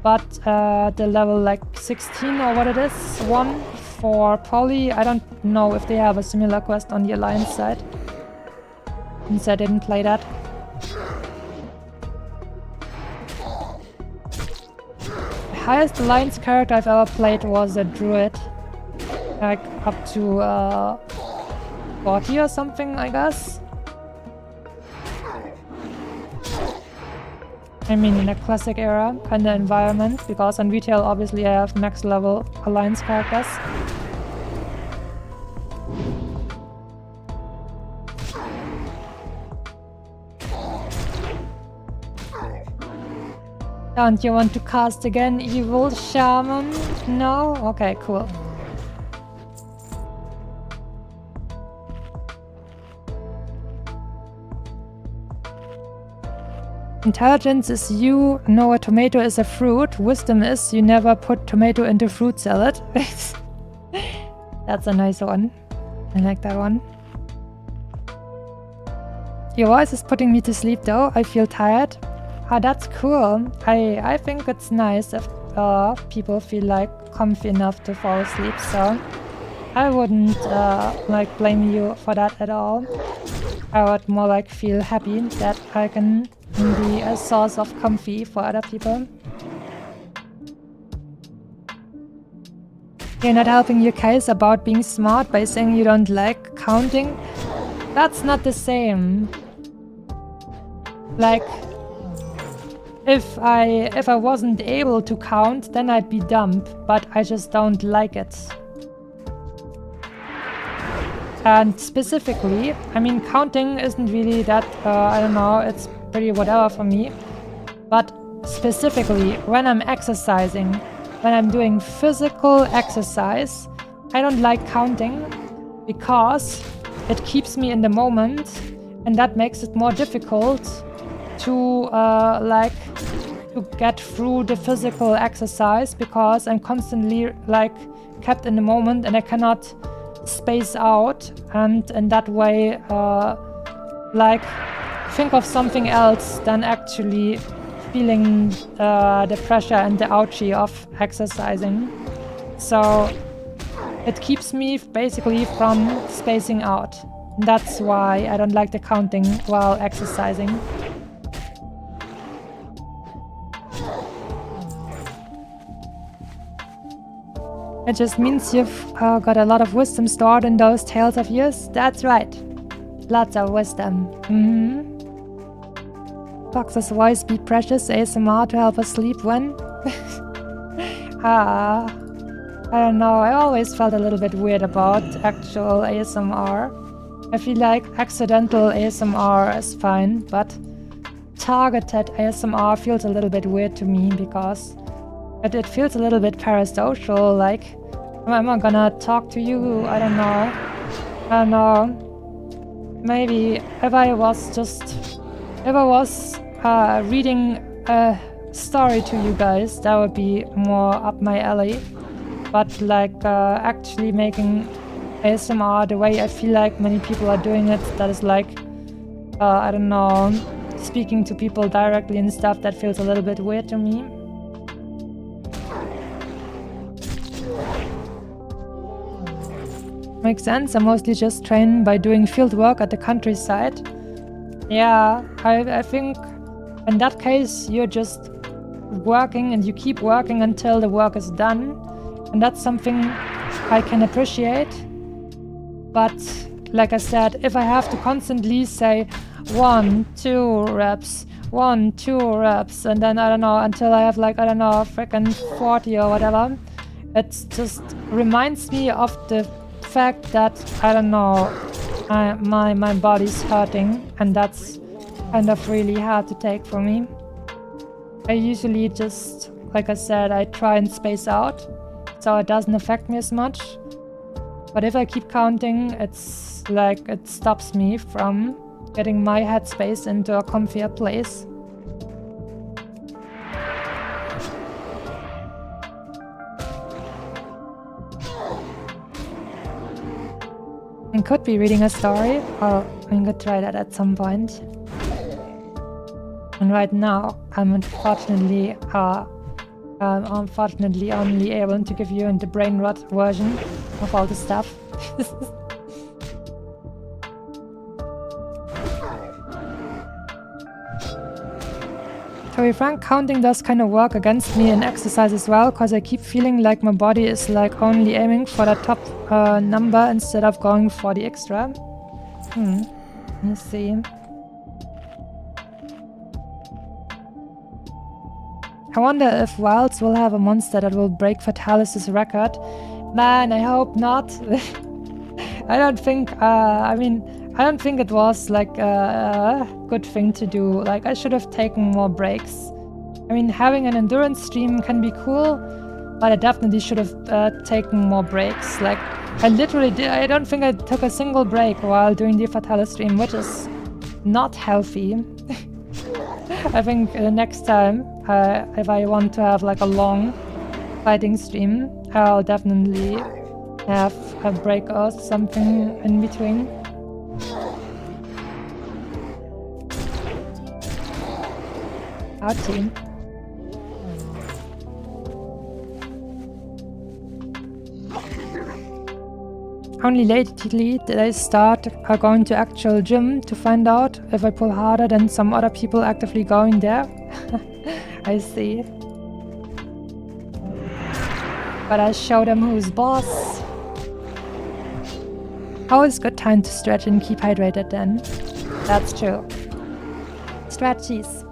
but the level like 16 or what it is, one for Polly. I don't know if they have a similar quest on the Alliance side, since I didn't play that. The highest Alliance character I've ever played was a druid, like up to 40 or something, I guess. I mean, in a classic era kind of environment, because on retail obviously I have max level Alliance characters. Don't you want to cast again, Evil Shaman? No? Okay, cool. Intelligence is you know a tomato is a fruit. Wisdom is you never put tomato into fruit salad. That's a nice one. I like that one. Your voice is putting me to sleep though. I feel tired. Ah, that's cool. I think it's nice if people feel like comfy enough to fall asleep, so I wouldn't like blame you for that at all. I would more like feel happy that I can be a source of comfy for other people. You're not helping your case about being smart by saying you don't like counting. That's not the same. Like, if I wasn't able to count, then I'd be dumb, but I just don't like it. And specifically, I mean, counting isn't really that, I don't know, it's pretty whatever for me. But specifically, when I'm exercising, when I'm doing physical exercise, I don't like counting because it keeps me in the moment, and that makes it more difficult to to get through the physical exercise because I'm constantly like kept in the moment and I cannot space out, and in that way like think of something else than actually feeling the pressure and the ouchie of exercising. So it keeps me basically from spacing out. That's why I don't like the counting while exercising. It just means you've got a lot of wisdom stored in those tales of yours. That's right. Lots of wisdom. Fox's voice be precious ASMR to help us sleep when? I don't know. I always felt a little bit weird about actual ASMR. I feel like accidental ASMR is fine, but targeted ASMR feels a little bit weird to me because it feels a little bit parasocial, like, am I gonna talk to you? I don't know. Maybe if I was reading a story to you guys, that would be more up my alley. But like actually making ASMR the way I feel like many people are doing it, that is like, I don't know, speaking to people directly and stuff, that feels a little bit weird to me. Makes sense. I mostly just train by doing field work at the countryside. Yeah, I think in that case you're just working and you keep working until the work is done. And that's something I can appreciate. But like I said, if I have to constantly say 1, 2 reps, 1, 2 reps, and then I don't know, until I have like, I don't know, freaking 40 or whatever, it just reminds me of the fact that, I don't know, my body's hurting, and that's kind of really hard to take for me. I usually just, like I said, I try and space out, so it doesn't affect me as much. But if I keep counting, it's like it stops me from getting my headspace into a comfier place. I could be reading a story, or I could try that at some point. And right now, I'm unfortunately only able to give you the brain rot version of all the stuff. To be frank, counting does kind of work against me in exercise as well, because I keep feeling like my body is like only aiming for the top number instead of going for the extra. Let's see. I wonder if Wilds will have a monster that will break Fatalis' record. Man, I hope not. I don't think, I don't think it was like a good thing to do. Like, I should have taken more breaks. I mean, having an endurance stream can be cool, but I definitely should have taken more breaks. Like, I literally did, I don't think I took a single break while doing the Fatalis stream, which is not healthy. I think next time, if I want to have like a long fighting stream, I'll definitely have a break or something in between. Our team. Only lately did I start going to actual gym to find out if I pull harder than some other people actively going there. I see. But I show them who's boss. Always good time to stretch and keep hydrated then. That's true. Stretchies.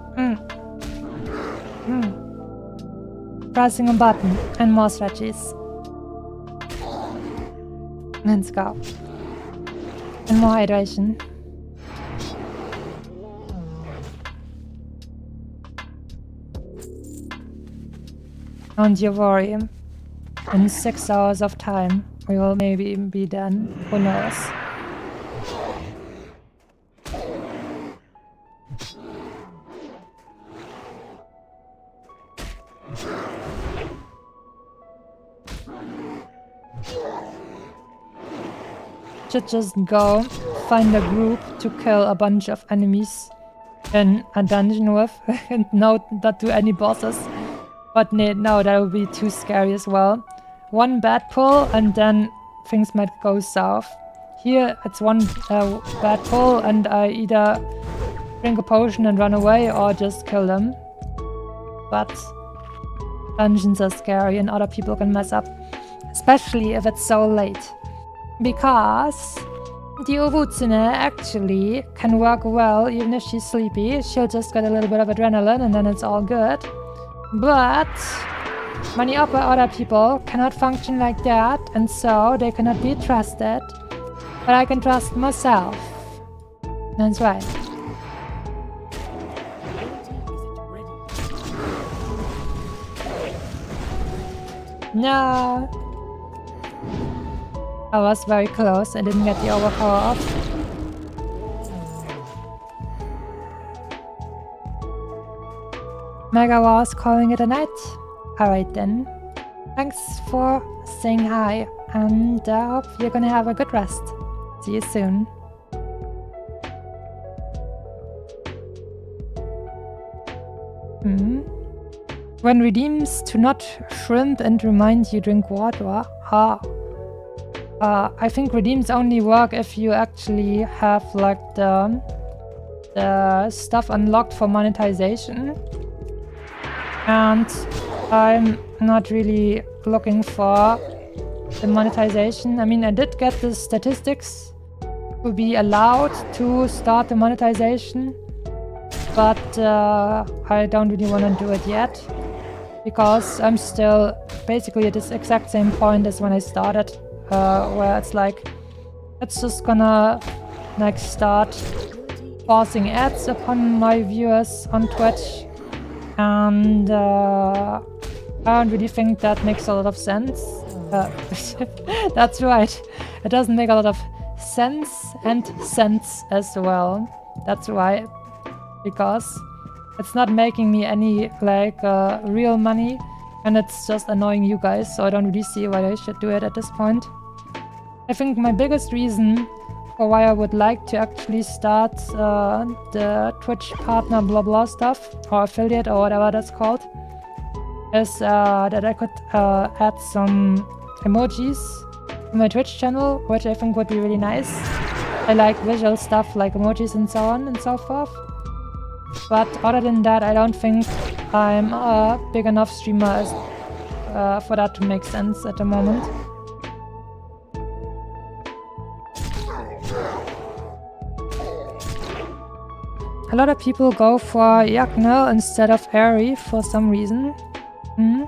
Pressing a button and more stretchies. Let's go. And more hydration. Don't you worry. In 6 hours of time, we will maybe be done. Who knows? Should just go find a group to kill a bunch of enemies in a dungeon with and not do any bosses. But no, that would be too scary as well. One bad pull and then things might go south. Here it's one bad pull and I either drink a potion and run away or just kill them. But dungeons are scary and other people can mess up. Especially if it's so late. Because the Uvutsune actually can work well even if she's sleepy. She'll just get a little bit of adrenaline and then it's all good. But many other people cannot function like that and so they cannot be trusted. But I can trust myself. That's right. No. I was very close. I didn't get the overpower off. Mega was calling it a night. Alright then. Thanks for saying hi. And I hope you're gonna have a good rest. See you soon. When redeems to not shrimp and remind you drink water. I think redeems only work if you actually have like the stuff unlocked for monetization. And I'm not really looking for the monetization. I mean, I did get the statistics to be allowed to start the monetization, but I don't really want to do it yet because I'm still basically at this exact same point as when I started. Where it's like, it's just gonna like start forcing ads upon my viewers on Twitch, and I don't really think that makes a lot of sense. That's right, it doesn't make a lot of sense and sense as well. That's why, because it's not making me any like real money. And it's just annoying you guys, so I don't really see why I should do it at this point. I think my biggest reason for why I would like to actually start the Twitch partner blah blah stuff, or affiliate or whatever that's called, is that I could add some emojis to my Twitch channel, which I think would be really nice. I like visual stuff like emojis and so on and so forth. But other than that, I don't think I'm a big enough streamer for that to make sense at the moment. A lot of people go for Yagnel instead of Airy for some reason. I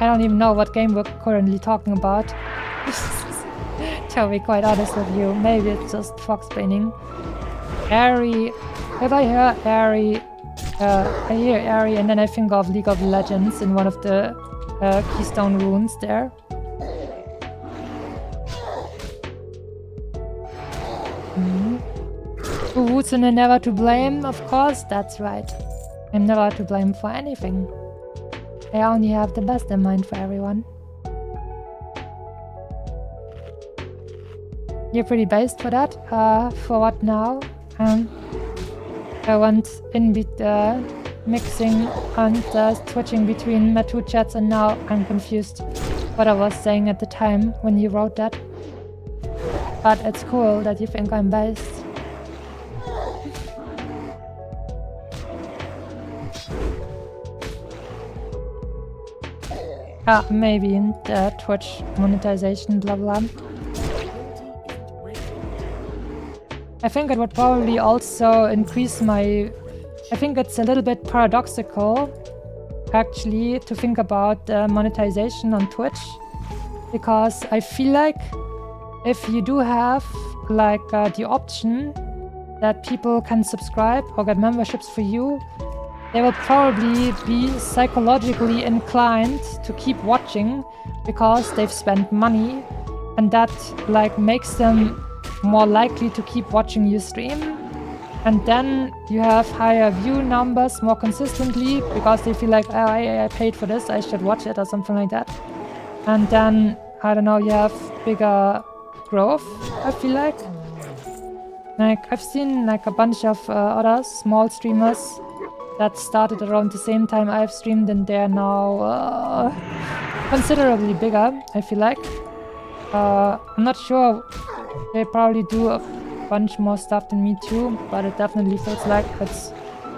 don't even know what game we're currently talking about. To be quite honest with you, maybe it's just foxbaining. Airy. If I hear Airy, I hear Airy and then I think of League of Legends in one of the keystone runes there. Uvutsune never to blame, of course, that's right. I'm never to blame for anything. I only have the best in mind for everyone. You're pretty based for that? For what now? I want mixing and switching between my two chats and now I'm confused. what I was saying at the time when you wrote that. But it's cool that you think I'm based. Maybe the Twitch monetization, blah blah. I think it would probably also increase my... I think it's a little bit paradoxical, actually, to think about monetization on Twitch. Because I feel like if you do have like the option that people can subscribe or get memberships for you, they will probably be psychologically inclined to keep watching because they've spent money, and that like makes them more likely to keep watching you stream. And then you have higher view numbers more consistently because they feel like, oh, I paid for this, I should watch it or something like that. And then, I don't know, you have bigger growth, I feel like. Like, I've seen like a bunch of other small streamers that started around the same time I've streamed, and they're now considerably bigger, I feel like. I'm not sure, they probably do a bunch more stuff than me too, but it definitely feels like it's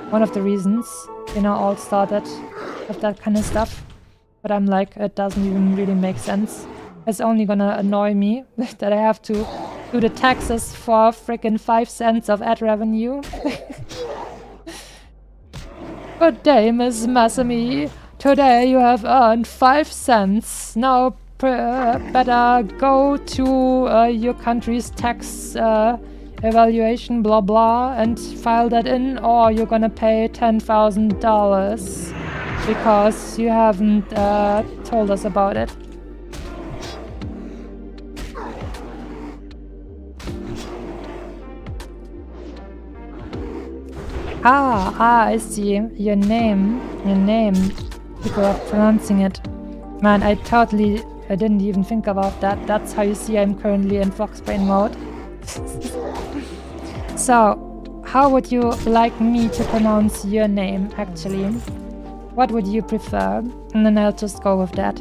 one of the reasons, you know, all started with that kind of stuff. But I'm like, it doesn't even really make sense. It's only gonna annoy me that I have to do the taxes for frickin' 5 cents of ad revenue. Good day, Miss Masami. Today you have earned 5 cents. Now better go to your country's tax evaluation, blah blah, and file that in, or you're gonna pay $10,000 because you haven't told us about it. I see. Your name. People are pronouncing it. Man, I didn't even think about that. That's how you see I'm currently in Foxbrain mode. So, how would you like me to pronounce your name, actually? What would you prefer? And then I'll just go with that.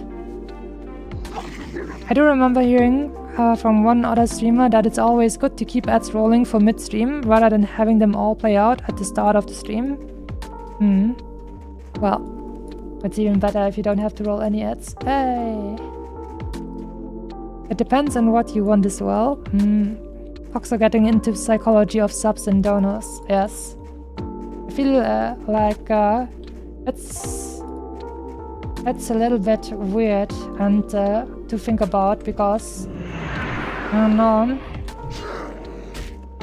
I do remember hearing from one other streamer that it's always good to keep ads rolling for mid-stream rather than having them all play out at the start of the stream. Well, it's even better if you don't have to roll any ads. Hey! It depends on what you want as well. Also getting into psychology of subs and donors, yes. I feel like it's a little bit weird and to think about because I don't know.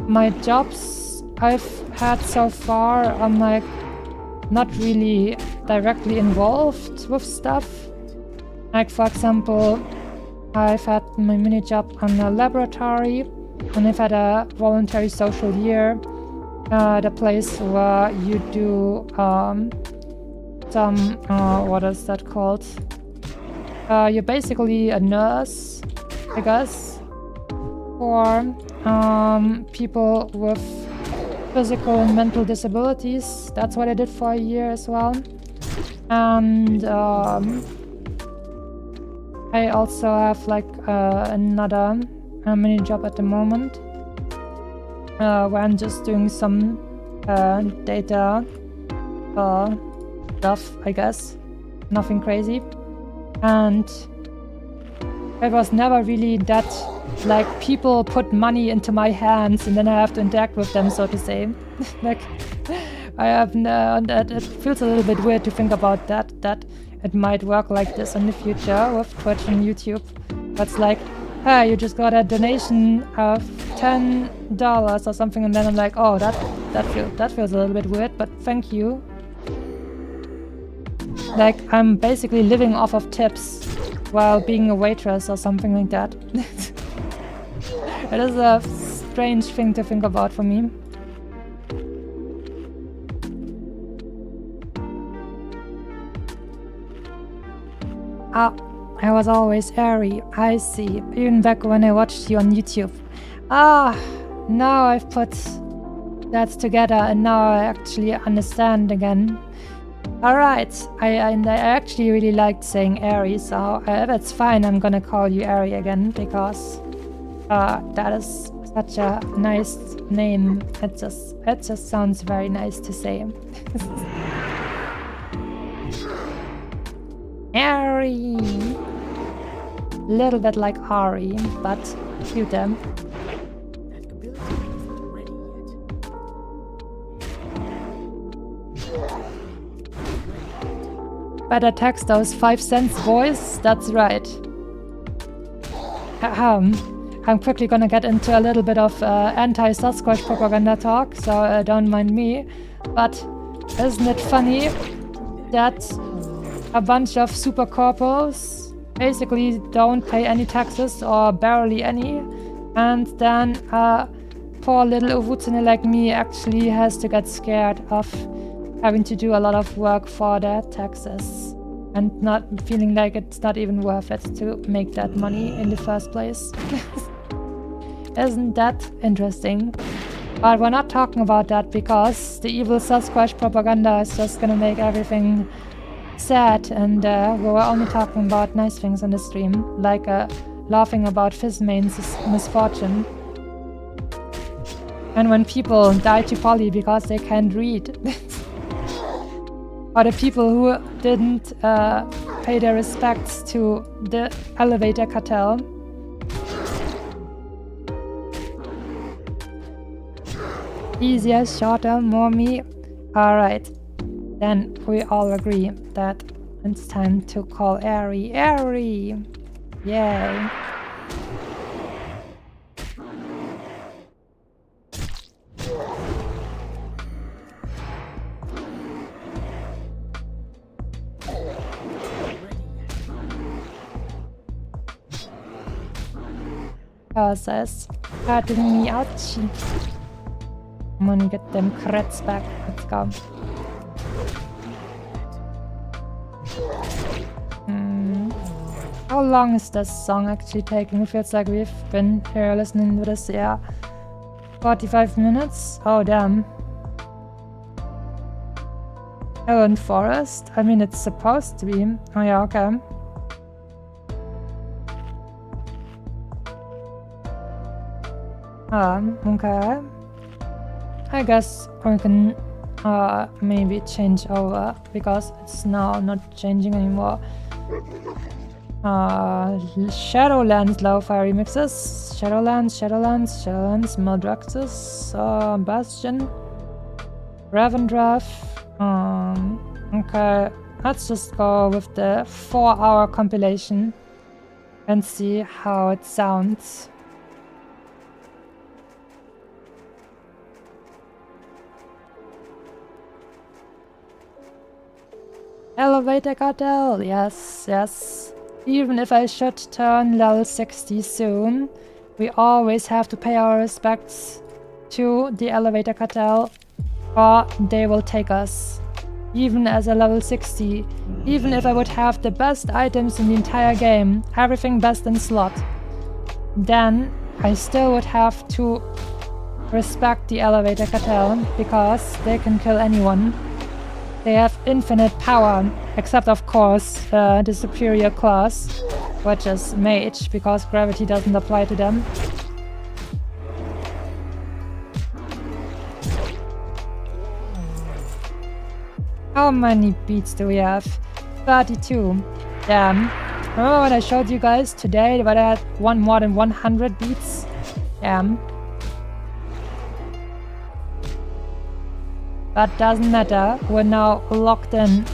My jobs I've had so far, I'm like not really directly involved with stuff. Like for example, I've had my mini job on a laboratory, and I've had a voluntary social year, the place where you do some what is that called? You're basically a nurse, I guess, for people with physical and mental disabilities. That's what I did for a year as well. And I also have like another mini job at the moment where I'm just doing some data stuff, I guess. Nothing crazy. And it was never really that, like, people put money into my hands and then I have to interact with them, so to say. Like, I have it feels a little bit weird to think about that it might work like this in the future with Twitch and YouTube. But it's like, hey, you just got a donation of $10 or something, and then I'm like, oh, that feels a little bit weird, but thank you. Like, I'm basically living off of tips while being a waitress or something like that. It is a strange thing to think about for me. I was always airy, I see, even back when I watched you on YouTube. Now I've put that together and now I actually understand again. Alright, I actually really liked saying Airy, so that's fine. I'm gonna call you Airy again because that is such a nice name. It just sounds very nice to say. Airy, little bit like Ari, but cuter. That ability isn't ready yet. Better text those 5 cents, boys. That's right. I'm quickly gonna get into a little bit of anti-Sasquatch propaganda talk, so don't mind me. But isn't it funny that a bunch of super corpos basically don't pay any taxes or barely any, and then poor little Owutsune like me actually has to get scared of having to do a lot of work for their taxes and not feeling like it's not even worth it to make that money in the first place. Isn't that interesting? But we're not talking about that because the evil Sasquatch propaganda is just gonna make everything sad, and we were only talking about nice things on the stream, like laughing about Fizzmane's misfortune. And when people die to poly because they can't read. Or the people who didn't pay their respects to the elevator cartel. Easier, shorter, more me. Alright. Then we all agree that it's time to call Airy. Airy! Yay. Says, cutting me out. I'm gonna get them creds back. Let's go. How long is this song actually taking? It feels like we've been here listening to this, yeah. 45 minutes? Oh, damn. Elland Forest? I mean, it's supposed to be. Oh, yeah, okay. Okay. I guess we can maybe change over because it's now not changing anymore. Shadowlands Lo-Fi remixes. Shadowlands, Maldraxxus, Bastion, Ravendruff. Okay, let's just go with the 4-hour compilation and see how it sounds. Elevator Cartel, yes, yes. Even if I should turn level 60 soon, we always have to pay our respects to the Elevator Cartel, or they will take us. Even as a level 60, even if I would have the best items in the entire game, everything best in slot, then I still would have to respect the Elevator Cartel, because they can kill anyone. They have infinite power, except of course the superior class, which is Mage, because gravity doesn't apply to them. How many beats do we have? 32. Damn. Remember when I showed you guys today that I had more than 100 beats? Damn. But doesn't matter, we're now locked in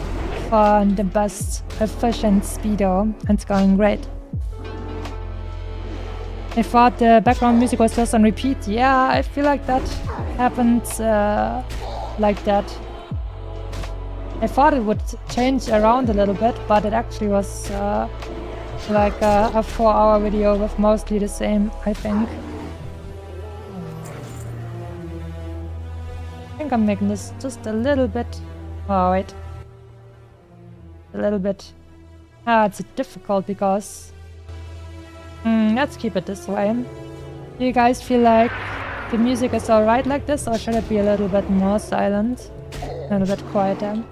for the best efficient speedo. It's going great. I thought the background music was just on repeat. Yeah, I feel like that happened like that. I thought it would change around a little bit, but it actually was like a 4-hour video with mostly the same, I think. I think I'm making this just a little bit... Oh, wait. A little bit... it's difficult because... let's keep it this way. Do you guys feel like the music is alright like this, or should it be a little bit more silent? A little bit quieter?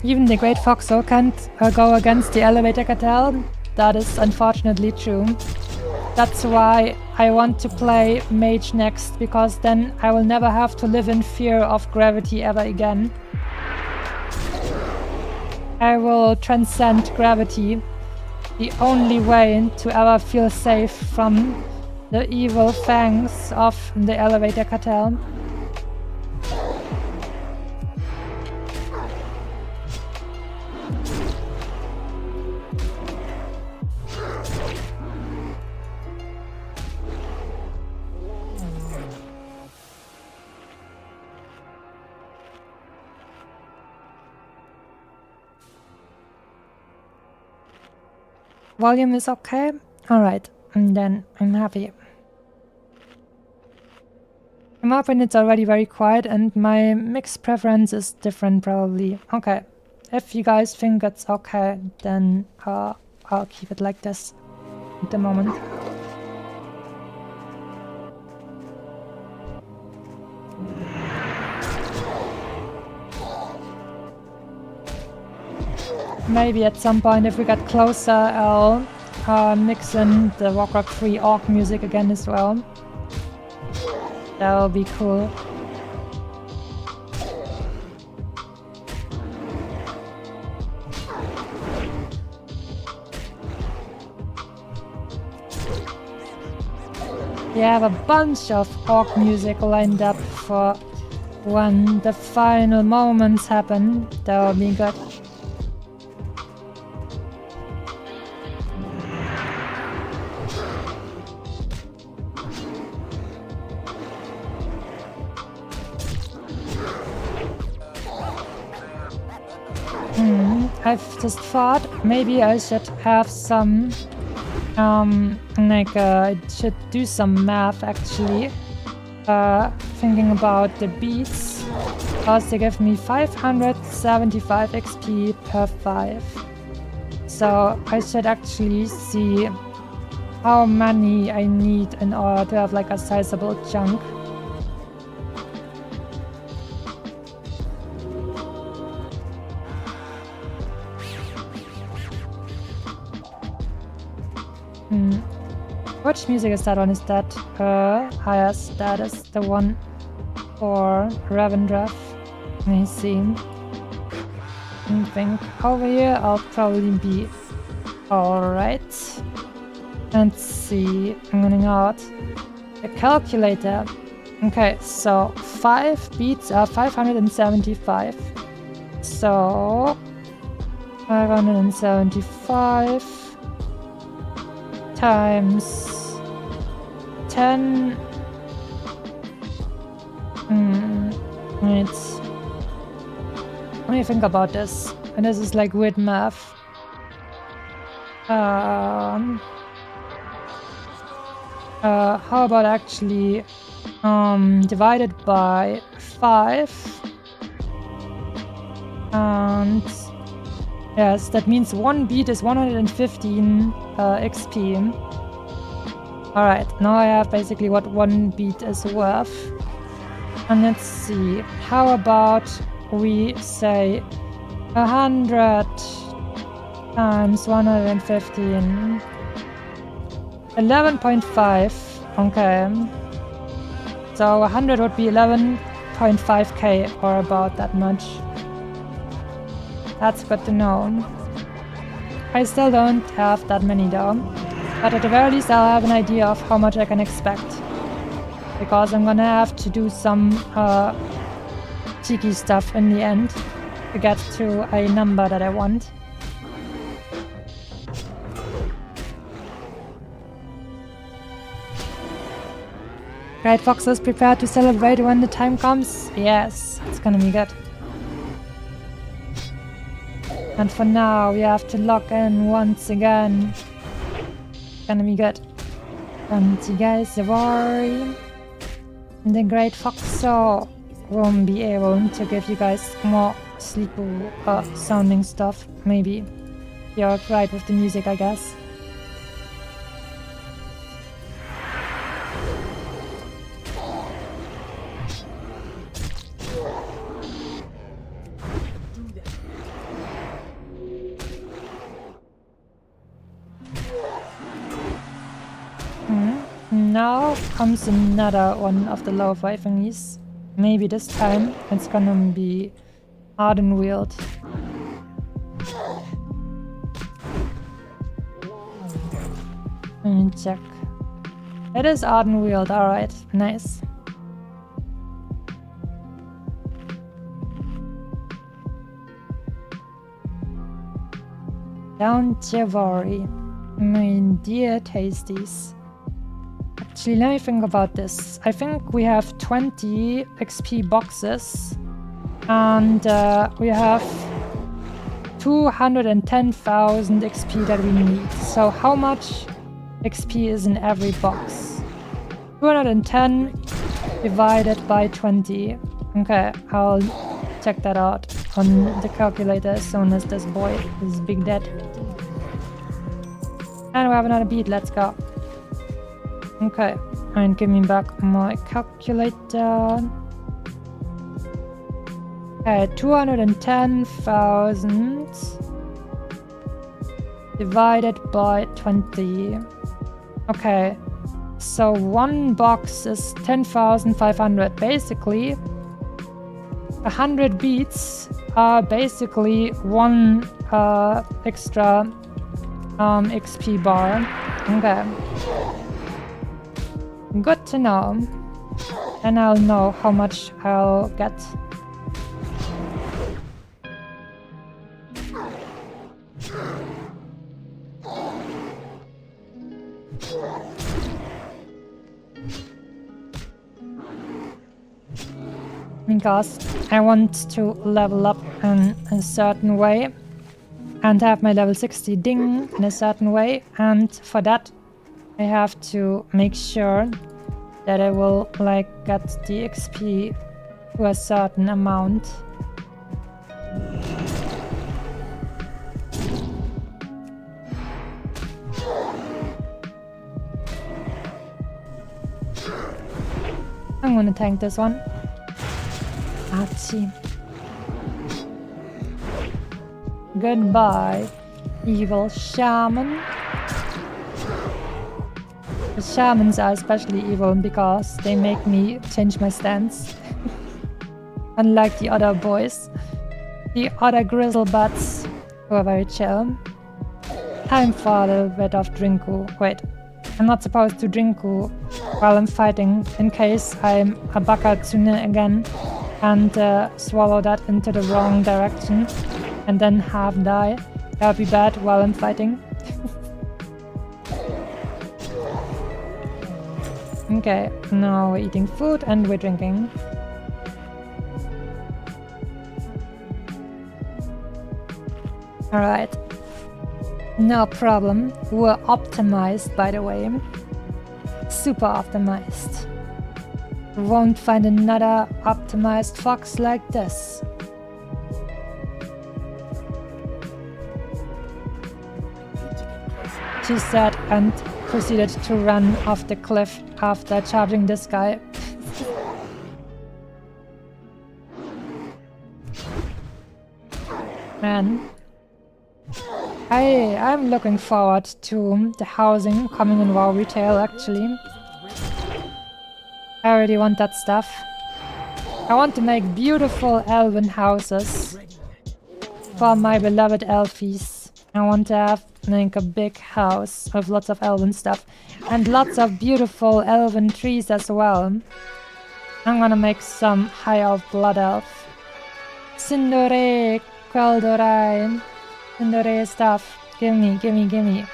even the Great Foxo can't go against the Elevator Cartel. That is unfortunately true. That's why I want to play Mage next, because then I will never have to live in fear of gravity ever again. I will transcend gravity. The only way to ever feel safe from the evil fangs of the Elevator Cartel. Volume is okay? Alright, and then I'm happy. I'm hoping it's already very quiet and my mix preference is different probably. Okay, if you guys think it's okay, then I'll keep it like this at the moment. Maybe at some point, if we get closer, I'll mix in the Rock 3 Orc music again as well. That'll be cool. We have a bunch of Orc music lined up for when the final moments happen. That'll be good. I've just thought maybe I should have some, I should do some math actually, thinking about the beats, because they give me 575 XP per 5. So I should actually see how many I need in order to have like a sizable chunk. Which music is that one? Is that yes, that is the one for Ravendreth. Let me see. I think over here I'll probably be alright. Let's see. I'm running out a calculator. Okay, so 5 beats are 575. So 575 times 10. It's. Let me think about this. And this is like weird math. How about actually divided by 5? And yes, that means one beat is 115 XP. Alright, now I have basically what one beat is worth. And let's see, how about we say 100 times 115? 11.5, okay. So 100 would be 11.5k or about that much. That's good to know. I still don't have that many though. But at the very least I'll have an idea of how much I can expect. Because I'm gonna have to do some cheeky stuff in the end to get to a number that I want. Great Fox is prepared to celebrate when the time comes. Yes, it's gonna be good. And for now, we have to lock in once again. Gonna be good. And you guys worry. The Great Foxo won't be able to give you guys more sleepy sounding stuff. Maybe. You're right with the music, I guess. now comes another one of the low 5 thingies. Maybe this time it's gonna be Ardenweald. Let me check. It is Ardenweald, alright, nice. Don't you worry, my dear tasties. Actually, let me think about this. I think we have 20 XP boxes and we have 210,000 XP that we need. So how much XP is in every box? 210 divided by 20. Okay, I'll check that out on the calculator as soon as this boy is big dead. And we have another beat, let's go. Okay, and give me back my calculator. Okay, 210,000 divided by 20. Okay, so one box is 10,500. Basically, 100 beats are basically one extra XP bar. Okay. Good to know. And I'll know how much I'll get. Because I want to level up in a certain way and have my level 60 ding in a certain way, and for that I have to make sure that I will like get the XP to a certain amount. I'm gonna tank this one. Archie. Goodbye, evil shaman. The shamans are especially evil because they make me change my stance. Unlike the other boys. The other grizzlebutts who are very chill. Time for a little bit of drinku. Wait, I'm not supposed to drinku while I'm fighting in case I'm a Bakatsune again and swallow that into the wrong direction and then half die. That would be bad while I'm fighting. Okay, now we're eating food and we're drinking. Alright. No problem. We're optimized, by the way. Super optimized. Won't find another optimized fox like this. She said and proceeded to run off the cliff after charging this guy. Man. I'm looking forward to the housing coming in WoW Retail, actually. I already want that stuff. I want to make beautiful elven houses for my beloved elfies. I want to have like a big house with lots of elven stuff and lots of beautiful elven trees as well. I'm gonna make some high elf blood elf. Sindore, Queldorai, Sindore stuff. Gimme, gimme, gimme.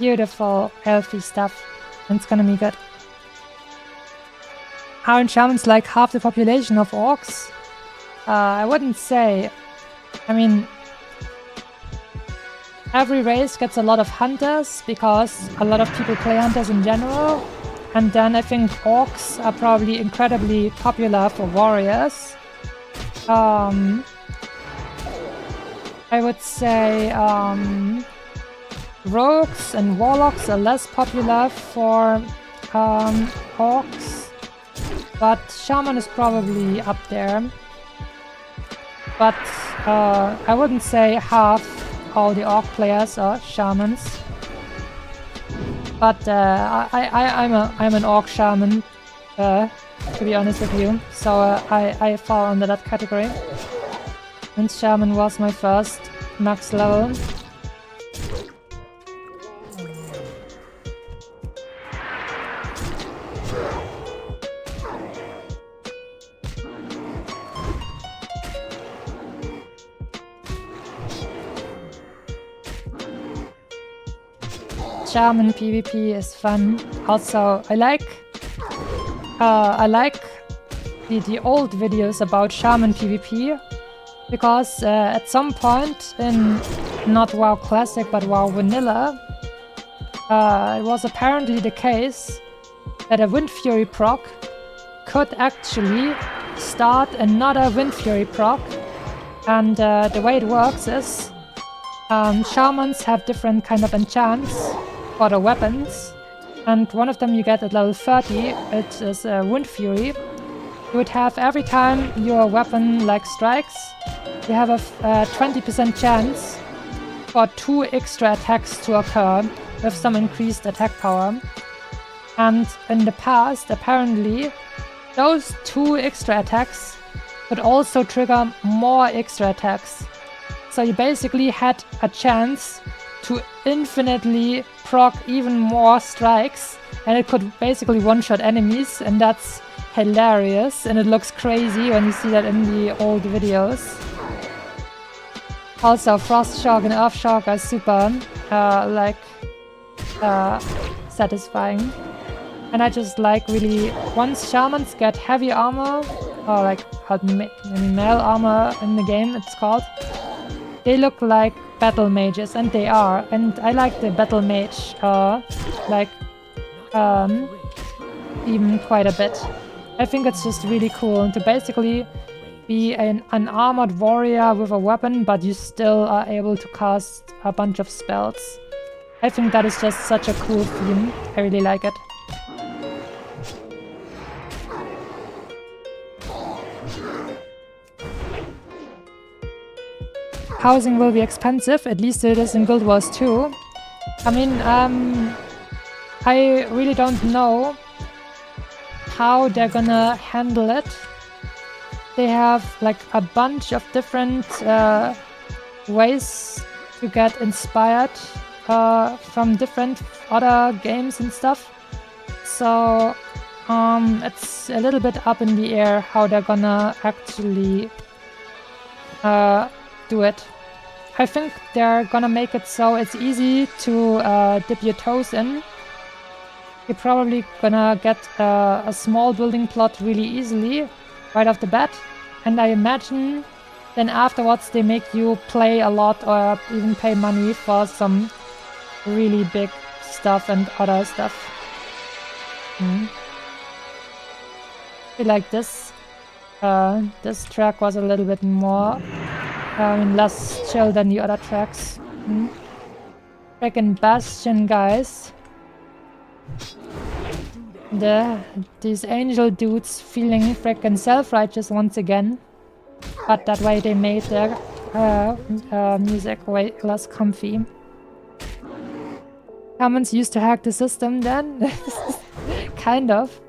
Beautiful elfy stuff. And it's gonna be good. Aren't shamans like half the population of orcs? I wouldn't say. I mean, every race gets a lot of hunters because a lot of people play hunters in general. And then I think orcs are probably incredibly popular for warriors. I would say rogues and warlocks are less popular for orcs. But shaman is probably up there. But I wouldn't say half all the orc players are shamans. But I'm an orc shaman, to be honest with you. So I fall under that category. And shaman was my first max level. Shaman PvP is fun. Also, I like the old videos about shaman PvP because at some point in not WoW Classic but WoW Vanilla, it was apparently the case that a Wind Fury proc could actually start another Wind Fury proc, and the way it works is shamans have different kind of enchants for the weapons, and one of them you get at level 30, it is Wind Fury. You would have every time your weapon like strikes, you have a 20% chance for 2 extra attacks to occur with some increased attack power. And in the past, apparently, those 2 extra attacks could also trigger more extra attacks. So you basically had a chance to infinitely proc even more strikes, and it could basically one-shot enemies, and that's hilarious, and it looks crazy when you see that in the old videos. Also, Frost Shock and Earth Shock are super, satisfying. And I just like really, once shamans get heavy armor, or like mail armor in the game it's called, they look like battle mages, and they are. And I like the battle mage, even quite a bit. I think it's just really cool to basically be an armored warrior with a weapon, but you still are able to cast a bunch of spells. I think that is just such a cool theme. I really like it. Housing will be expensive, at least it is in Guild Wars 2. I mean, I really don't know how they're gonna handle it. They have like a bunch of different ways to get inspired from different other games and stuff. So it's a little bit up in the air how they're gonna actually do it. I think they're gonna make it so it's easy to dip your toes in. You're probably gonna get a small building plot really easily right off the bat, and I imagine then afterwards they make you play a lot or even pay money for some really big stuff and other stuff. I feel like this track was a little bit more less chill than the other tracks. Frickin' Bastion, guys. These angel dudes feeling frickin' self-righteous once again. But that way they made their music way less comfy. Shamans used to hack the system then? Kind of.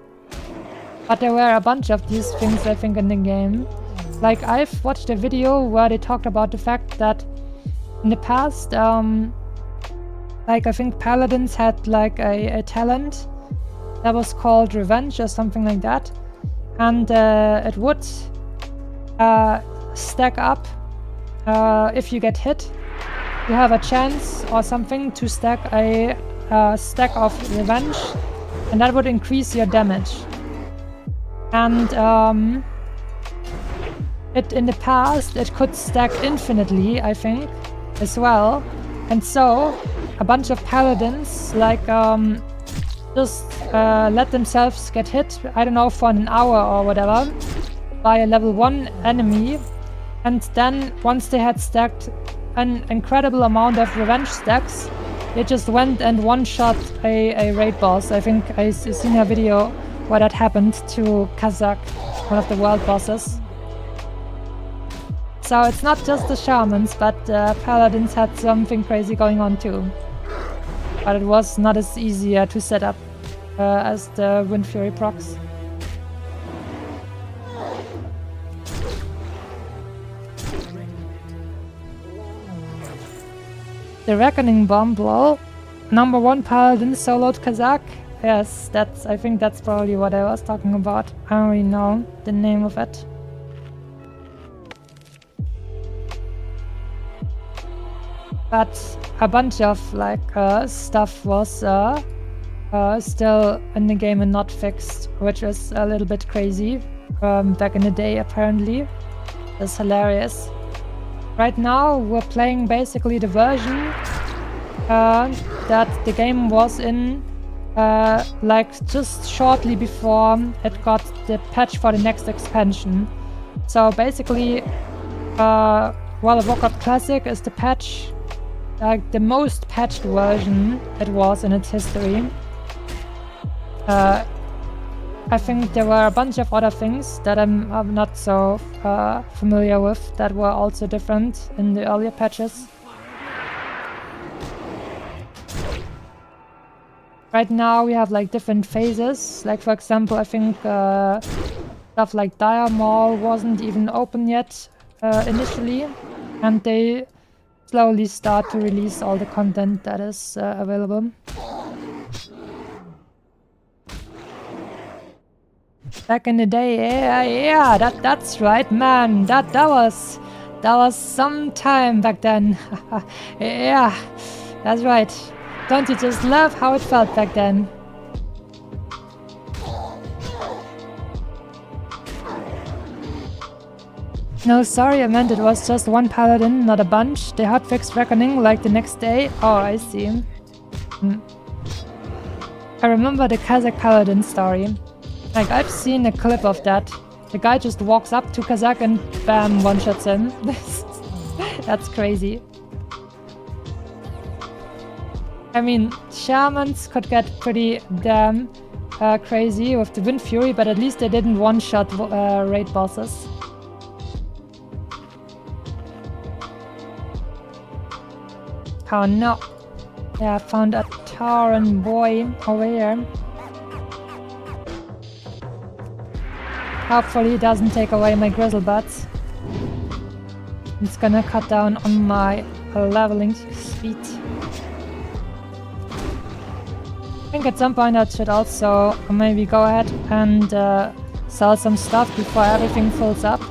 But there were a bunch of these things, I think, in the game. Like, I've watched a video where they talked about the fact that in the past, like, I think paladins had like a talent that was called revenge or something like that. And it would stack up. If you get hit, you have a chance or something to stack a stack of revenge, and that would increase your damage. And in the past, it could stack infinitely, I think, as well. And so, a bunch of paladins, like, just let themselves get hit, I don't know, for an hour or whatever, by a level 1 enemy. And then, once they had stacked an incredible amount of revenge stacks, they just went and one-shot a raid boss. I think I've seen a video where that happened to Kazakh, one of the world bosses. So it's not just the shamans, but paladins had something crazy going on too. but it was not as easy to set up as the Wind Fury procs. The Reckoning Bomb, lol. Number 1 Paladin soloed Kazakh. Yes, I think that's probably what I was talking about. I don't really know the name of it. But a bunch of stuff was still in the game and not fixed, which is a little bit crazy. Back in the day, apparently. It's hilarious. Right now, we're playing basically the version that the game was in just shortly before it got the patch for the next expansion. So basically, World of Warcraft Classic is the patch, the most patched version it was in its history. I think there were a bunch of other things that I'm not so familiar with that were also different in the earlier patches. Right now we have different phases, for example I think stuff like Dire Maul wasn't even open yet initially, and they slowly start to release all the content that is available. Back in the day, yeah, that's right, man. That was some time back then. Yeah, that's right. Don't you just love how it felt back then? No, sorry, I meant it was just 1 paladin, not a bunch. They hotfixed Reckoning the next day. Oh, I see. I remember the Kazakh paladin story. I've seen a clip of that. The guy just walks up to Kazakh and bam, one-shots him. That's crazy. I mean, shamans could get pretty damn crazy with the Wind Fury, but at least they didn't one-shot raid bosses. Oh no. Yeah, I found a Tauren boy over here. Hopefully it doesn't take away my grizzle butts. It's gonna cut down on my leveling speed. I think at some point I should also maybe go ahead and sell some stuff before everything fills up.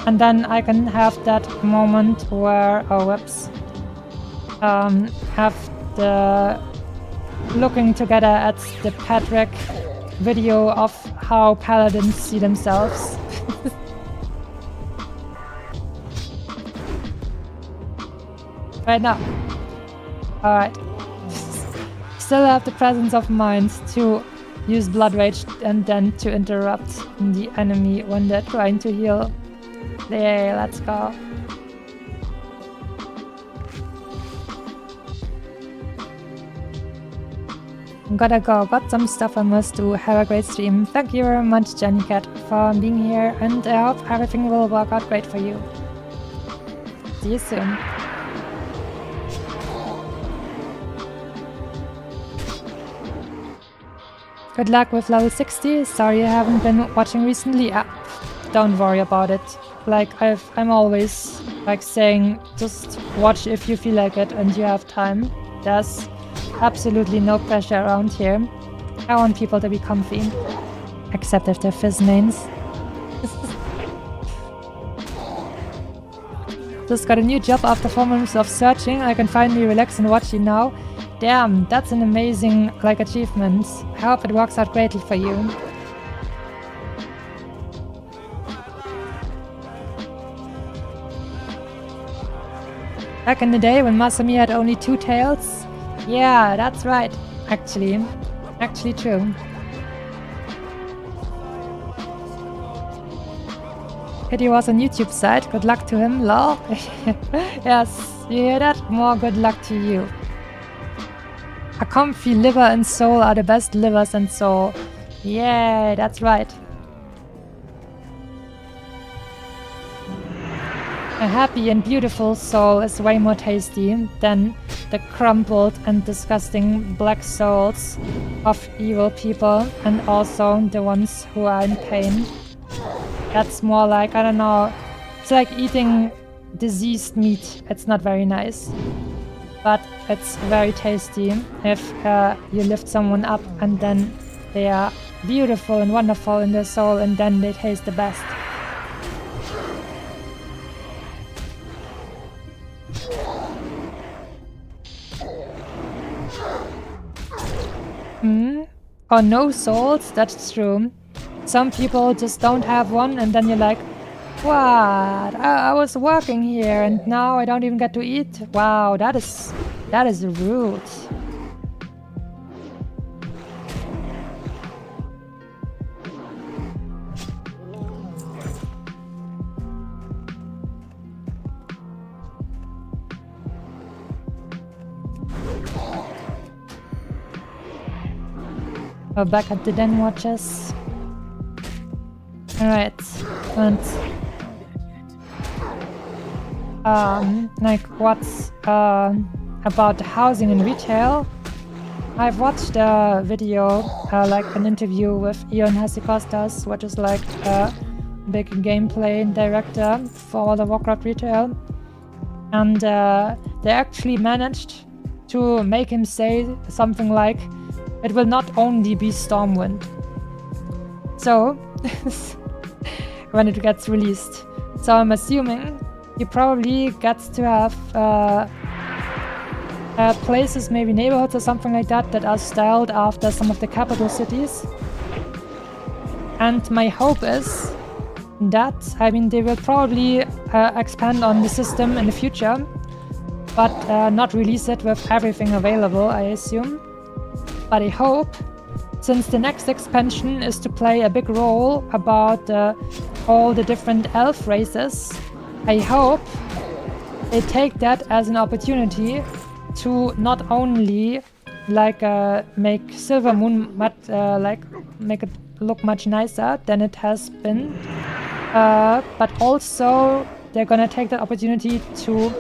And then I can have that moment where, oh whoops, have the looking together at the Patrick video of how paladins see themselves. Right now. Alright. Still have the presence of mind to use Blood Rage and then to interrupt the enemy when they're trying to heal. Yay, let's go. Gotta go, got some stuff I must do. Have a great stream. Thank you very much, Jennycat, for being here, and I hope everything will work out great for you. See you soon. Good luck with level 60. Sorry I haven't been watching recently. Don't worry about it. I'm always saying, just watch if you feel like it and you have time. There's absolutely no pressure around here. I want people to be comfy. Except if they're fizz mains. Just got a new job after 4 months of searching. I can finally relax and watch you now. Damn, that's an amazing achievement. I hope it works out greatly for you. Back in the day when Masumi had only 2 tails? Yeah, that's right. Actually true. Kitty was on YouTube side. Good luck to him, lol. Yes, you hear that? More good luck to you. A comfy liver and soul are the best livers and soul. Yeah, that's right. A happy and beautiful soul is way more tasty than the crumpled and disgusting black souls of evil people, and also the ones who are in pain. That's more like, I don't know, it's like eating diseased meat. It's not very nice, but it's very tasty if you lift someone up and then they are beautiful and wonderful in their soul, and then they taste the best. Or no souls, that's true. Some people just don't have one, and then you're like, what? I was working here and now I don't even get to eat? Wow, that is rude. We're back at the Den Watches. Alright, and like what's about housing and retail? I've watched a video, like an interview with Ion Hasikostas, which is like a big gameplay director for World of Warcraft retail, and they actually managed to make him say something like, it will not only be Stormwind. So, when it gets released. So I'm assuming he probably gets to have places, maybe neighborhoods or something like that, that are styled after some of the capital cities. And my hope is that, I mean, they will probably expand on the system in the future, but not release it with everything available, I assume. But I hope, since the next expansion is to play a big role about all the different elf races, I hope they take that as an opportunity to not only like make Silvermoon make it look much nicer than it has been, but also they're gonna take that opportunity to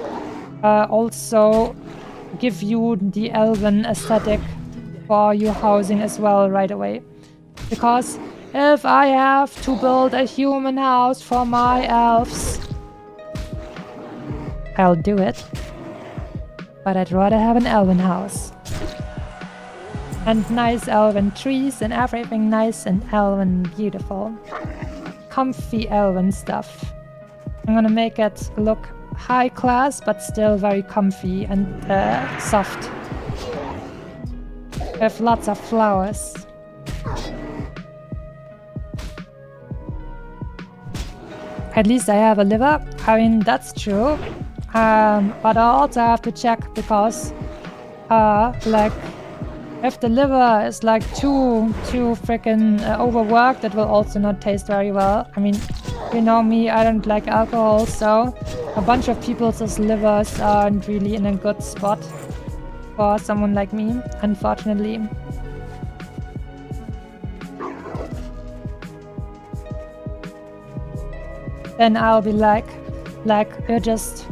also give you the elven aesthetic for your housing as well right away. Because if I have to build a human house for my elves, I'll do it. But I'd rather have an elven house. And nice elven trees and everything nice and elven beautiful. Comfy elven stuff. I'm gonna make it look high class but still very comfy and soft. With lots of flowers. At least I have a liver. I mean, that's true. But I also have to check because, like, if the liver is like too freaking overworked, it will also not taste very well. I mean, you know me, I don't like alcohol, so a bunch of people's livers aren't really in a good spot for someone like me, unfortunately. Then I'll be like you just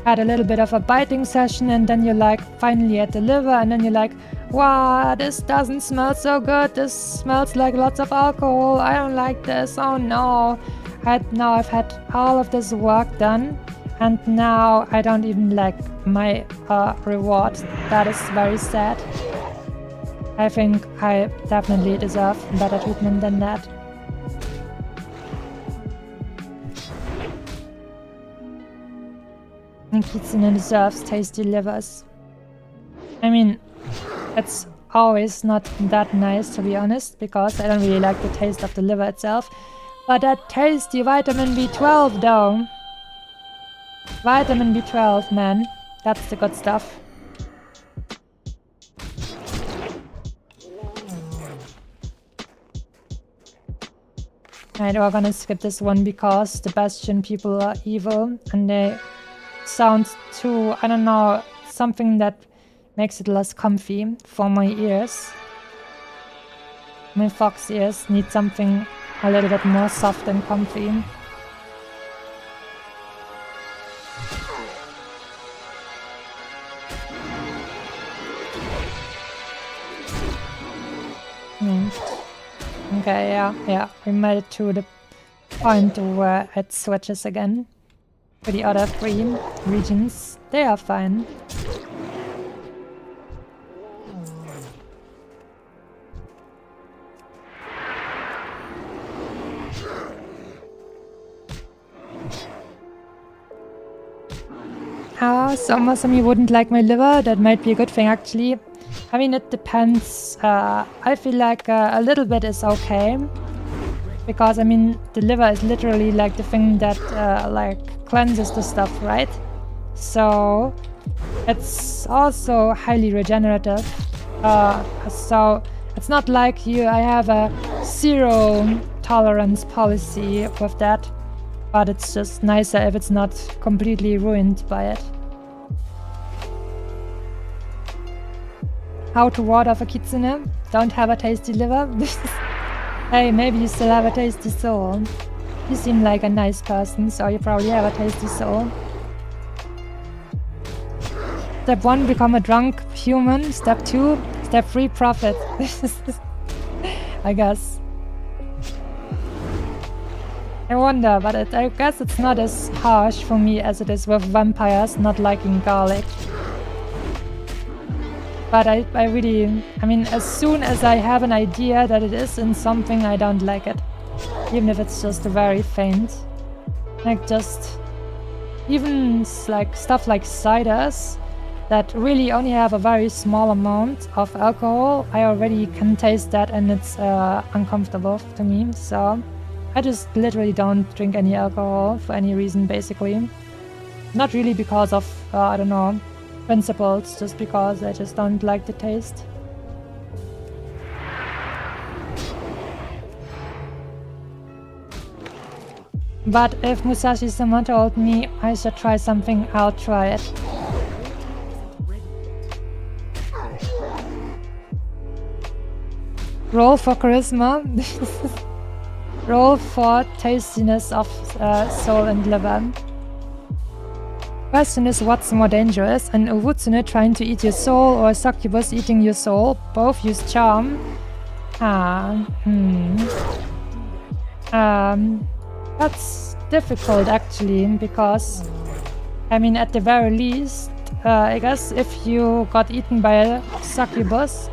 had a little bit of a biting session and then you're like finally at the liver and then you're like, wow, this doesn't smell so good, this smells like lots of alcohol, I don't like this, oh no. Now I've had all of this work done and now I don't even like my reward. That is very sad. I think I definitely deserve better treatment than that. And Kitsune deserves tasty livers. I mean, it's always not that nice to be honest, because I don't really like the taste of the liver itself. But that tasty vitamin B12 though. Vitamin B12, man. That's the good stuff. Alright, we're gonna skip this one because the Bastion people are evil and they sound too, I don't know, something that makes it less comfy for my ears. My fox ears need something a little bit more soft and comfy. Okay, yeah. We made it to the point where it switches again. For the other 3 regions, they are fine. Some of you wouldn't like my liver. That might be a good thing, actually. I mean, it depends. I feel like a little bit is okay. Because, I mean, the liver is literally like the thing that like cleanses the stuff, right? So it's also highly regenerative. So it's not like I have a 0 tolerance policy with that. But it's just nicer if it's not completely ruined by it. How to ward off a kitsune? Don't have a tasty liver? Hey, maybe you still have a tasty soul. You seem like a nice person, so you probably have a tasty soul. Step 1, become a drunk human. Step 2, step 3, profit. I guess. I wonder, but I guess it's not as harsh for me as it is with vampires not liking garlic. But I mean, as soon as I have an idea that it is in something, I don't like it. Even if it's just very faint. Like just, even like stuff like ciders that really only have a very small amount of alcohol, I already can taste that and it's uncomfortable to me, so I just literally don't drink any alcohol for any reason, basically. Not really because of, I don't know, principles, just because I just don't like the taste. But if Musashi-sama told me I should try something, I'll try it. Roll for charisma. Roll for tastiness of soul and liver. Question is, what's more dangerous? An Uwutsune trying to eat your soul or a succubus eating your soul? Both use charm. That's difficult actually, because I mean, at the very least, I guess if you got eaten by a succubus,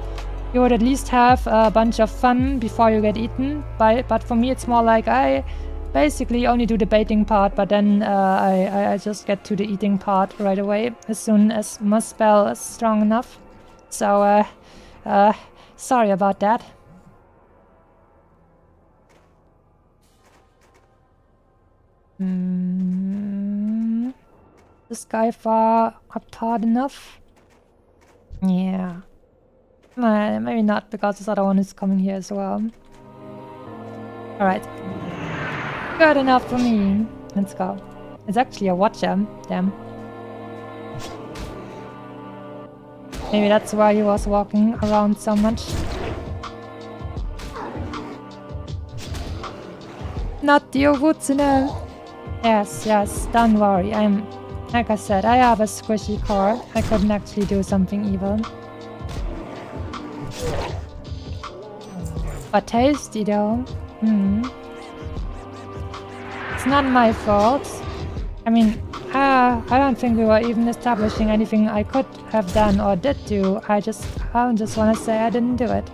you would at least have a bunch of fun before you get eaten. But for me, it's more like I basically only do the baiting part, but then I just get to the eating part right away as soon as my spell is strong enough. So, sorry about that. This guy far apart enough? Yeah. Maybe not, because this other one is coming here as well. Alright. Good enough for me. Let's go. It's actually a watcher. Damn. Maybe that's why he was walking around so much. Not the Uwutsune! Yes, don't worry. Like I said, I have a squishy core. I couldn't actually do something evil. But tasty though. It's not my fault. I mean, I don't think we were even establishing anything I could have done or did do. I just want to say I didn't do it.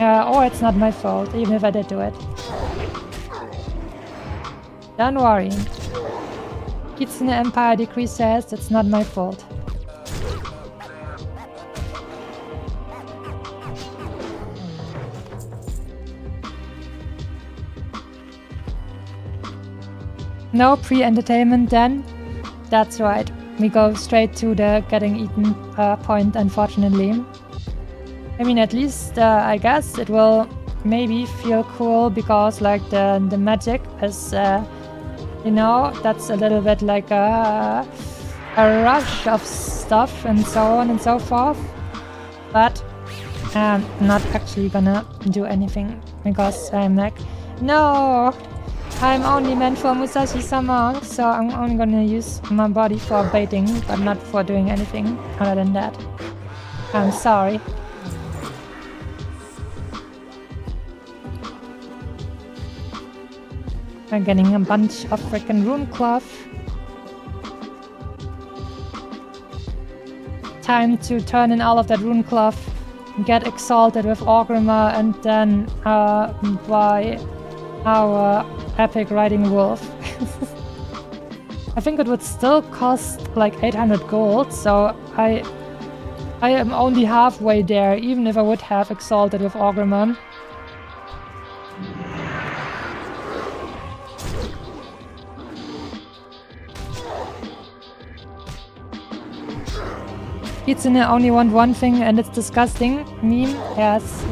Or it's not my fault, even if I did do it. Don't worry. Kitsune Empire Decree says it's not my fault. No pre-entertainment then? That's right. We go straight to the getting eaten point, unfortunately. I mean, at least I guess it will maybe feel cool, because like the magic is, you know, that's a little bit like a rush of stuff and so on and so forth. But I'm not actually gonna do anything, because I'm like, no! I'm only meant for Musashi-sama, so I'm only gonna use my body for baiting, but not for doing anything other than that. I'm sorry. I'm getting a bunch of freaking rune cloth. Time to turn in all of that rune cloth, get exalted with Orgrimmar, and then buy our epic riding wolf. I think it would still cost like 800 gold, so I am only halfway there, even if I would have exalted with Orgrimmar. Kitsune only want one thing and it's disgusting. Meme? Yes.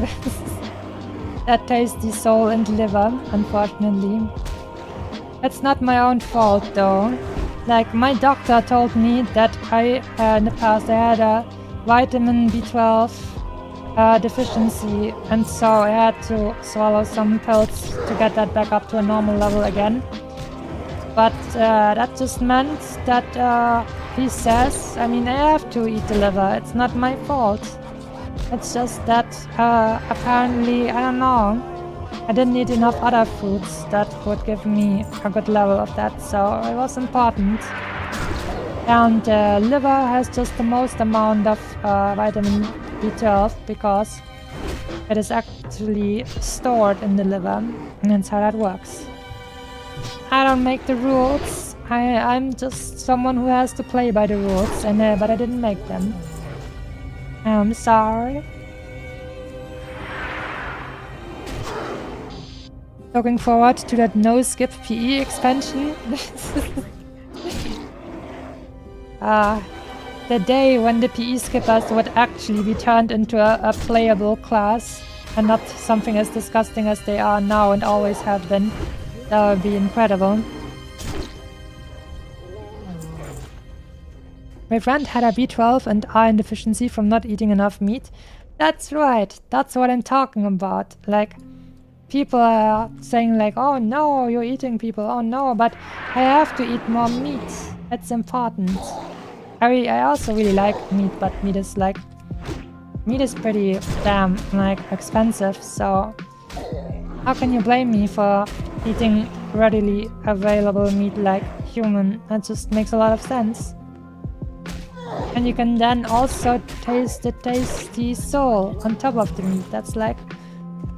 That tasty soul and liver, unfortunately. It's not my own fault though. Like, my doctor told me that in the past I had a vitamin B12 deficiency, and so I had to swallow some pills to get that back up to a normal level again. But that just meant that he says, I mean, I have to eat the liver. It's not my fault. It's just that apparently, I don't know, I didn't eat enough other foods that would give me a good level of that, so it was important. And liver has just the most amount of vitamin B12 because it is actually stored in the liver, and that's how that works. I don't make the rules. I'm just someone who has to play by the rules, and but I didn't make them. I'm sorry. Looking forward to that no-skip PE expansion. The day when the PE skippers would actually be turned into a playable class and not something as disgusting as they are now and always have been. That would be incredible. My friend had a B12 and iron deficiency from not eating enough meat. That's right, that's what I'm talking about. Like, people are saying like, oh no, you're eating people, oh no, but I have to eat more meat. It's important. I also really like meat, but meat is pretty damn like expensive, so how can you blame me for eating readily available meat like human? That just makes a lot of sense. And you can then also taste the tasty soul on top of the meat. That's like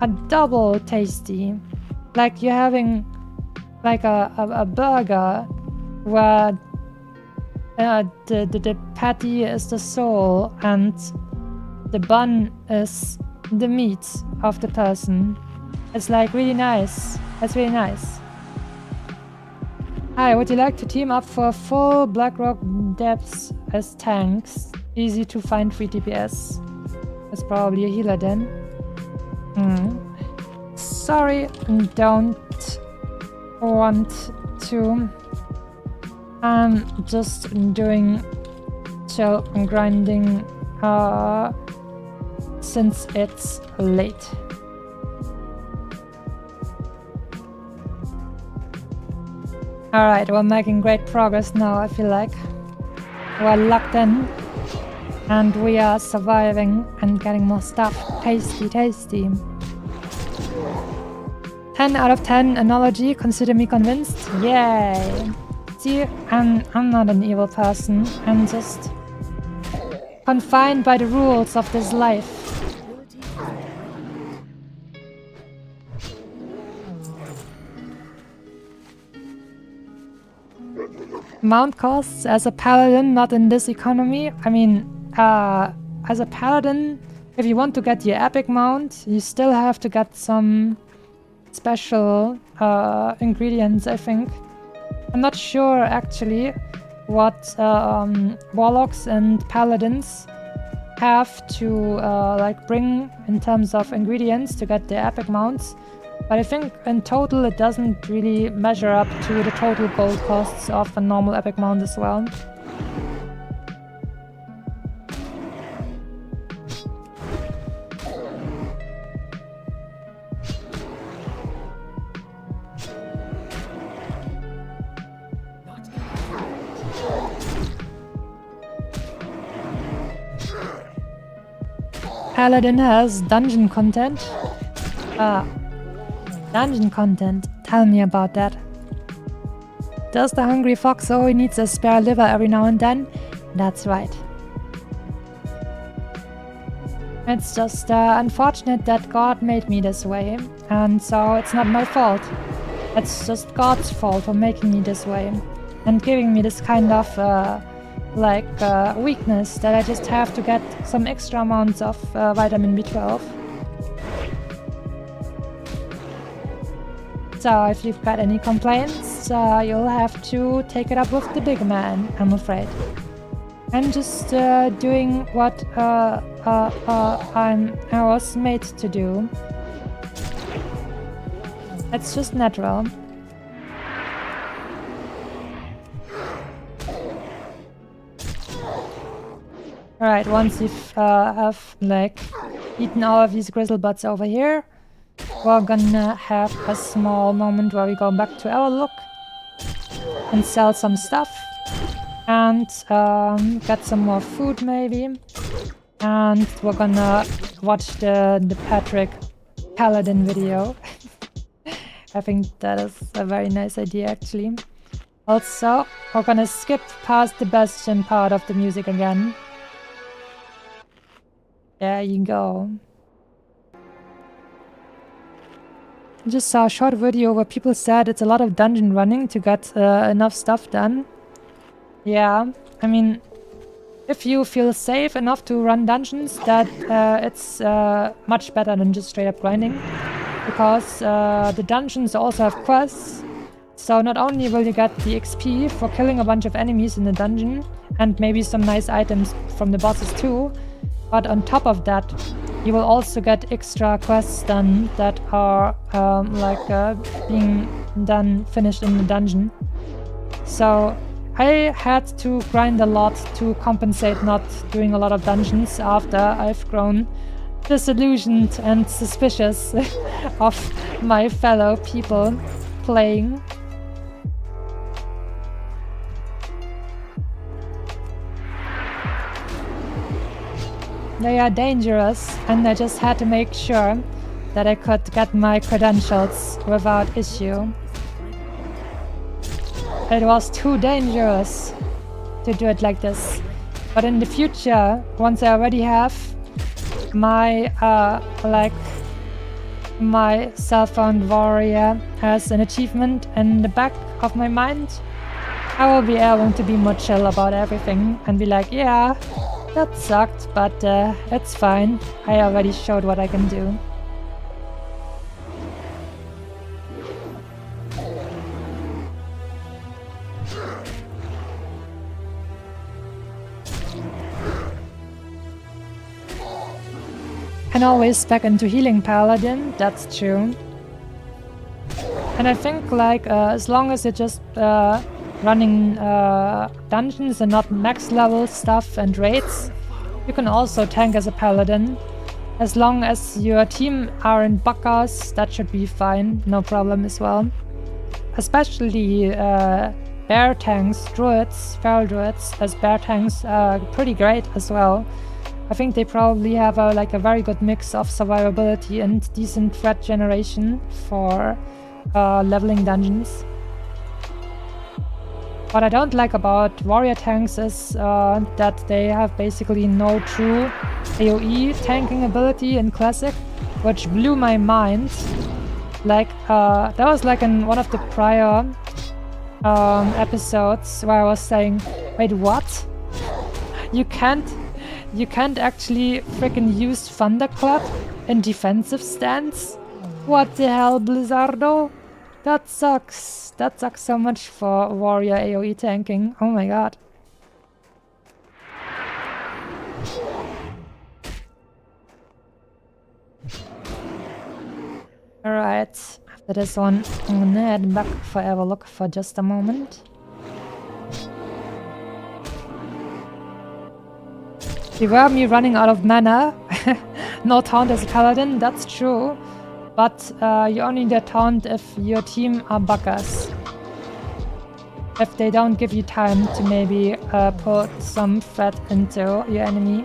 a double tasty. Like you're having like a burger where the patty is the soul and the bun is the meat of the person. It's like really nice. It's really nice. Hi, would you like to team up for full Blackrock depths as tanks? Easy to find free DPS. It's probably a healer then. Sorry, don't want to. I'm just doing chill grinding since it's late. Alright, we're making great progress now, I feel like. We're locked in. And we are surviving and getting more stuff. Tasty, tasty. 10 out of 10 analogy, consider me convinced. Yay! See, I'm not an evil person. I'm just confined by the rules of this life. Mount costs as a paladin, not in this economy. I mean, as a paladin, if you want to get your epic mount, you still have to get some special ingredients, I think. I'm not sure actually what warlocks and paladins have to like bring in terms of ingredients to get their epic mounts. But I think in total it doesn't really measure up to the total gold costs of a normal epic mount as well. Paladin has dungeon content. Dungeon content. Tell me about that. Does the hungry fox always needs a spare liver every now and then? That's right. It's just unfortunate that God made me this way, and so it's not my fault. It's just God's fault for making me this way and giving me this kind of weakness that I just have to get some extra amounts of vitamin B12. So if you've got any complaints, you'll have to take it up with the big man, I'm afraid. I'm just doing what I was made to do. It's just natural. Alright, once you've have eaten all of these grizzlebutts over here, we're gonna have a small moment where we go back to our look and sell some stuff and get some more food maybe, and we're gonna watch the Patrick Paladin video. I think that is a very nice idea actually. Also, we're gonna skip past the Bastion part of the music again. There you go. I just saw a short video where people said it's a lot of dungeon running to get enough stuff done. Yeah, I mean, if you feel safe enough to run dungeons, that it's much better than just straight up grinding. Because the dungeons also have quests. So not only will you get the XP for killing a bunch of enemies in the dungeon, and maybe some nice items from the bosses too, but on top of that, you will also get extra quests done that are being done finished in the dungeon. So I had to grind a lot to compensate not doing a lot of dungeons after I've grown disillusioned and suspicious of my fellow people playing. They are dangerous, and I just had to make sure that I could get my credentials without issue. It was too dangerous to do it like this. But in the future, once I already have my my cell-phone warrior as an achievement in the back of my mind, I will be able to be more chill about everything and be like, yeah, that sucked, but it's fine. I already showed what I can do. Can always back into healing paladin, that's true. And I think as long as you're just running dungeons and not max level stuff and raids, you can also tank as a paladin. As long as your team aren't buckers, that should be fine, no problem as well. Especially bear tanks, druids, feral druids as bear tanks are pretty great as well. I think they probably have a very good mix of survivability and decent threat generation for leveling dungeons. What I don't like about warrior tanks is that they have basically no true AoE tanking ability in Classic, which blew my mind. That was in one of the prior episodes where I was saying, wait, what? You can't actually freaking use Thunderclap in defensive stance? What the hell, Blizzardo? That sucks. That sucks so much for warrior AoE tanking. Oh my god. Alright, after this one, I'm gonna head back for Everlook for just a moment. Beware me running out of mana. No taunt as a paladin, that's true. But you only get taunt if your team are buckers. If they don't give you time to maybe put some threat into your enemy.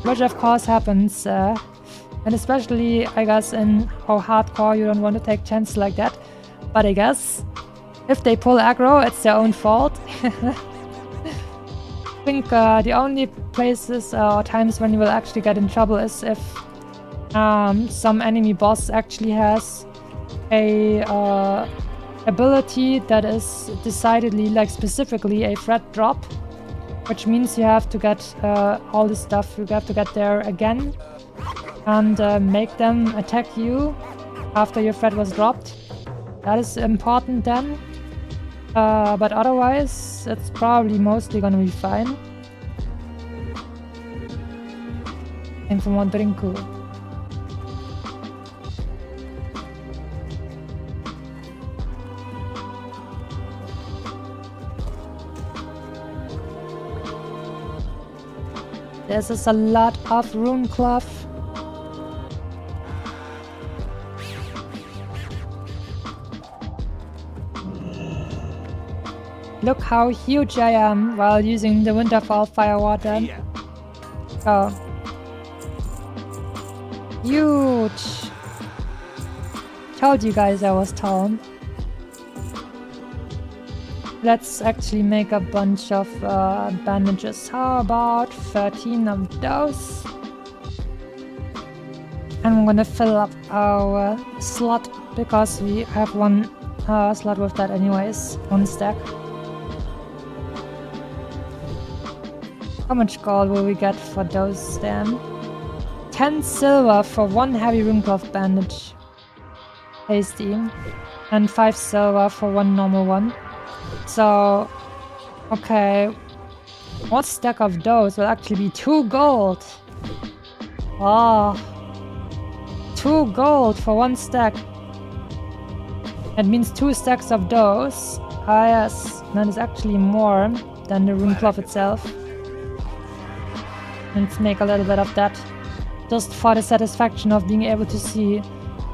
Which of course happens. And especially, I guess, in how hardcore you don't want to take chances like that. But I guess if they pull aggro, it's their own fault. I think the only places or times when you will actually get in trouble is if some enemy boss actually has a ability that is decidedly, like specifically a threat drop, which means you have to get all this stuff, you have to get there again and make them attack you after your threat was dropped. That is important then, but otherwise it's probably mostly gonna be fine. And from one drinku. This is a lot of rune cloth. Look how huge I am while using the Winterfall Firewater. Oh. Huge! Told you guys I was tall. Let's actually make a bunch of bandages. How about 13 of those? And I'm gonna fill up our slot because we have one slot with that anyways. One stack. How much gold will we get for those then? 10 silver for one heavy runecloth bandage. Tasty. And 5 silver for one normal one. So, okay. One stack of those will actually be 2 gold. Oh. 2 gold for one stack. That means 2 stacks of those. Ah yes, that is actually more than the runecloth itself. Let's make a little bit of that. Just for the satisfaction of being able to see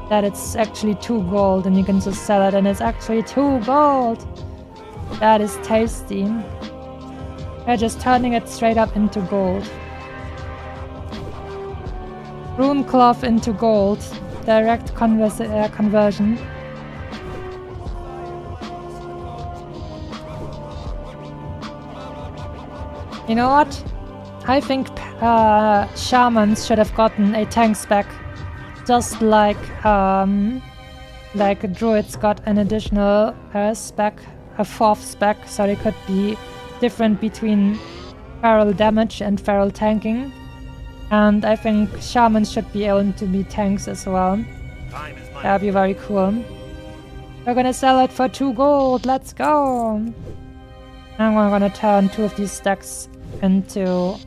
that it's actually 2 gold and you can just sell it and it's actually 2 gold. That is tasty. They're just turning it straight up into gold. Rune cloth into gold. Direct conversion. You know what? I think shamans should have gotten a tank spec. Just like druids got an additional spec. A 4th spec, so they could be different between feral damage and feral tanking. And I think shamans should be able to be tanks as well. That'd be very cool. We're gonna sell it for 2 gold, let's go! And we're gonna turn 2 of these stacks into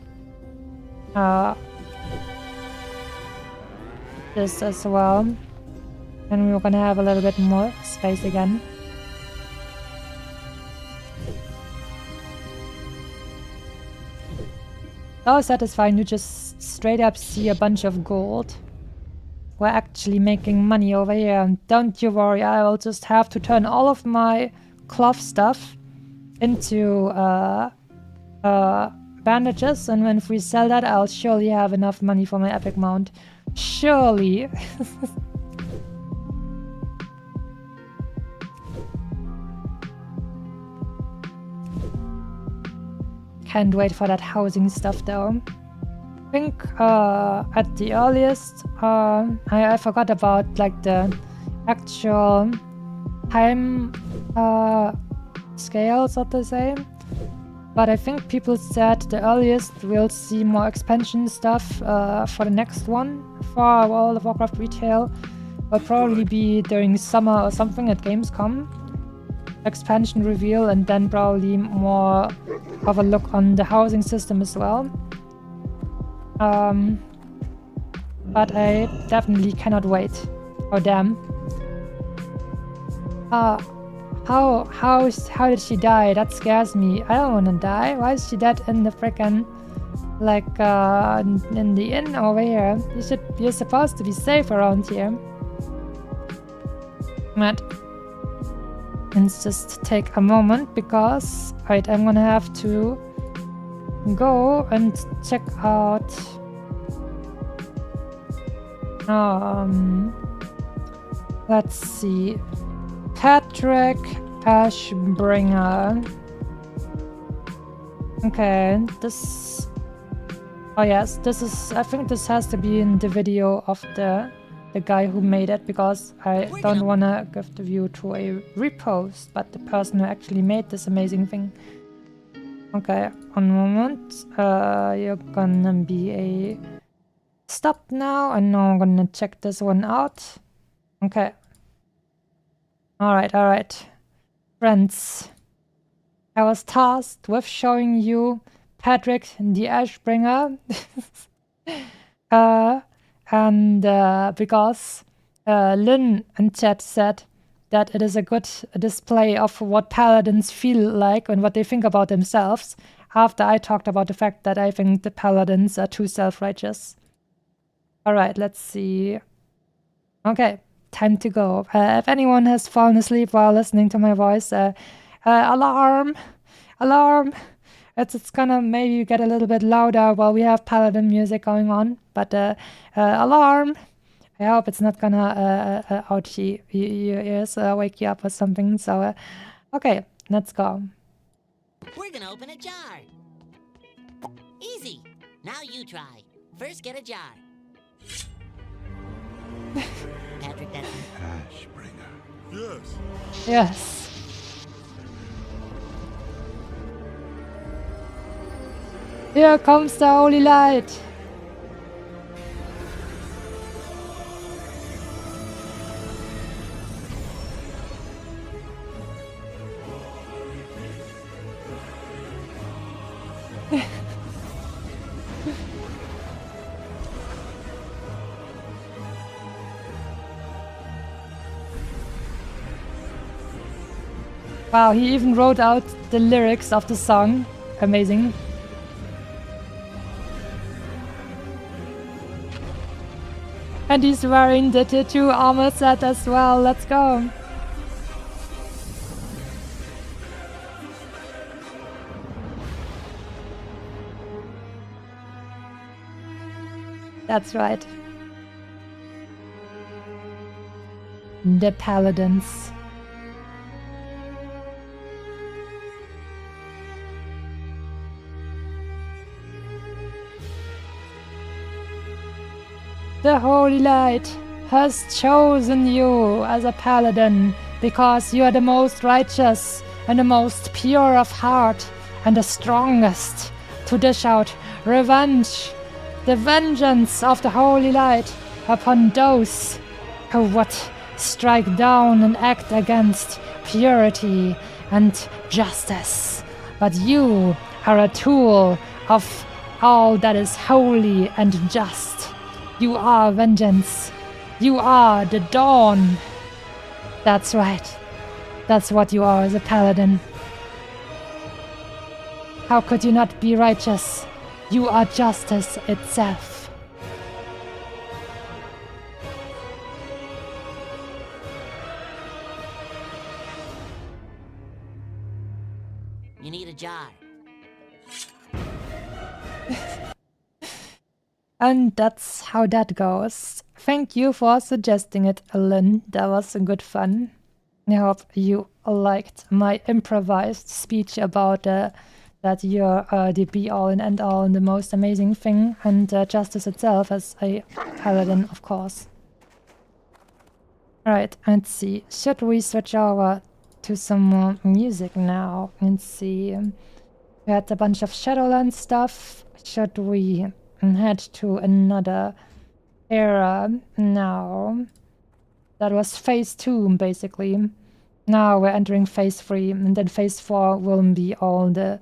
this as well. And we're gonna have a little bit more space again. So satisfying to just straight up see a bunch of gold. We're actually making money over here. Don't you worry, I will just have to turn all of my cloth stuff into bandages, and when we sell that, I'll surely have enough money for my epic mount. Surely. Can't wait for that housing stuff though. I think at the earliest, I forgot about like the actual time scale, so to say. But I think people said the earliest we'll see more expansion stuff for the next one for World of Warcraft retail will probably be during summer or something at Gamescom. Expansion reveal and then probably more of a look on the housing system as well. But I definitely cannot wait. Oh damn. How did she die? That scares me. I don't wanna die. Why is she dead in the frickin' like in the inn over here? You're supposed to be safe around here. Matt. Let's just take a moment because wait, I'm gonna have to go and check out let's see. Patrick Ashbringer. Okay, this... Oh yes, this is... I think this has to be in the video of the guy who made it, because I don't want to give the view to a repost, but the person who actually made this amazing thing. Okay, one moment. You're gonna be a... Stop now, and now I'm gonna check this one out. Okay. Alright. Friends. I was tasked with showing you Patrick the Ashbringer. Because Lynn in chat said that it is a good display of what paladins feel like and what they think about themselves, after I talked about the fact that I think the paladins are too self-righteous. Alright, let's see. Okay, time to go. If anyone has fallen asleep while listening to my voice, alarm! Alarm! It's gonna maybe get a little bit louder while we have paladin music going on, but alarm! I hope it's not gonna ouch your ears, wake you up or something. So, okay, let's go. We're gonna open a jar. Easy. Now you try. First, get a jar. Patrick, that's... Ashbringer. Yes. Yes. Here comes the holy light. Wow, he even wrote out the lyrics of the song. Amazing. And he's wearing the tattoo armor set as well. Let's go. That's right. The paladins. The Holy Light has chosen you as a paladin because you are the most righteous and the most pure of heart and the strongest to dish out revenge, the vengeance of the Holy Light upon those who would strike down and act against purity and justice. But you are a tool of all that is holy and just. You are vengeance. You are the dawn. That's right. That's what you are as a paladin. How could you not be righteous? You are justice itself. You need a jar. And that's how that goes. Thank you for suggesting it, Lynn. That was good fun. I hope you liked my improvised speech about that you're the be-all and end-all and the most amazing thing, and justice itself as a paladin, of course. Alright, let's see. Should we switch over to some more music now? Let's see. We had a bunch of Shadowlands stuff. Should we head to another era now? That was phase 2, basically. Now we're entering phase 3, and then phase 4 will be all the...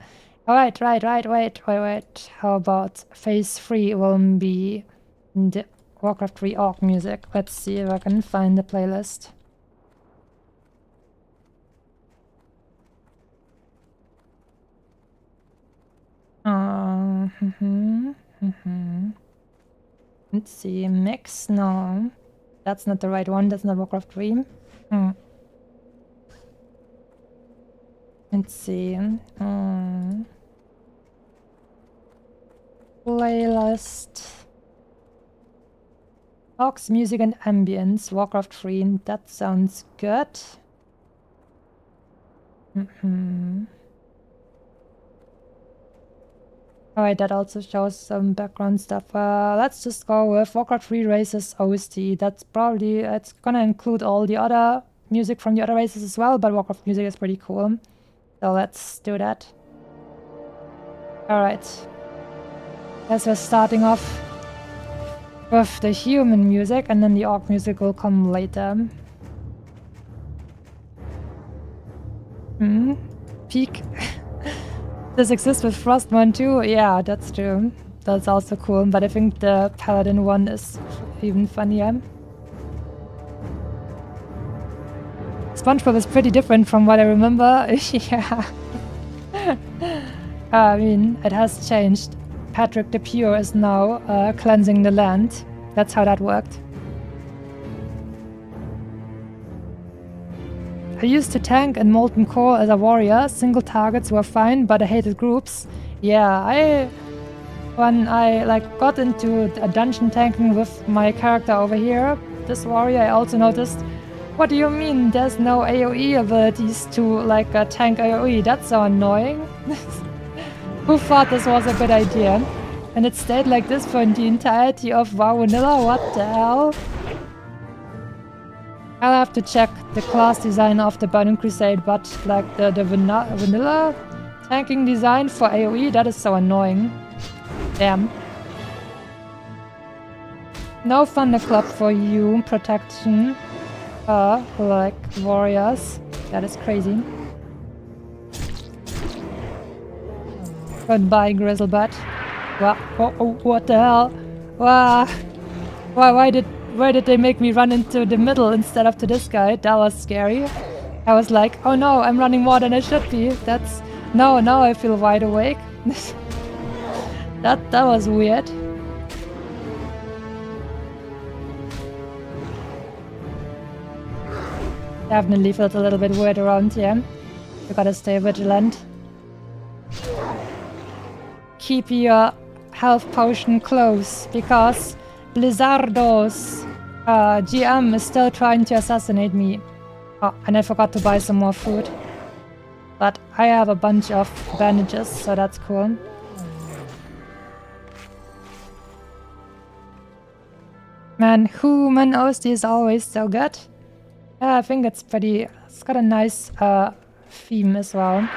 Alright, wait. How about phase 3 will be the Warcraft 3 Orc music. Let's see if I can find the playlist. Let's see, mix? No, that's not the right one. That's not Warcraft 3. Let's see. Playlist. Orcs, music and ambience. Warcraft 3. That sounds good. Alright, that also shows some background stuff. Let's just go with Warcraft 3 Races OST. That's probably, it's gonna include all the other music from the other races as well, but Warcraft music is pretty cool. So let's do that. Alright. Guess we're starting off with the human music, and then the orc music will come later. Peak. This exists with Frostmourne too? Yeah, that's true. That's also cool, but I think the Paladin one is even funnier. SpongeBob is pretty different from what I remember. Yeah. I mean, it has changed. Patrick the Pure is now cleansing the land. That's how that worked. I used to tank in Molten Core as a warrior. Single targets were fine, but I hated groups. Yeah, when I got into a dungeon tanking with my character over here, this warrior, I also noticed, what do you mean there's no AoE abilities to tank AoE? That's so annoying. Who thought this was a good idea? And it stayed like this for the entirety of WoW Vanilla? What the hell? I'll have to check the class design of the Burning Crusade, but the vanilla tanking design for AoE, that is so annoying. Damn. No Thunderclap for you, protection. Warriors. That is crazy. Goodbye, Grizzlebutt. What the hell? Why did they make me run into the middle instead of to this guy? That was scary. I was like, oh no, I'm running more than I should be. Now I feel wide awake. That was weird. Definitely feels a little bit weird around here. You gotta stay vigilant. Keep your health potion close, because Blizzardo's GM is still trying to assassinate me. Oh, and I forgot to buy some more food. But I have a bunch of bandages, so that's cool. Man, human OST is always so good. Yeah, I think it's got a nice theme as well.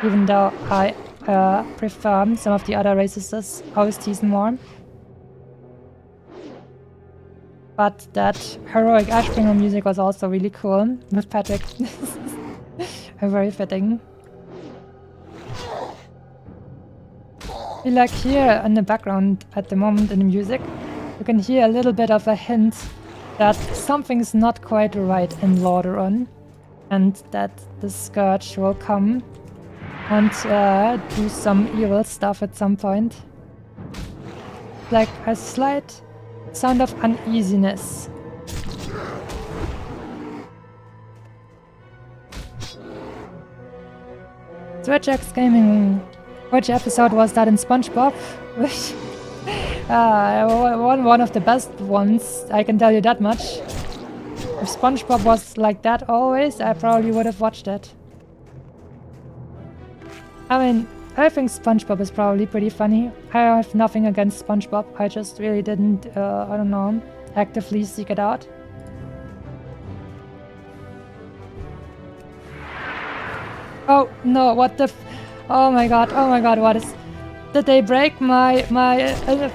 Even though I prefer some of the other races' OSTs more. But that heroic Ashbringer music was also really cool with Patrick. Very fitting. Like here in the background at the moment in the music, you can hear a little bit of a hint that something's not quite right in Lordaeron, and that the Scourge will come and do some evil stuff at some point. Like a slight sound of uneasiness. SwitchX Gaming. Which episode was that in SpongeBob? One of the best ones, I can tell you that much. If SpongeBob was like that always, I probably would have watched it. I mean, I think SpongeBob is probably pretty funny. I have nothing against SpongeBob, I just really didn't, I don't know, actively seek it out. Oh no, what the oh my god, what is... Did they break my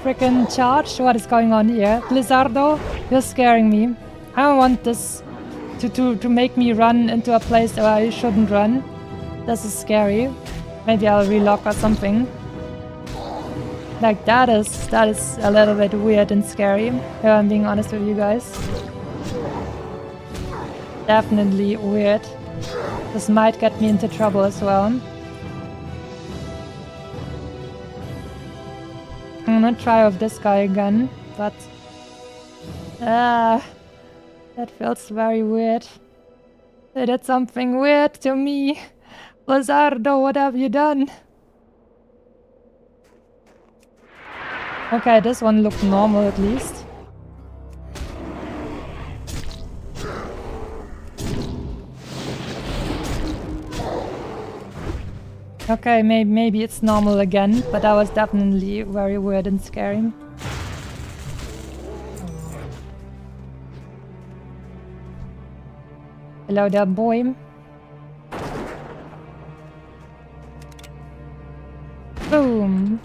freaking charge? What is going on here? Blizzardo, you're scaring me. I don't want this to make me run into a place where I shouldn't run. This is scary. Maybe I'll relock or something. Like that is a little bit weird and scary, if I'm being honest with you guys. Definitely weird. This might get me into trouble as well. I'm gonna try with this guy again, but that feels very weird. They did something weird to me. Blizzardo, what have you done? Okay, this one looked normal at least. Okay, maybe it's normal again, but that was definitely very weird and scary. Hello there, boy. Boom.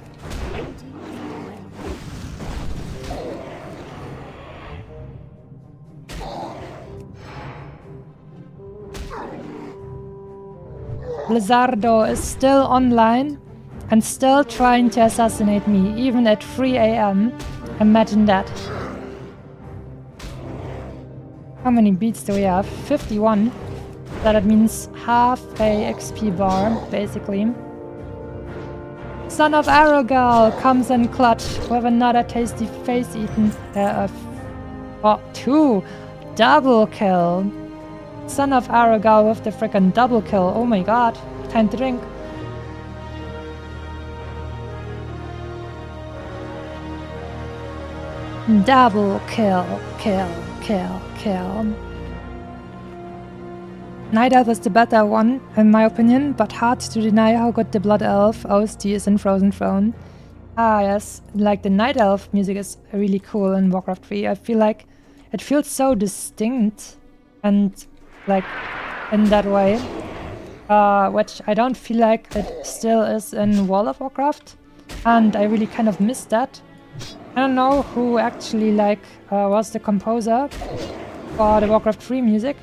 Blizzardo is still online and still trying to assassinate me, even at 3 AM. Imagine that. How many beats do we have? 51. So that means half a XP bar, basically. Son of Arrogal comes in clutch with another tasty face eaten. 2. Double kill. Son of Arrogal with the frickin' double kill. Oh my god. Time to drink. Double kill. Kill. Night Elf is the better one, in my opinion, but hard to deny how good the Blood Elf OST is in Frozen Throne. Ah yes, like the Night Elf music is really cool in Warcraft 3. I feel like it feels so distinct and like in that way, which I don't feel like it still is in World of Warcraft, and I really kind of missed that. I don't know who actually was the composer for the Warcraft 3 music,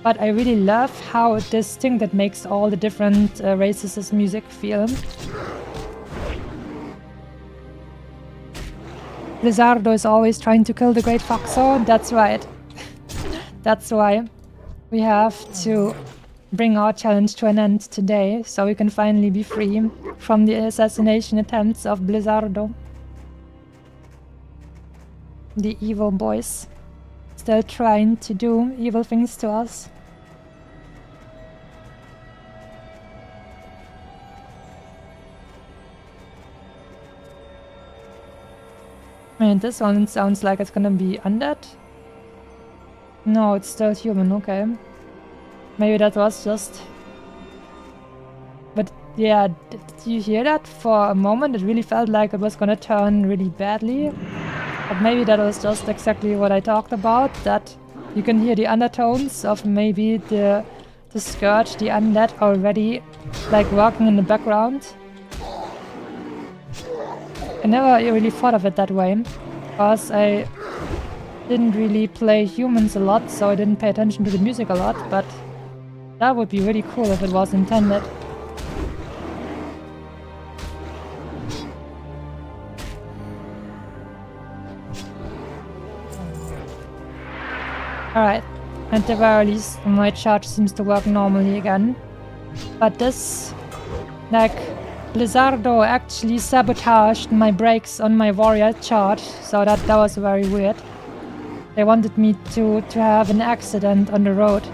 but I really love how distinct it makes all the different races' music feel. Blizzardo is always trying to kill the Great Foxo, that's right. That's why we have to bring our challenge to an end today, so we can finally be free from the assassination attempts of Blizzardo. The evil boys, still trying to do evil things to us. And this one sounds like it's gonna be undead. No, it's still human, okay. Maybe that was just... But yeah, did you hear that? For a moment it really felt like it was gonna turn really badly. But maybe that was just exactly what I talked about, that you can hear the undertones of maybe the Scourge, the undead, already like working in the background. I never really thought of it that way, because I didn't really play humans a lot, so I didn't pay attention to the music a lot, but that would be really cool if it was intended. Alright, at the very least my charge seems to work normally again. But this, Blizzardo actually sabotaged my brakes on my warrior charge, so that was very weird. They wanted me to have an accident on the road.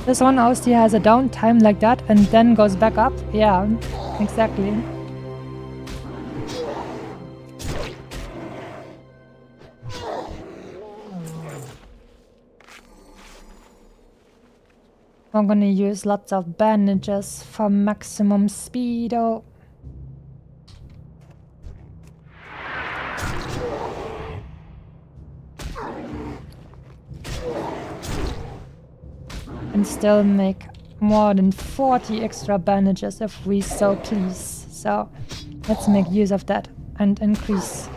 This one obviously has a downtime like that and then goes back up. Yeah, exactly. I'm gonna use lots of bandages for maximum speedo. And still make more than 40 extra bandages if we so please. So let's make use of that and increase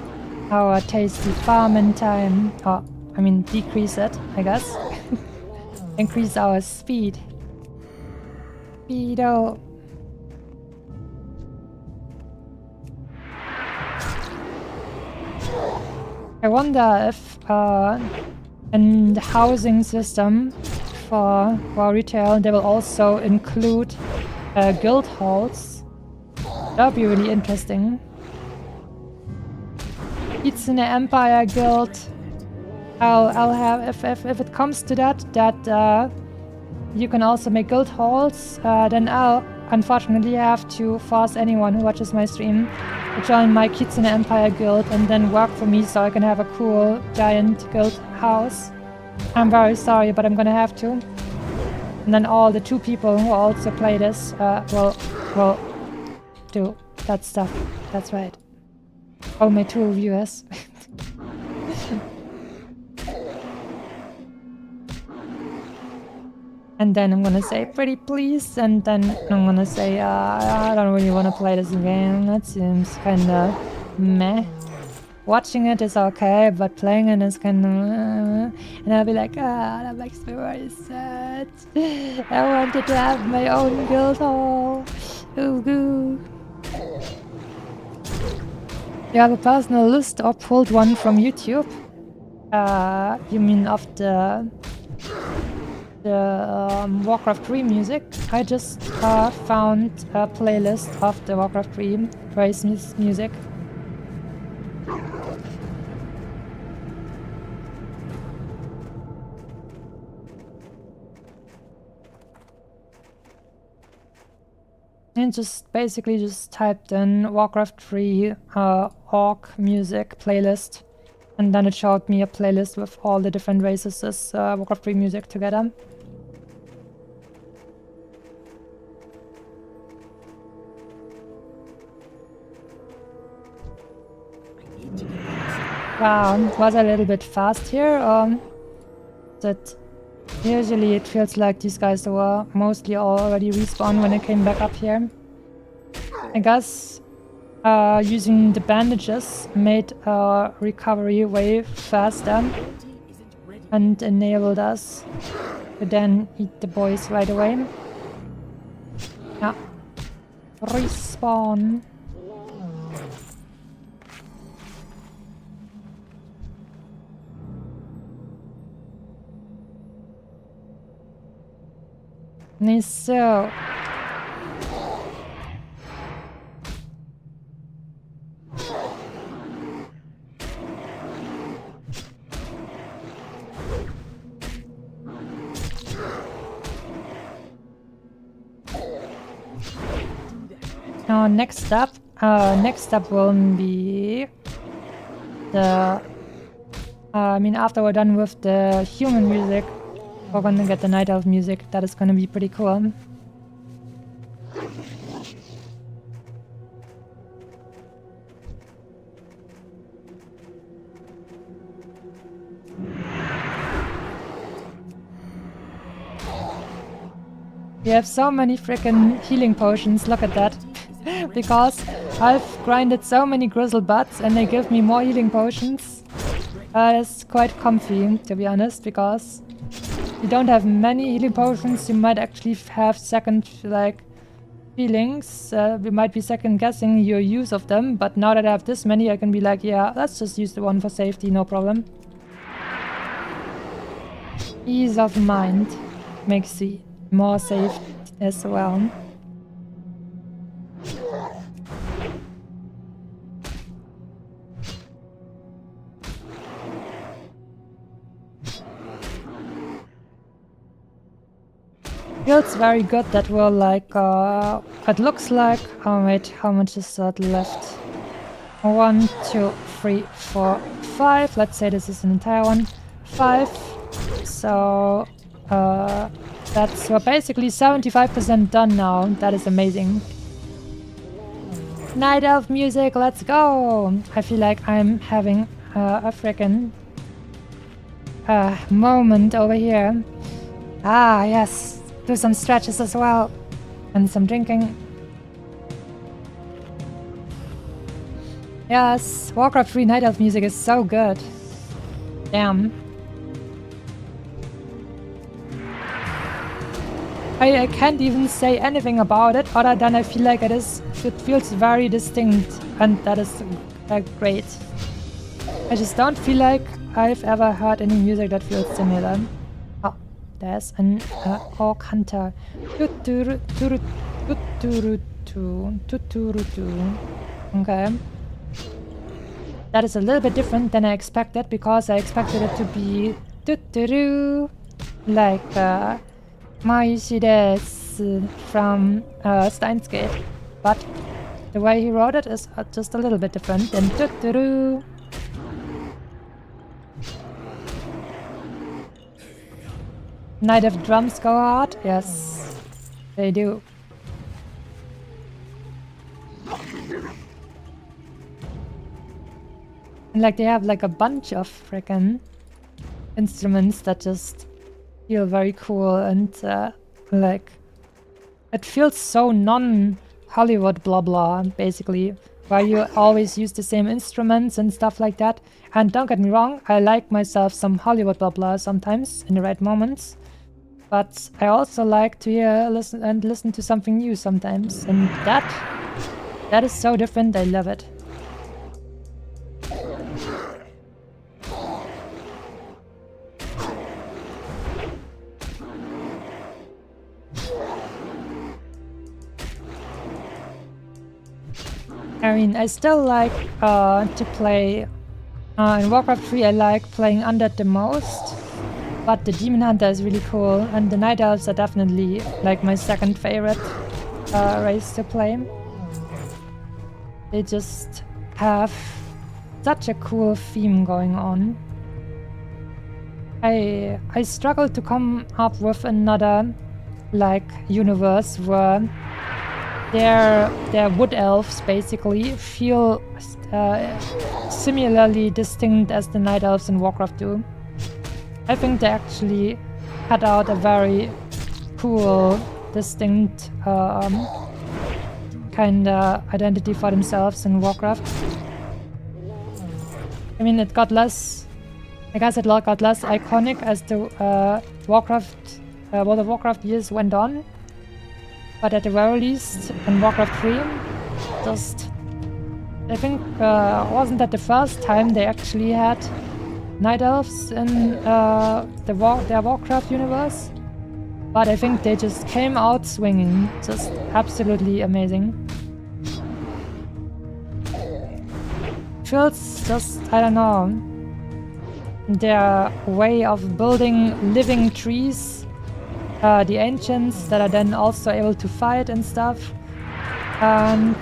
our tasty farming time. Or, I mean, decrease it, I guess. Increase our speed. Speedo. I wonder if in the housing system for retail they will also include guild halls. That would be really interesting. It's in the Empire Guild. I'll have, if it comes to that you can also make guild halls, then I'll unfortunately have to force anyone who watches my stream to join my Kitsune Empire Guild and then work for me so I can have a cool giant guild house. I'm very sorry, but I'm gonna have to. And then all the 2 people who also play this will do that stuff. That's right. All my 2 reviewers. And then I'm gonna say pretty please, and then I'm gonna say I don't really want to play this game. That seems kinda meh. Watching it is okay, but playing it is kinda and I'll be like, that makes me very sad. I wanted to have my own guild hall. Ooh, goo. You have a personal list or pulled one from YouTube? You mean of the Warcraft 3 music? I just found a playlist of the Warcraft 3 race music. And just basically just typed in Warcraft 3 orc music playlist, and then it showed me a playlist with all the different races' Warcraft 3 music together. Wow, was I a little bit fast here? That usually it feels like these guys were mostly already respawned when I came back up here. I guess using the bandages made recovery way faster and enabled us to then eat the boys right away. Yeah. Respawn. So next up will be the after we're done with the human music, we're gonna get the Night Elf music. That is gonna be pretty cool. We have so many freaking healing potions, look at that. Because I've grinded so many grizzle butts and they give me more healing potions. It's quite comfy, to be honest, because you don't have many healing potions, you might actually have second, feelings. You might be second guessing your use of them, but now that I have this many, I can be like, yeah, let's just use the one for safety, no problem. Ease of mind makes it more safe as well. Feels very good that we're it looks like, oh wait, how much is that left? 1, 2, 3, 4, 5. Let's say this is an entire one. 5. So, we're basically 75% done now. That is amazing. Night Elf music, let's go! I feel like I'm having a freaking moment over here. Ah, yes. Do some stretches as well. And some drinking. Yes, Warcraft 3 Night Elf music is so good. Damn. I can't even say anything about it other than I feel like it feels very distinct, and that is great. I just don't feel like I've ever heard any music that feels similar. Oh, there's an orc hunter. Okay. That is a little bit different than I expected, because I expected it to be like Maishi desu from Steins Gate, but the way he wrote it is just a little bit different than tuturu. Night of Drums go hard? Yes, they do. And like they have like a bunch of freaking instruments that just feel very cool and like it feels so non-Hollywood blah blah basically, where you always use the same instruments and stuff like that. And don't get me wrong, I like myself some Hollywood blah blah sometimes in the right moments, but I also like to listen to something new sometimes, and that is so different. I love it. I mean, I still like to play in Warcraft 3. I like playing Undead the most, but the Demon Hunter is really cool, and the Night Elves are definitely like my second favorite race to play. They just have such a cool theme going on. I struggle to come up with another like universe where their wood elves basically feel similarly distinct as the night elves in Warcraft 2. I think they actually cut out a very cool, distinct kind of identity for themselves in Warcraft. I mean, it got less, I guess it got less iconic as the World of Warcraft years went on. But at the very least, in Warcraft 3, just, I think, wasn't that the first time they actually had Night Elves in their Warcraft universe? But I think they just came out swinging, just absolutely amazing. Feels just, I don't know, their way of building living trees. The ancients that are then also able to fight and stuff, and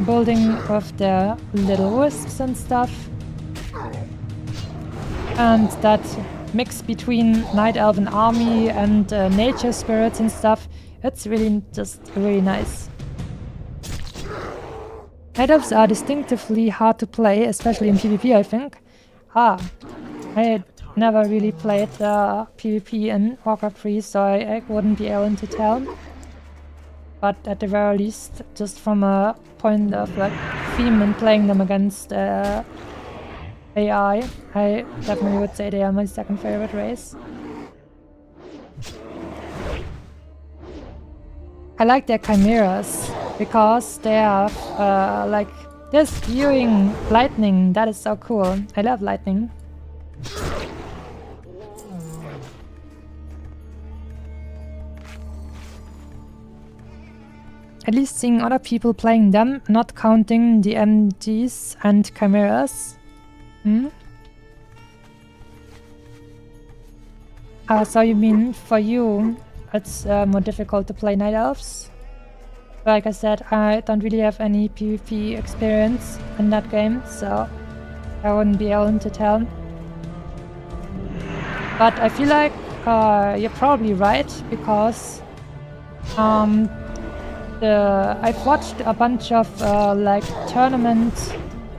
building with their little wisps and stuff, and that mix between Night Elven army and nature spirits and stuff. It's really just really nice. Night Elves are distinctively hard to play, especially in PvP, I think. I never really played PvP in Warcraft 3, so I wouldn't be able to tell. But at the very least, just from a point of like theme and playing them against AI, I definitely would say they are my second favorite race. I like their chimeras because they have like they're spewing lightning. That is so cool. I love lightning. At least seeing other people playing them, not counting the MGs and chimeras. So you mean for you, it's more difficult to play Night Elves? Like I said, I don't really have any PvP experience in that game, so I wouldn't be able to tell. But I feel like you're probably right, because I've watched a bunch of like tournament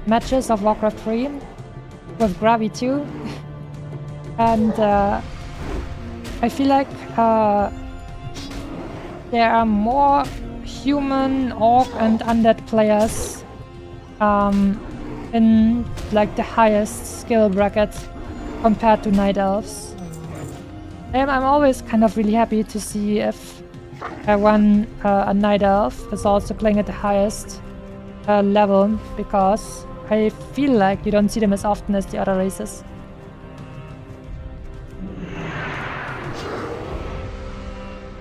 matches of Warcraft 3 with Gravi too, and I feel like there are more human, orc and undead players in like the highest skill bracket compared to Night Elves. I'm always kind of really happy to see if a Night Elf is also playing at the highest level, because I feel like you don't see them as often as the other races.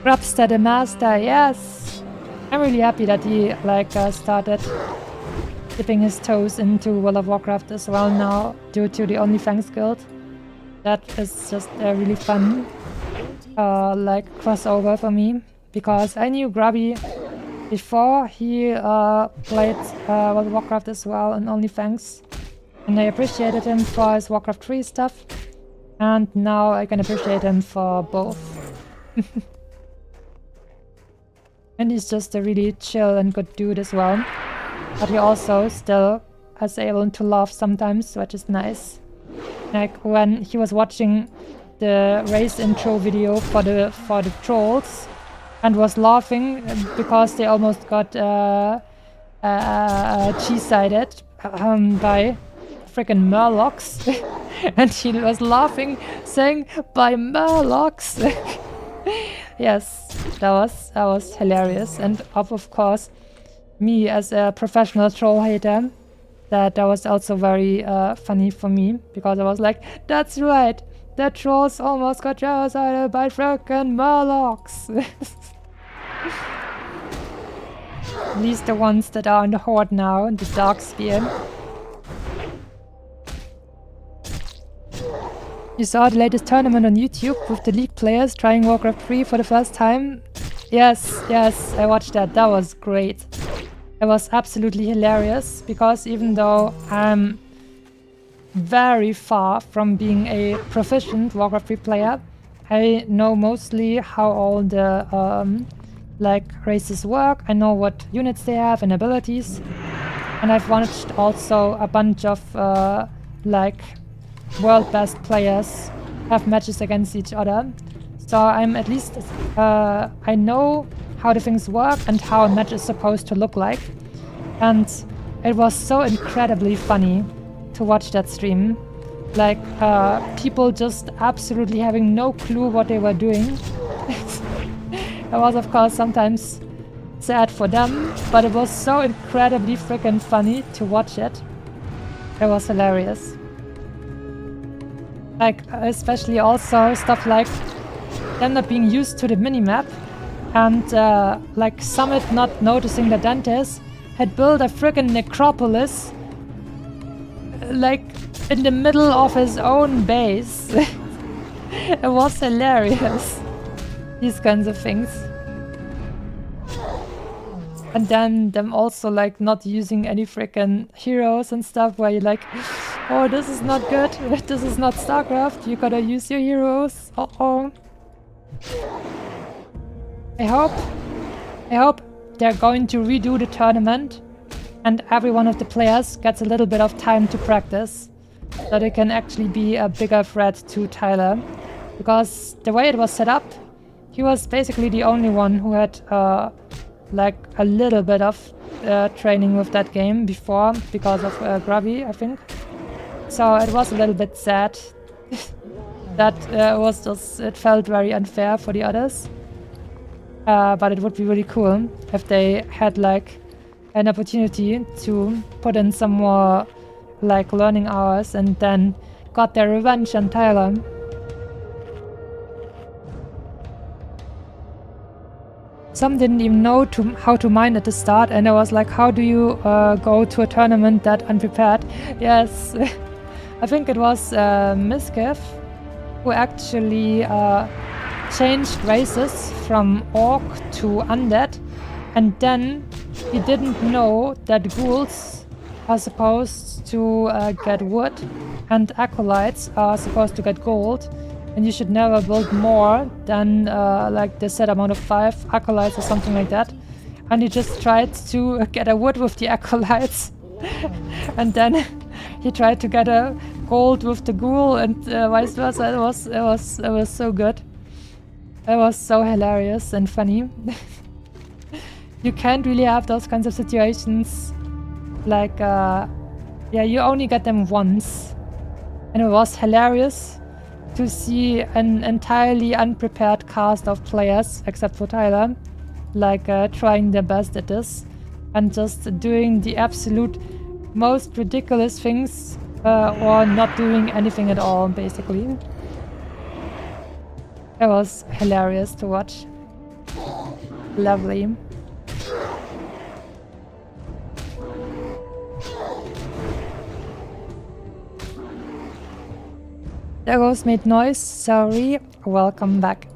Grubster the Master, yes! I'm really happy that he like started dipping his toes into World of Warcraft as well now, due to the OnlyFans guild. That is just a really fun like crossover for me, because I knew Grubby before he played World of Warcraft as well on OnlyFans, and I appreciated him for his Warcraft 3 stuff. And now I can appreciate him for both. And he's just a really chill and good dude as well. But he also still is able to laugh sometimes, which is nice. Like when he was watching the race intro video for the trolls and was laughing because they almost got cheese-sided by freaking Murlocs. And he was laughing, saying, by Murlocs. Yes, that was hilarious. And of course, me as a professional troll hater, that was also very funny for me, because I was like, that's right, the trolls almost got genocided by freaking Murlocs. At least the ones that are in the Horde now, in the Dark Spear. You saw the latest tournament on YouTube with the League players trying Warcraft 3 for the first time? Yes, I watched that. That was great. It was absolutely hilarious, because even though I'm very far from being a proficient Warcraft 3 player, I know mostly how all the races work. I know what units they have and abilities. And I've watched also a bunch of world best players have matches against each other. So I'm at least, I know how the things work and how a match is supposed to look like. And it was so incredibly funny to watch that stream. Like, people just absolutely having no clue what they were doing. It was, of course, sometimes sad for them, but it was so incredibly freaking funny to watch it. It was hilarious. Like, especially also stuff like them not being used to the minimap, and like Summit not noticing that Dantes had built a freaking necropolis like in the middle of his own base. It was hilarious. These kinds of things. And then them also like not using any freaking heroes and stuff, where you're like, oh, this is not good. This is not StarCraft. You gotta use your heroes. Uh-oh. I hope they're going to redo the tournament and every one of the players gets a little bit of time to practice, so they can actually be a bigger threat to Tyler. Because the way it was set up, he was basically the only one who had like a little bit of training with that game before, because of Grubby, I think. So it was a little bit sad. That was just, it felt very unfair for the others. But it would be really cool if they had like an opportunity to put in some more like learning hours and then got their revenge on Tyler. Some didn't even know how to mine at the start, and I was like, how do you go to a tournament that unprepared? Yes, I think it was Miskiff who actually changed races from Orc to Undead, and then he didn't know that ghouls are supposed to get wood and acolytes are supposed to get gold, and you should never build more than like the set amount of 5 acolytes or something like that. And he just tried to get a wood with the acolytes and then he tried to get a gold with the ghoul and vice versa. It was so good. It was so hilarious and funny. You can't really have those kinds of situations. Like, yeah, you only get them once. And it was hilarious to see an entirely unprepared cast of players, except for Tyler, like trying their best at this and just doing the absolute most ridiculous things or not doing anything at all, basically. It was hilarious to watch. Lovely. There goes made noise, sorry, welcome back.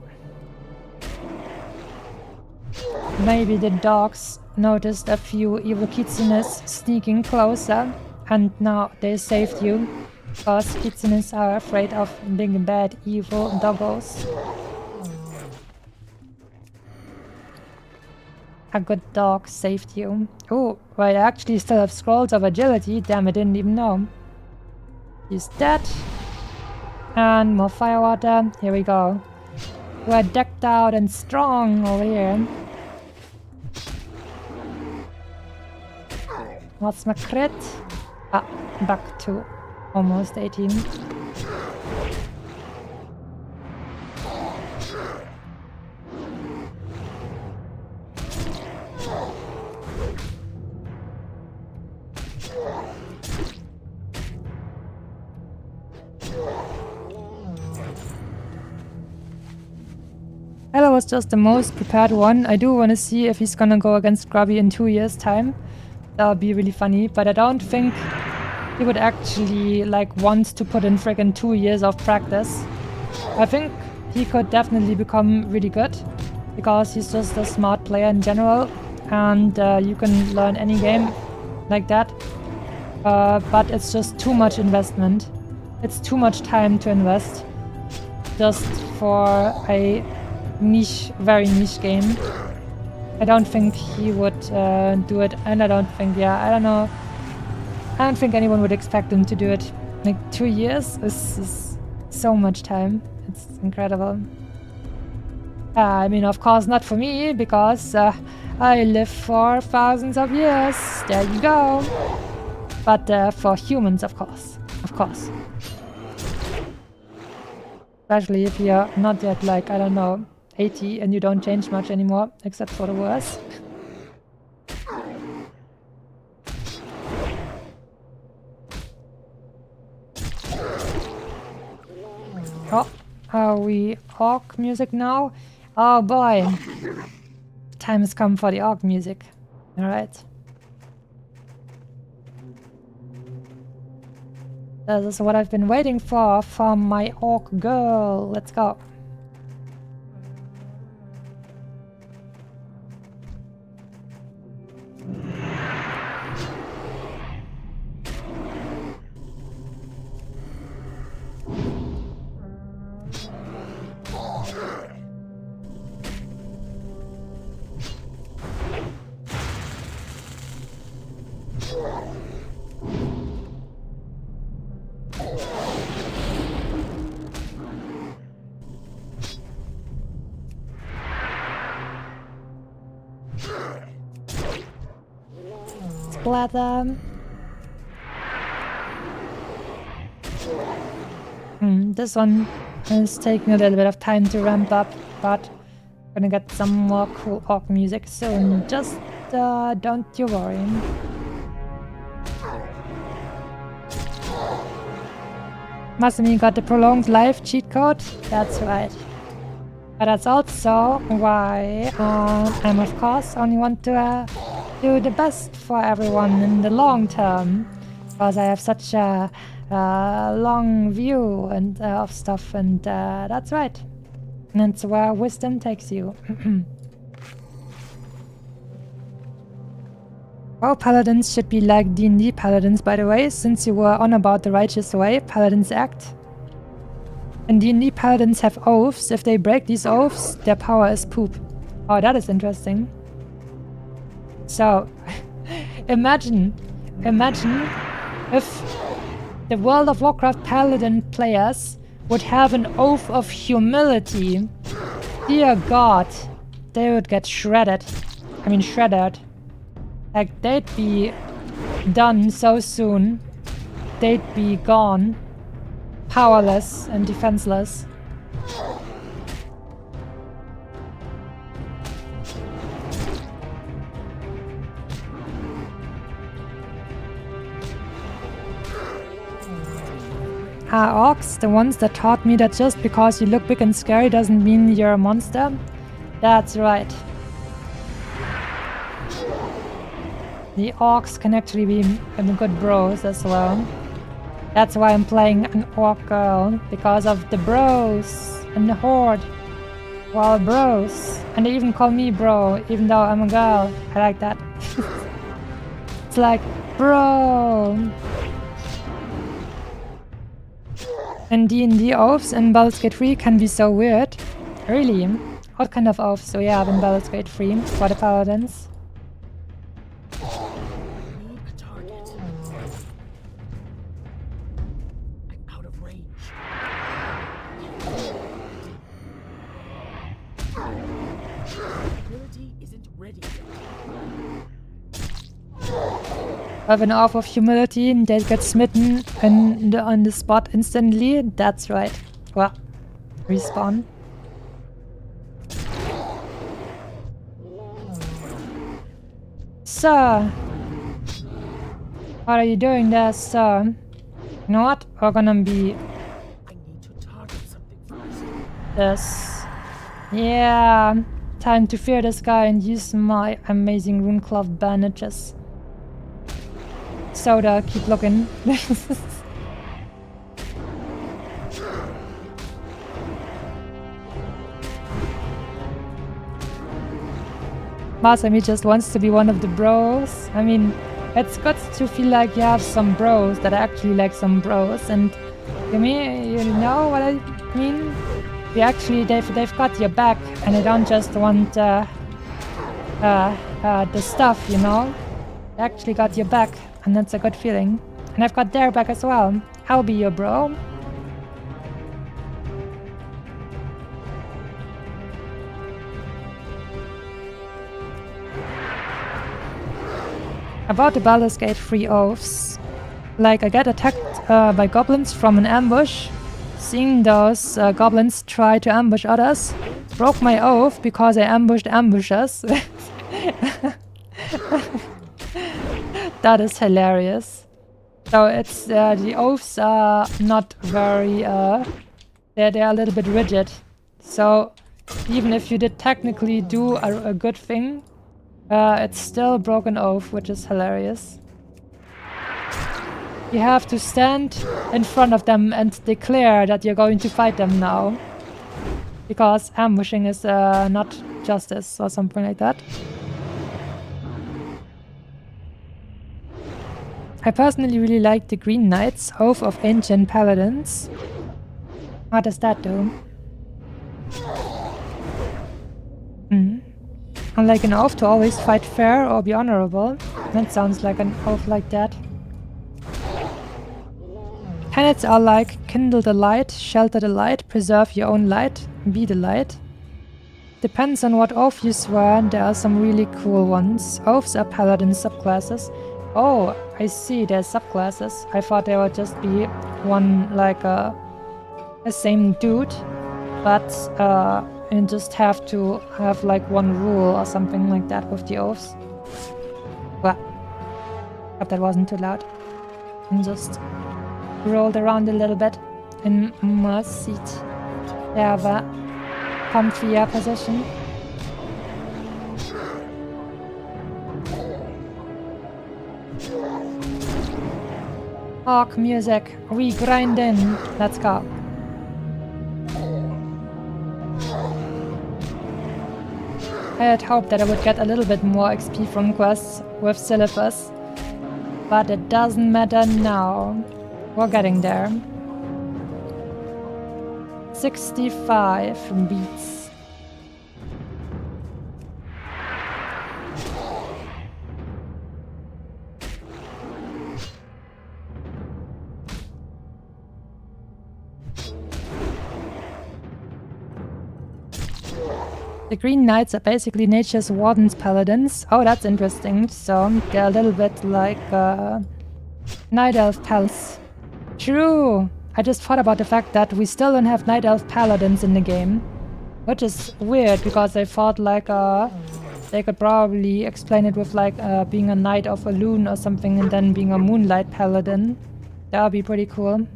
Maybe the dogs noticed a few evil kitsunes sneaking closer and now they saved you. Because kitsune are afraid of being bad, evil doggos. A good dog saved you. Oh, right, I actually still have scrolls of agility. Damn, I didn't even know. He's dead. And more firewater. Here we go. We're decked out and strong over here. What's my crit? Ah, back to almost 18. Ella was just the most prepared one. I do want to see if he's gonna go against Grubby in 2 years' time. That would be really funny, but I don't think he would actually like want to put in friggin' 2 years of practice. I think he could definitely become really good because he's just a smart player in general, and you can learn any game like that. But it's just too much investment. It's too much time to invest just for a niche, very niche game. I don't think he would do it, and I don't think, I don't know. I don't think anyone would expect him to do it. Like 2 years is so much time. It's incredible. I mean, of course, not for me, because I live for thousands of years. There you go. But for humans, of course. Of course. Especially if you're not yet, like, I don't know, 80 and you don't change much anymore, except for the worse. Oh, are we orc music now? Oh boy. Time has come for the orc music. Alright. This is what I've been waiting for from my orc girl. Let's go. Splatter. This one is taking a little bit of time to ramp up, but gonna get some more cool orc music soon. Just don't you worry. Masumi got the prolonged life cheat code? That's right. But that's also why I'm of course only want to do the best for everyone in the long term, because I have such a long view and of stuff, and that's right. And that's where wisdom takes you. WoW paladins should be like D&D paladins, by the way, since you were on about the righteous way paladins act. And D&D paladins have oaths. If they break these oaths, their power is poop. Oh, that is interesting. So, imagine if the World of Warcraft paladin players would have an oath of humility. Dear God, they would get shredded. I mean shredded. Like, they'd be done so soon. They'd be gone. Powerless and defenseless. Are orcs the ones that taught me that just because you look big and scary doesn't mean you're a monster? That's right. The orcs can actually be good bros as well. That's why I'm playing an orc girl, because of the bros and the horde. Well, bros. And they even call me bro, even though I'm a girl. I like that. It's like, bro. And D&D oaths in Baldur's Gate 3 can be so weird. Really? What kind of oaths do we have in Baldur's Gate 3 for the paladins? Need a target. I'm out of range. Ability isn't ready yet. Have an oath of humility, they get smitten on the spot instantly. That's right. Well, respawn. Sir! What are you doing there, sir? You know what? We're gonna be I need to target something first. this. Yeah. Time to fear this guy and use my amazing runecloth bandages. Soda, keep looking. Masami just wants to be one of the bros. I mean, it's good to feel like you have some bros that are actually like some bros. And you know what I mean? They've got your back, and they don't just want the stuff, you know? They actually got your back, and that's a good feeling. And I've got their back as well. I'll be your bro. About the Baldur's Gate 3 oaths. Like, I get attacked by goblins from an ambush. Seeing those goblins try to ambush others, broke my oath because I ambushed ambushers. That is hilarious. So it's the oaths are not very they're a little bit rigid. So even if you did technically do a good thing, it's still a broken oath, which is hilarious. You have to stand in front of them and declare that you're going to fight them now. Because ambushing is not justice or something like that. I personally really like the Green Knight's Oath of Ancient Paladins. What does that do? Like an oath to always fight fair or be honorable. That sounds like an oath like that. Tenets are like kindle the light, shelter the light, preserve your own light, be the light. Depends on what oath you swear, there are some really cool ones. Oaths are paladin subclasses. Oh, I see, there's subclasses. I thought there would just be one, like a same dude, but you just have to have like one rule or something like that with the oaths. Well, hope that wasn't too loud. And just rolled around a little bit in my seat. They have a comfier position. Orc music, we grind in. Let's go. I had hoped that I would get a little bit more XP from quests with Syllabus, but it doesn't matter now. We're getting there. 65 beats. The Green Knights are basically nature's wardens paladins. Oh, that's interesting. So they're a little bit like Night Elf pals. True! I just thought about the fact that we still don't have Night Elf paladins in the game. Which is weird, because I thought like they could probably explain it with like being a Knight of a Loon or something and then being a Moonlight paladin. That would be pretty cool.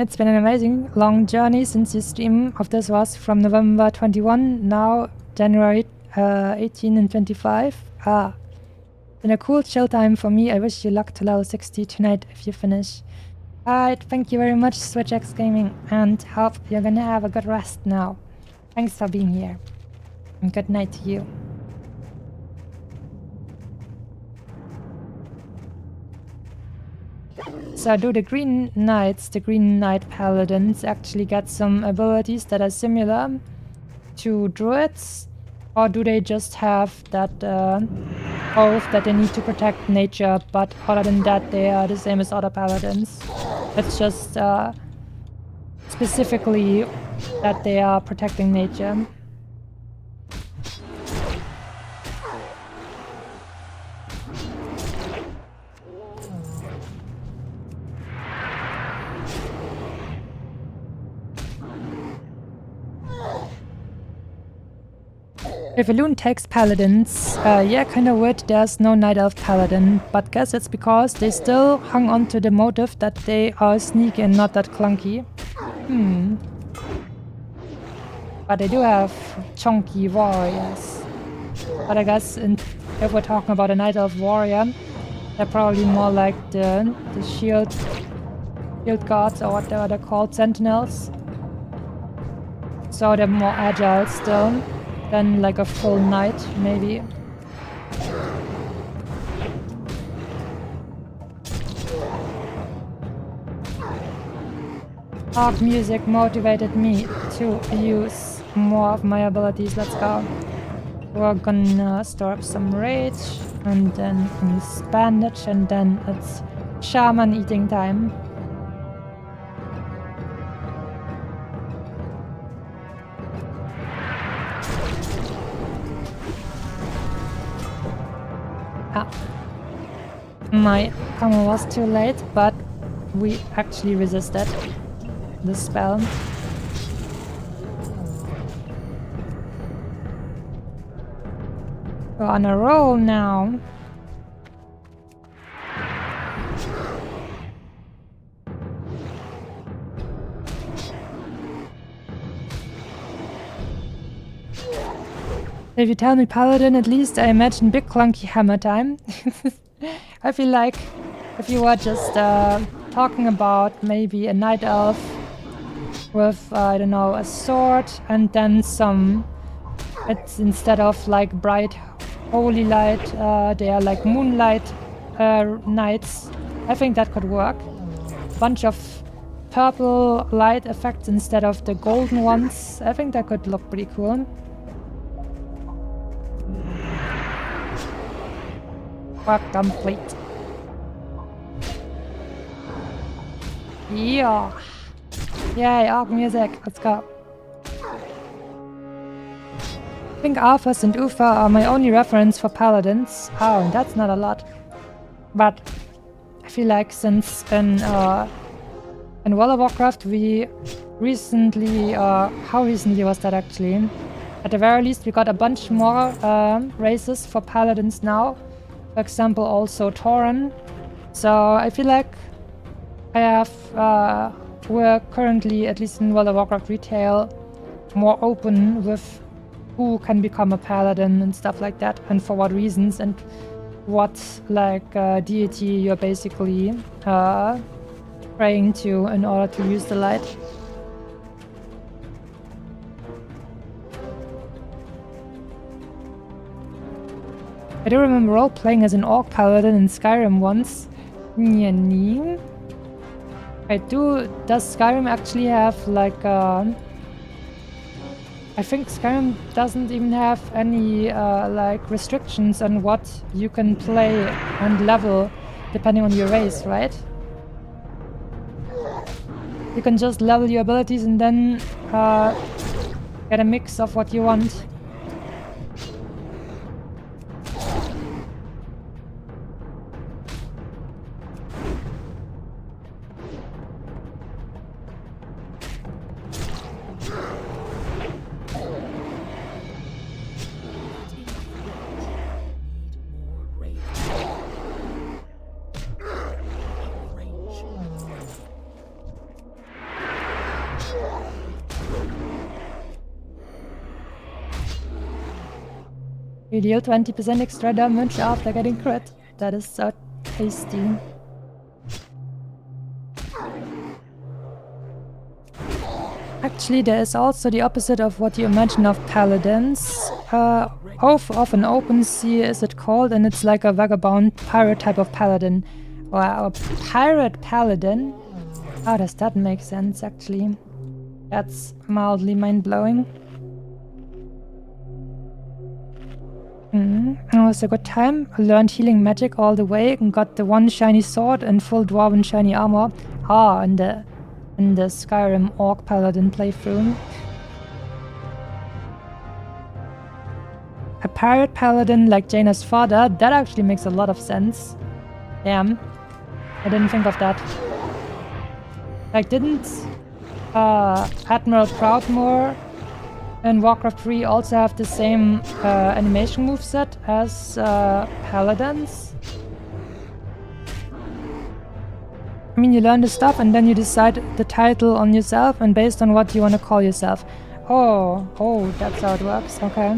It's been an amazing long journey since the stream of this was from November 21, now January 18 and 25. Been a cool chill time for me. I wish you luck to level 60 tonight if you finish. Alright, thank you very much, SwitchX Gaming, and hope you're gonna have a good rest now. Thanks for being here, and good night to you. So do the Green Knights, the Green Knight Paladins, actually get some abilities that are similar to Druids? Or do they just have that oath that they need to protect nature, but other than that they are the same as other Paladins? It's just specifically that they are protecting nature. Revelune takes paladins. Yeah, kinda weird there's no Night Elf paladin, but guess it's because they still hung on to the motive that they are sneaky and not that clunky. But they do have chunky warriors. But I guess if we're talking about a Night Elf warrior, they're probably more like the shield guards or whatever they're called, sentinels. So they're more agile still than like a full knight, maybe. Harp music motivated me to use more of my abilities. Let's go. We're gonna store up some rage, and then use bandage, and then it's shaman eating time. My combo was too late, but we actually resisted the spell. We're on a roll now. If you tell me paladin, at least I imagine big clunky hammer time. I feel like if you were just talking about maybe a night elf with, I don't know, a sword and then some, it's instead of like bright holy light, they are like moonlight knights. I think that could work. Bunch of purple light effects instead of the golden ones. I think that could look pretty cool. Work complete. Yeah. Yay, ARC music. Let's go. I think Arthas and Ufa are my only reference for paladins. Oh, and that's not a lot. But I feel like since in World of Warcraft we recently, how recently was that actually? At the very least we got a bunch more races for paladins now. For example, also Tauren. So I feel like I have, we're currently, at least in World of Warcraft retail, more open with who can become a paladin and stuff like that, and for what reasons, and what like deity you're basically praying to in order to use the light. I do remember role-playing as an orc paladin in Skyrim once. Does Skyrim actually have like I think Skyrim doesn't even have any like restrictions on what you can play and level depending on your race, right? You can just level your abilities and then get a mix of what you want. You deal 20% extra damage after getting crit. That is so tasty. Actually, there is also the opposite of what you imagine of paladins. Oath of an Open Sea is it called, and it's like a vagabond pirate type of paladin. Wow, a pirate paladin? How does that make sense, actually? That's mildly mind-blowing. It was a good time. I learned healing magic all the way and got the one shiny sword and full dwarven shiny armor. In the Skyrim Orc Paladin playthrough. A pirate paladin like Jaina's father, that actually makes a lot of sense. Damn. I didn't think of that. Like, didn't Admiral Proudmoore in Warcraft 3 also have the same animation moveset as paladins? I mean, you learn the stuff and then you decide the title on yourself and based on what you want to call yourself. Oh, that's how it works. Okay.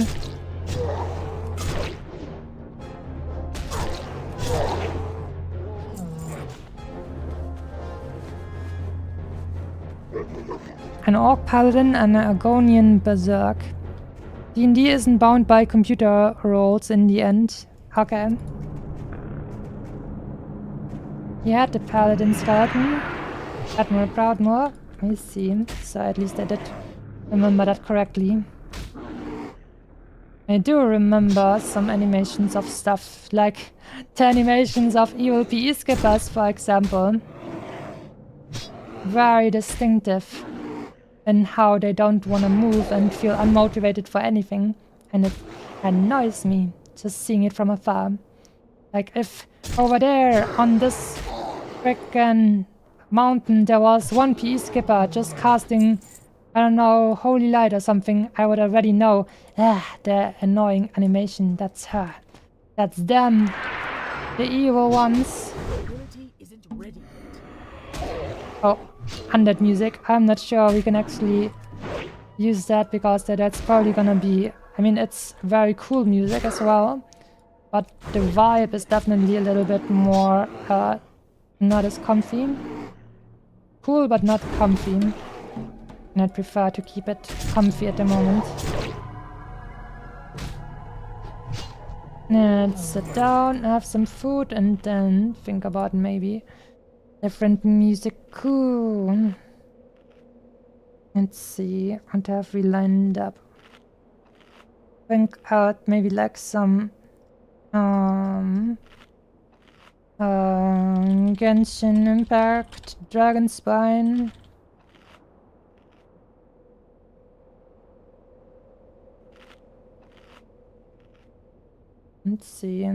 An Orc Paladin and an Argonian Berserk. D&D isn't bound by computer roles in the end. Okay. He had the Paladin skeleton. Admiral Proudmoore. I see. So at least I did remember that correctly. I do remember some animations of stuff, like the animations of evil PE skippers, for example. Very distinctive in how they don't want to move and feel unmotivated for anything. And it annoys me just seeing it from afar. Like if over there on this frickin' mountain there was one PE skipper just casting, I don't know, holy light or something, I would already know, the annoying animation, that's her. That's them. The evil ones. Oh, undead music. I'm not sure we can actually use that because that's probably gonna be... I mean, it's very cool music as well. But the vibe is definitely a little bit more not as comfy. Cool, but not comfy. And I'd prefer to keep it comfy at the moment. Let's sit down, have some food, and then think about maybe different music. Cool. Let's see, what have we lined up? Think out maybe like some Genshin Impact, Dragonspine. Let's see.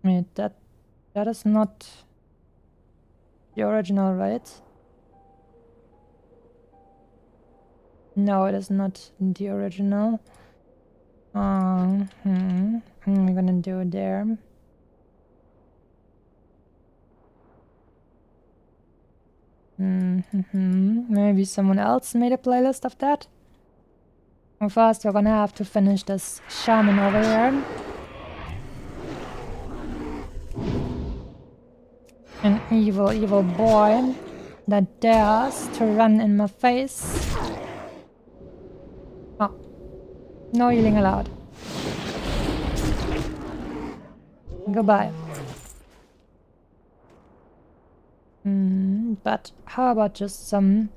Wait, that is not the original, right? No, it is not the original. What am I gonna do there? Maybe someone else made a playlist of that? Well, first we're gonna have to finish this shaman over here. An evil, evil boy that dares to run in my face. Oh, no healing allowed. Goodbye. But how about just some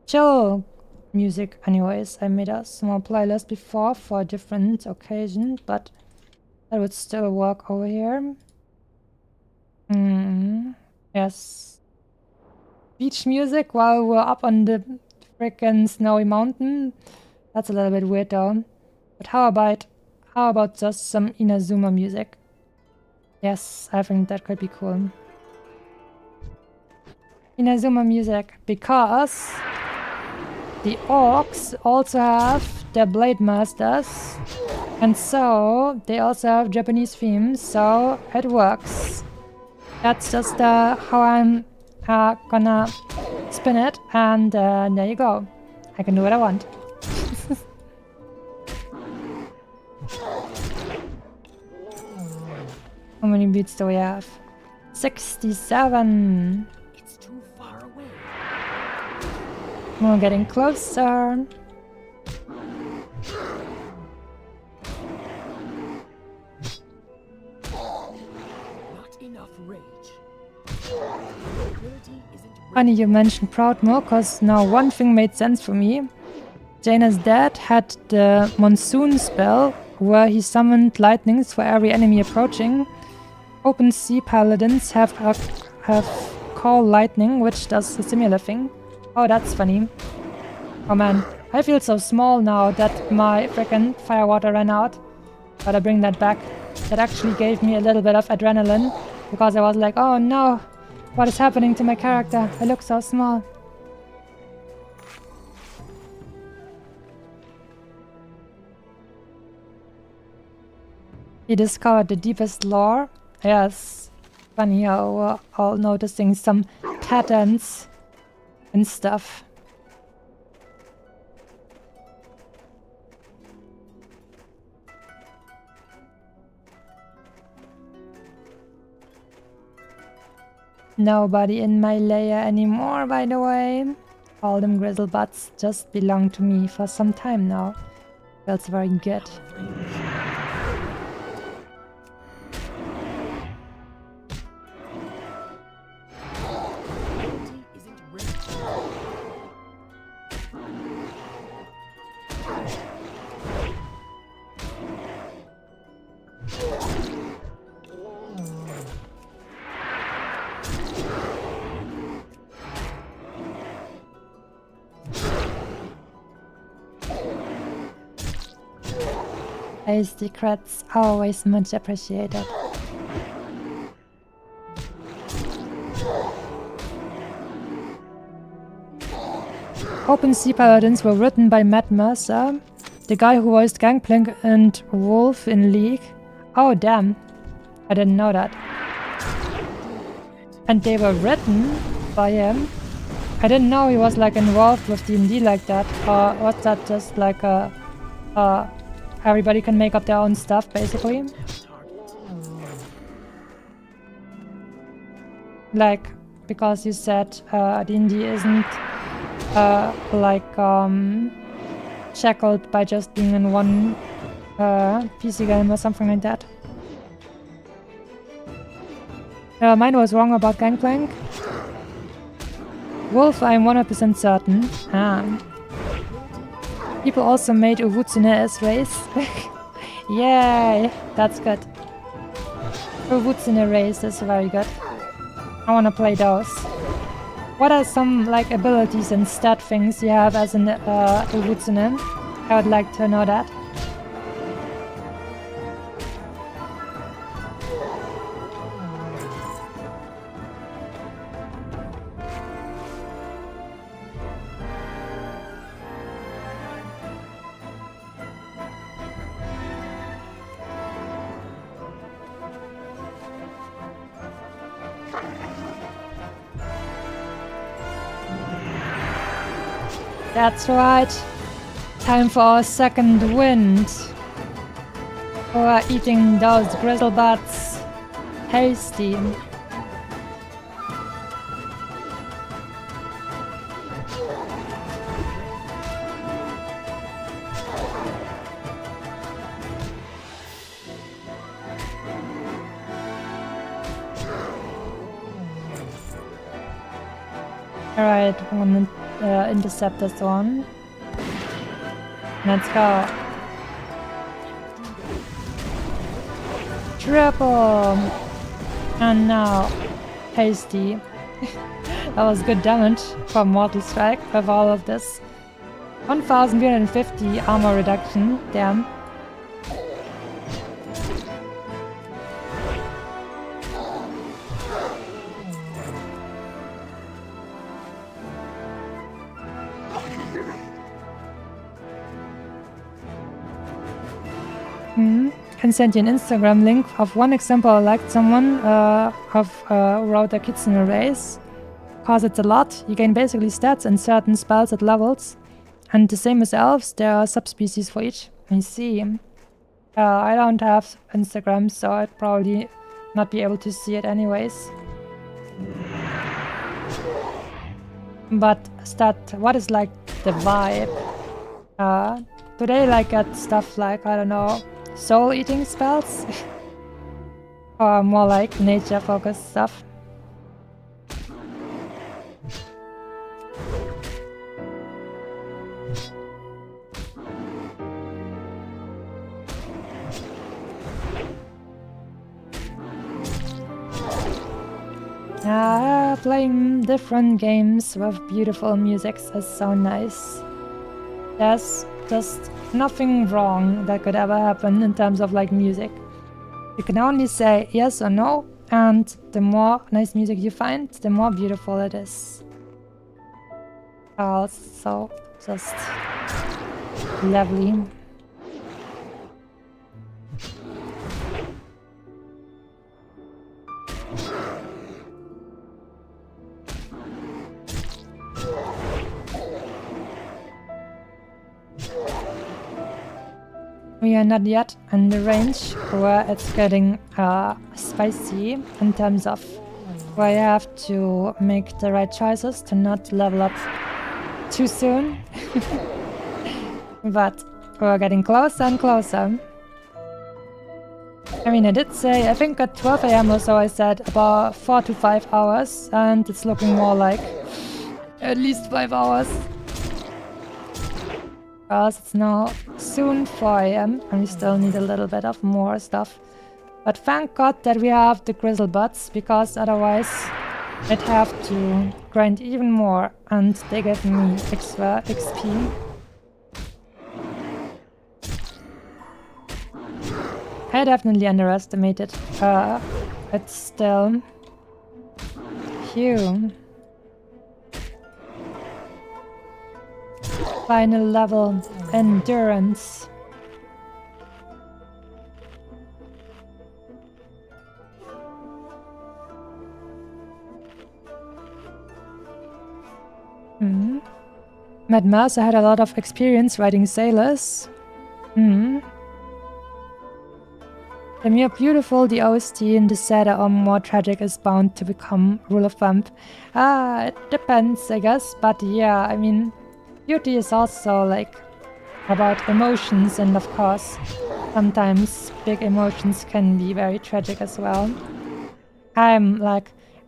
chill music anyways? I made a small playlist before for a different occasion, but that would still work over here. Yes. Beach music while we're up on the freaking snowy mountain. That's a little bit weird though. But how about just some Inazuma music? Yes, I think that could be cool. Inazuma music, because the orcs also have their blade masters, and so they also have Japanese themes, so it works. That's just how I'm gonna spin it, and there you go. I can do what I want. How many beats do we have? 67! It's too far away. We're getting closer. Not enough Funny you mentioned Proudmoore, cause now one thing made sense for me. Jaina's dad had the monsoon spell where he summoned lightnings for every enemy approaching. Open Sea Paladins have Call Lightning, which does a similar thing. Oh, that's funny. Oh man, I feel so small now that my frickin' firewater ran out. Gotta bring that back. That actually gave me a little bit of adrenaline, because I was like, oh no, what is happening to my character? I look so small. He discovered the deepest lore. Yes, funny how we're all noticing some patterns and stuff. Nobody in my lair anymore, by the way. All them grizzle butts just belong to me for some time now. Feels very good. Tasty crats, always much appreciated. Open Sea Paladins were written by Matt Mercer, the guy who voiced Gangplank and Wolf in League. Oh damn, I didn't know that. And they were written by him. I didn't know he was like involved with D&D like that, or was that just like a everybody can make up their own stuff, basically. Like, because you said D&D isn't shackled by just being in one PC game or something like that. Mine was wrong about Gangplank. Wolf, I'm 100% certain. People also made Uwutsune as race. Yay, that's good. Uwutsune race is very good. I wanna play those. What are some like abilities and stat things you have as an Uwutsune? I would like to know that. That's right. Time for our second wind. We're eating those grizzle butts. Tasty. Alright, I'm gonna intercept this one. Let's go. Triple! And now, tasty. That was good damage for Mortal Strike with all of this. 1350 armor reduction, damn. Can send you an Instagram link of one example I liked someone wrote their kitsune race. Cause it's a lot, you gain basically stats and certain spells at levels. And the same as elves, there are subspecies for each. I see. I don't have Instagram, so I'd probably not be able to see it anyways. But what is like the vibe? Do they like get stuff like, I don't know, soul eating spells? Or more like nature-focused stuff. Playing different games with beautiful music is so nice. There's just nothing wrong that could ever happen in terms of like music. You can only say yes or no, and the more nice music you find, the more beautiful it is. Also, just lovely. We are not yet in the range where it's getting spicy in terms of where you have to make the right choices to not level up too soon. But we're getting closer and closer. I mean, I did say, I think at 12 AM or so I said about 4 to 5 hours, and it's looking more like at least 5 hours. Because it's now soon 4 AM and we still need a little bit of more stuff. But thank God that we have the grizzle buds, because otherwise I'd have to grind even more and they give me extra XP. I definitely underestimated it's still huge. Final level, endurance. Mad Mouse had a lot of experience writing sailors. The more beautiful the OST and the sadder or more tragic is bound to become rule of thumb. It depends, I guess, but yeah, I mean, beauty is also like about emotions, and of course, sometimes big emotions can be very tragic as well.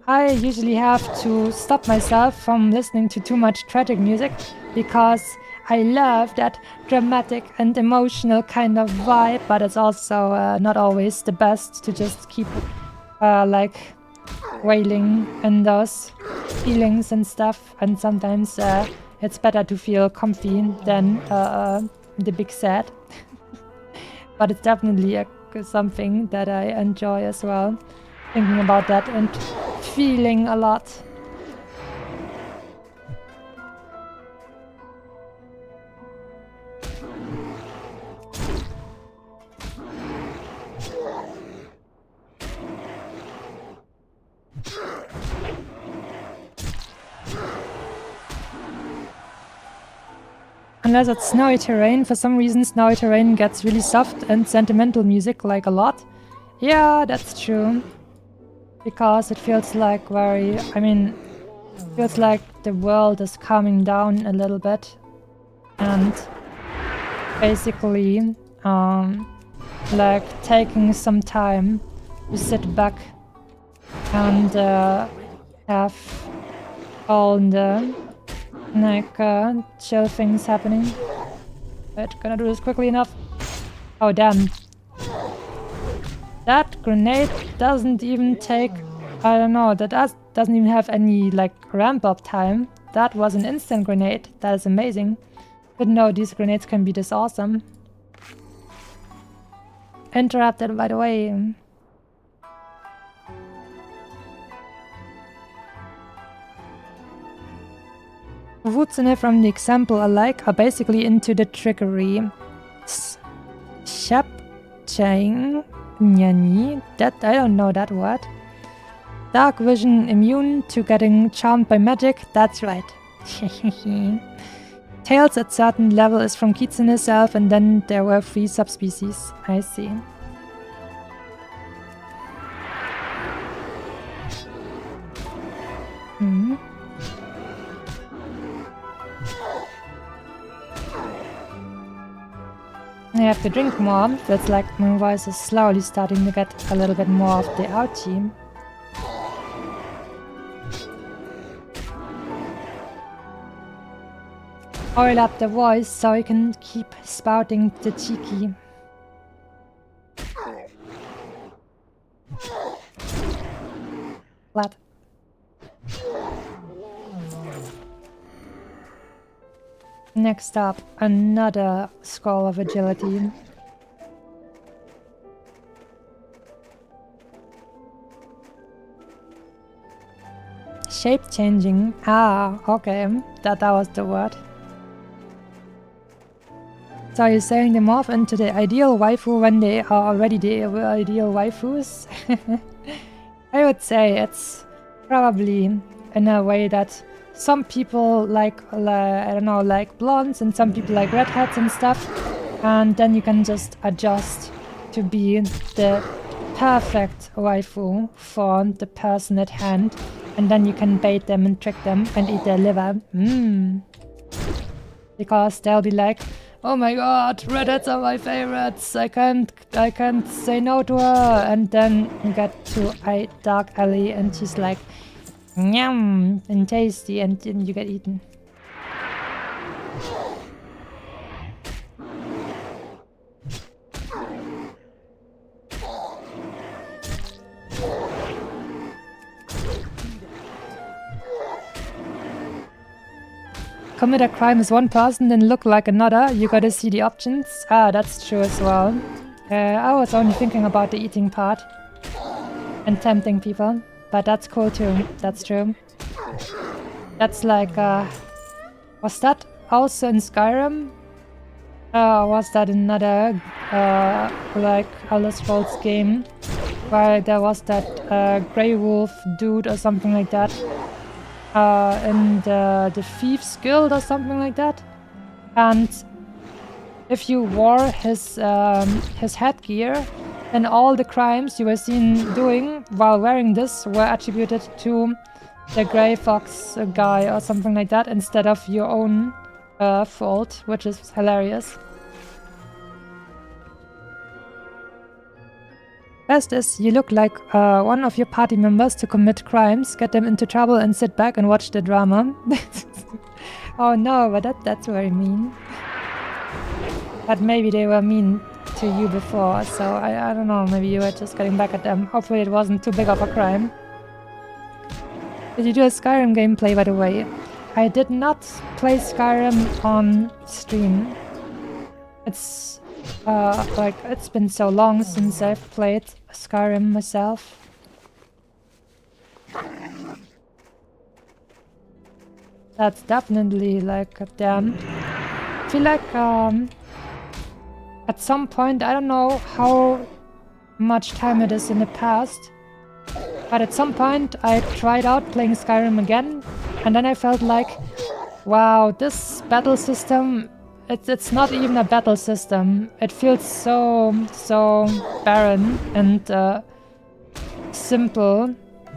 I usually have to stop myself from listening to too much tragic music because I love that dramatic and emotional kind of vibe, but it's also not always the best to just keep like wailing in those feelings and stuff, and sometimes it's better to feel comfy than the big sad. But it's definitely something that I enjoy as well, thinking about that and feeling a lot. Unless it's snowy terrain, for some reason snowy terrain gets really soft and sentimental music like a lot. Yeah, that's true. Because it feels like feels like the world is calming down a little bit. And basically, like taking some time to sit back and have all the chill things happening. But gonna do this quickly enough. Oh damn. That grenade doesn't even take, I don't know, that doesn't even have any like ramp up time. That was an instant grenade. That is amazing. Didn't know these grenades can be this awesome. Interrupted, by the way. Wutsune from the example alike are basically into the trickery. Shapchang Nyani, that I don't know that word. Dark vision immune to getting charmed by magic, that's right. Tails at certain level is from Kitsune herself, and then there were 3 subspecies. I see. have to drink more. That's like my voice is slowly starting to get a little bit more of the ouchie. Oil up the voice so you can keep spouting the cheeky. Flat. Next up, another scroll of agility. Shape changing. Ah, okay. That was the word. So you're saying they morph into the ideal waifu when they are already the ideal waifus? I would say it's probably in a way that some people like I don't know, like blondes, and some people like redheads and stuff. And then you can just adjust to be the perfect waifu for the person at hand. And then you can bait them and trick them and eat their liver. Because they'll be like, oh my god, redheads are my favorites. I can't say no to her. And then you get to a dark alley and she's like, yum, and tasty, and then you get eaten. Commit a crime as one person, then look like another. You gotta see the options. Ah, that's true as well. I was only thinking about the eating part and tempting people, but that's cool too. That's true. That's like, was that also in Skyrim? Was that another, like, Elder Scrolls game where there was that Grey Wolf dude or something like that? In the Thieves Guild or something like that. And if you wore his headgear, then all the crimes you were seen doing while wearing this were attributed to the Grey Fox guy or something like that, instead of your own fault, which is hilarious. Best is, you look like one of your party members to commit crimes, get them into trouble, and sit back and watch the drama. Oh no, but that's very mean. But maybe they were mean to you before, so I don't know, maybe you were just getting back at them. Hopefully it wasn't too big of a crime. Did you do a Skyrim gameplay, by the way? I did not play Skyrim on stream. It's like, it's been so long since I've played Skyrim myself. That's definitely like a damn. I feel like at some point, I don't know how much time it is in the past, but at some point I tried out playing Skyrim again, and then I felt like, wow, this battle system, it's not even a battle system. It feels so barren and simple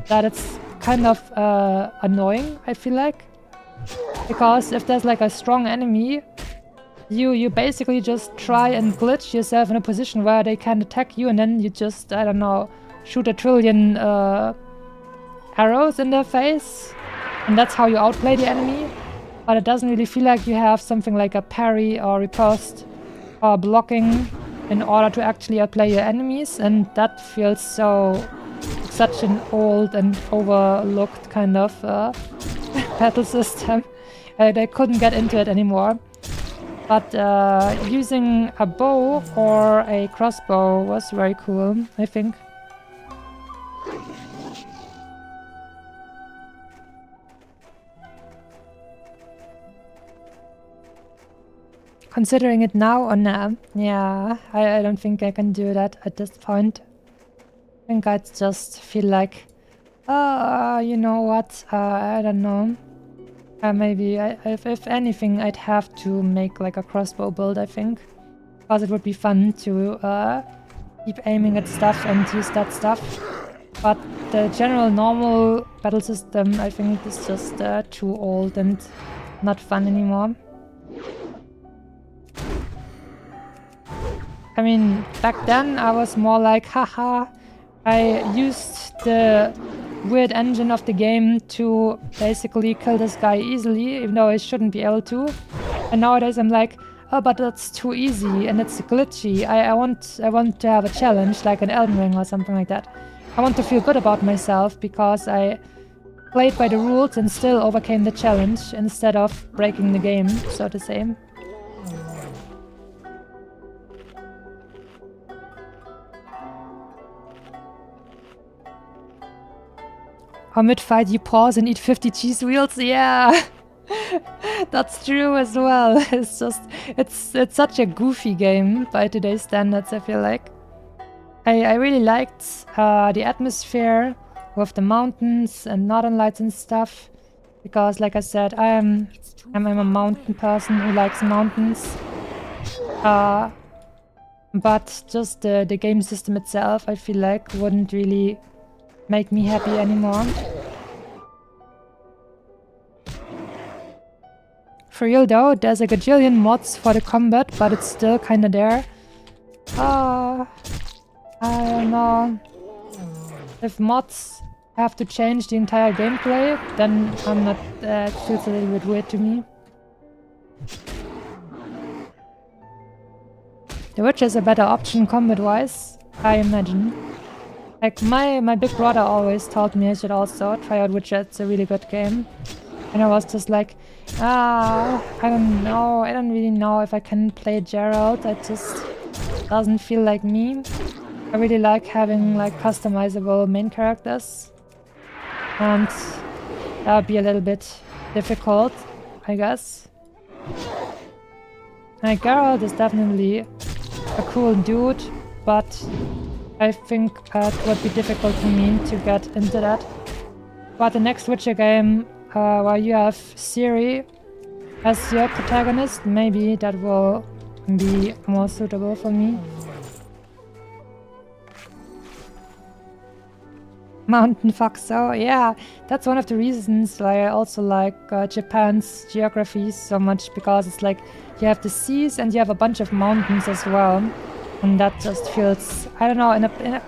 that it's kind of annoying, I feel like. Because if there's like a strong enemy, you basically just try and glitch yourself in a position where they can attack you, and then you just, I don't know, shoot a trillion arrows in their face, and that's how you outplay the enemy. But it doesn't really feel like you have something like a parry or riposte or blocking in order to actually outplay your enemies, and that feels such an old and overlooked kind of battle system. They couldn't get into it anymore. But using a bow or a crossbow was very cool, I think. Considering it now or nah? Yeah, I don't think I can do that at this point. I think I'd just feel like, you know what, I don't know. Maybe, if anything, I'd have to make like a crossbow build, I think. Because it would be fun to keep aiming at stuff and use that stuff. But the general normal battle system, I think, is just too old and not fun anymore. I mean, back then I was more like, haha, I used the weird engine of the game to basically kill this guy easily, even though I shouldn't be able to. And nowadays I'm like, oh, but that's too easy and it's glitchy. I want to have a challenge, like an Elden Ring or something like that. I want to feel good about myself because I played by the rules and still overcame the challenge instead of breaking the game, so to say. Or mid-fight you pause and eat 50 cheese wheels? Yeah! That's true as well. It's just, it's such a goofy game by today's standards, I feel like. I really liked the atmosphere with the mountains and northern lights and stuff. Because like I said, I'm a mountain person who likes mountains. But just the game system itself, I feel like, wouldn't really make me happy anymore. For real though, there's a gajillion mods for the combat, but it's still kinda there. I don't know. If mods have to change the entire gameplay, then I'm not, it feels a little bit weird to me. The Witcher is a better option combat-wise, I imagine. Like, my big brother always told me I should also try out Witcher, it's a really good game. And I was just like, I don't know, I don't really know if I can play Geralt, it just doesn't feel like me. I really like having like customizable main characters. And that would be a little bit difficult, I guess. Like, Geralt is definitely a cool dude, but I think it would be difficult for me to get into that. But the next Witcher game, where you have Ciri as your protagonist, maybe that will be more suitable for me. Mountain Fox, so yeah, that's one of the reasons why I also like Japan's geography so much, because it's like you have the seas and you have a bunch of mountains as well, and that just feels, I don't know,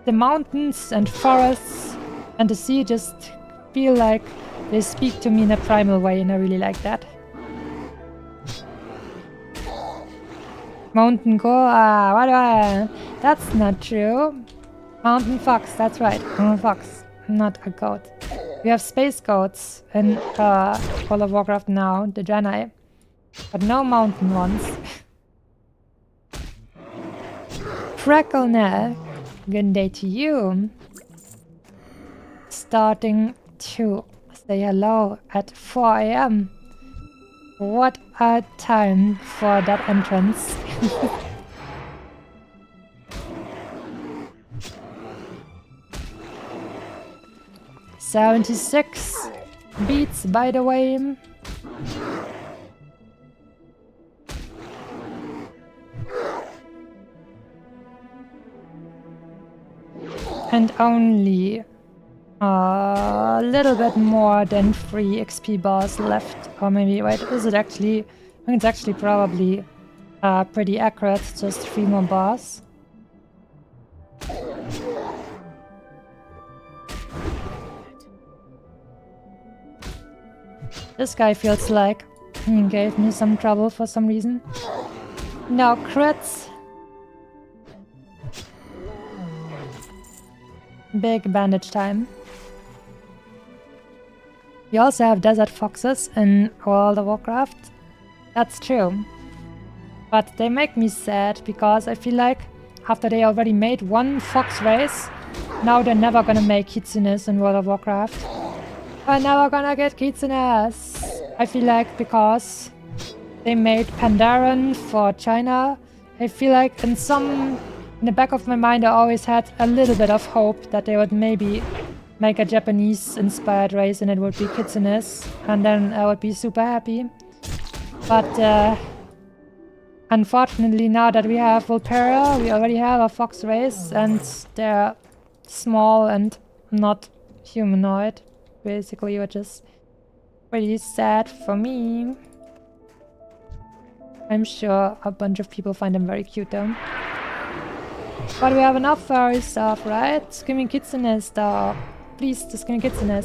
the mountains and forests and the sea just feel like they speak to me in a primal way, and I really like that. Mountain Goa, what do I? That's not true. Mountain Fox, that's right. Mountain Fox, not a goat. We have space goats in World of Warcraft now, the Janai, but no mountain ones. Freckleneck, good day to you. Starting to say hello at 4 AM. What a time for that entrance. 76 beats, by the way. And only a little bit more than 3 XP bars left. Or maybe, wait, is it actually? I think it's actually probably pretty accurate, just 3 more bars. This guy feels like he gave me some trouble for some reason. No crits. Big bandage time. We also have desert foxes in World of Warcraft. That's true. But they make me sad because I feel like after they already made one fox race, now they're never gonna make kitsunes in World of Warcraft. We're never gonna get kitsunes. I feel like because they made Pandaren for China, I feel like in the back of my mind I always had a little bit of hope that they would maybe make a Japanese-inspired race and it would be kitsunes, and then I would be super happy. But unfortunately, now that we have Volpera, we already have a fox race, and they're small and not humanoid, basically, which is pretty sad for me. I'm sure a bunch of people find them very cute though. But we have enough furry stuff, right? Screaming Kitsune stuff. Please, the Screaming Kitsune.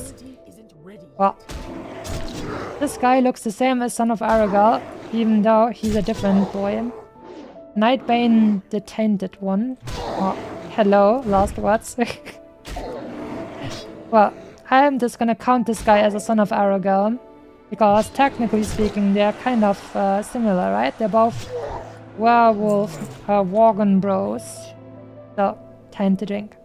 Well, this guy looks the same as Son of Aragal, even though he's a different boy. Nightbane, the Tainted One. Oh, hello, last words. Well, I am just gonna count this guy as a Son of Aragal, because technically speaking, they're kind of similar, right? They're both werewolf Worgen bros. So, time to drink.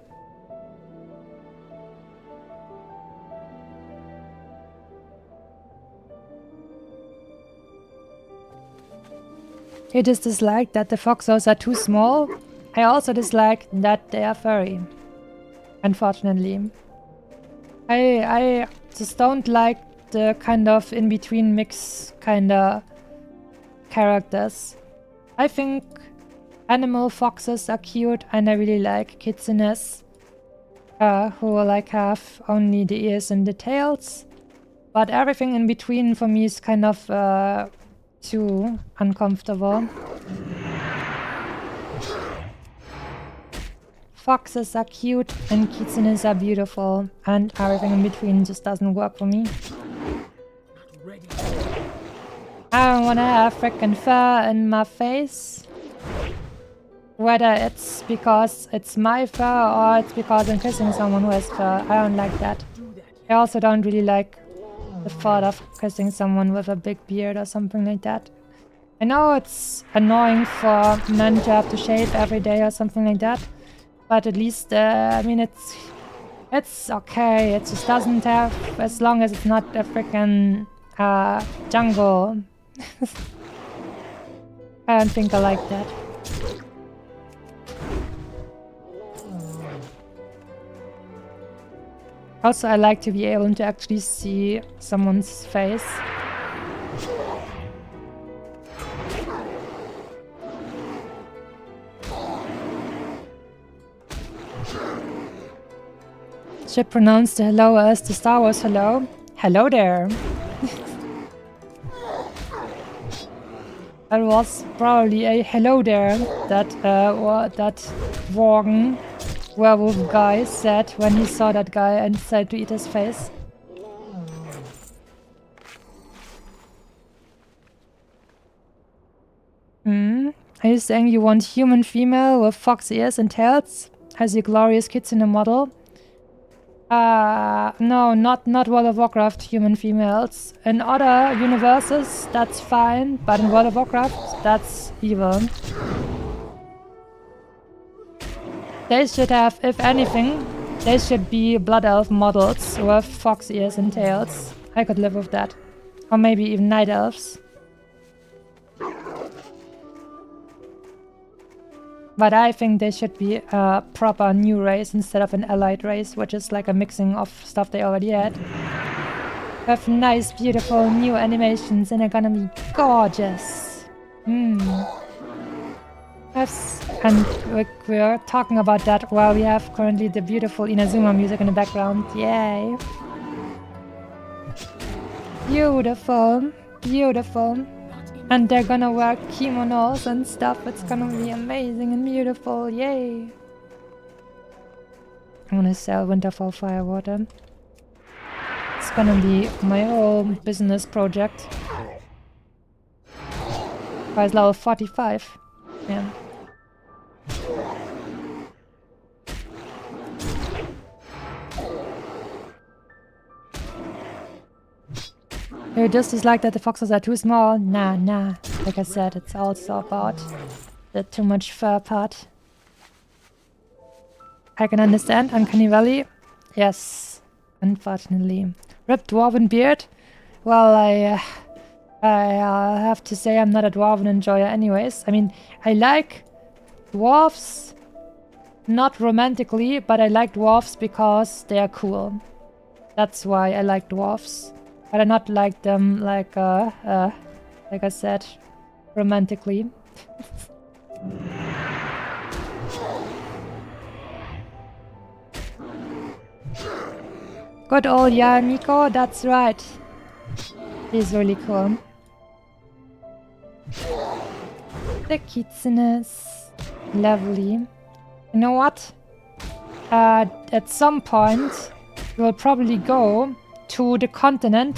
I just dislike that the foxos are too small. I also dislike that they are furry. Unfortunately. I just don't like the kind of in-between mix kinda characters. I think animal foxes are cute and I really like kitsunes who like have only the ears and the tails. But everything in between for me is kind of too uncomfortable. Foxes are cute and kitsunes are beautiful, and everything in between just doesn't work for me. I don't wanna have frickin' fur in my face. Whether it's because it's my fur or it's because I'm kissing someone who has fur, I don't like that. I also don't really like the thought of kissing someone with a big beard or something like that. I know it's annoying for men to have to shave every day or something like that, but at least, I mean, it's okay. It just doesn't have, as long as it's not a freaking jungle. I don't think I like that. Also, I like to be able to actually see someone's face. Should pronounce the hello as the Star Wars hello. Hello there. That was probably a hello there that Worgen werewolf guy said when he saw that guy and decided to eat his face. Are you saying you want human female with fox ears and tails as your glorious kitsune model? No, not World of Warcraft human females. In other universes, that's fine, but in World of Warcraft, that's evil. They should have, if anything, they should be Blood Elf models with fox ears and tails. I could live with that. Or maybe even Night Elves. But I think they should be a proper new race instead of an allied race, which is like a mixing of stuff they already had. With nice, beautiful new animations and they're gonna be gorgeous. Yes, and we're talking about that while we have currently the beautiful Inazuma music in the background. Yay! Beautiful, beautiful. And they're gonna wear kimonos and stuff. It's gonna be amazing and beautiful. Yay! I'm gonna sell Winterfell Firewater. It's gonna be my whole business project. Price level 45. Yeah. You just dislike that the foxes are too small? Nah. Like I said, it's also about the too much fur part. I can understand. Uncanny Valley? Yes, unfortunately. Ripped dwarven beard? Well, I have to say I'm not a dwarven enjoyer anyways. I mean, I like dwarves, not romantically, but I like dwarves because they are cool. That's why I like dwarves. But I not like them like I said, romantically. Good old Nico, that's right. He's really cool. The kitsunes. Lovely. You know what? At some point, we'll probably go to the continent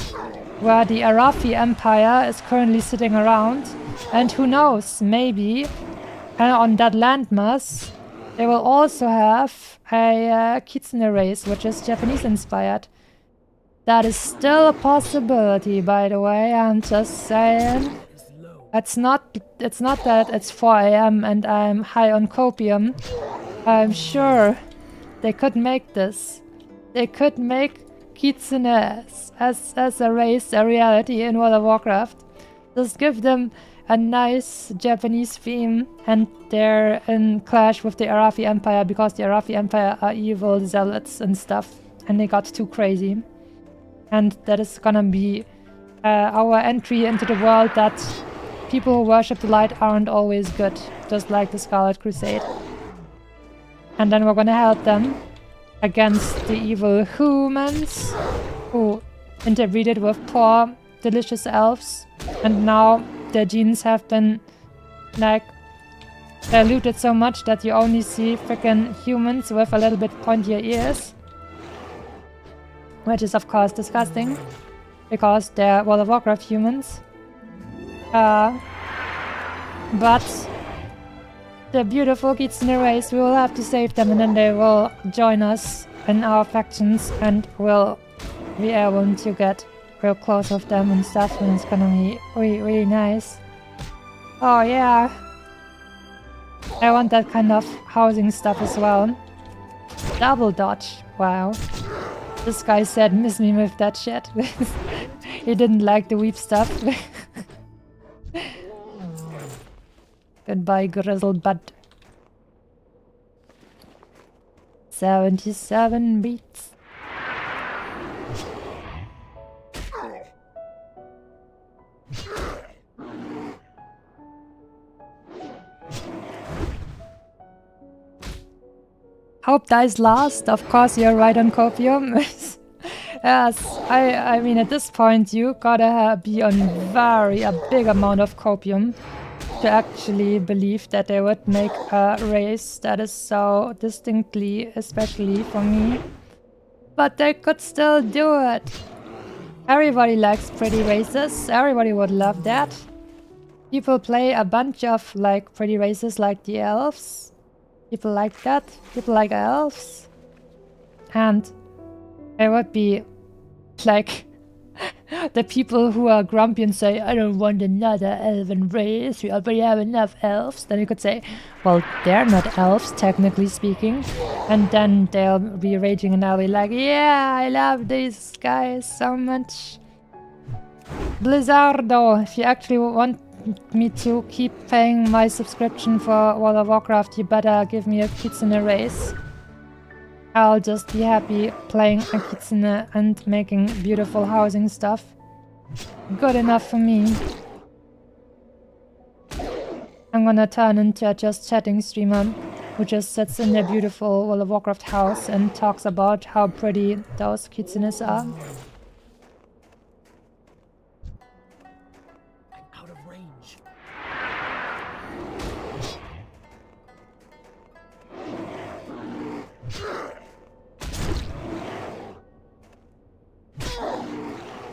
where the Arafi Empire is currently sitting around. And who knows, maybe on that landmass, they will also have a Kitsune race, which is Japanese inspired. That is still a possibility, by the way, I'm just saying. It's not that it's 4 AM and I'm high on copium. I'm sure they could make this. They could make Kitsune as a race, a reality in World of Warcraft. Just give them a nice Japanese theme, and they're in clash with the Arafi Empire because the Arafi Empire are evil zealots and stuff, and they got too crazy. And that is gonna be our entry into the world that people who worship the light aren't always good, just like the Scarlet Crusade. And then we're gonna help them against the evil humans who interbreeded with poor, delicious elves, and now their genes have been, like, diluted so much that you only see freaking humans with a little bit pointier ears. Which is, of course, disgusting, because they're World of Warcraft humans. But the beautiful Kitsune race, we will have to save them, and then they will join us in our factions, and we'll be able to get real close with them and stuff, and it's gonna be really, really nice. Oh yeah. I want that kind of housing stuff as well. Double dodge, wow. This guy said miss me with that shit. He didn't like the weep stuff. Goodbye, grizzled butt. 77 beats. Hope dies last. Of course, you're right on copium. Yes, I mean, at this point, you gotta be on a big amount of copium to actually believe that they would make a race that is so distinctly, especially for me. But they could still do it. Everybody likes pretty races. Everybody would love that. People play a bunch of, like, pretty races like the elves. People like that. People like elves. And it would be like the people who are grumpy and say, I don't want another elven race, we already have enough elves. Then you could say, well, they're not elves, technically speaking. And then they'll be raging and I'll be like, yeah, I love these guys so much. Blizzardo, if you actually want me to keep paying my subscription for World of Warcraft, you better give me a Kitsune race. I'll just be happy playing a Kitsune and making beautiful housing stuff. Good enough for me. I'm gonna turn into a just chatting streamer who just sits in their beautiful World of Warcraft house and talks about how pretty those Kitsunes are.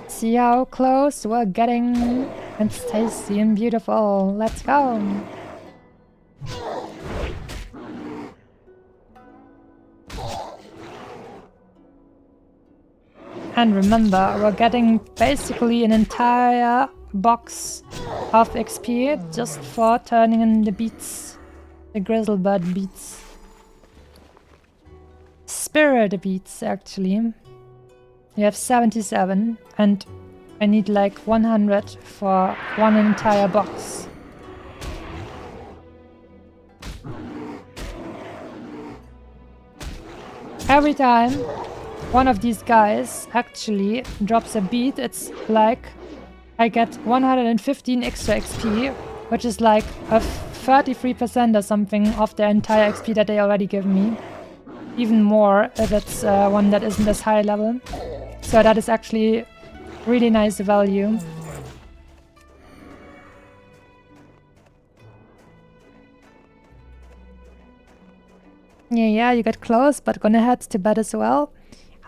See how close we're getting. It's tasty and beautiful. Let's go. And remember, we're getting basically an entire box of XP just for turning in the beats. The Grizzlebud beats. Spirit beats, actually. You have 77, and I need like 100 for one entire box. Every time one of these guys actually drops a beat, it's like I get 115 extra XP, which is like a 33% or something of the entire XP that they already give me. Even more if it's one that isn't as high level. So that is actually really nice value. Yeah, you got close, but gonna head to bed as well.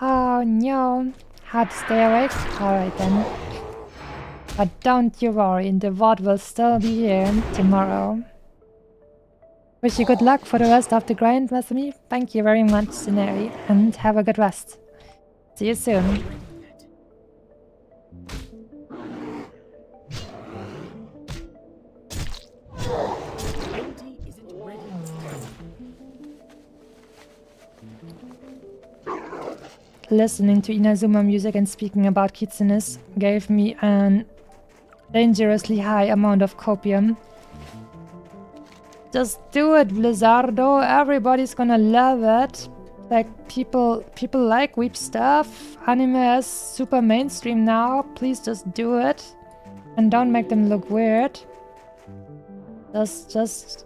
Oh no. Hard to stay awake? Alright then. But don't you worry, the VOD will still be here tomorrow. Wish you good luck for the rest of the grind, Masami. Thank you very much, Scenari, and have a good rest. See you soon. Listening to Inazuma music and speaking about kitsunes gave me an dangerously high amount of copium. Just do it, Blizzardo. Everybody's gonna love it. Like, people like weep stuff. Anime is super mainstream now. Please just do it. And don't make them look weird. Just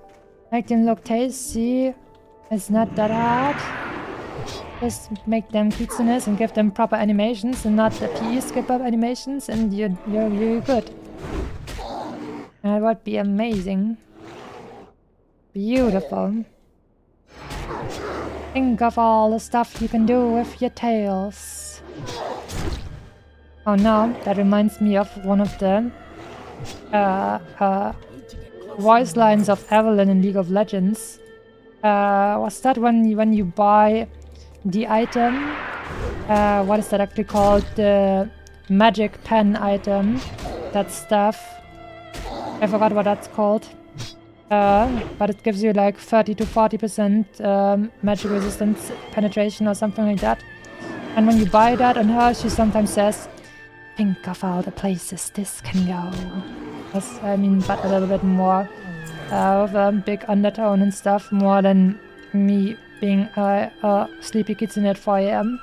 make them look tasty. It's not that hard. Just make them kitsunes and give them proper animations and not the PE skip-up animations, and you're good. That would be amazing. Beautiful. Think of all the stuff you can do with your tails. Oh no, that reminds me of one of the voice lines of Evelyn in League of Legends. Was that when you buy the item? What is that actually called? The magic pen item. That stuff. I forgot what that's called. But it gives you like 30 to 40% magic resistance penetration or something like that. And when you buy that on her, she sometimes says, think of all the places this can go. I mean, but a little bit more of a big undertone and stuff, more than me being a sleepy kitsune at 4 AM.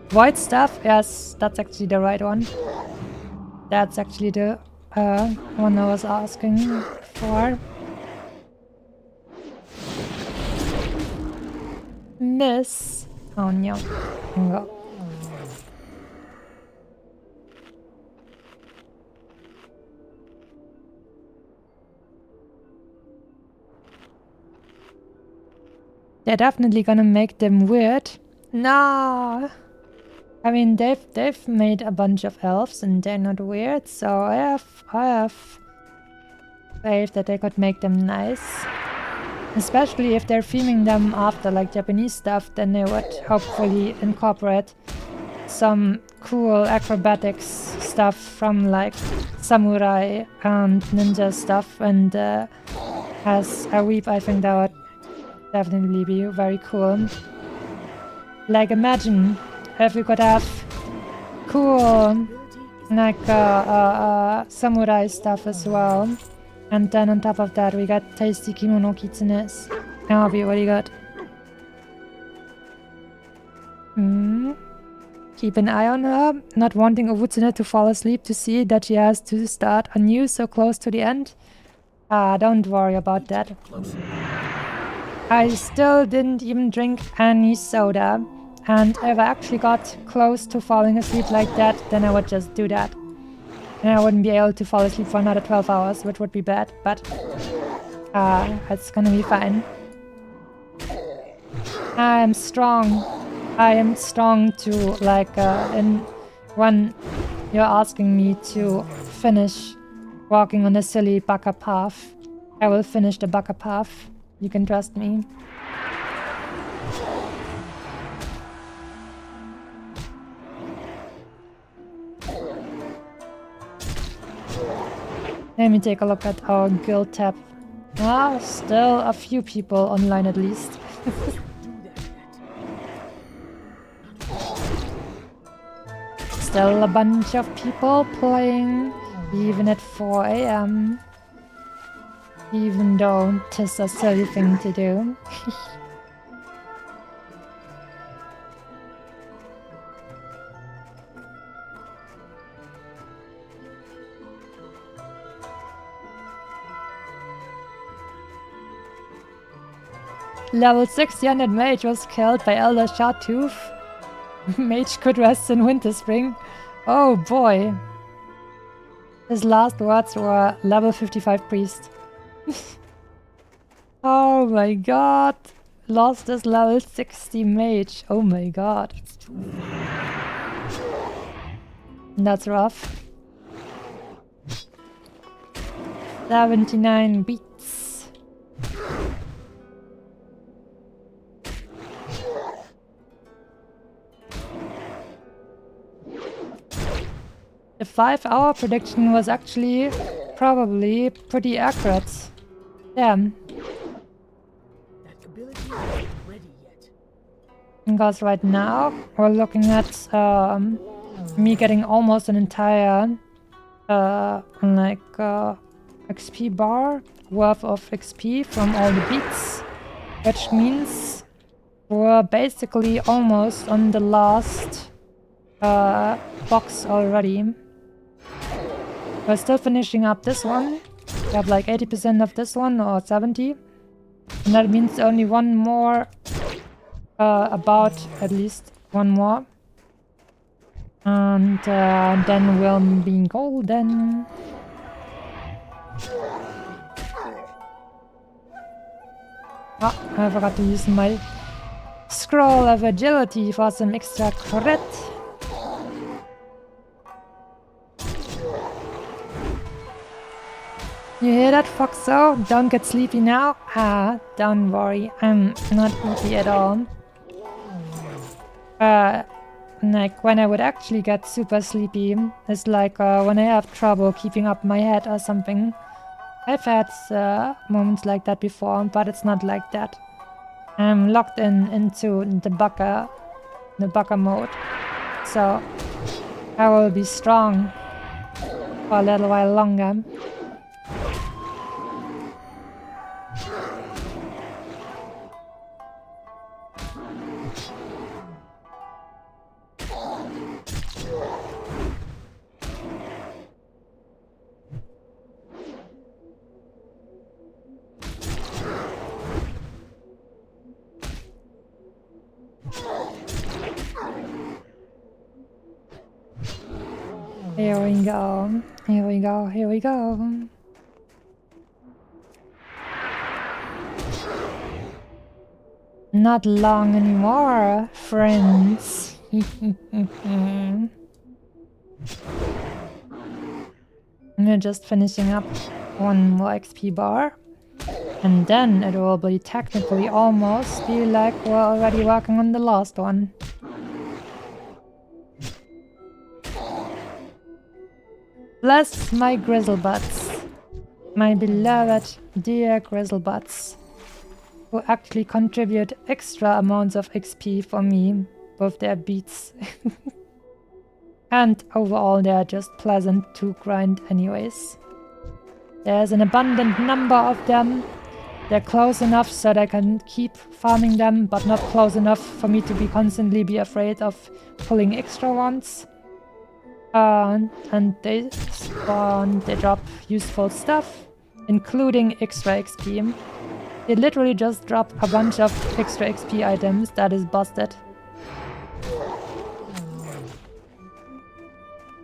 Void stuff? Yes, that's actually the right one. That's actually the one I was asking for. Miss. Oh no. Go. They're definitely gonna make them weird. No. I mean, they've made a bunch of elves and they're not weird, so I have faith that they could make them nice. Especially if they're theming them after like Japanese stuff, then they would hopefully incorporate some cool acrobatics stuff from like samurai and ninja stuff, and as a weep I think that would definitely be very cool. Like, imagine if we could have cool like samurai stuff as well, and then on top of that we got tasty kimono kitsunes. That'll be really good. Keep an eye on her, not wanting Ubutsune to fall asleep to see that she has to start anew so close to the end. Don't worry about that. I still didn't even drink any soda. And if I actually got close to falling asleep like that, then I would just do that. And I wouldn't be able to fall asleep for another 12 hours, which would be bad, but it's gonna be fine. I am strong. I am strong to, like, when you're asking me to finish walking on a silly baka path, I will finish the baka path. You can trust me. Let me take a look at our guild tab. Still a few people online at least. Still a bunch of people playing, even at 4 AM. Even though it's a silly thing to do. Level 6 unit mage was killed by Elder Shartooth. Mage could rest in Winter Spring. Oh boy. His last words were level 55 priest. Oh my god. Lost his level 60 mage. Oh my god. That's rough. 79 beats. The 5-hour prediction was actually probably pretty accurate. Damn. That ability isn't ready yet. Because right now we're looking at me getting almost an entire XP bar worth of XP from all the beats, which means we're basically almost on the last box already. We're still finishing up this one. We have like 80% of this one, or 70. And that means only one more, about at least one more. And then we'll be golden. Oh, I forgot to use my scroll of agility for some extra crit. You hear that, Foxo? Don't get sleepy now. Ah, don't worry, I'm not sleepy at all. Like when I would actually get super sleepy is like when I have trouble keeping up my head or something. I've had moments like that before, but it's not like that. I'm locked into the bugger mode, so I will be strong for a little while longer. Here we go, here we go, here we go. Not long anymore, friends. We're just finishing up one more XP bar. And then it will be technically almost be like we're already working on the last one. Bless my grizzlebutts. My beloved dear grizzlebutts. Who actually contribute extra amounts of XP for me with their beats. And overall they're just pleasant to grind anyways. There's an abundant number of them. They're close enough so that I can keep farming them, but not close enough for me to constantly be afraid of pulling extra ones. And they spawn, they drop useful stuff, including extra XP. They literally just drop a bunch of extra XP items. That is busted.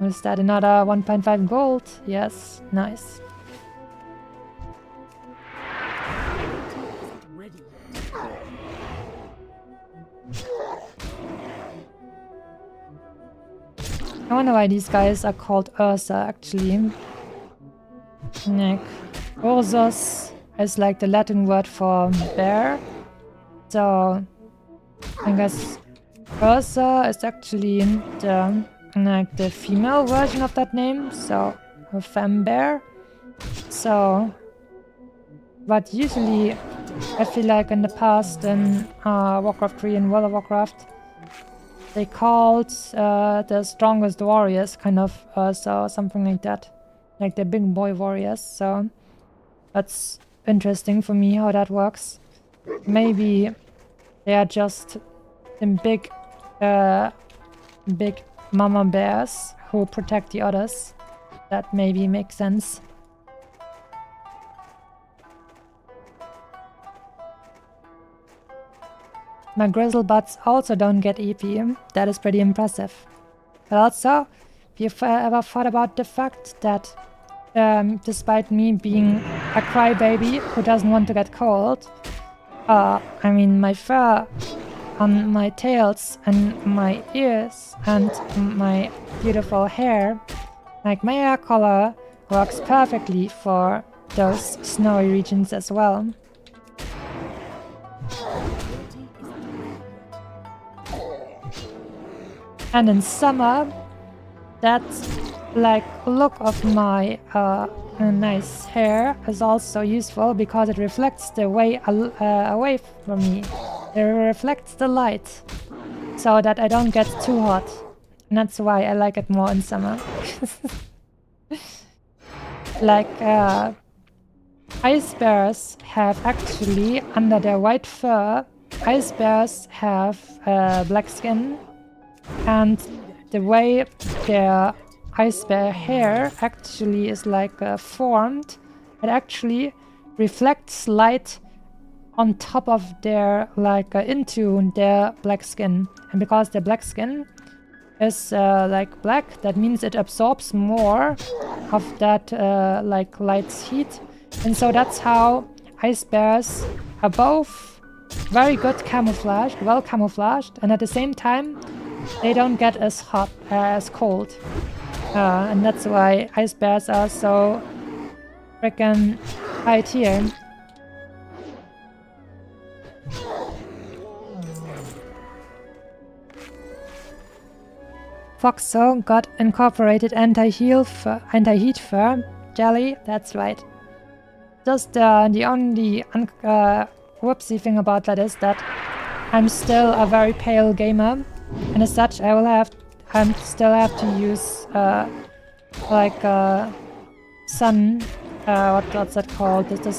Is that another 1.5 gold? Yes, nice. I wonder why these guys are called Ursa, actually. Like, Ursus is like the Latin word for bear. So, I guess Ursa is actually the female version of that name. So, a femme bear. So, but usually, I feel like in the past in Warcraft 3 and World of Warcraft, they called the strongest warriors kind of Ursa or something like that. Like the big boy warriors, so that's interesting for me how that works. Maybe they are just the big mama bears who protect the others. That maybe makes sense. my Grizzlebutts also don't get EP. That is pretty impressive. But also, have you ever thought about the fact that despite me being a crybaby who doesn't want to get cold, I mean, my fur on my tails and my ears and my beautiful hair, like my hair color, works perfectly for those snowy regions as well. And in summer, that like look of my nice hair is also useful because it reflects the way away from me. It reflects the light so that I don't get too hot. And that's why I like it more in summer. Like ice bears have actually, under their white fur, ice bears have black skin, and the way their ice bear hair actually is like formed, it actually reflects light on top of their, like into their black skin. And because their black skin is like black, that means it absorbs more of that like light's heat. And so that's how ice bears are both very good camouflaged, well camouflaged, and at the same time they don't get as hot, as cold. And that's why ice bears are so freaking high tier. Foxo got incorporated anti-heat fur jelly. That's right. Just the only whoopsie thing about that is that I'm still a very pale gamer, and as such, I still have to use like sun. What's that called? It's the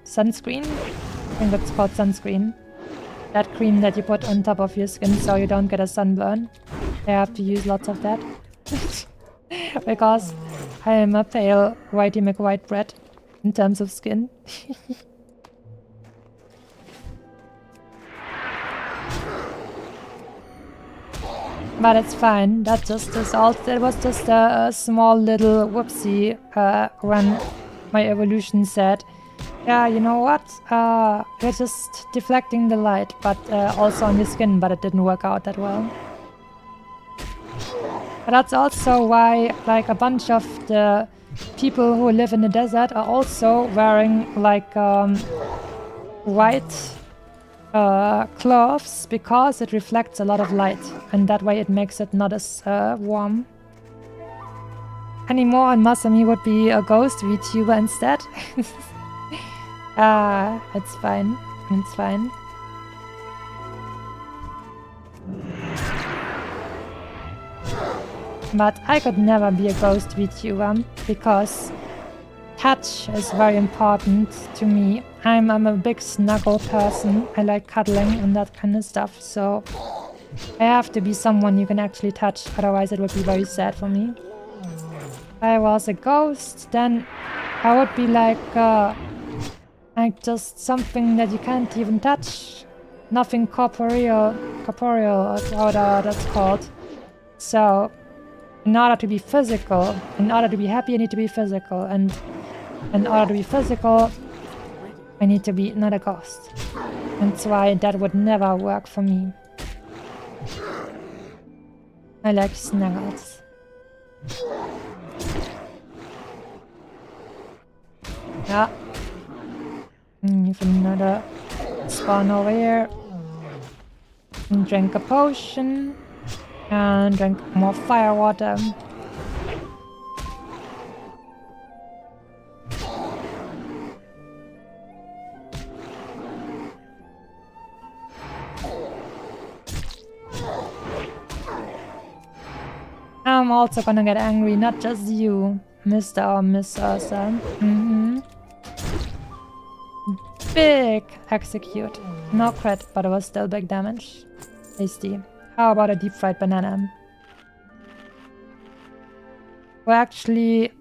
sunscreen. I think that's called sunscreen. That cream that you put on top of your skin so you don't get a sunburn. I have to use lots of that because I am a pale whitey McWhite bread in terms of skin. But it's fine. That just is all. It was just a small little whoopsie when my evolution said, "Yeah, you know what? You're just deflecting the light, but also on your skin." But it didn't work out that well. But that's also why, like, a bunch of the people who live in the desert are also wearing like white clothes, because it reflects a lot of light, and that way it makes it not as warm anymore. And Masami would be a ghost VTuber instead. It's fine. It's fine. But I could never be a ghost VTuber because touch is very important to me. I'm a big snuggle person. I like cuddling and that kind of stuff, so I have to be someone you can actually touch, otherwise it would be very sad for me. If I was a ghost, then I would be like just something that you can't even touch. Nothing corporeal, or whatever that's called. So in order to be physical, in order to be happy, I need to be physical, and in order to be physical, I need to be not a ghost. That's why that would never work for me. I like snuggles. Yeah. Even another spawn over here. And drink a potion. And drink more fire water. I'm also gonna get angry, not just you, Mr. or Miss Ursa. Big execute. No crit, but it was still big damage. Tasty. How about a deep fried banana? We're actually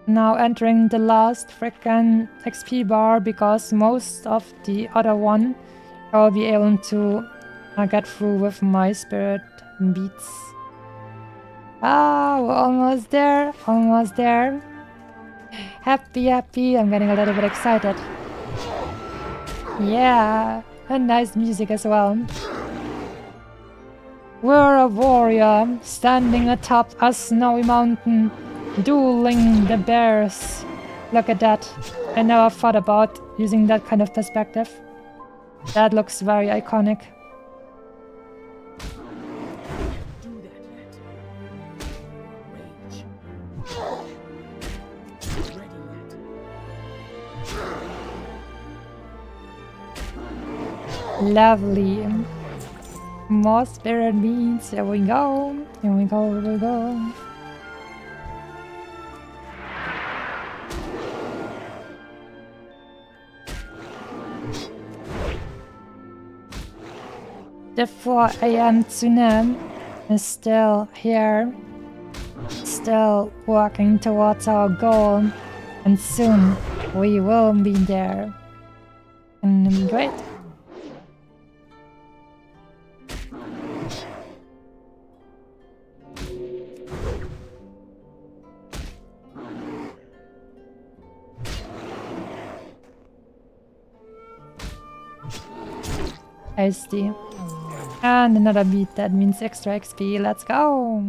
now entering the last frickin' XP bar, because most of the other one I will be able to I get through with my spirit beats. Ah, we're almost there, almost there. Happy, happy, I'm getting a little bit excited. Yeah, and nice music as well. We're a warrior, standing atop a snowy mountain, dueling the bears. Look at that. I never thought about using that kind of perspective. That looks very iconic. Lovely. More spirit beats. Here we go. Here we go. Here we go. The 4 AM tsunami is still here. Still working towards our goal. And soon we will be there. And it'll be great. SD. And another beat, that means extra XP. Let's go!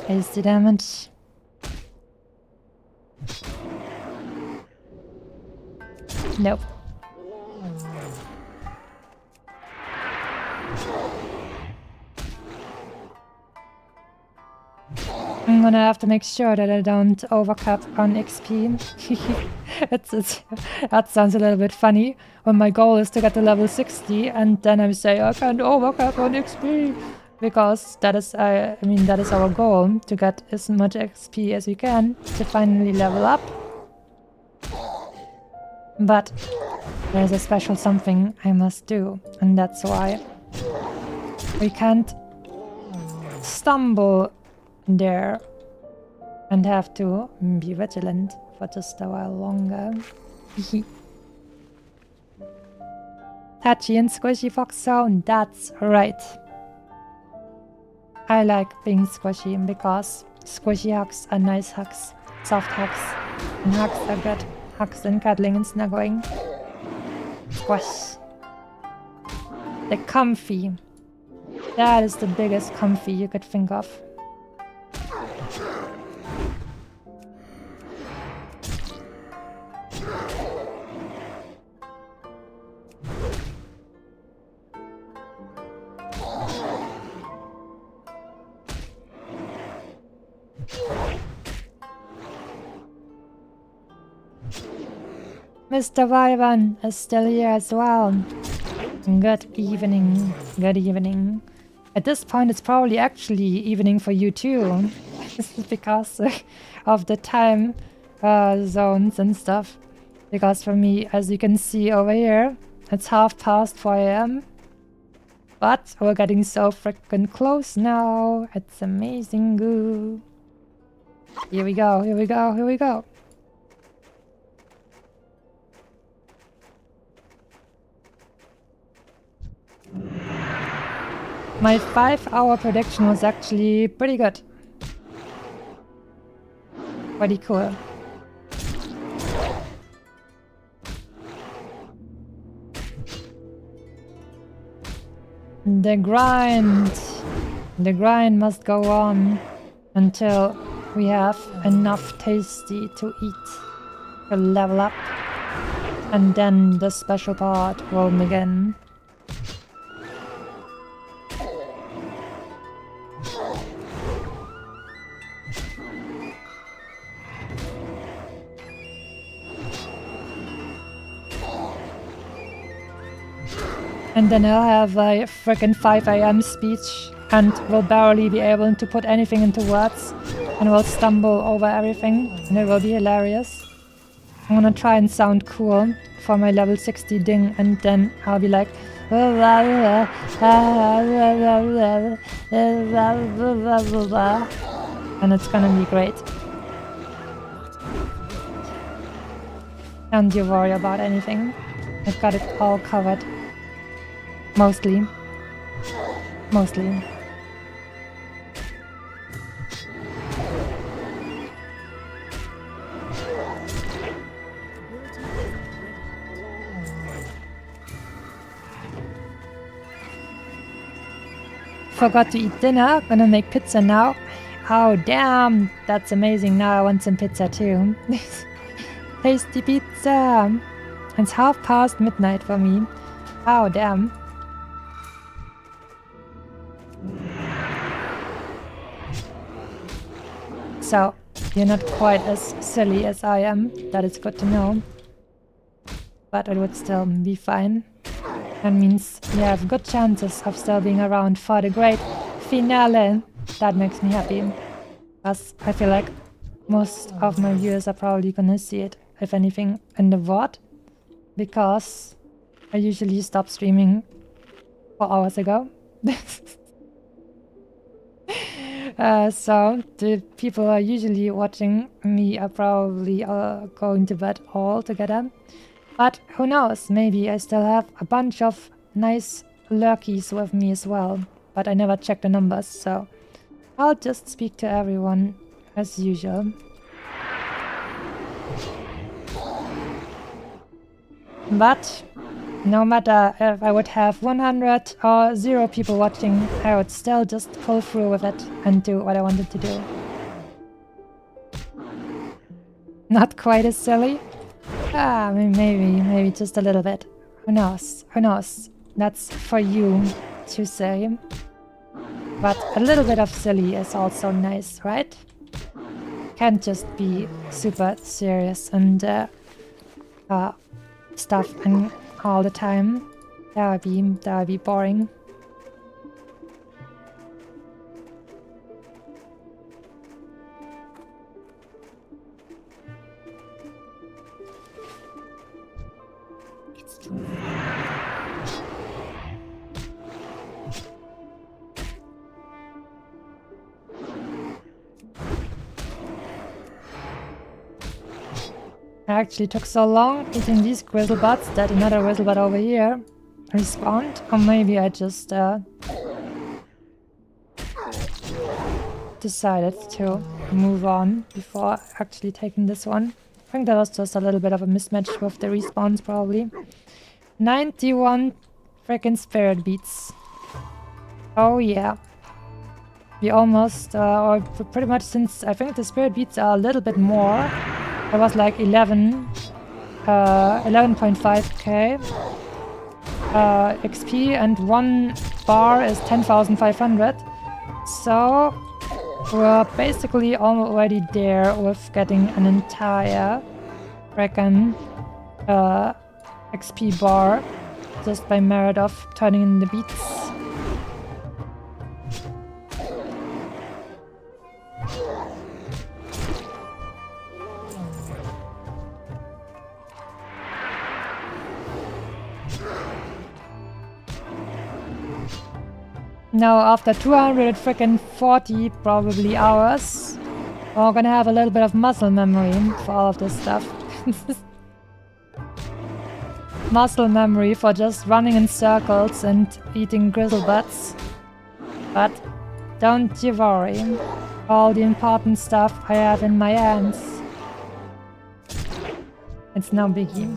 SD damage. Nope. I'm gonna have to make sure that I don't overcap on XP. That sounds a little bit funny when my goal is to get to level 60 and then I say I can't overcap on XP because that is that is our goal, to get as much XP as we can to finally level up. But there's a special something I must do, and that's why we can't stumble there and have to be vigilant for just a while longer. Touchy and squishy fox sound, that's right. I like being squishy because squishy hugs are nice hugs, soft hugs, and hugs are good. Hugs and cuddling and snuggling. Squash. The comfy. That is the biggest comfy you could think of. Mr. Wyvern is still here as well. Good evening. Good evening. At this point, it's probably actually evening for you too. Because of the time zones and stuff. Because for me, as you can see over here, it's 4:30 AM. But we're getting so freaking close now. It's amazing. Goo. Here we go. Here we go. Here we go. My 5-hour prediction was actually pretty good. Pretty cool. The grind must go on until we have enough tasty to eat to level up, and then the special part will begin. And then I'll have a frickin' 5 AM speech and will barely be able to put anything into words and will stumble over everything and it will be hilarious. I'm gonna try and sound cool for my level 60 ding, and then I'll be like, and it's gonna be great. Don't you worry about anything. I've got it all covered. Mostly. Mostly. Forgot to eat dinner. Gonna make pizza now. Oh damn, that's amazing. Now I want some pizza too. Tasty pizza. It's midnight for me. Oh damn. So, you're not quite as silly as I am. That is good to know. But it would still be fine. That means you have good chances of still being around for the great finale. That makes me happy. Because I feel like most of my viewers are probably gonna see it, if anything, in the VOD. Because I usually stop streaming 4 hours ago. So the people who are usually watching me are probably going to bed all together. But who knows, maybe I still have a bunch of nice lurkies with me as well. But I never check the numbers, so I'll just speak to everyone as usual. But no matter if I would have 100 or 0 people watching, I would still just pull through with it and do what I wanted to do. Not quite as silly? Ah, maybe just a little bit. Who knows? Who knows? That's for you to say. But a little bit of silly is also nice, right? Can't just be super serious and stuff and all the time. That would be boring. I actually took so long eating these grizzlebuds that another grizzlebud over here respawned. Or maybe I just decided to move on before actually taking this one. I think that was just a little bit of a mismatch with the respawns probably. 91 freaking spirit beats. Oh yeah. We almost, or pretty much since I think the spirit beats are a little bit more. I was like 11.5k XP and 1 bar is 10,500. So we're basically already there with getting an entire freaking XP bar just by merit of turning in the beats. Now after 240 probably hours, we're gonna have a little bit of muscle memory for all of this stuff. Muscle memory for just running in circles and eating grizzlebuds. But don't you worry, all the important stuff I have in my hands. It's no biggie.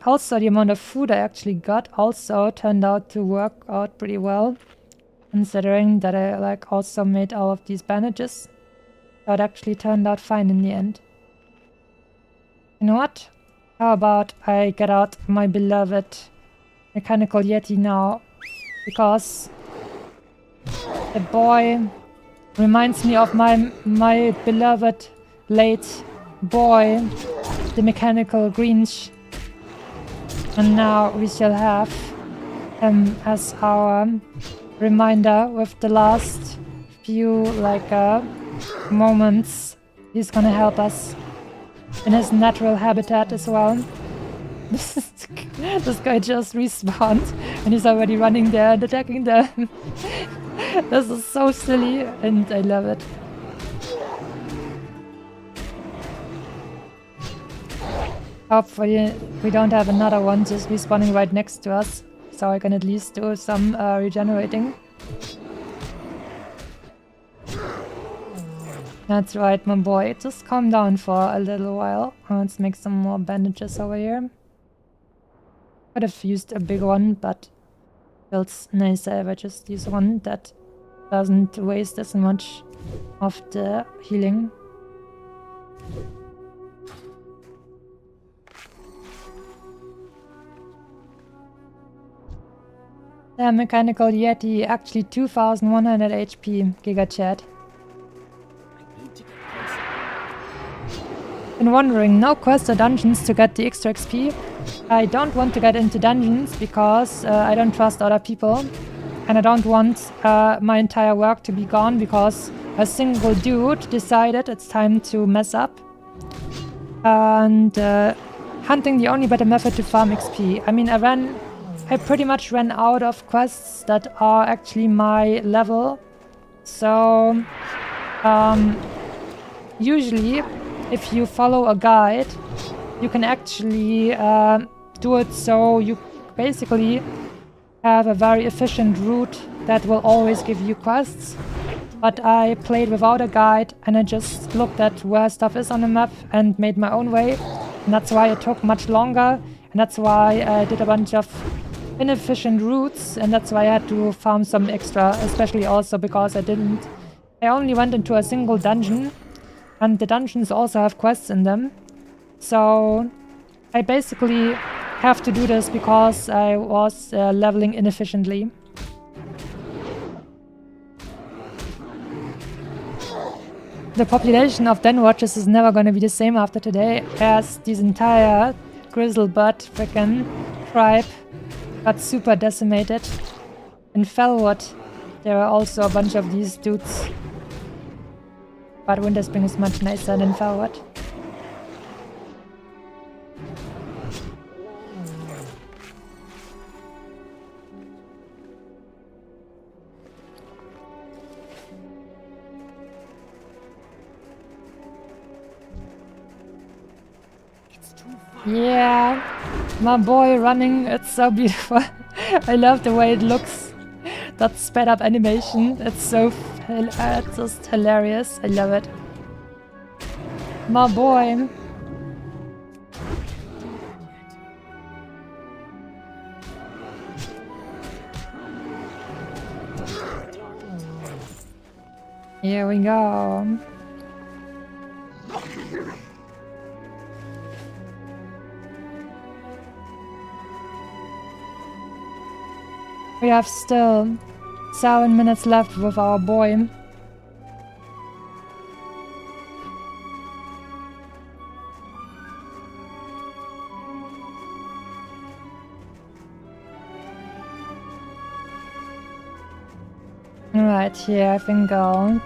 Also, the amount of food I actually got also turned out to work out pretty well, considering that I also made all of these bandages. So it actually turned out fine in the end. You know what? How about I get out my beloved mechanical yeti now, because the boy reminds me of my beloved late boy, the mechanical Grinch. And now we shall have him as our reminder with the last few moments. He's gonna help us in his natural habitat as well. This guy just respawned and he's already running there and attacking them. This is so silly and I love it. Hopefully we don't have another one just respawning right next to us, so I can at least do some regenerating. That's right, my boy. Just calm down for a little while. Let's make some more bandages over here. Could have used a big one, but feels nicer if I just use one that doesn't waste as much of the healing. The mechanical Yeti, actually 2100 HP, Giga Chat. Been wondering, no quests or dungeons to get the extra XP. I don't want to get into dungeons because I don't trust other people. And I don't want my entire work to be gone because a single dude decided it's time to mess up. And hunting the only better method to farm XP. I mean, I pretty much ran out of quests that are actually my level. So, usually, if you follow a guide, you can actually do it so you basically have a very efficient route that will always give you quests. But I played without a guide and I just looked at where stuff is on the map and made my own way. And that's why it took much longer. And that's why I did a bunch of inefficient routes, and that's why I had to farm some extra, especially also because I only went into a single dungeon, and the dungeons also have quests in them. So I basically have to do this because I was leveling inefficiently. The population of Den Watchers is never going to be the same after today, as this entire Grizzlebutt frickin' tribe got super decimated. In Felwood, there are also a bunch of these dudes. But Winterspring is much nicer than Felwood. Yeah, my boy running, it's so beautiful. I love the way it looks. That sped up animation, it's just hilarious. I love it. My boy. Here we go. We have still 7 minutes left with our boy. Right here, I think I'll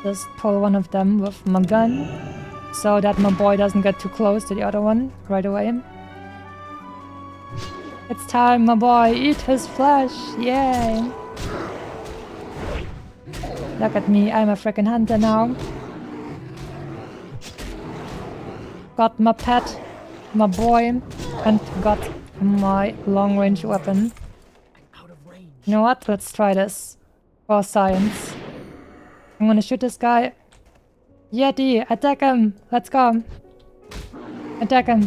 just pull one of them with my gun so that my boy doesn't get too close to the other one right away. It's time, my boy, eat his flesh, yay! Look at me, I'm a freaking hunter now. Got my pet, my boy, and got my long-range weapon. You know what, let's try this. For science. I'm gonna shoot this guy. Yeti, attack him! Let's go! Attack him!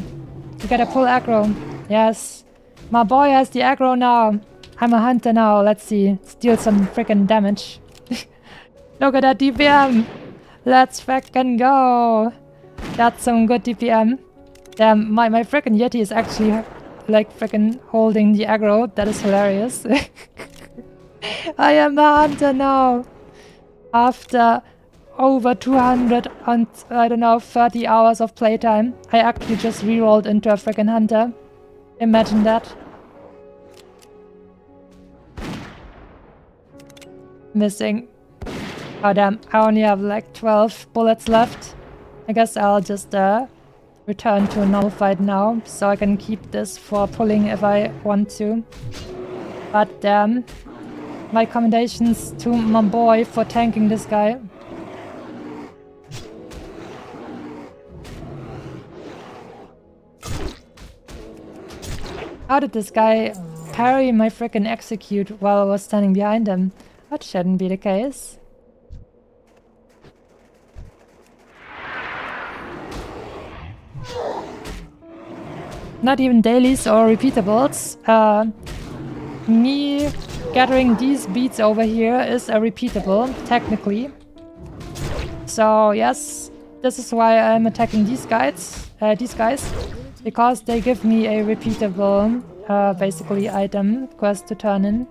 You gotta pull aggro. Yes. My boy has the aggro now. I'm a hunter now. Let's see. Steal some freaking damage. Look at that DPM. Let's freaking go. That's some good DPM. Damn, my freaking Yeti is actually like freaking holding the aggro. That is hilarious. I am a hunter now. After over 200 and I don't know 30 hours of playtime, I actually just rerolled into a freaking hunter. Imagine that. Missing. Oh damn, I only have like 12 bullets left. I guess I'll just return to a null fight now, so I can keep this for pulling if I want to. But damn, my commendations to my boy for tanking this guy. How did this guy parry my frickin' execute while I was standing behind him? That shouldn't be the case. Not even dailies or repeatables. Me gathering these beats over here is a repeatable, technically. So yes, this is why I'm attacking these guys, because they give me a repeatable, basically item quest to turn in.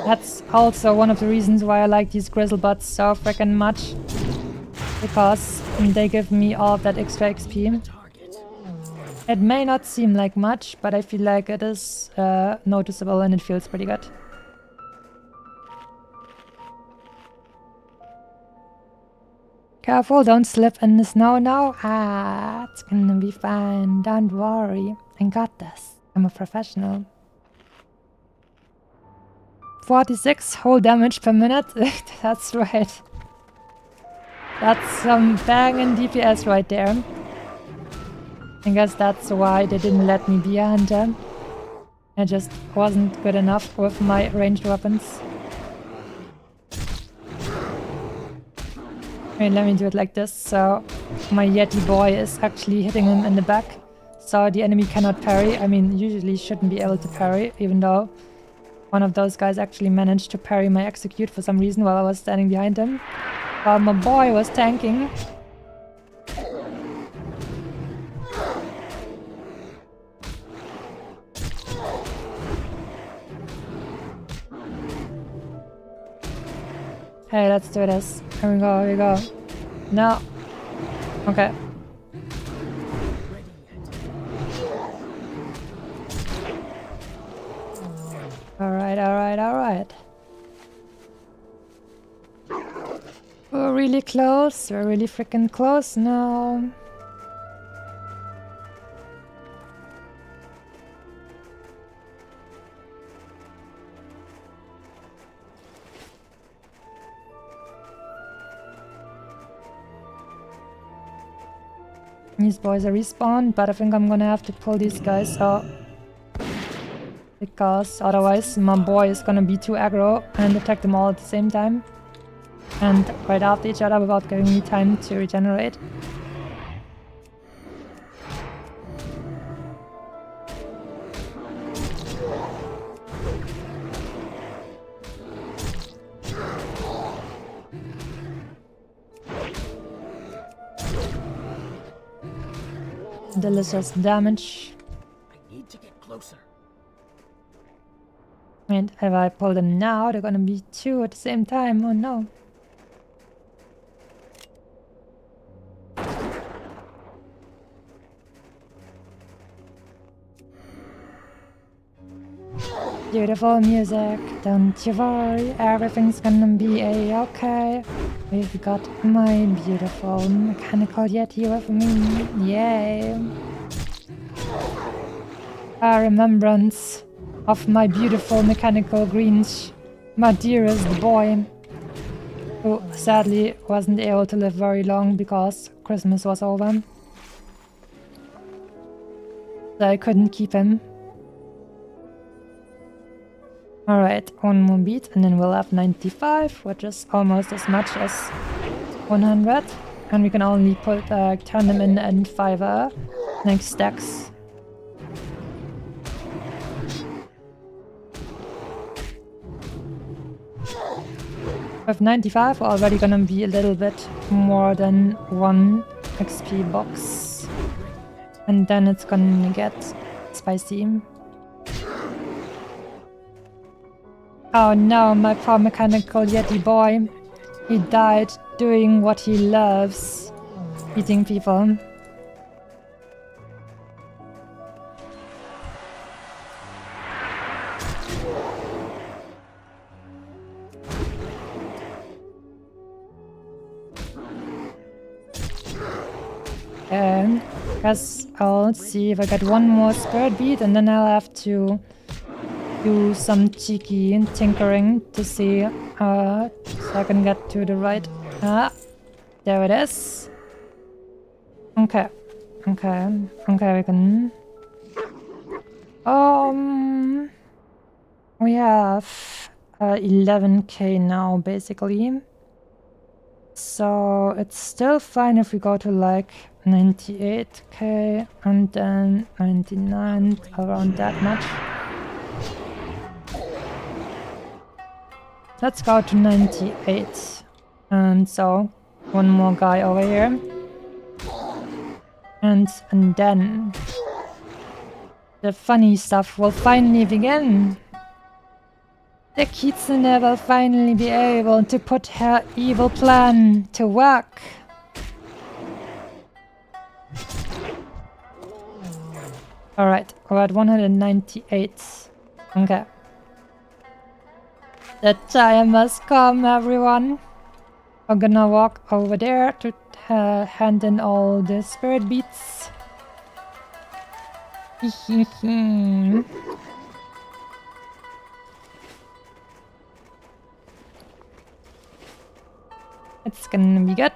That's also one of the reasons why I like these Grizzlebots so freaking much. Because they give me all of that extra XP. It may not seem like much, but I feel like it is noticeable and it feels pretty good. Careful, don't slip in the snow now. Ah, it's gonna be fine. Don't worry. I got this. I'm a professional. 46 whole damage per minute. That's right. That's some banging DPS right there. I guess that's why they didn't let me be a hunter. I just wasn't good enough with my ranged weapons. Wait, let me do it like this, so my Yeti boy is actually hitting him in the back. So the enemy cannot parry. I mean, usually shouldn't be able to parry, even though one of those guys actually managed to parry my execute for some reason while I was standing behind him. While my boy was tanking. Hey, let's do this. Here we go, here we go. No. Okay. Alright, alright, alright. We're really close. We're really freaking close now. These boys are respawned, but I think I'm gonna have to pull these guys out. Because otherwise my boy is gonna be too aggro and attack them all at the same time. And right after each other without giving me time to regenerate. Delicious damage. I need to get closer. And if I pull them now, they're gonna be two at the same time. Oh no. Beautiful music, don't you worry, everything's gonna be a-okay. We've got my beautiful mechanical Yeti with me, yay! A remembrance of my beautiful mechanical Grinch, my dearest boy, who sadly wasn't able to live very long because Christmas was over. So I couldn't keep him. Alright, one more beat and then we'll have 95, which is almost as much as 100. And we can only turn them in 5 like stacks. With 95, we're already gonna be a little bit more than 1 XP box. And then it's gonna get spicy. Oh no, my poor mechanical Yeti boy. He died doing what he loves. Eating people. Guess I'll see if I get one more spirit bead and then I'll have to do some cheeky tinkering to see so I can get to the right. There it is. Okay. Okay. Okay, we can... We have 11k now, basically. So it's still fine if we go to like 98k and then 99, around that much. Let's go to 98. And so, one more guy over here. And then the funny stuff will finally begin. The kitsune will finally be able to put her evil plan to work. Alright, we're at 198. Okay. The time has come, everyone. I'm gonna walk over there to hand in all the spirit beats. It's gonna be good.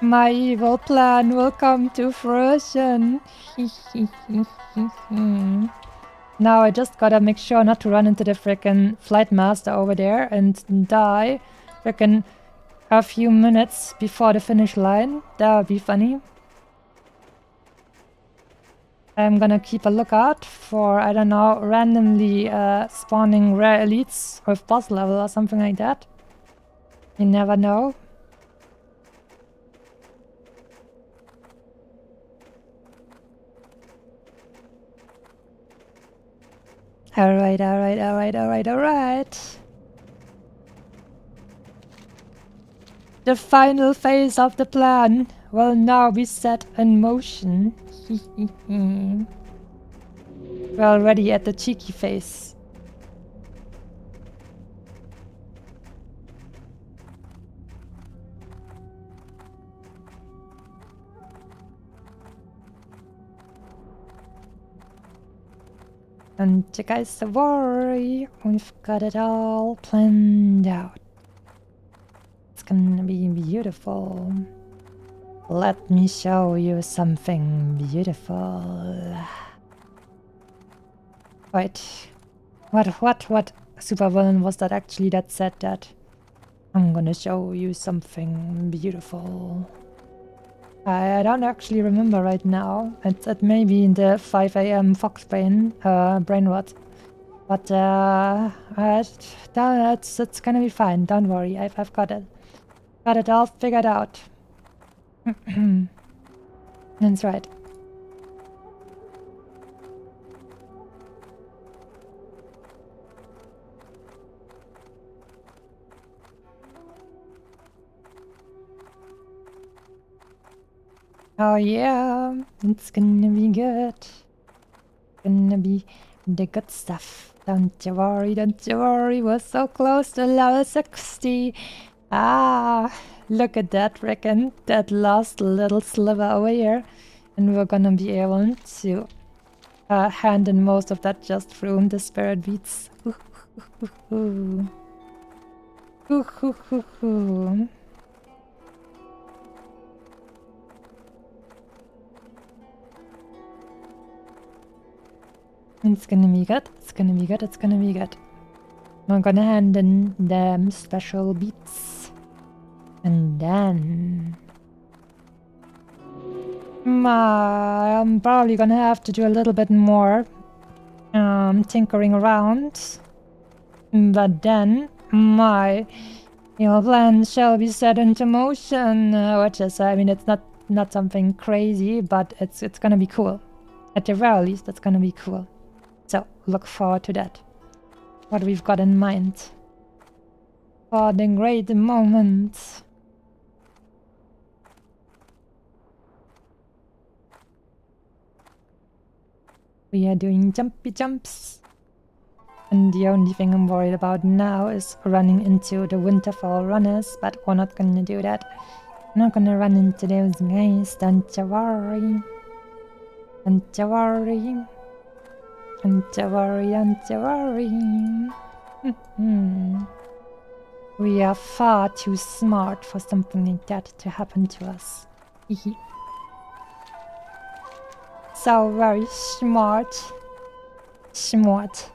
My evil plan will come to fruition. Now I just gotta make sure not to run into the frickin' flight master over there and die frickin' a few minutes before the finish line. That would be funny. I'm gonna keep a lookout for, I don't know, randomly spawning rare elites with boss level or something like that. You never know. Alright, alright, alright, alright, alright. The final phase of the plan will now be set in motion. We're already at the cheeky phase. And you guys don't worry, we've got it all planned out. It's gonna be beautiful. Let me show you something beautiful. Wait, what supervillain was that actually that said that? I'm gonna show you something beautiful. I don't actually remember right now. It may be in the 5 AM Fox brain rot. But it's gonna be fine. Don't worry. I've got it. Got it all figured out. That's right. Oh yeah, it's gonna be good. Gonna be the good stuff. Don't you worry, don't you worry. We're so close to level 60. Ah, look at that, reckon. That last little sliver over here. And we're gonna be able to hand in most of that just through the spirit beats. It's gonna be good, it's gonna be good, it's gonna be good. We're gonna hand in them special beats. And then... I'm probably gonna have to do a little bit more tinkering around. But then my plan shall be set into motion, which is, I mean, it's not something crazy, but it's gonna be cool. At the very least, it's gonna be cool. So, look forward to that. What we've got in mind. For the great moment. We are doing jumpy jumps. And the only thing I'm worried about now is running into the Winterfell runners, but we're not gonna do that. I'm not gonna run into those guys, don't you worry. Don't you worry. Don't you worry, don't you worry. We are far too smart for something like that to happen to us. So very smart. Smart.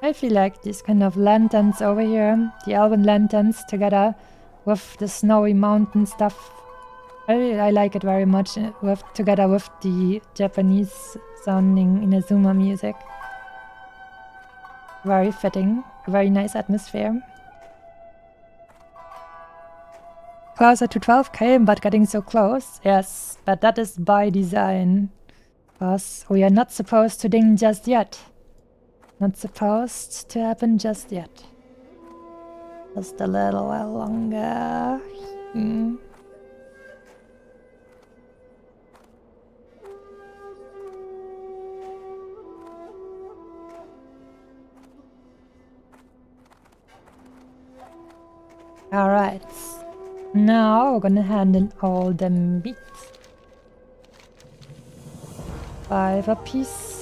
I feel like these kind of lanterns over here, the elven lanterns together with the snowy mountain stuff, I like it very much together with the Japanese sounding Inazuma music. Very fitting, a very nice atmosphere. Closer to 12k, but getting so close. Yes, but that is by design. Because we are not supposed to ding just yet. Not supposed to happen just yet. Just a little while longer. Alright. Now we're gonna hand in all them beats. 5 apiece.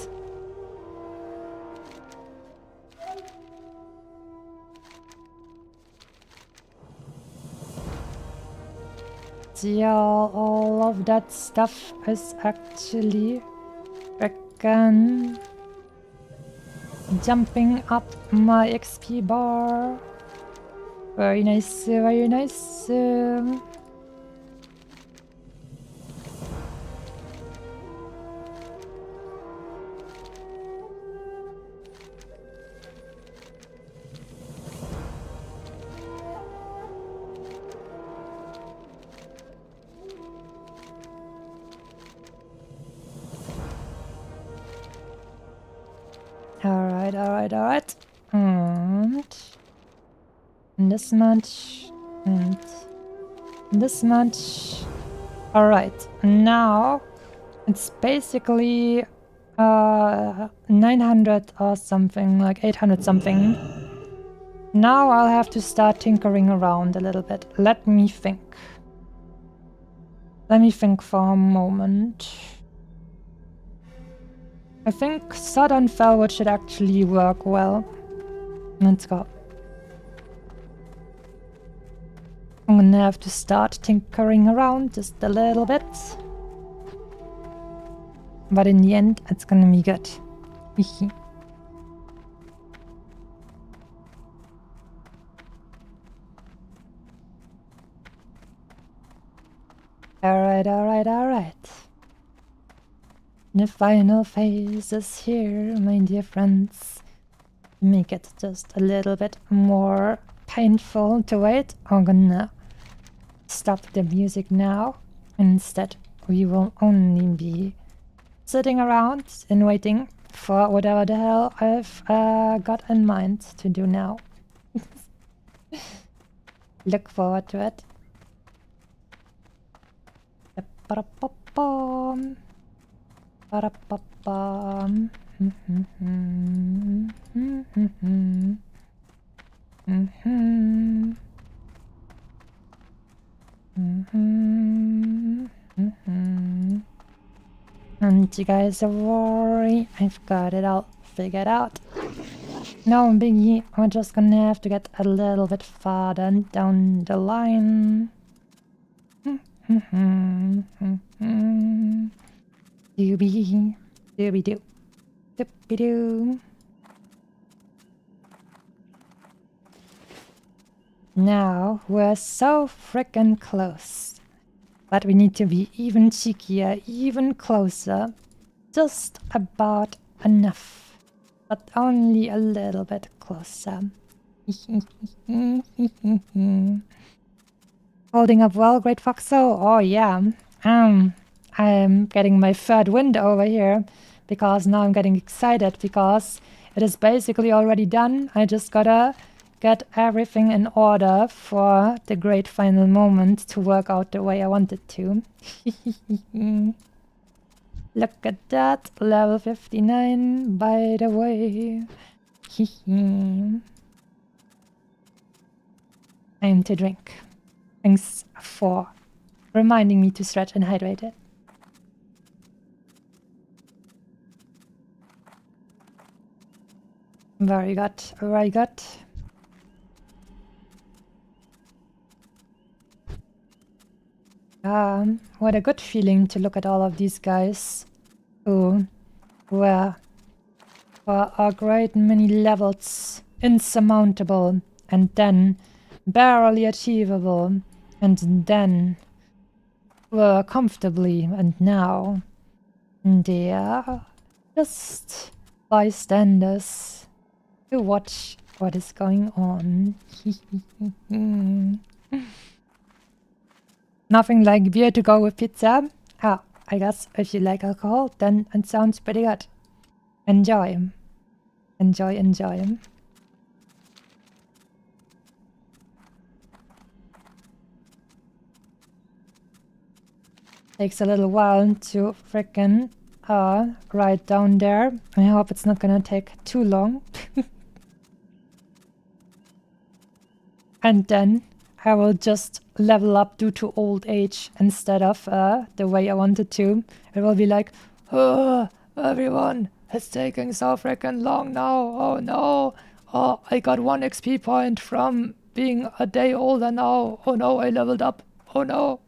Yeah, all of that stuff is actually jumping up my XP bar. Very nice, very nice. Alright. And this much. And this much. Alright, now it's basically 900 or something, like 800 something. Now I'll have to start tinkering around a little bit. Let me think. Let me think for a moment. I think Southern Felwood should actually work well. Let's go. I'm gonna have to start tinkering around just a little bit. But in the end, it's gonna be good. Alright. The final phase is here, my dear friends. Make it just a little bit more painful to wait. I'm gonna stop the music now. Instead, we will only be sitting around and waiting for whatever the hell I've got in mind to do now. Look forward to it. Ba-da-ba-bum. Ba-da-ba-bum. Don't you guys worry, I've got it all figured out. No biggie, we're just gonna have to get a little bit farther down the line. Doobie-doo. Doobie-doo. Now we're so frickin' close. But we need to be even cheekier, even closer. Just about enough. But only a little bit closer. Holding up well, Great Foxo? Oh yeah. I'm getting my third wind over here. Because now I'm getting excited because it is basically already done. I just gotta get everything in order for the great final moment to work out the way I want it to. Look at that, level 59, by the way. Time to drink. Thanks for reminding me to stretch and hydrate it. Very good, very good. What a good feeling to look at all of these guys who were for a great many levels insurmountable and then barely achievable and then were comfortably and now they are just bystanders to watch what is going on. Nothing like beer to go with pizza. Ah, I guess if you like alcohol, then it sounds pretty good. Enjoy. Enjoy, enjoy. Takes a little while to frickin' ride down there. I hope it's not gonna take too long. And then I will just level up due to old age instead of the way I wanted to. It will be like, oh, everyone, it's taking so freaking long now. Oh no. Oh, I got 1 XP point from being a day older now. Oh no, I leveled up. Oh no.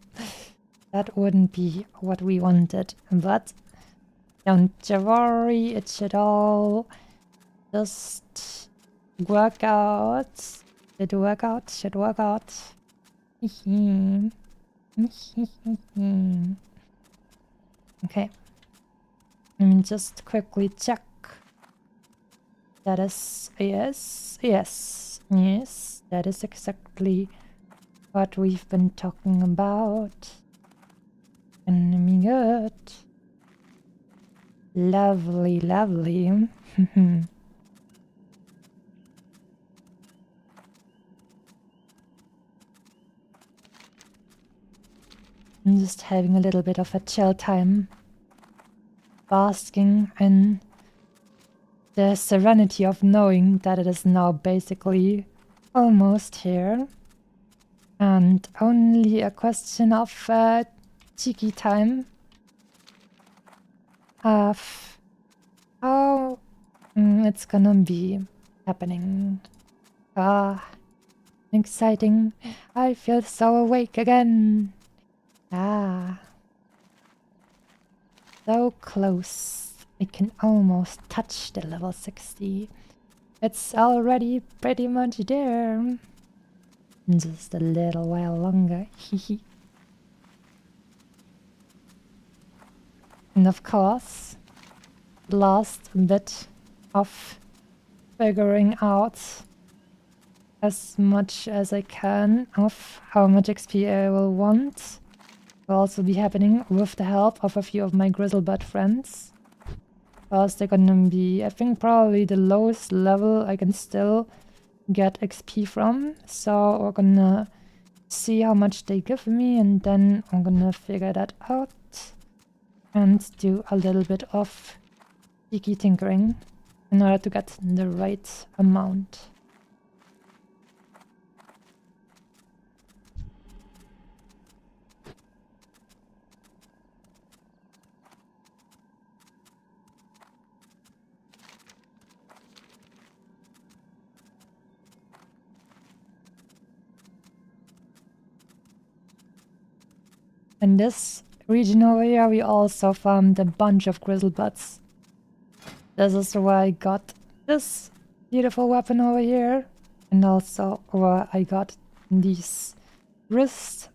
That wouldn't be what we wanted. But don't you worry, it should all just work out. Should work out, should work out. Okay. Let me just quickly check. That is, yes, yes, yes. That is exactly what we've been talking about. Enemy good. Lovely, lovely. I'm just having a little bit of a chill time. Basking in the serenity of knowing that it is now basically almost here. And only a question of cheeky time of how it's gonna be happening. Exciting. I feel so awake again. So close. I can almost touch the level 60. It's already pretty much there. Just a little while longer. And of course, the last bit of figuring out as much as I can of how much XP I will want will also be happening with the help of a few of my grizzlebutt friends. Because they're gonna be, I think, probably the lowest level I can still get XP from. So we're gonna see how much they give me and then I'm gonna figure that out and do a little bit of cheeky tinkering in order to get the right amount. In this region over here, we also farmed a bunch of grizzlebutts. This is where I got this beautiful weapon over here. And also where I got these wrist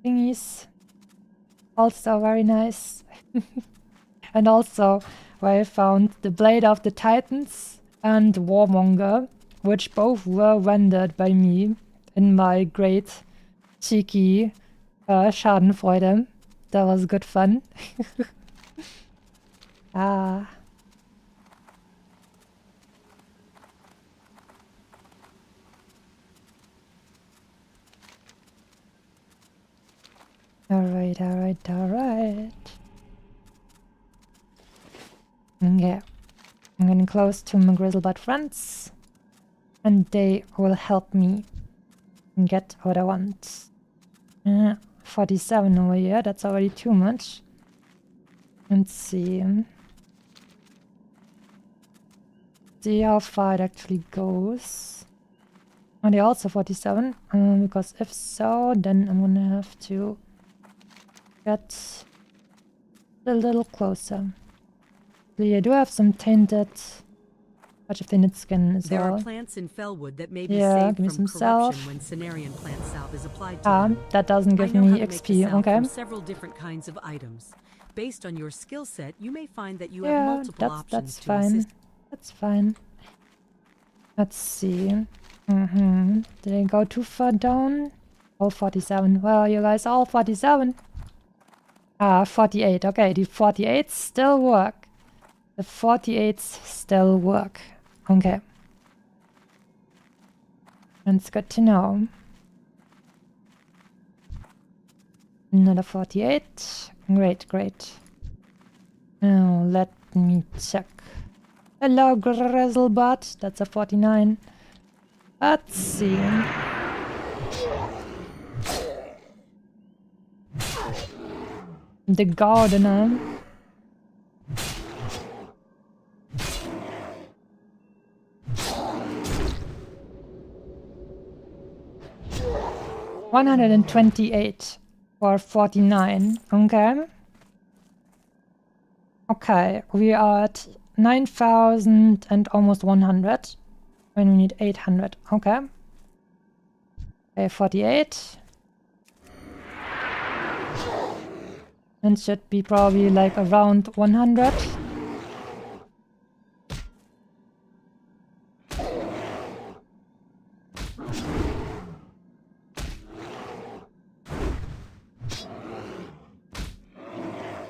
thingies. Also very nice. And also where I found the Blade of the Titans and Warmonger, which both were rendered by me in my great cheeky Schadenfreude. That was good fun. Alright, alright, alright. Okay. I'm getting close to my Grizzlebutt friends. And they will help me get what I want. 47 over here, that's already too much. Let's see. See how far it actually goes. Are they also 47? Because if so, then I'm gonna have to get a little closer. So I do have some tainted... Bunch of tainted skin as There well. are plants in Fellwood that may be Yeah, saved give me from some corruption salve. when Cenarian plant salve is applied to them. That doesn't give I know me how to make the XP, salve okay. from several different kinds of items. Based on your skill set, you may find that you have Yeah, multiple options that's to fine. assist. That's fine. Let's see. Did I go too far down? All 47. Well, you guys all 47. 48. Okay, the 48s still work. The 48s still work. Okay. That's good to know. Another 48. Great, great. Now, let me check. Hello, Grizzlebutt. That's a 49. Let's see. The gardener. $128 for 49. Okay. Okay, we are at 9,000 and almost 100. And we need 800. Okay. Okay, 48. And should be probably like around 100.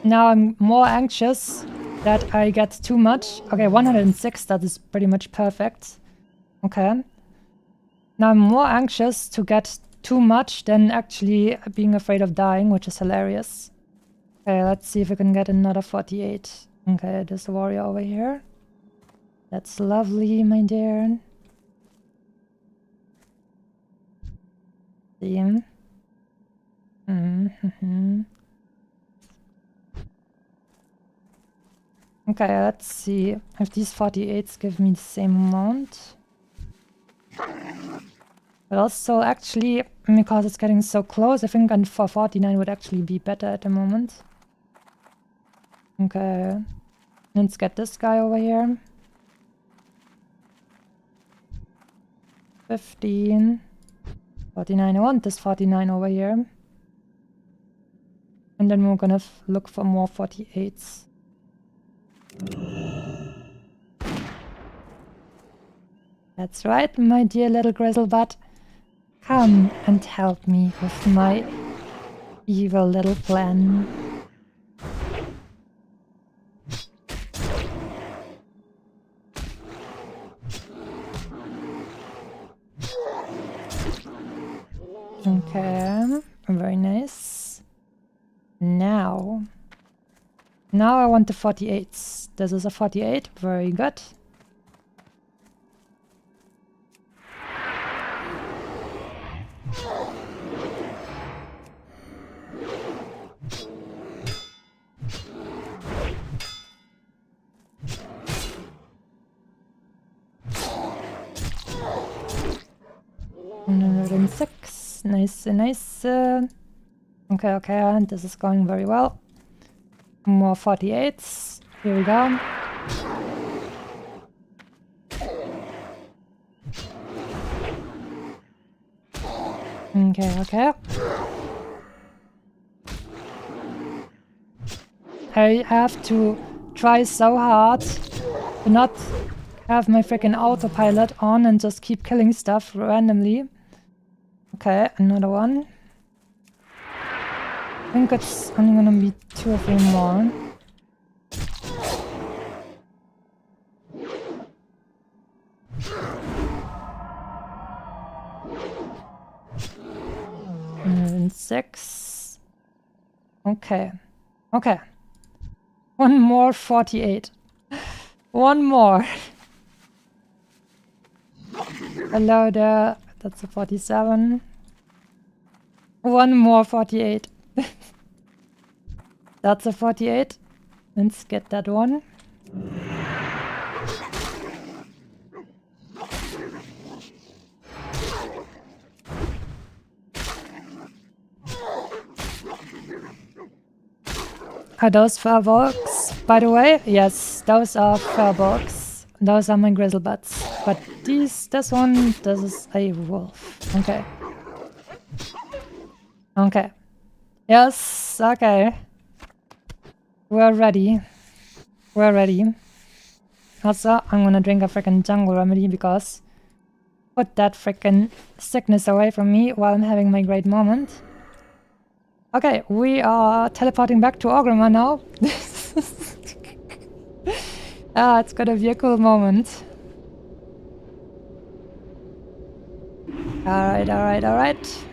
Now I'm more anxious that I get too much. Okay, 106, that is pretty much perfect. Okay. Now I'm more anxious to get too much than actually being afraid of dying, which is hilarious. Okay, let's see if we can get another 48. Okay, there's a warrior over here. That's lovely, my dear. See him. Okay, let's see if these 48s give me the same amount. But also, actually, because it's getting so close, I think for 49 would actually be better at the moment. Okay, let's get this guy over here. 15. 49, I want this 49 over here. And then we're gonna look for more 48s. That's right, my dear little Grizzlebutt. Come and help me with my evil little plan. Okay, very nice. Now I want the 48s. This is a 48, very good. And 6. Nice, nice. Okay, this is going very well. More 48s. Here we go. Okay. I have to try so hard to not have my freaking autopilot on and just keep killing stuff randomly. Okay, another one. I think it's only gonna be 2 or 3 more. And 6. Okay. One more 48. One more. Hello there. That's a 47. One more 48. That's a 48. Let's get that one. Are those furbolgs, by the way? Yes, those are furbolgs. Those are my grizzlebutts. But this one, this is a wolf. Okay. Okay. Yes, okay. We're ready. We're ready. Also, I'm gonna drink a freaking jungle remedy because put that freaking sickness away from me while I'm having my great moment. Okay, we are teleporting back to Orgrimmar now. It's gonna be a cool moment. Alright, alright, alright.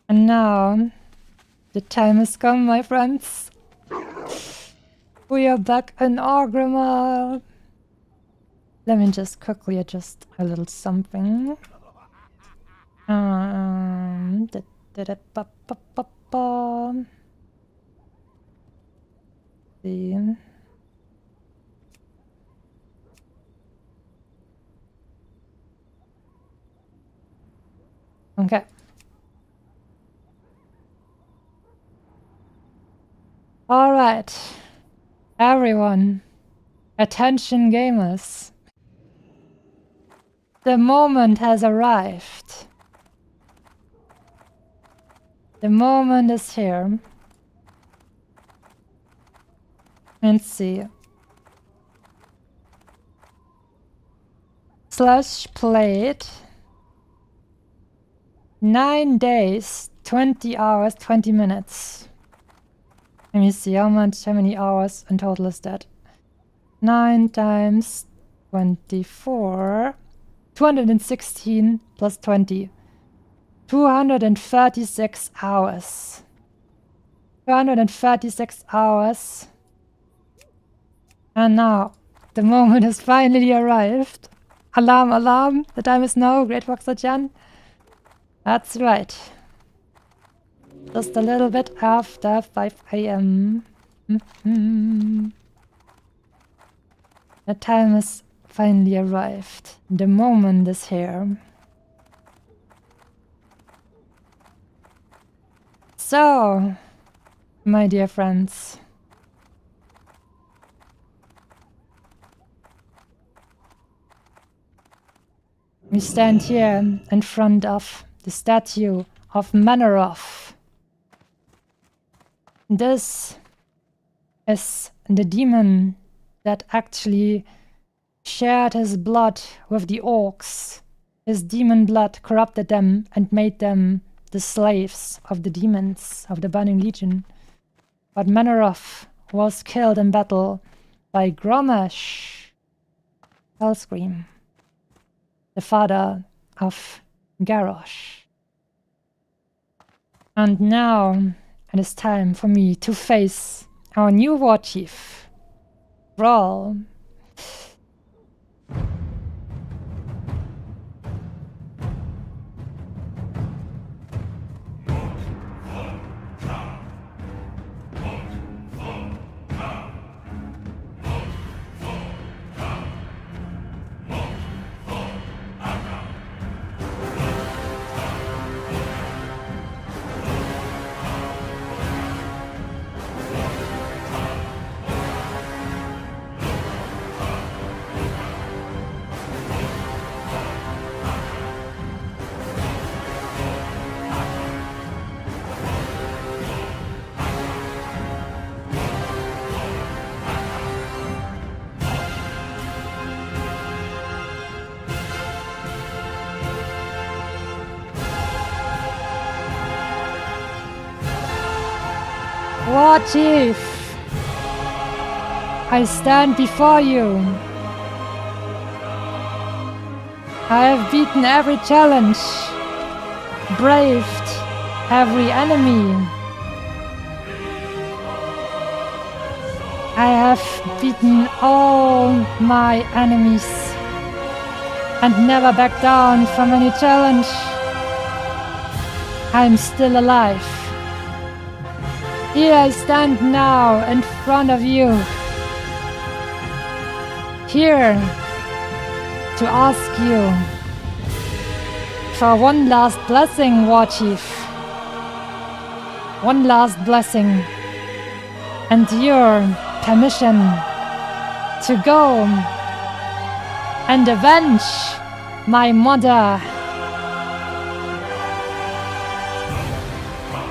And now, the time has come, my friends. We are back in Orgrimmar. Let me just quickly adjust a little something. See. Okay. All right. Everyone, attention gamers. The moment has arrived. The moment is here. Let's see. Slash played 9 days, 20 hours, 20 minutes. Let me see how many hours in total is that? 9 times 24. 216 plus 20. 236 hours. 236 hours. And now, the moment has finally arrived. Alarm, alarm. The time is now, Great Foxer-chan. That's right. Just a little bit after 5 AM. The time has finally arrived. The moment is here. So, my dear friends, we stand here in front of the statue of Manoroth. This is the demon that actually shared his blood with the orcs. His demon blood corrupted them and made them the slaves of the demons of the Burning Legion. But Manoroth was killed in battle by Gromash Hellscream, the father of Garrosh. And now it is time for me to face our new war chief, Brawl. War Chief, I stand before you. I have beaten every challenge, braved every enemy, I have beaten all my enemies and never backed down from any challenge. I'm still alive. Here I stand now in front of you. Here to ask you for one last blessing, War Chief. One last blessing. And your permission to go and avenge my mother.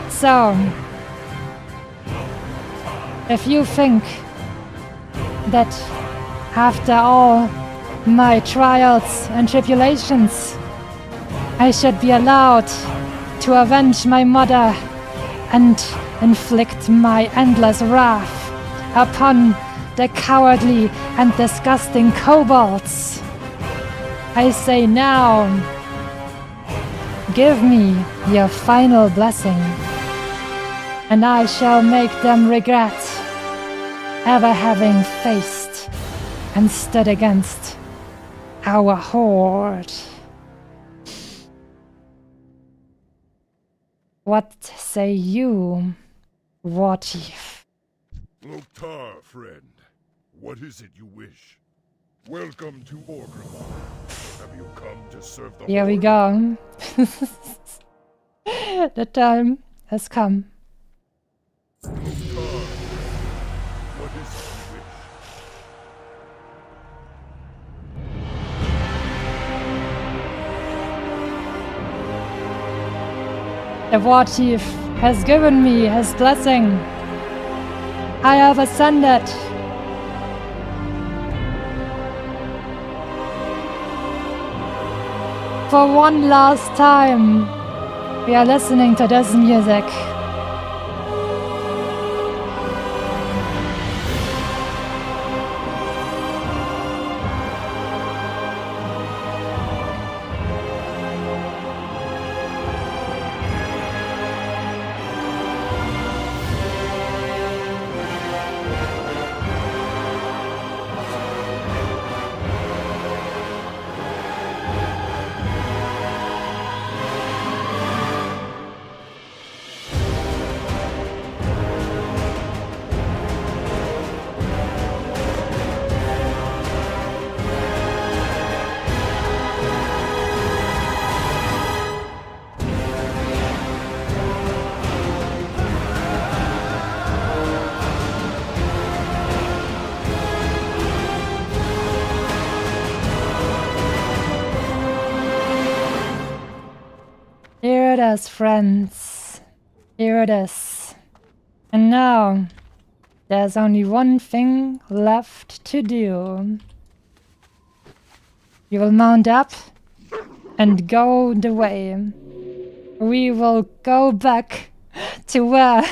So, if you think that after all my trials and tribulations, I should be allowed to avenge my mother and inflict my endless wrath upon the cowardly and disgusting kobolds, I say now, give me your final blessing, and I shall make them regret ever having faced and stood against our horde. What say you, War Chief? Loktar, friend. What is it you wish? Welcome to Orgrimmar. Have you come to serve the Here we Horde? go. The time has come. Loktar, what is it you wish? The War Chief has given me his blessing. I have ascended. For one last time, we are listening to this music. Here it is, friends. Here it is. And now, there's only one thing left to do. You will mount up and go the way. We will go back to where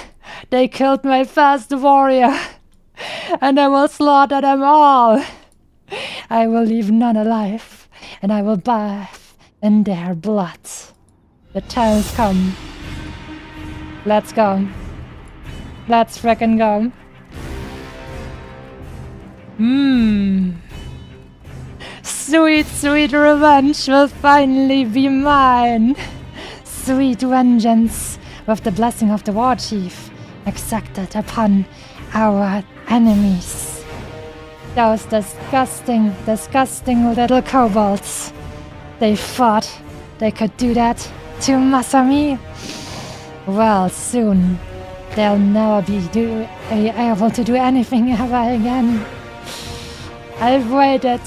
they killed my first warrior, and I will slaughter them all. I will leave none alive, and I will bathe in their blood. The time has come. Let's go. Let's frickin' go. Sweet, sweet revenge will finally be mine. Sweet vengeance with the blessing of the War Chief exacted upon our enemies. Those disgusting, disgusting little kobolds. They thought they could do that to Masami. Well, soon they'll never be able to do anything ever again. I've waited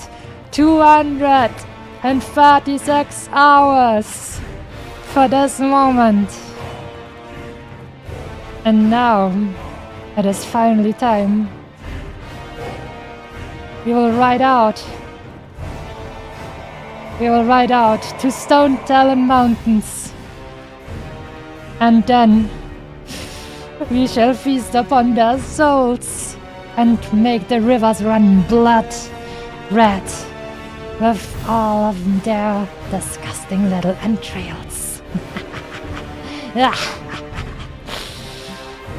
236 hours for this moment. And now it is finally time. We will ride out. We will ride out to Stone Talon Mountains. And then we shall feast upon their souls and make the rivers run blood red with all of their disgusting little entrails.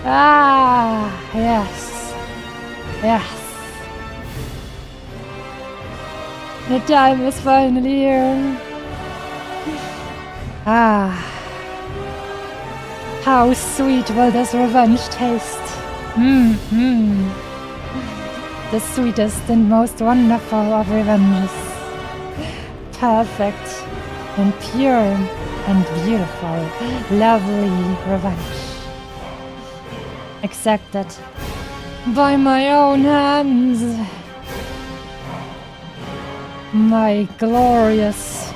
Ah, yes. Yes. The time is finally here. Ah. How sweet will this revenge taste? The sweetest and most wonderful of revenges. Perfect and pure and beautiful, lovely revenge. Exacted by my own hands. My glorious,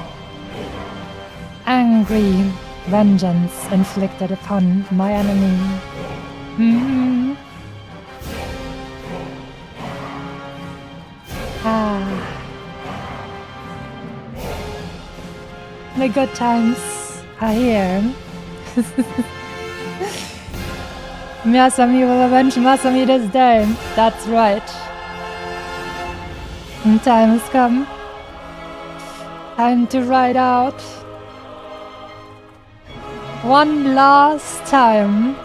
angry vengeance inflicted upon my enemy. The good times are here. Masami will avenge Masami this day. That's right. And time has come. Time to ride out. One last time.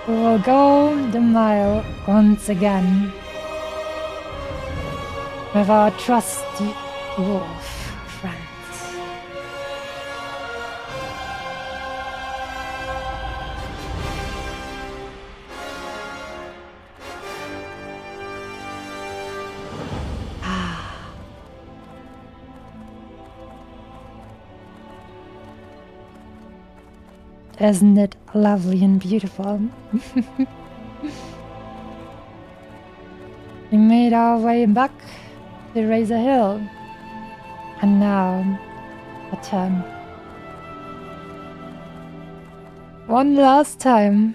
We will go the mile once again. With our trusty wolf friends. Isn't it lovely and beautiful? We made our way back to Razor Hill. And now, a turn. One last time.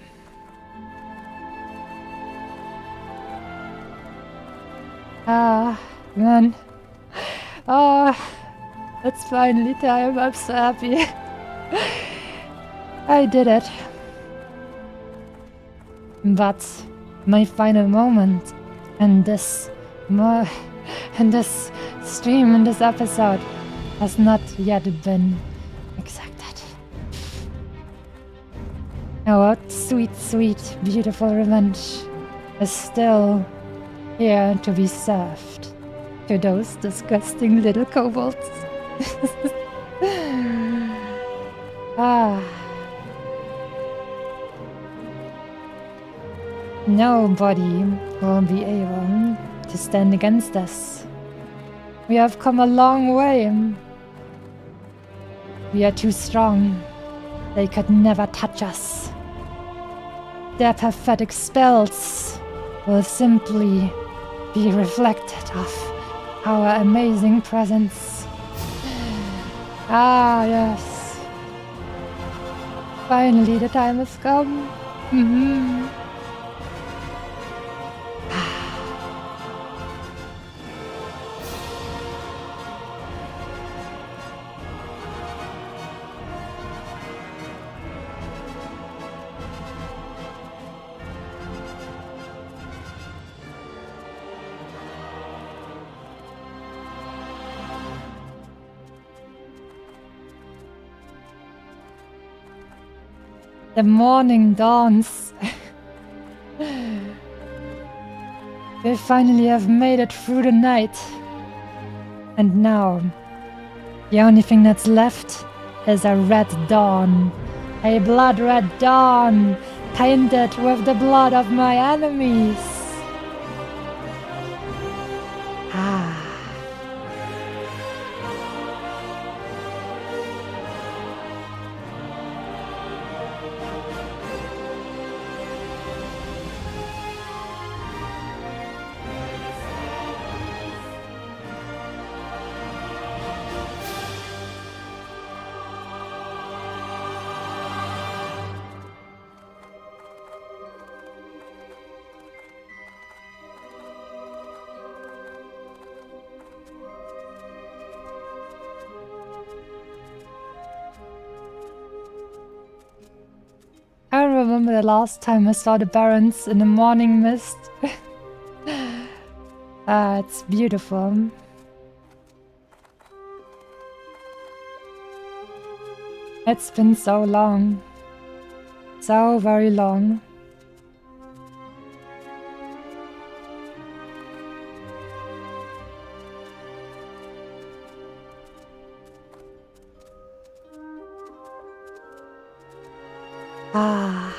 Ah, man. Oh, it's finally time. I'm so happy. I did it. But my final moment in this stream, in this episode, has not yet been exacted. Our sweet, sweet, beautiful revenge is still here to be served to those disgusting little kobolds. Nobody will be able to stand against us. We have come a long way. We are too strong. They could never touch us. Their pathetic spells will simply be reflected of our amazing presence. Ah, yes. Finally, the time has come. The morning dawns. We finally have made it through the night. And now, the only thing that's left is a red dawn. A blood red dawn, painted with the blood of my enemies. I remember the last time I saw the Barrens in the morning mist. It's beautiful. It's been so long. So very long. Ah.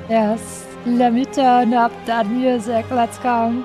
Yes, let me turn up that music. Let's go.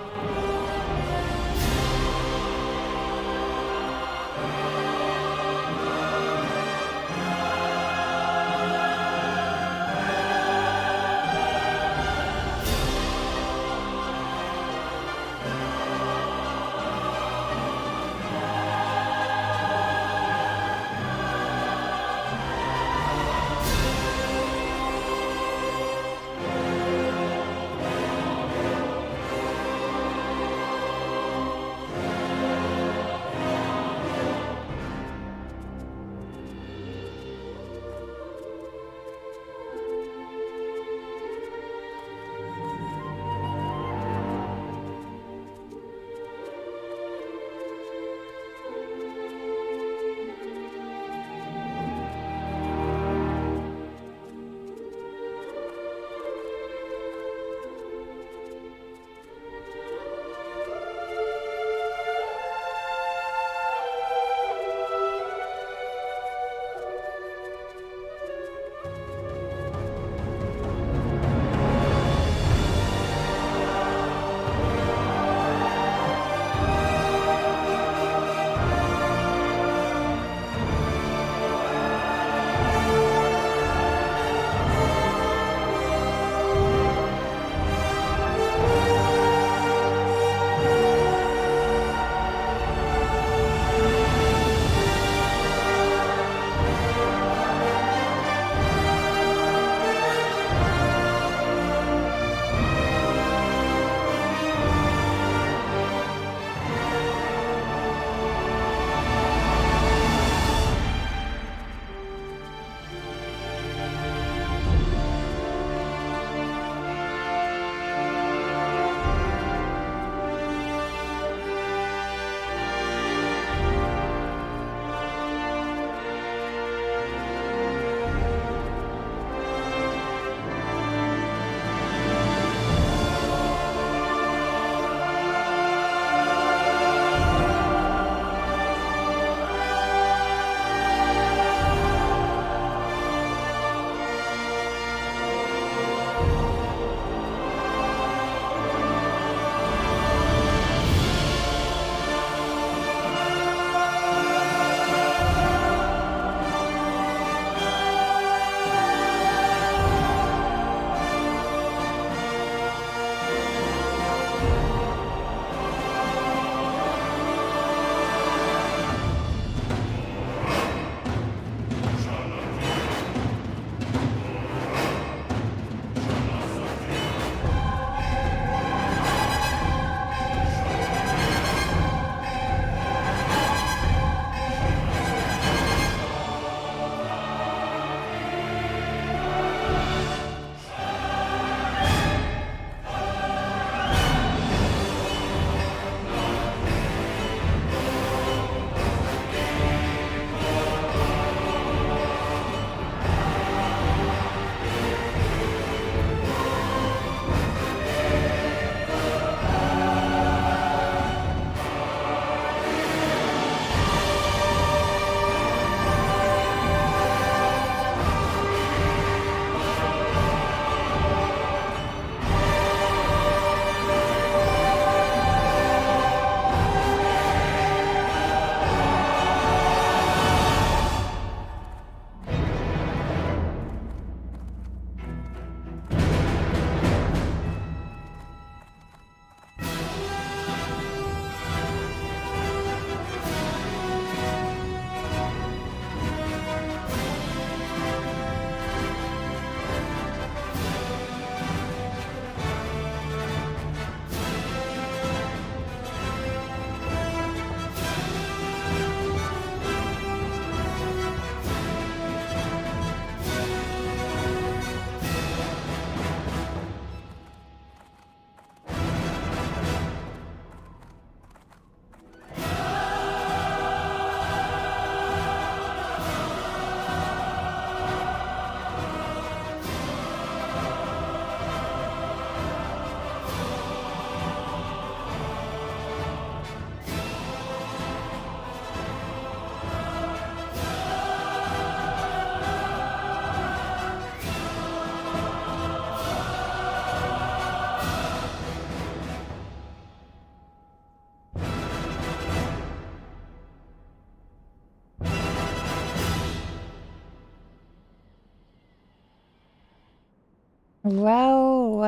Well.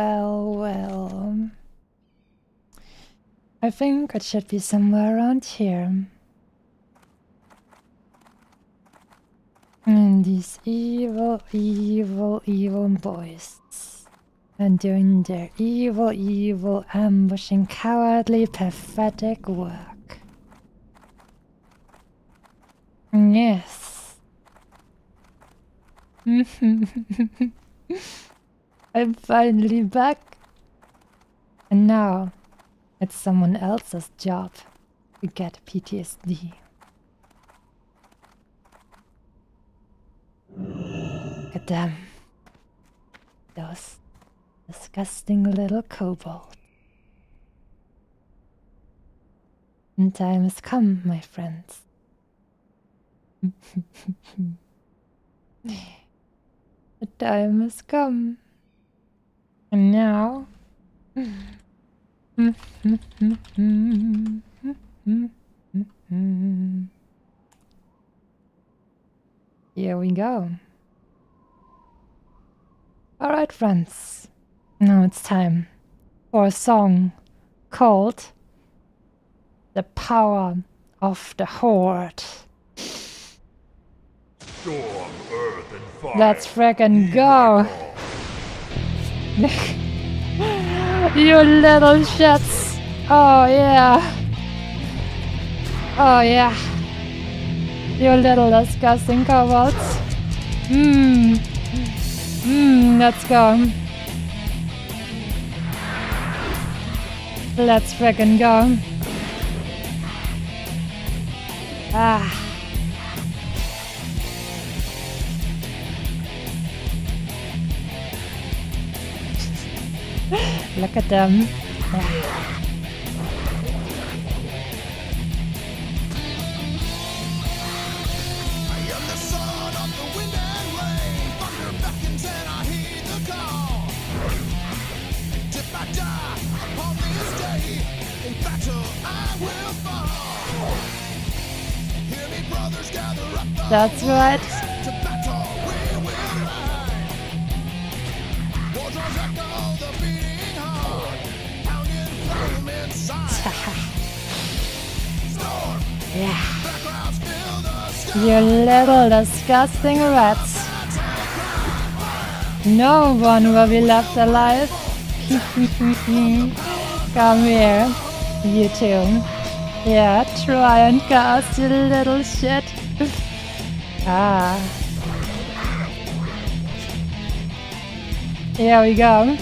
I think it should be somewhere around here. And these evil boys. And doing their evil, ambushing, cowardly, pathetic work. Yes. I'm finally back. And now, it's someone else's job to get PTSD. Look at them. Those disgusting little kobolds. And time has come, my friends. The time has come. And now... Here we go. Alright, friends. Now it's time for a song called The Power of the Horde. Storm, earth, and fire. Let's frickin' go! You little shits! Oh yeah! Oh yeah! You little disgusting kobolds! Let's go! Let's frickin' go! Ah! Look at them. That's right. Yeah. You little disgusting rats. No one will be left alive. Come here, you two. Yeah, try and cast, you little shit. Ah. Here we go.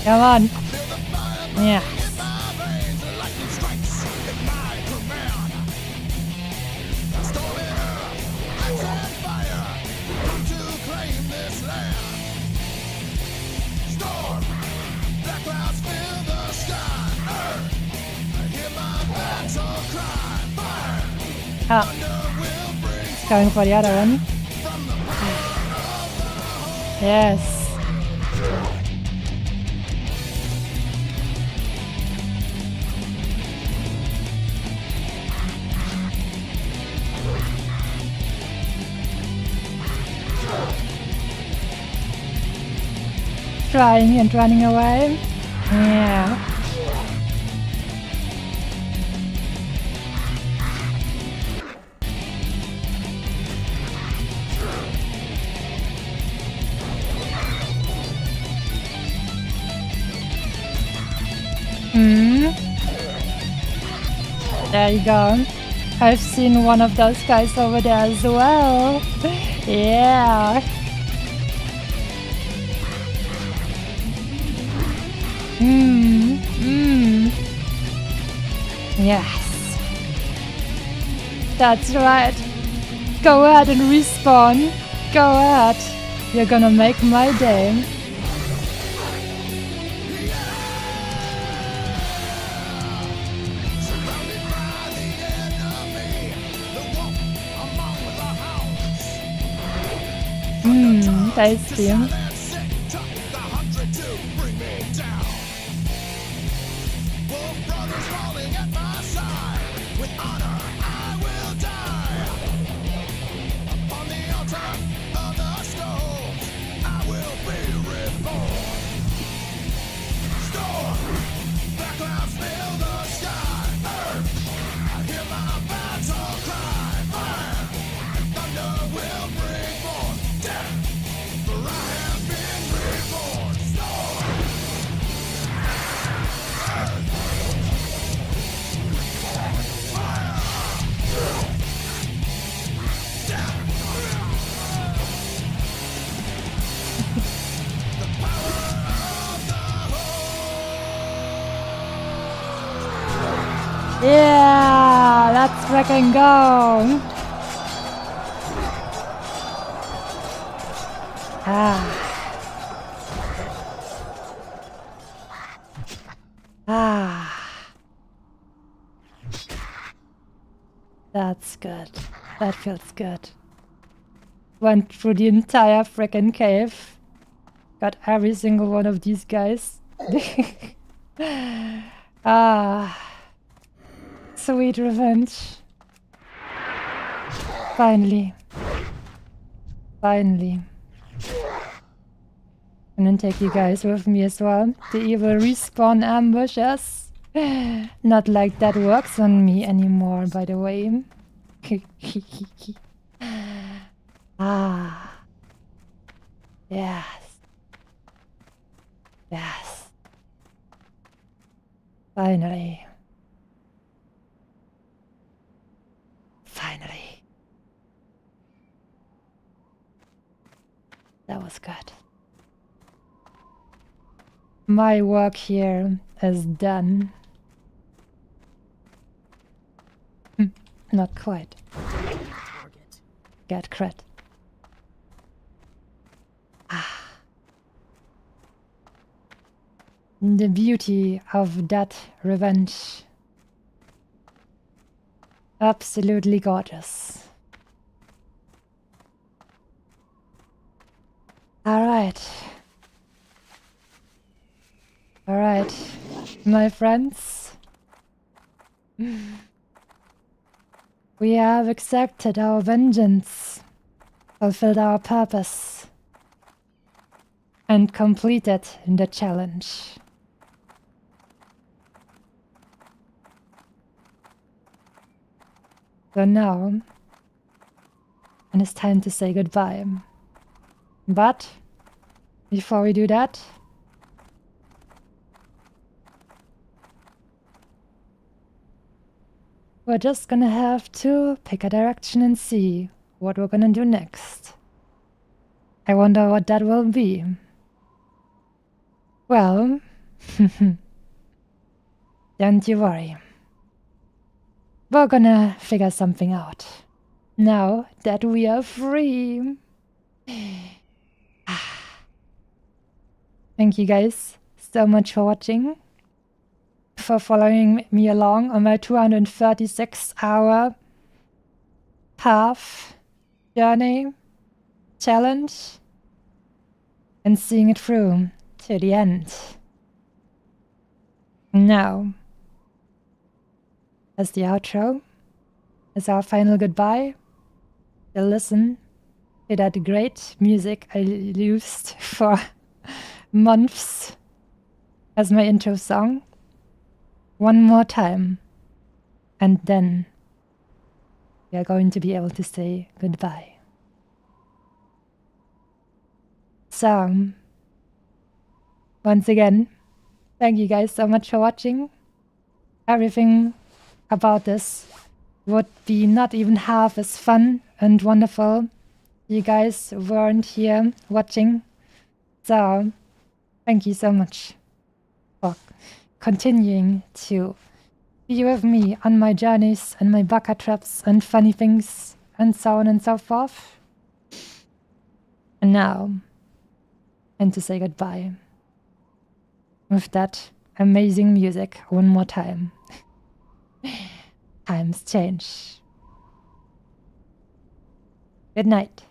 Come on. Yeah. Oh. Going for the other one. Yes. Trying and running away. Yeah. There you go. I've seen one of those guys over there as well. Yeah. Yes. That's right. Go ahead and respawn. Go ahead. You're gonna make my day. Tasty. Yeah, let's freaking go. Ah. That's good. That feels good. Went through the entire freaking cave. Got every single one of these guys. Sweet revenge. Finally. Finally. And then take you guys with me as well. The evil respawn ambushes. Not like that works on me anymore, by the way. Yes. Yes. Finally. Finally. That was good. My work here is done. Not quite. Get crit. The beauty of that revenge. Absolutely gorgeous. Alright. Alright, my friends. We have accepted our vengeance, fulfilled our purpose, and completed the challenge. So now, and it's time to say goodbye. But, before we do that, we're just gonna have to pick a direction and see what we're gonna do next. I wonder what that will be. Well, don't you worry. We're gonna figure something out. Now that we are free. Thank you guys so much for watching, for following me along on my 236-hour path, journey, challenge, and seeing it through to the end. Now, as the outro, as our final goodbye, you'll listen to that great music I used for months as my intro song one more time, and then we are going to be able to say goodbye. So, once again, thank you guys so much for watching. Everything about this would be not even half as fun and wonderful if you guys weren't here watching. So, thank you so much for continuing to be with me on my journeys and my bucket traps and funny things and so on and so forth. And now, and to say goodbye with that amazing music one more time. Times change. Good night.